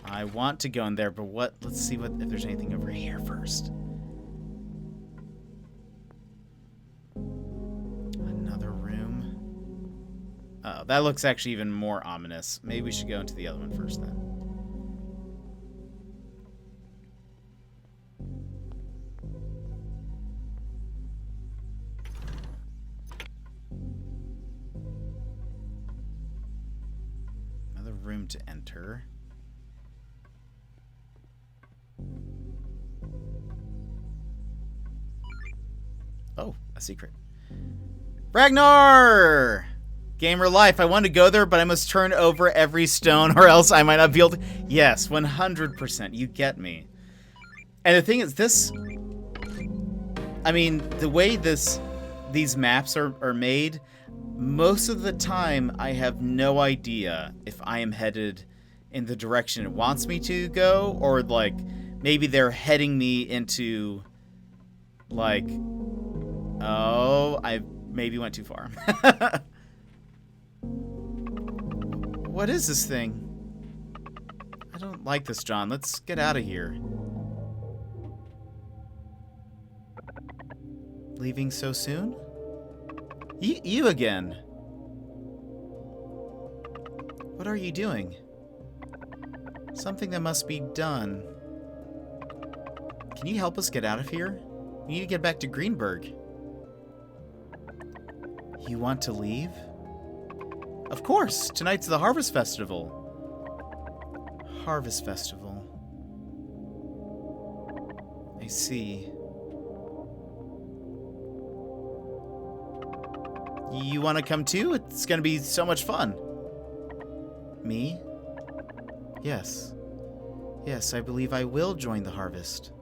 I want to go in there, but what? Let's see what if there's anything over here first. Another room. Oh, that looks actually even more ominous. Maybe we should go into the other one first then. Another room to enter. a secret. Ragnar! Gamer life. I want to go there, but I must turn over every stone or else I might not be able to... Yes, 100%. You get me. And the thing is, this... I mean, the way these maps are made, most of the time I have no idea if I am headed in the direction it wants me to go, or, like, maybe they're heading me into, like... Oh, I maybe went too far. What is this thing? I don't like this, John. Let's get out of here. Leaving so soon? You again. What are you doing? Something that must be done. Can you help us get out of here? We need to get back to Greenberg. You want to leave? Of course! Tonight's the Harvest Festival. Harvest Festival. I see. You want to come too? It's going to be so much fun. Me? Yes. Yes, I believe I will join the harvest.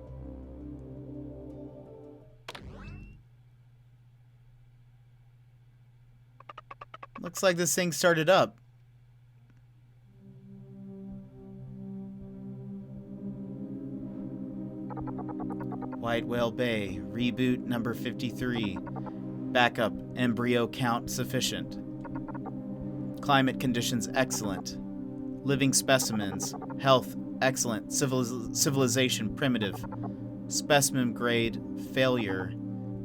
Looks like this thing started up. White Whale Bay, reboot number 53. Backup, embryo count sufficient. Climate conditions excellent. Living specimens, health excellent. Civilization primitive. Specimen grade failure.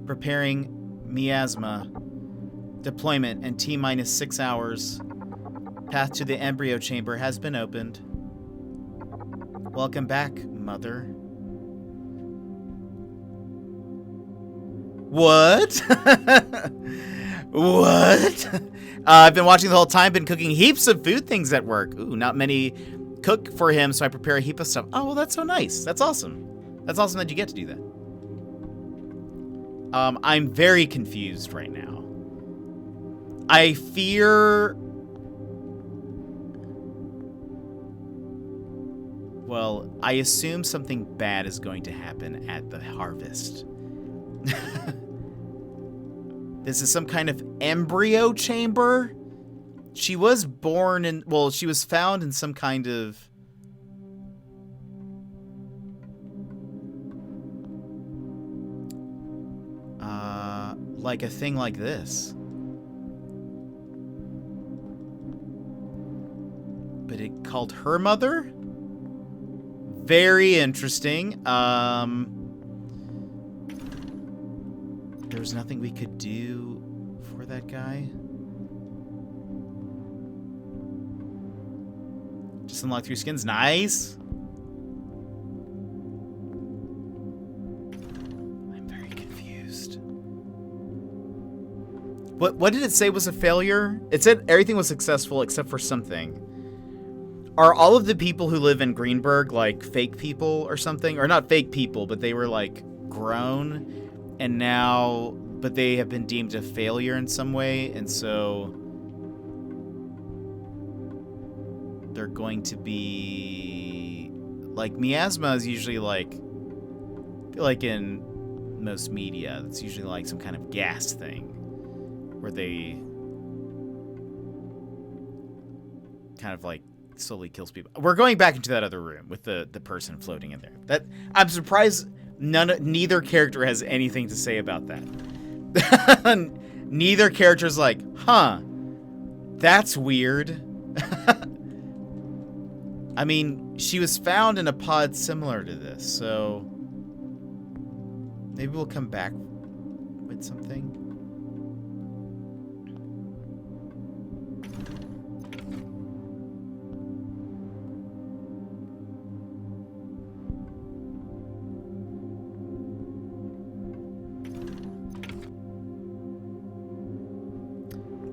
Preparing miasma. Deployment and T-minus 6 hours. Path to the embryo chamber has been opened. Welcome back, Mother. What? What? I've been watching the whole time, been cooking heaps of food things at work. Ooh, not many cook for him, so I prepare a heap of stuff. Oh, well, that's so nice. That's awesome. That's awesome that you get to do that. I'm very confused right now. I fear... Well, I assume something bad is going to happen at the harvest. This is some kind of embryo chamber? She was born in... Well, she was found in some kind of... like a thing like this. But it called her mother? Very interesting. There was nothing we could do for that guy. Just unlock 3 skins. Nice. I'm very confused. What did it say was a failure? It said everything was successful except for something. Are all of the people who live in Greenberg like fake people or something? Or not fake people, but they were like grown and now, but they have been deemed a failure in some way, and so they're going to be like miasma is usually like, I feel like in most media, it's usually like some kind of gas thing where they kind of like slowly kills people. We're going back into that other room with the person floating in there. That I'm surprised neither character has anything to say about that. Neither character's like, huh, that's weird. I mean, she was found in a pod similar to this, so maybe we'll come back with something.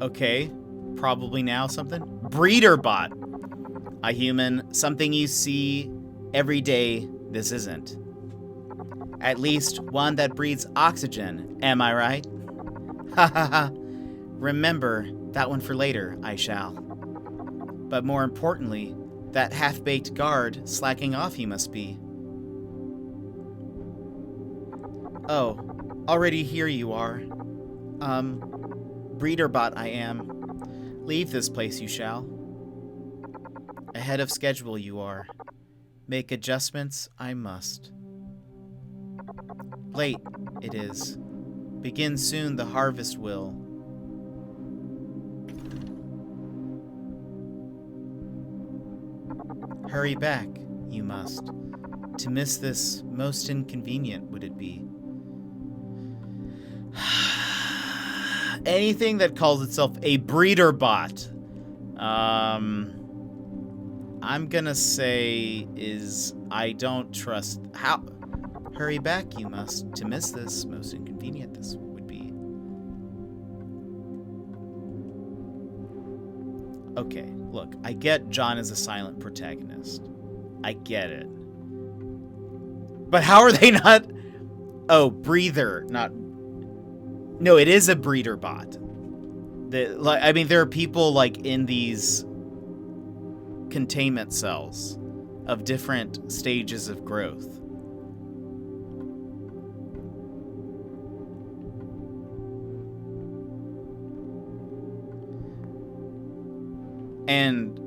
Okay, probably now something. Breeder bot. A human, something you see every day. This isn't. At least one that breathes oxygen, am I right? Ha ha ha. Remember, that one for later, I shall. But more importantly, that half-baked guard slacking off he must be. Oh, already here you are. Breederbot I am. Leave this place you shall. Ahead of schedule you are. Make adjustments I must. Late it is. Begin soon the harvest will. Hurry back, you must. To miss this most inconvenient would it be. Anything that calls itself a breeder bot, I'm gonna say is I don't trust. How? Hurry back, you must. To miss this most inconvenient this would be. Okay, look, I get John is a silent protagonist. I get it. But how are they not... Oh, breather, not... No, it is a breeder bot. I mean, there are people, like, in these containment cells of different stages of growth. And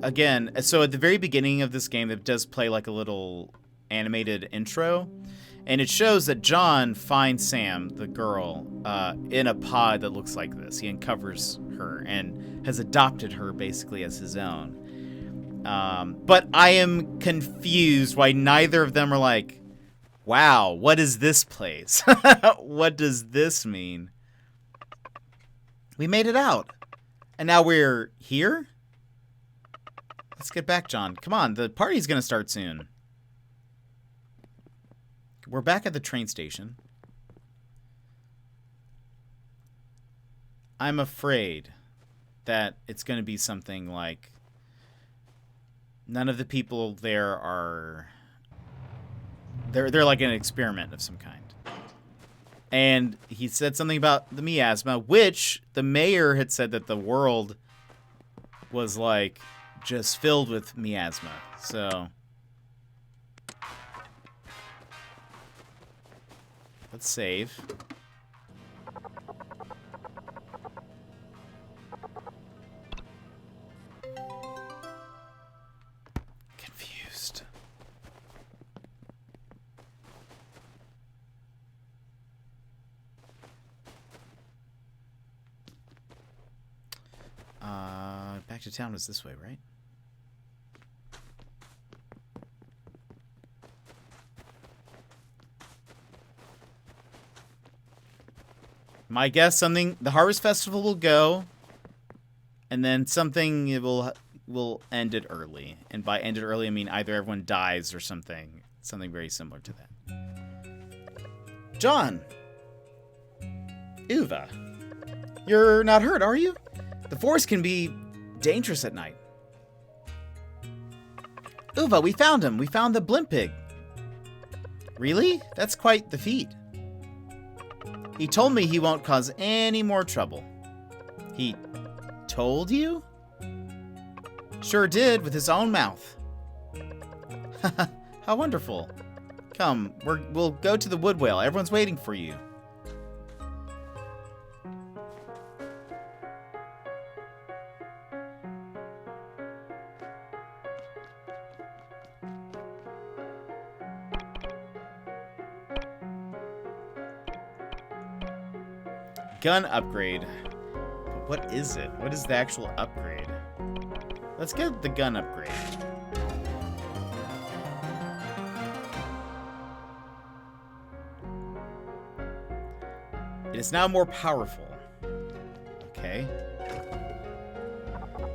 again, so at the very beginning of this game, it does play like a little animated intro, and it shows that John finds Sam, the girl, in a pod that looks like this. He uncovers her and has adopted her basically as his own. But I am confused why neither of them are like, wow, what is this place? What does this mean? We made it out. And now we're here? Let's get back, John. Come on, the party's gonna start soon. We're back at the train station. I'm afraid that it's gonna be something like none of the people there are... They're like an experiment of some kind. And he said something about the miasma, which the mayor had said that the world was, like, just filled with miasma. So let's save. Confused. Back to town was this way, right? My guess, the Harvest Festival will go, and then something will end it early. And by end it early, I mean either everyone dies or something very similar to that. John! Uva. You're not hurt, are you? The forest can be dangerous at night. Uva, we found him. We found the blimp pig. Really? That's quite the feat. He told me he won't cause any more trouble. He told you? Sure did, with his own mouth. How wonderful. Come, we'll go to the wood whale. Everyone's waiting for you. Gun upgrade. But what is it? What is the actual upgrade? Let's get the gun upgrade. It is now more powerful. Okay.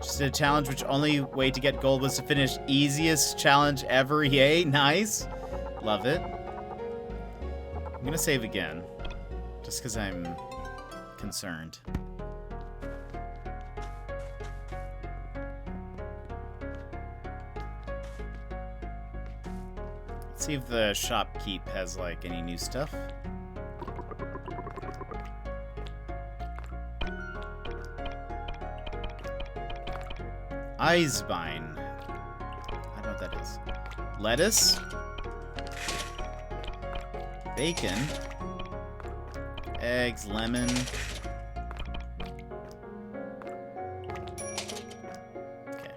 Just did a challenge which only way to get gold was to finish easiest challenge ever. Yay, nice. Love it. I'm gonna save again. Just because I'm concerned. Let's see if the shopkeep has like any new stuff. Eisbein. I don't know what that is. Lettuce. Bacon. Eggs, lemon. Okay.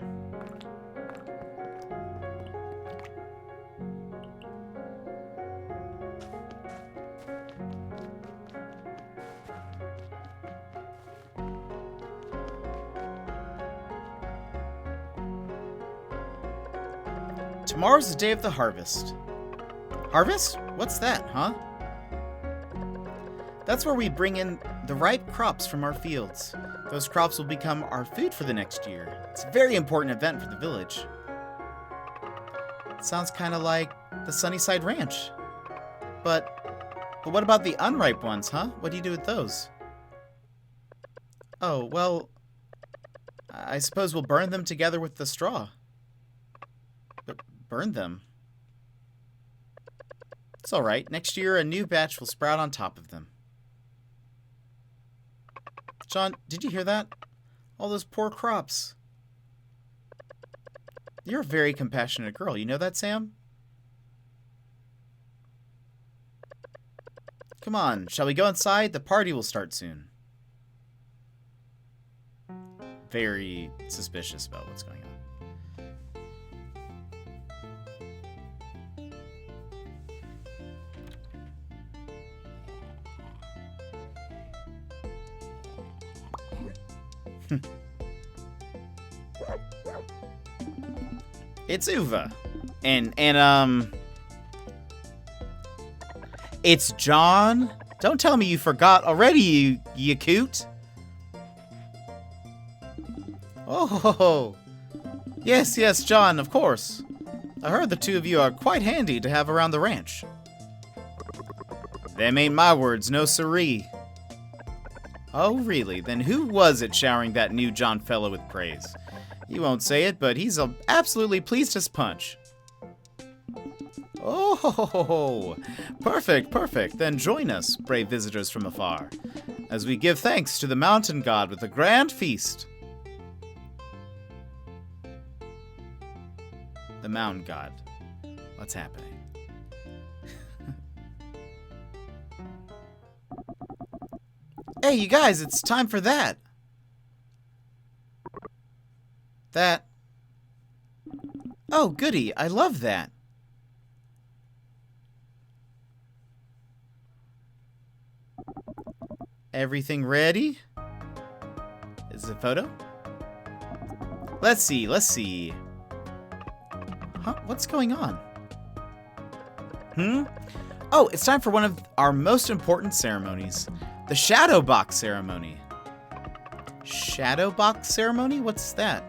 Tomorrow's the day of the harvest. Harvest? What's that, huh? That's where we bring in the ripe crops from our fields. Those crops will become our food for the next year. It's a very important event for the village. It sounds kind of like the Sunnyside Ranch. But what about the unripe ones, huh? What do you do with those? Oh, well, I suppose we'll burn them together with the straw. But burn them? It's alright. Next year, a new batch will sprout on top of them. John, did you hear that? All those poor crops. You're a very compassionate girl. You know that, Sam? Come on, shall we go inside? The party will start soon. Very suspicious about what's going on. It's Uva. And it's John. Don't tell me you forgot already, you coot. Oh, yes, John, of course. I heard the two of you are quite handy to have around the ranch. Them ain't my words, no siree. Oh, really? Then who was it showering that new John fellow with praise? He won't say it, but he's absolutely pleased as punch. Oh, perfect. Then join us, brave visitors from afar, as we give thanks to the mountain god with a grand feast. The mountain god. What's happening? Hey, you guys, it's time for that. That. Oh, goody. I love that. Everything ready? Is it a photo? Let's see. Huh? What's going on? Oh, it's time for one of our most important ceremonies. The Shadow Box Ceremony. Shadow Box Ceremony? What's that?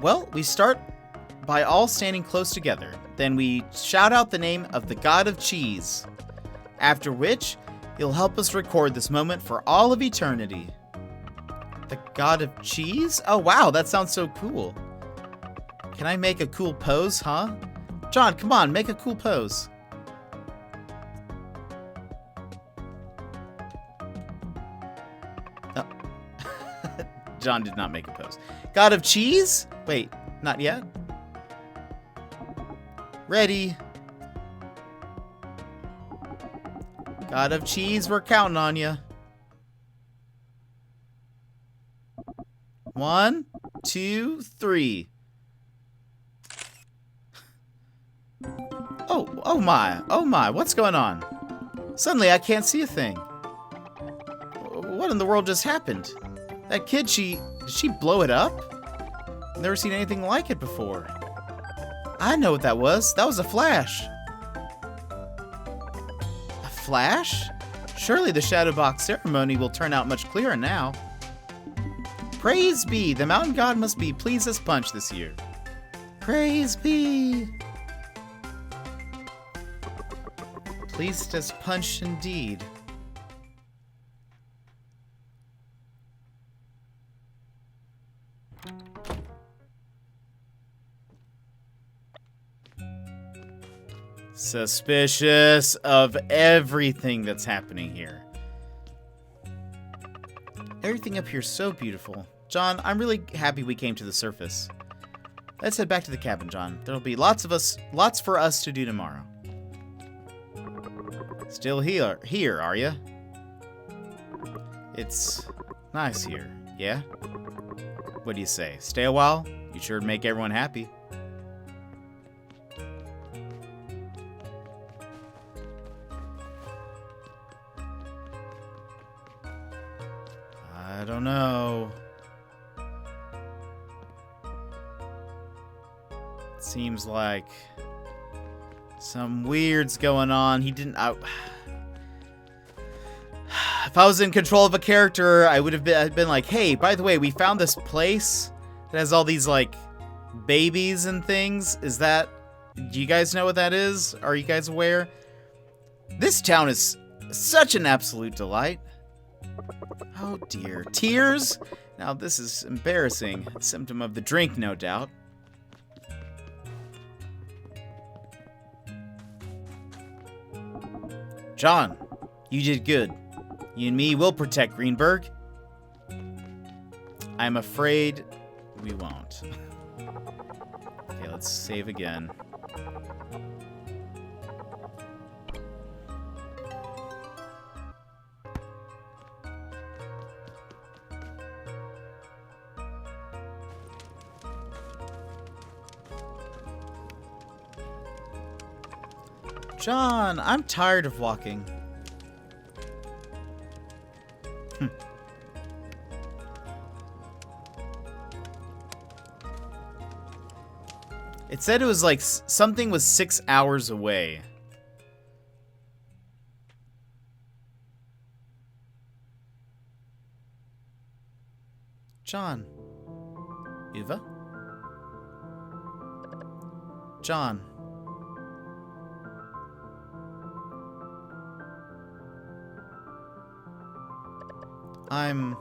Well, we start by all standing close together. Then we shout out the name of the God of Cheese. After which, he'll help us record this moment for all of eternity. The God of Cheese? Oh, wow, that sounds so cool. Can I make a cool pose, huh? John, come on, make a cool pose. Oh. John did not make a pose. God of Cheese? Wait, not yet? Ready. God of Cheese, we're counting on you. 1, 2, 3. Oh my, what's going on? Suddenly I can't see a thing. What in the world just happened? That kid, did she blow it up? I've never seen anything like it before. I know what that was. That was a flash. A flash? Surely the Shadow Box ceremony will turn out much clearer now. Praise be, the mountain god must be pleased as punch this year. Praise be. Pleased as punch indeed. Suspicious of everything that's happening here. Everything up here is so beautiful. John, I'm really happy we came to the surface. Let's head back to the cabin, John. There'll be lots for us to do tomorrow. Still here, are ya? It's nice here, yeah? What do you say? Stay a while? You sure would make everyone happy. I don't know. It seems like some weird's going on. He didn't... If I was in control of a character, I would have been like, hey, by the way, we found this place that has all these, like, babies and things. Is that... Do you guys know what that is? Are you guys aware? This town is such an absolute delight. Oh, dear. Tears? Now, this is embarrassing. A symptom of the drink, no doubt. John, you did good. You and me will protect Greenberg. I'm afraid we won't. Okay, let's save again. John, I'm tired of walking. It said it was like something was 6 hours away. John. Uva? John. I'm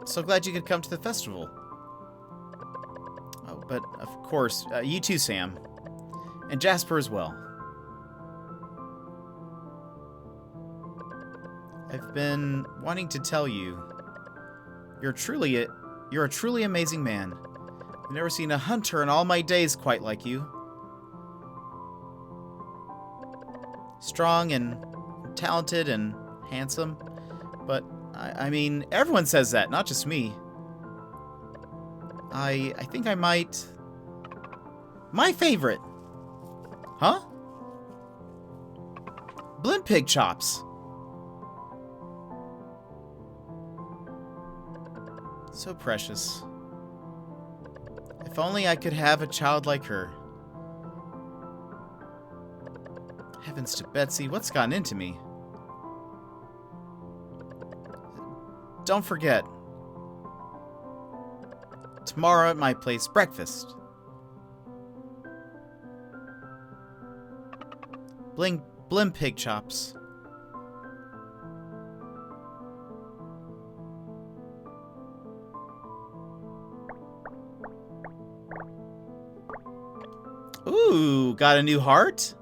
so glad you could come to the festival. Oh, but of course, you too, Sam. And Jasper as well. I've been wanting to tell you, you're a truly amazing man. I've never seen a hunter in all my days quite like you. Strong and talented and handsome, but I mean, everyone says that, not just me. I think I might... My favorite! Huh? Blimp pig chops. So precious. If only I could have a child like her. Heavens to Betsy, what's gotten into me? Don't forget. Tomorrow at my place, breakfast. Blim pig chops. Ooh, got a new heart?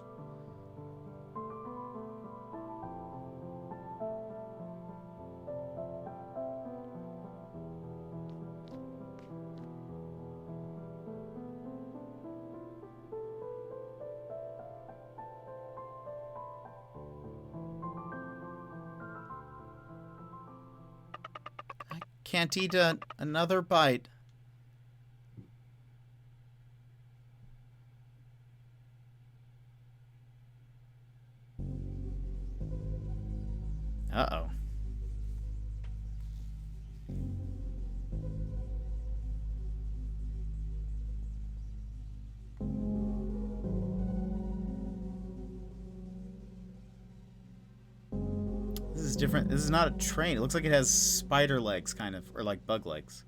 Can't eat another bite. Uh-oh. This is different. This is not a train. It looks like it has spider legs, kind of, or like bug legs.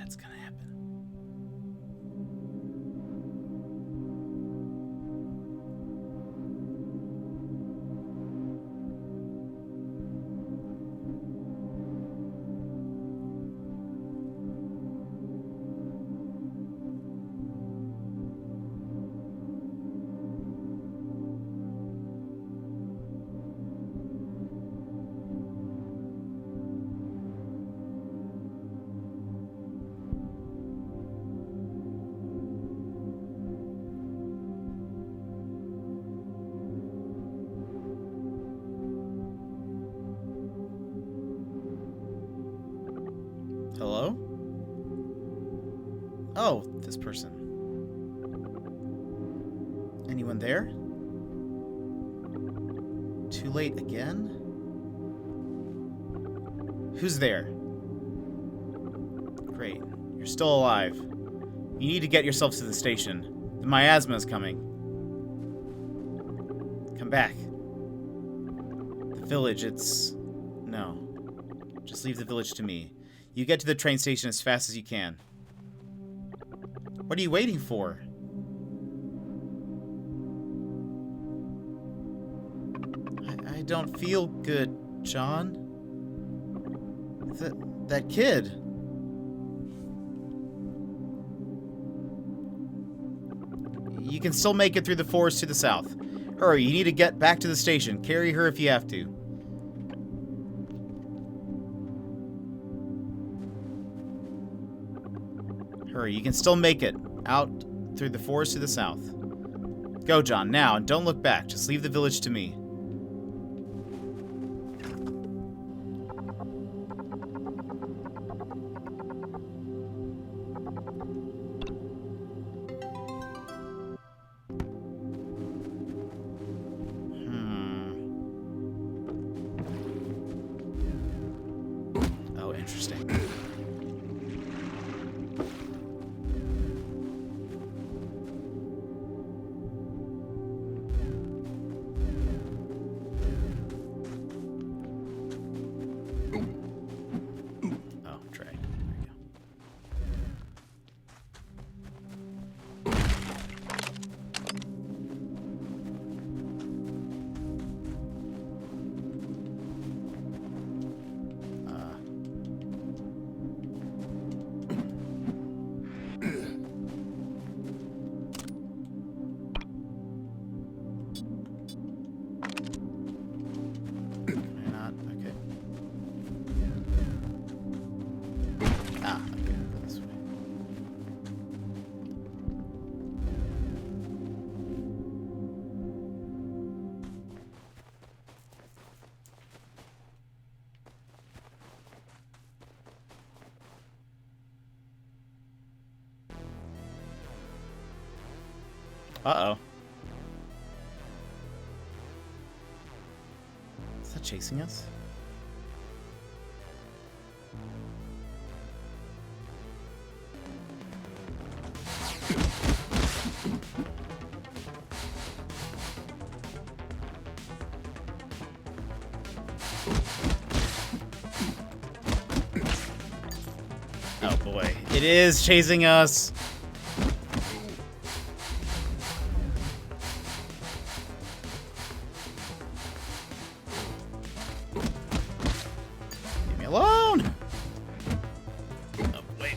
that's gonna happen. Hello? Oh, this person. Anyone there? Too late again? Who's there? Great. You're still alive. You need to get yourself to the station. The miasma is coming. Come back. The village, it's... No. Just leave the village to me. You get to the train station as fast as you can. What are you waiting for? I don't feel good, John. That kid. You can still make it through the forest to the south. Hurry, you need to get back to the station. Carry her if you have to. Hurry, you can still make it out through the forest to the south. Go, John, now, and don't look back. Just leave the village to me. Oh, interesting. Uh-oh. Is that chasing us? Oh boy. It is chasing us! Alone! Oh, wait.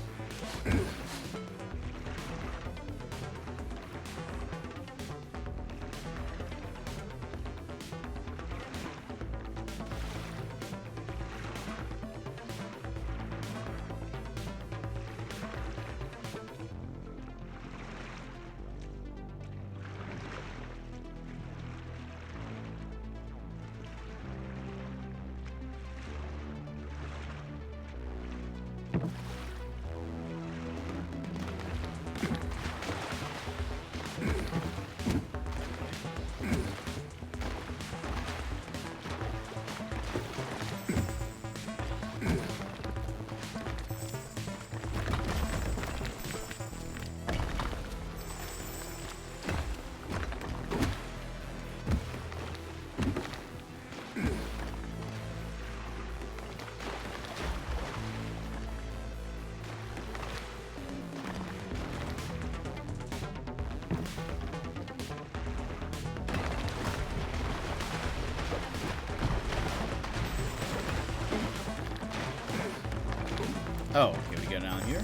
Oh, okay, we go down here.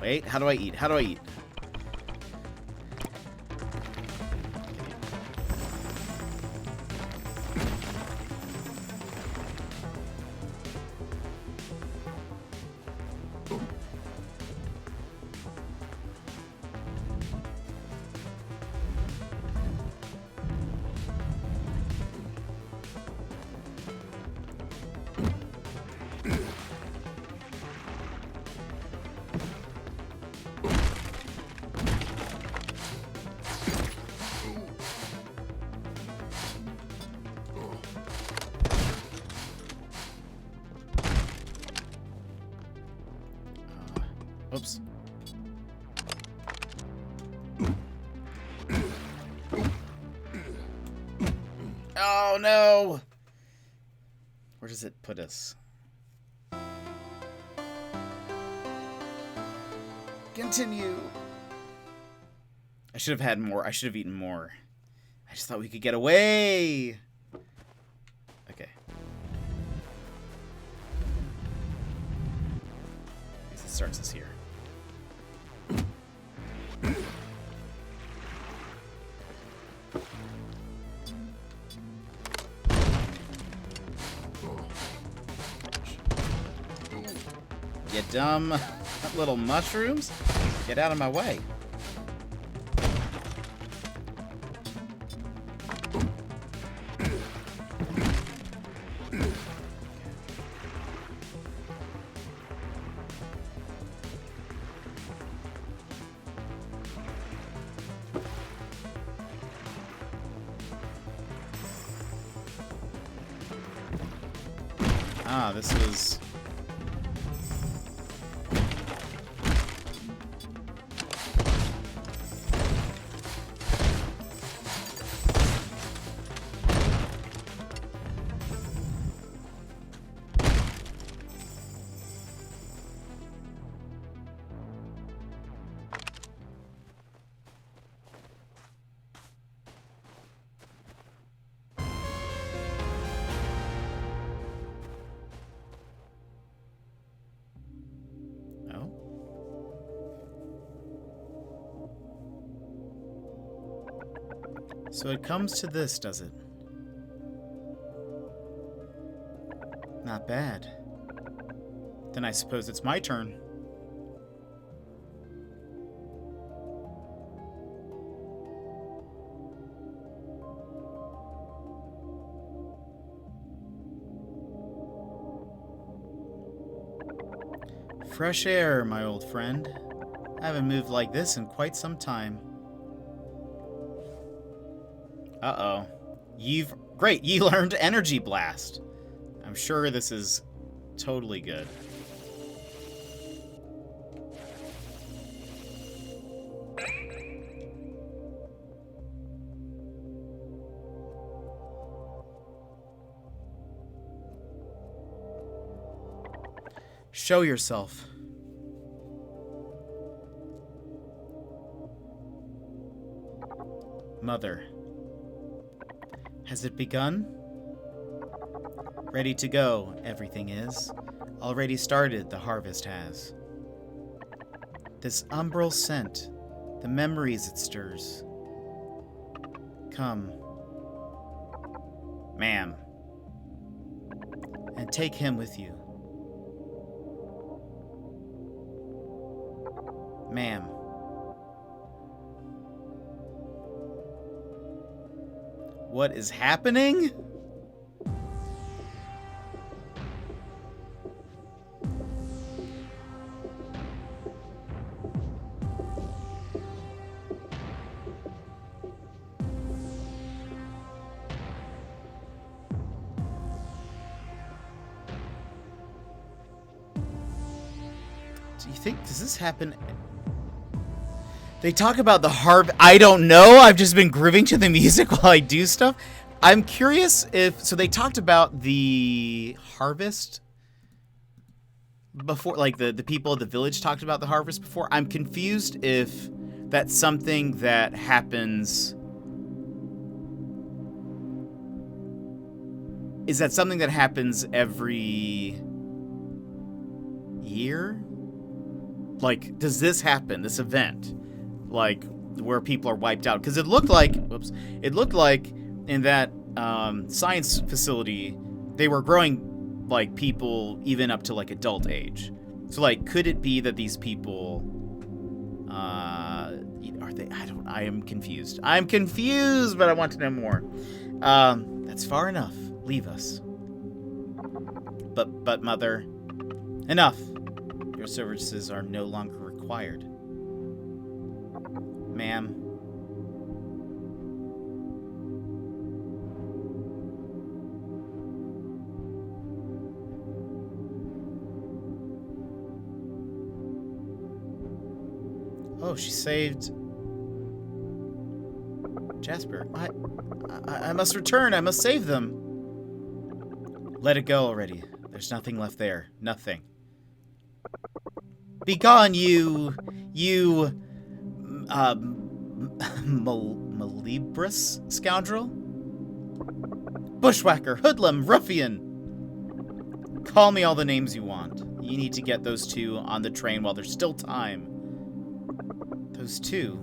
Wait, how do I eat? How do I eat? Oops. Oh no! Where does it put us? Continue! I should have had more. I should have eaten more. I just thought we could get away! Okay. I guess it starts us here. You dumb little mushrooms. Get out of my way. Ah, this was... So it comes to this, does it? Not bad. Then I suppose it's my turn. Fresh air, my old friend. I haven't moved like this in quite some time. Uh-oh. Great, you learned Energy Blast. I'm sure this is totally good. Show yourself. Mother. Has it begun? Ready to go, everything is. Already started, the harvest has. This umbral scent, the memories it stirs. Come, ma'am, and take him with you. Ma'am. What is happening? Do you think, does this happen? They talk about the harvest. I don't know. I've just been grooving to the music while I do stuff. I'm curious if, so they talked about the harvest before, like the people of the village talked about the harvest before. I'm confused if that's something that happens. Is that something that happens every year? Like, does this happen, this event? Like, where people are wiped out? Because it looked like, in that science facility, they were growing, like, people even up to, like, adult age. So, like, could it be that these people, are they, I am confused. I'm confused, but I want to know more. That's far enough. Leave us. But Mother, enough. Your services are no longer required. Ma'am. Oh, she saved Jasper. I must return. I must save them. Let it go already. There's nothing left there. Nothing. Begone, you Malibrous scoundrel? Bushwhacker, hoodlum, ruffian! Call me all the names you want. You need to get those two on the train while there's still time. Those two?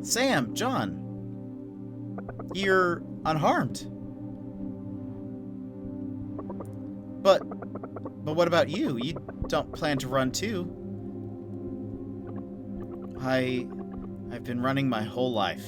Sam, John. You're unharmed. But what about you? You don't plan to run too. I've been running my whole life.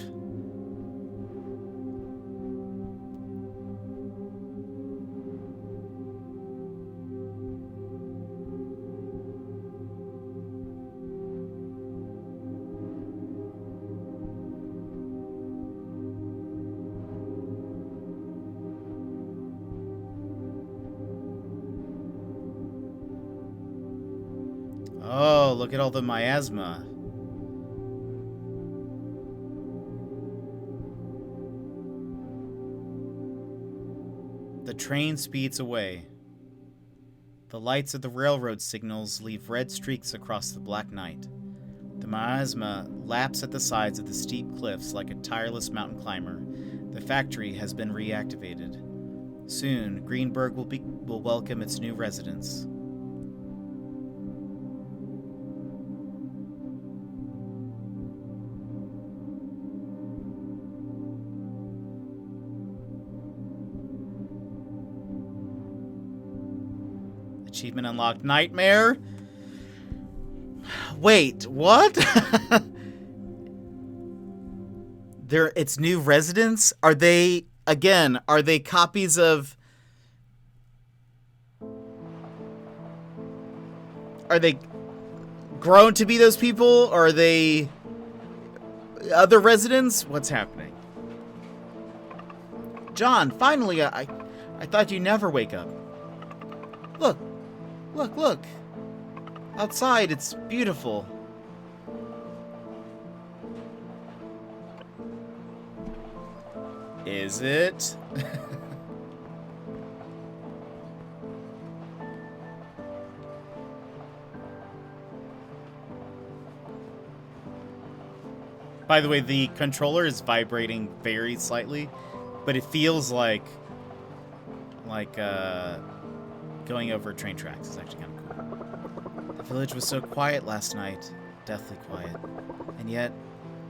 Oh, look at all the miasma. The train speeds away. The lights of the railroad signals leave red streaks across the black night. The miasma laps at the sides of the steep cliffs like a tireless mountain climber. The factory has been reactivated. Soon, Greenberg will welcome its new residents. Achievement unlocked. Nightmare? Wait, what? It's new residents? Are they copies of... Are they grown to be those people? Or are they other residents? What's happening? John, finally, I thought you'd never wake up. Look. Look. Outside, it's beautiful. Is it? By the way, the controller is vibrating very slightly, but it feels like going over train tracks. It's actually kind of cool. The village was so quiet last night, deathly quiet, and yet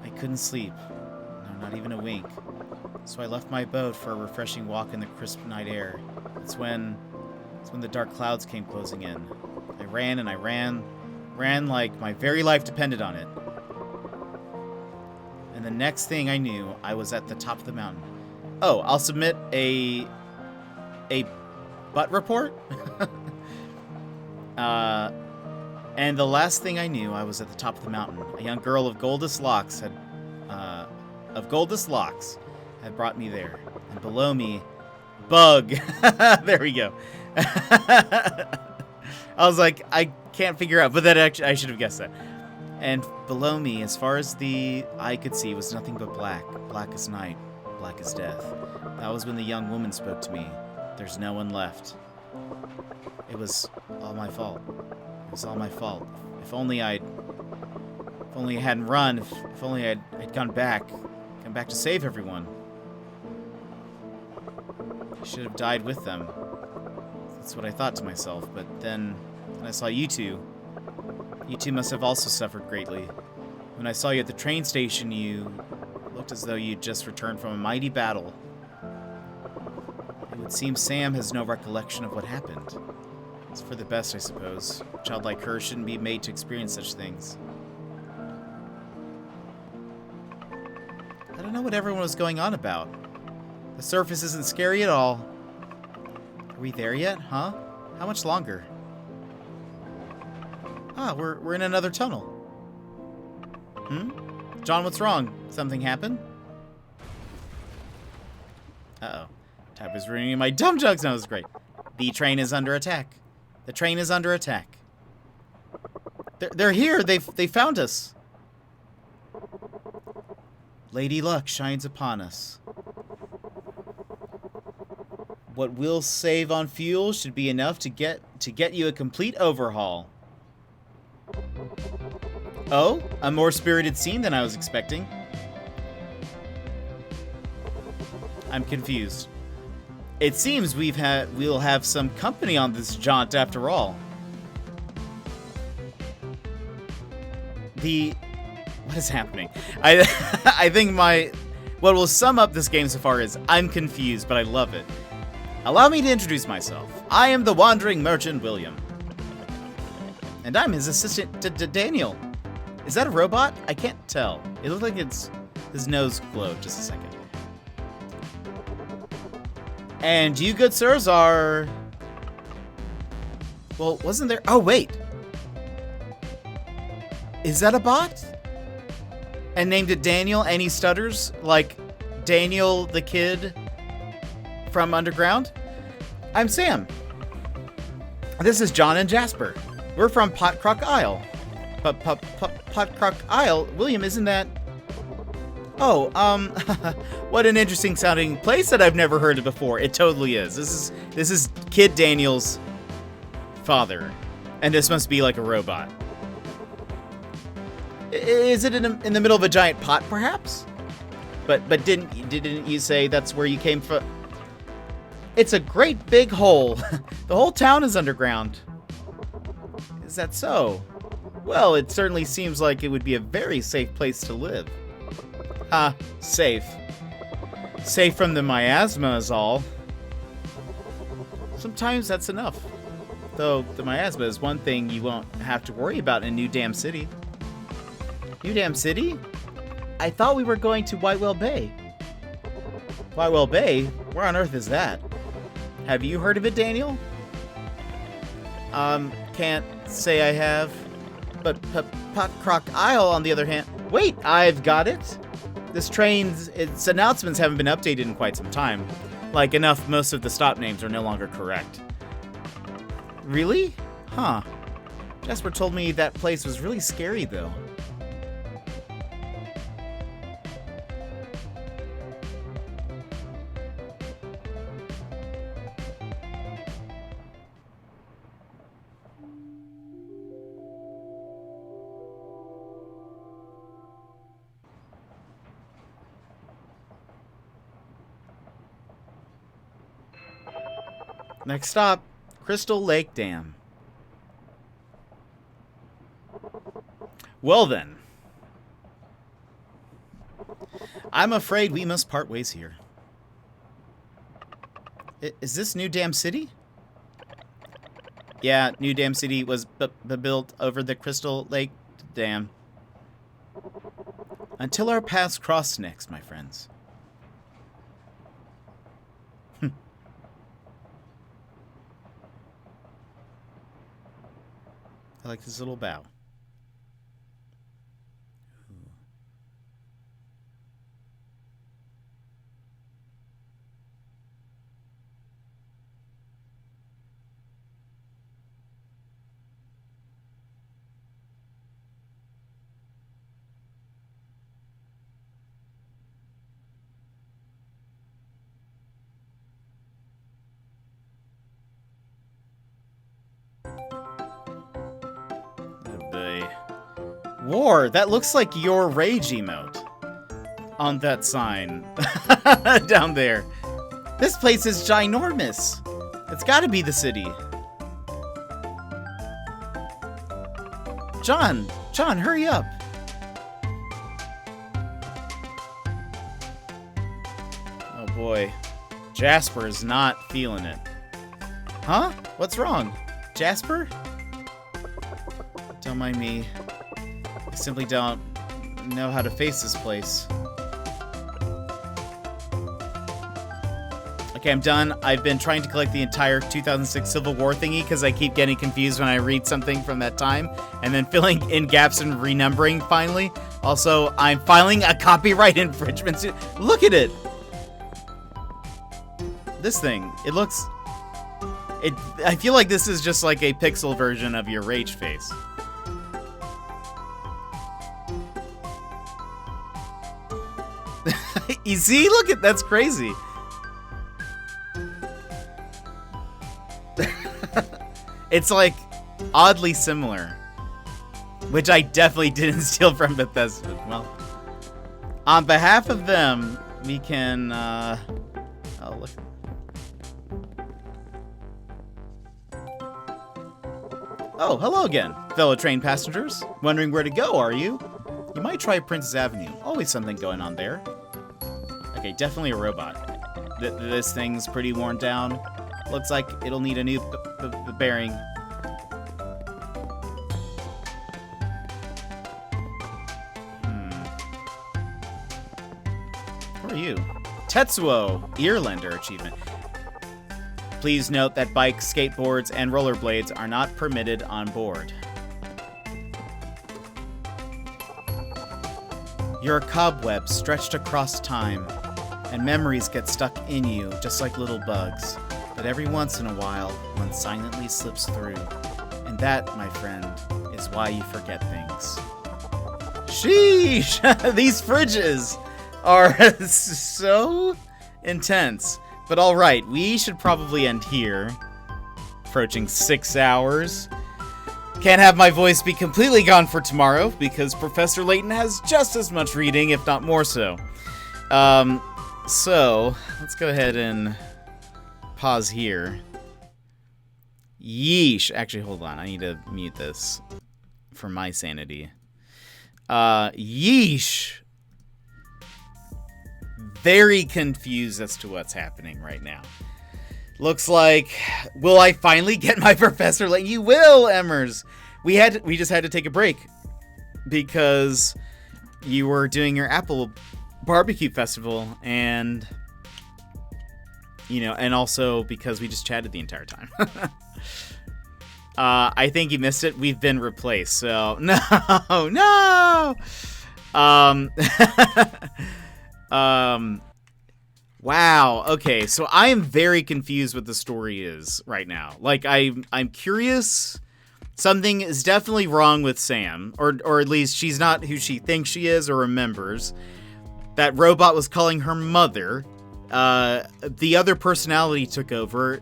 I couldn't sleep. No, not even a wink. So I left my boat for a refreshing walk in the crisp night air. It's when the dark clouds came closing in. I ran and I ran like my very life depended on it. And the next thing I knew, I was at the top of the mountain. Oh, I'll submit a butt report. And the last thing I knew, I was at the top of the mountain. A young girl of goldest locks had brought me there. And below me, bug. There we go. I was like, I can't figure out, but that actually, I should have guessed that. And below me, as far as the eye could see, was nothing but black. Black as night, black as death. That was when the young woman spoke to me. There's no one left. It was all my fault. It was all my fault. If only I hadn't run. If only I'd gone back to save everyone. I should have died with them. That's what I thought to myself. But then I saw you two. You two must have also suffered greatly. When I saw you at the train station, you looked as though you'd just returned from a mighty battle. It would seem Sam has no recollection of what happened. It's for the best, I suppose. A child like her shouldn't be made to experience such things. I don't know what everyone was going on about. The surface isn't scary at all. Are we there yet, huh? How much longer? Ah, we're in another tunnel. John, what's wrong? Something happened? Uh-oh. Type is ruining my dumb jokes. No, this is great. The train is under attack. The train is under attack. They're here. They found us. Lady Luck shines upon us. What we'll save on fuel should be enough to get you a complete overhaul. Oh, a more spirited scene than I was expecting. I'm confused. It seems we'll have some company on this jaunt after all. What is happening? I think what will sum up this game so far is I'm confused, but I love it. Allow me to introduce myself. I am the wandering merchant William. And I'm his assistant Daniel. Is that a robot? I can't tell. It looks like his nose glowed. Just a second. And you, good sirs, are... Well, wasn't there... Oh, wait. Is that a bot? And named it Daniel, and he stutters like Daniel the kid from Underground? I'm Sam. This is John and Jasper. We're from Potcrock Isle. Potcrock Isle? William, isn't that... Oh, what an interesting sounding place that I've never heard of before. It totally is. This is Kid Daniel's father. And this must be like a robot. Is it in the middle of a giant pot, perhaps? But didn't you say that's where you came from? It's a great big hole. The whole town is underground. Is that so? Well, it certainly seems like it would be a very safe place to live. Safe. Safe from the miasma is all. Sometimes that's enough. Though the miasma is one thing you won't have to worry about in New Dam City. New Dam City? I thought we were going to Whitewell Bay. Whitewell Bay? Where on earth is that? Have you heard of it, Daniel? Can't say I have. But Potcrock Isle, on the other hand... Wait, I've got it. This its announcements haven't been updated in quite some time. Like enough, most of the stop names are no longer correct. Really? Huh. Jasper told me that place was really scary, though. Next stop, Crystal Lake Dam. Well then. I'm afraid we must part ways here. Is this New Dam City? Yeah, New Dam City was built over the Crystal Lake Dam. Until our paths cross next, my friends. I like this little bow. War, that looks like your rage emote on that sign down there. This place is ginormous. It's gotta be the city. John, hurry up. Oh boy, Jasper is not feeling it. Huh? What's wrong? Jasper? Don't mind me. I simply don't know how to face this place. Okay, I'm done. I've been trying to collect the entire 2006 Civil War thingy because I keep getting confused when I read something from that time and then filling in gaps and renumbering finally. Also, I'm filing a copyright infringement suit. Look at it! This thing, it looks... I feel like this is just like a pixel version of your rage face. You see? Look at that's crazy. It's like oddly similar, which I definitely didn't steal from Bethesda. Well, on behalf of them, we can. Oh look. Oh, hello again, fellow train passengers. Wondering where to go, are you? You might try Princess Avenue. Always something going on there. Okay, definitely a robot. This thing's pretty worn down. Looks like it'll need a new bearing. Who are you? Tetsuo, Earlander achievement. Please note that bikes, skateboards, and rollerblades are not permitted on board. You're a cobweb stretched across time, and memories get stuck in you just like little bugs. But every once in a while, one silently slips through. And that, my friend, is why you forget things. Sheesh! These fridges are so intense. But alright, we should probably end here. Approaching 6 hours. Can't have my voice be completely gone for tomorrow, because Professor Layton has just as much reading, if not more so. So, let's go ahead and pause here. Yeesh. Actually, hold on. I need to mute this for my sanity. Yeesh. Very confused as to what's happening right now. Looks like, will I finally get my Professor Layton? You will, Emmers. We just had to take a break because you were doing your Apple Barbecue Festival, and and also because we just chatted the entire time. I think you missed it. We've been replaced, so no. Wow. Okay, so I am very confused what the story is right now. Like, I'm curious. Something is definitely wrong with Sam, or at least she's not who she thinks she is or remembers. That robot was calling her mother. The other personality took over,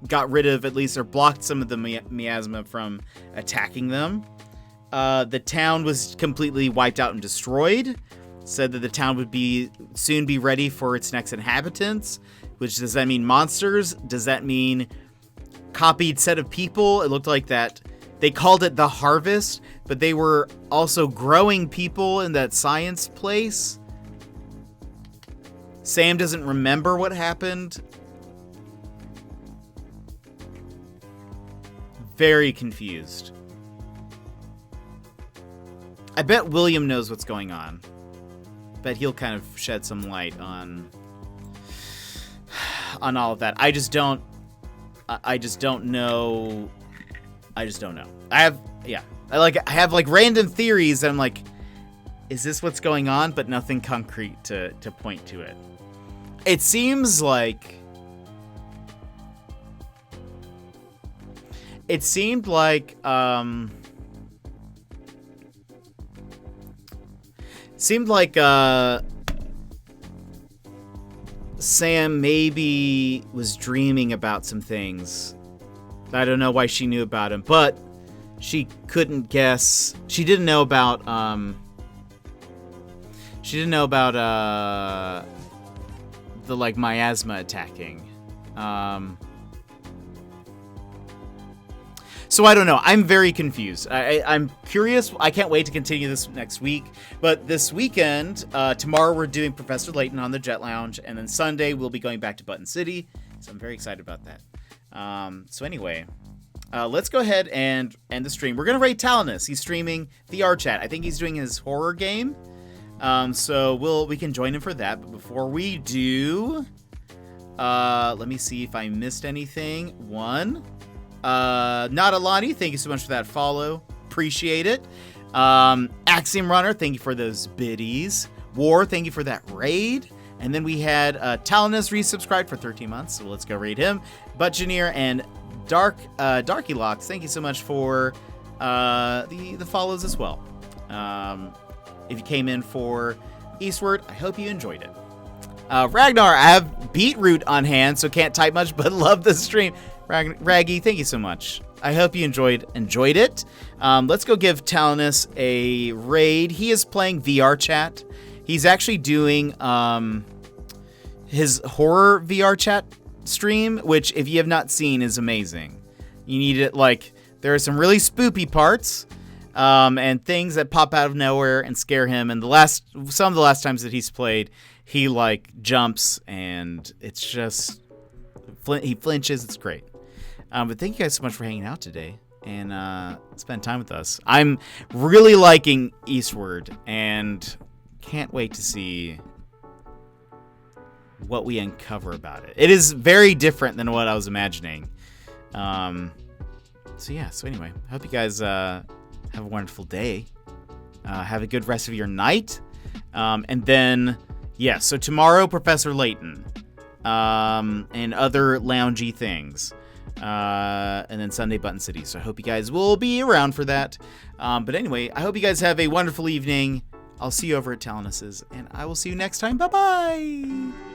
got rid of at least, or blocked some of the miasma from attacking them. The town was completely wiped out and destroyed. Said that the town would soon be ready for its next inhabitants. Which, does that mean monsters? Does that mean copied set of people. It looked like that they called it the Harvest, but they were also growing people in that science place. Sam doesn't remember what happened. Very confused. I bet William knows what's going on. Bet he'll kind of shed some light on all of that. I just don't know. I have like random theories that I'm like, is this what's going on? But nothing concrete to point to it. It seems like Sam maybe was dreaming about some things. I don't know why she knew about him, but she couldn't guess. She didn't know about the like miasma attacking. So I don't know. I'm very confused. I'm curious. I can't wait to continue this next week. But this weekend, tomorrow we're doing Professor Layton on the Jet Lounge, and then Sunday we'll be going back to Button City. So I'm very excited about that. So anyway, let's go ahead and end the stream. We're gonna rate Talinus. He's streaming VR chat. I think he's doing his horror game. So we can join him for that. But before we do, let me see if I missed anything. One. Not Alani, thank you so much for that follow. Appreciate it. Axiom Runner, thank you for those biddies. War, thank you for that raid. And then we had Talinus resubscribed for 13 months, so let's go raid him. Butchineer and Darky Locks, thank you so much for the follows as well. If you came in for Eastward, I hope you enjoyed it. Ragnar, I have Beetroot on hand, so can't type much, but love the stream. Raggy, thank you so much. I hope you enjoyed it. Let's go give Talinus a raid. He is playing VR chat. He's actually doing his horror VR chat stream, which if you have not seen is amazing. You need it. Like, there are some really spoopy parts and things that pop out of nowhere and scare him. And some of the last times that he's played, he like jumps and it's just he flinches. It's great. But thank you guys so much for hanging out today and spend time with us. I'm really liking Eastward and can't wait to see what we uncover about it. It is very different than what I was imagining. So anyway, I hope you guys have a wonderful day. Have a good rest of your night. And then, so tomorrow, Professor Layton and other loungy things. And then Sunday, Button City. So I hope you guys will be around for that. But anyway, I hope you guys have a wonderful evening. I'll see you over at Talinus's, and I will see you next time. Bye-bye!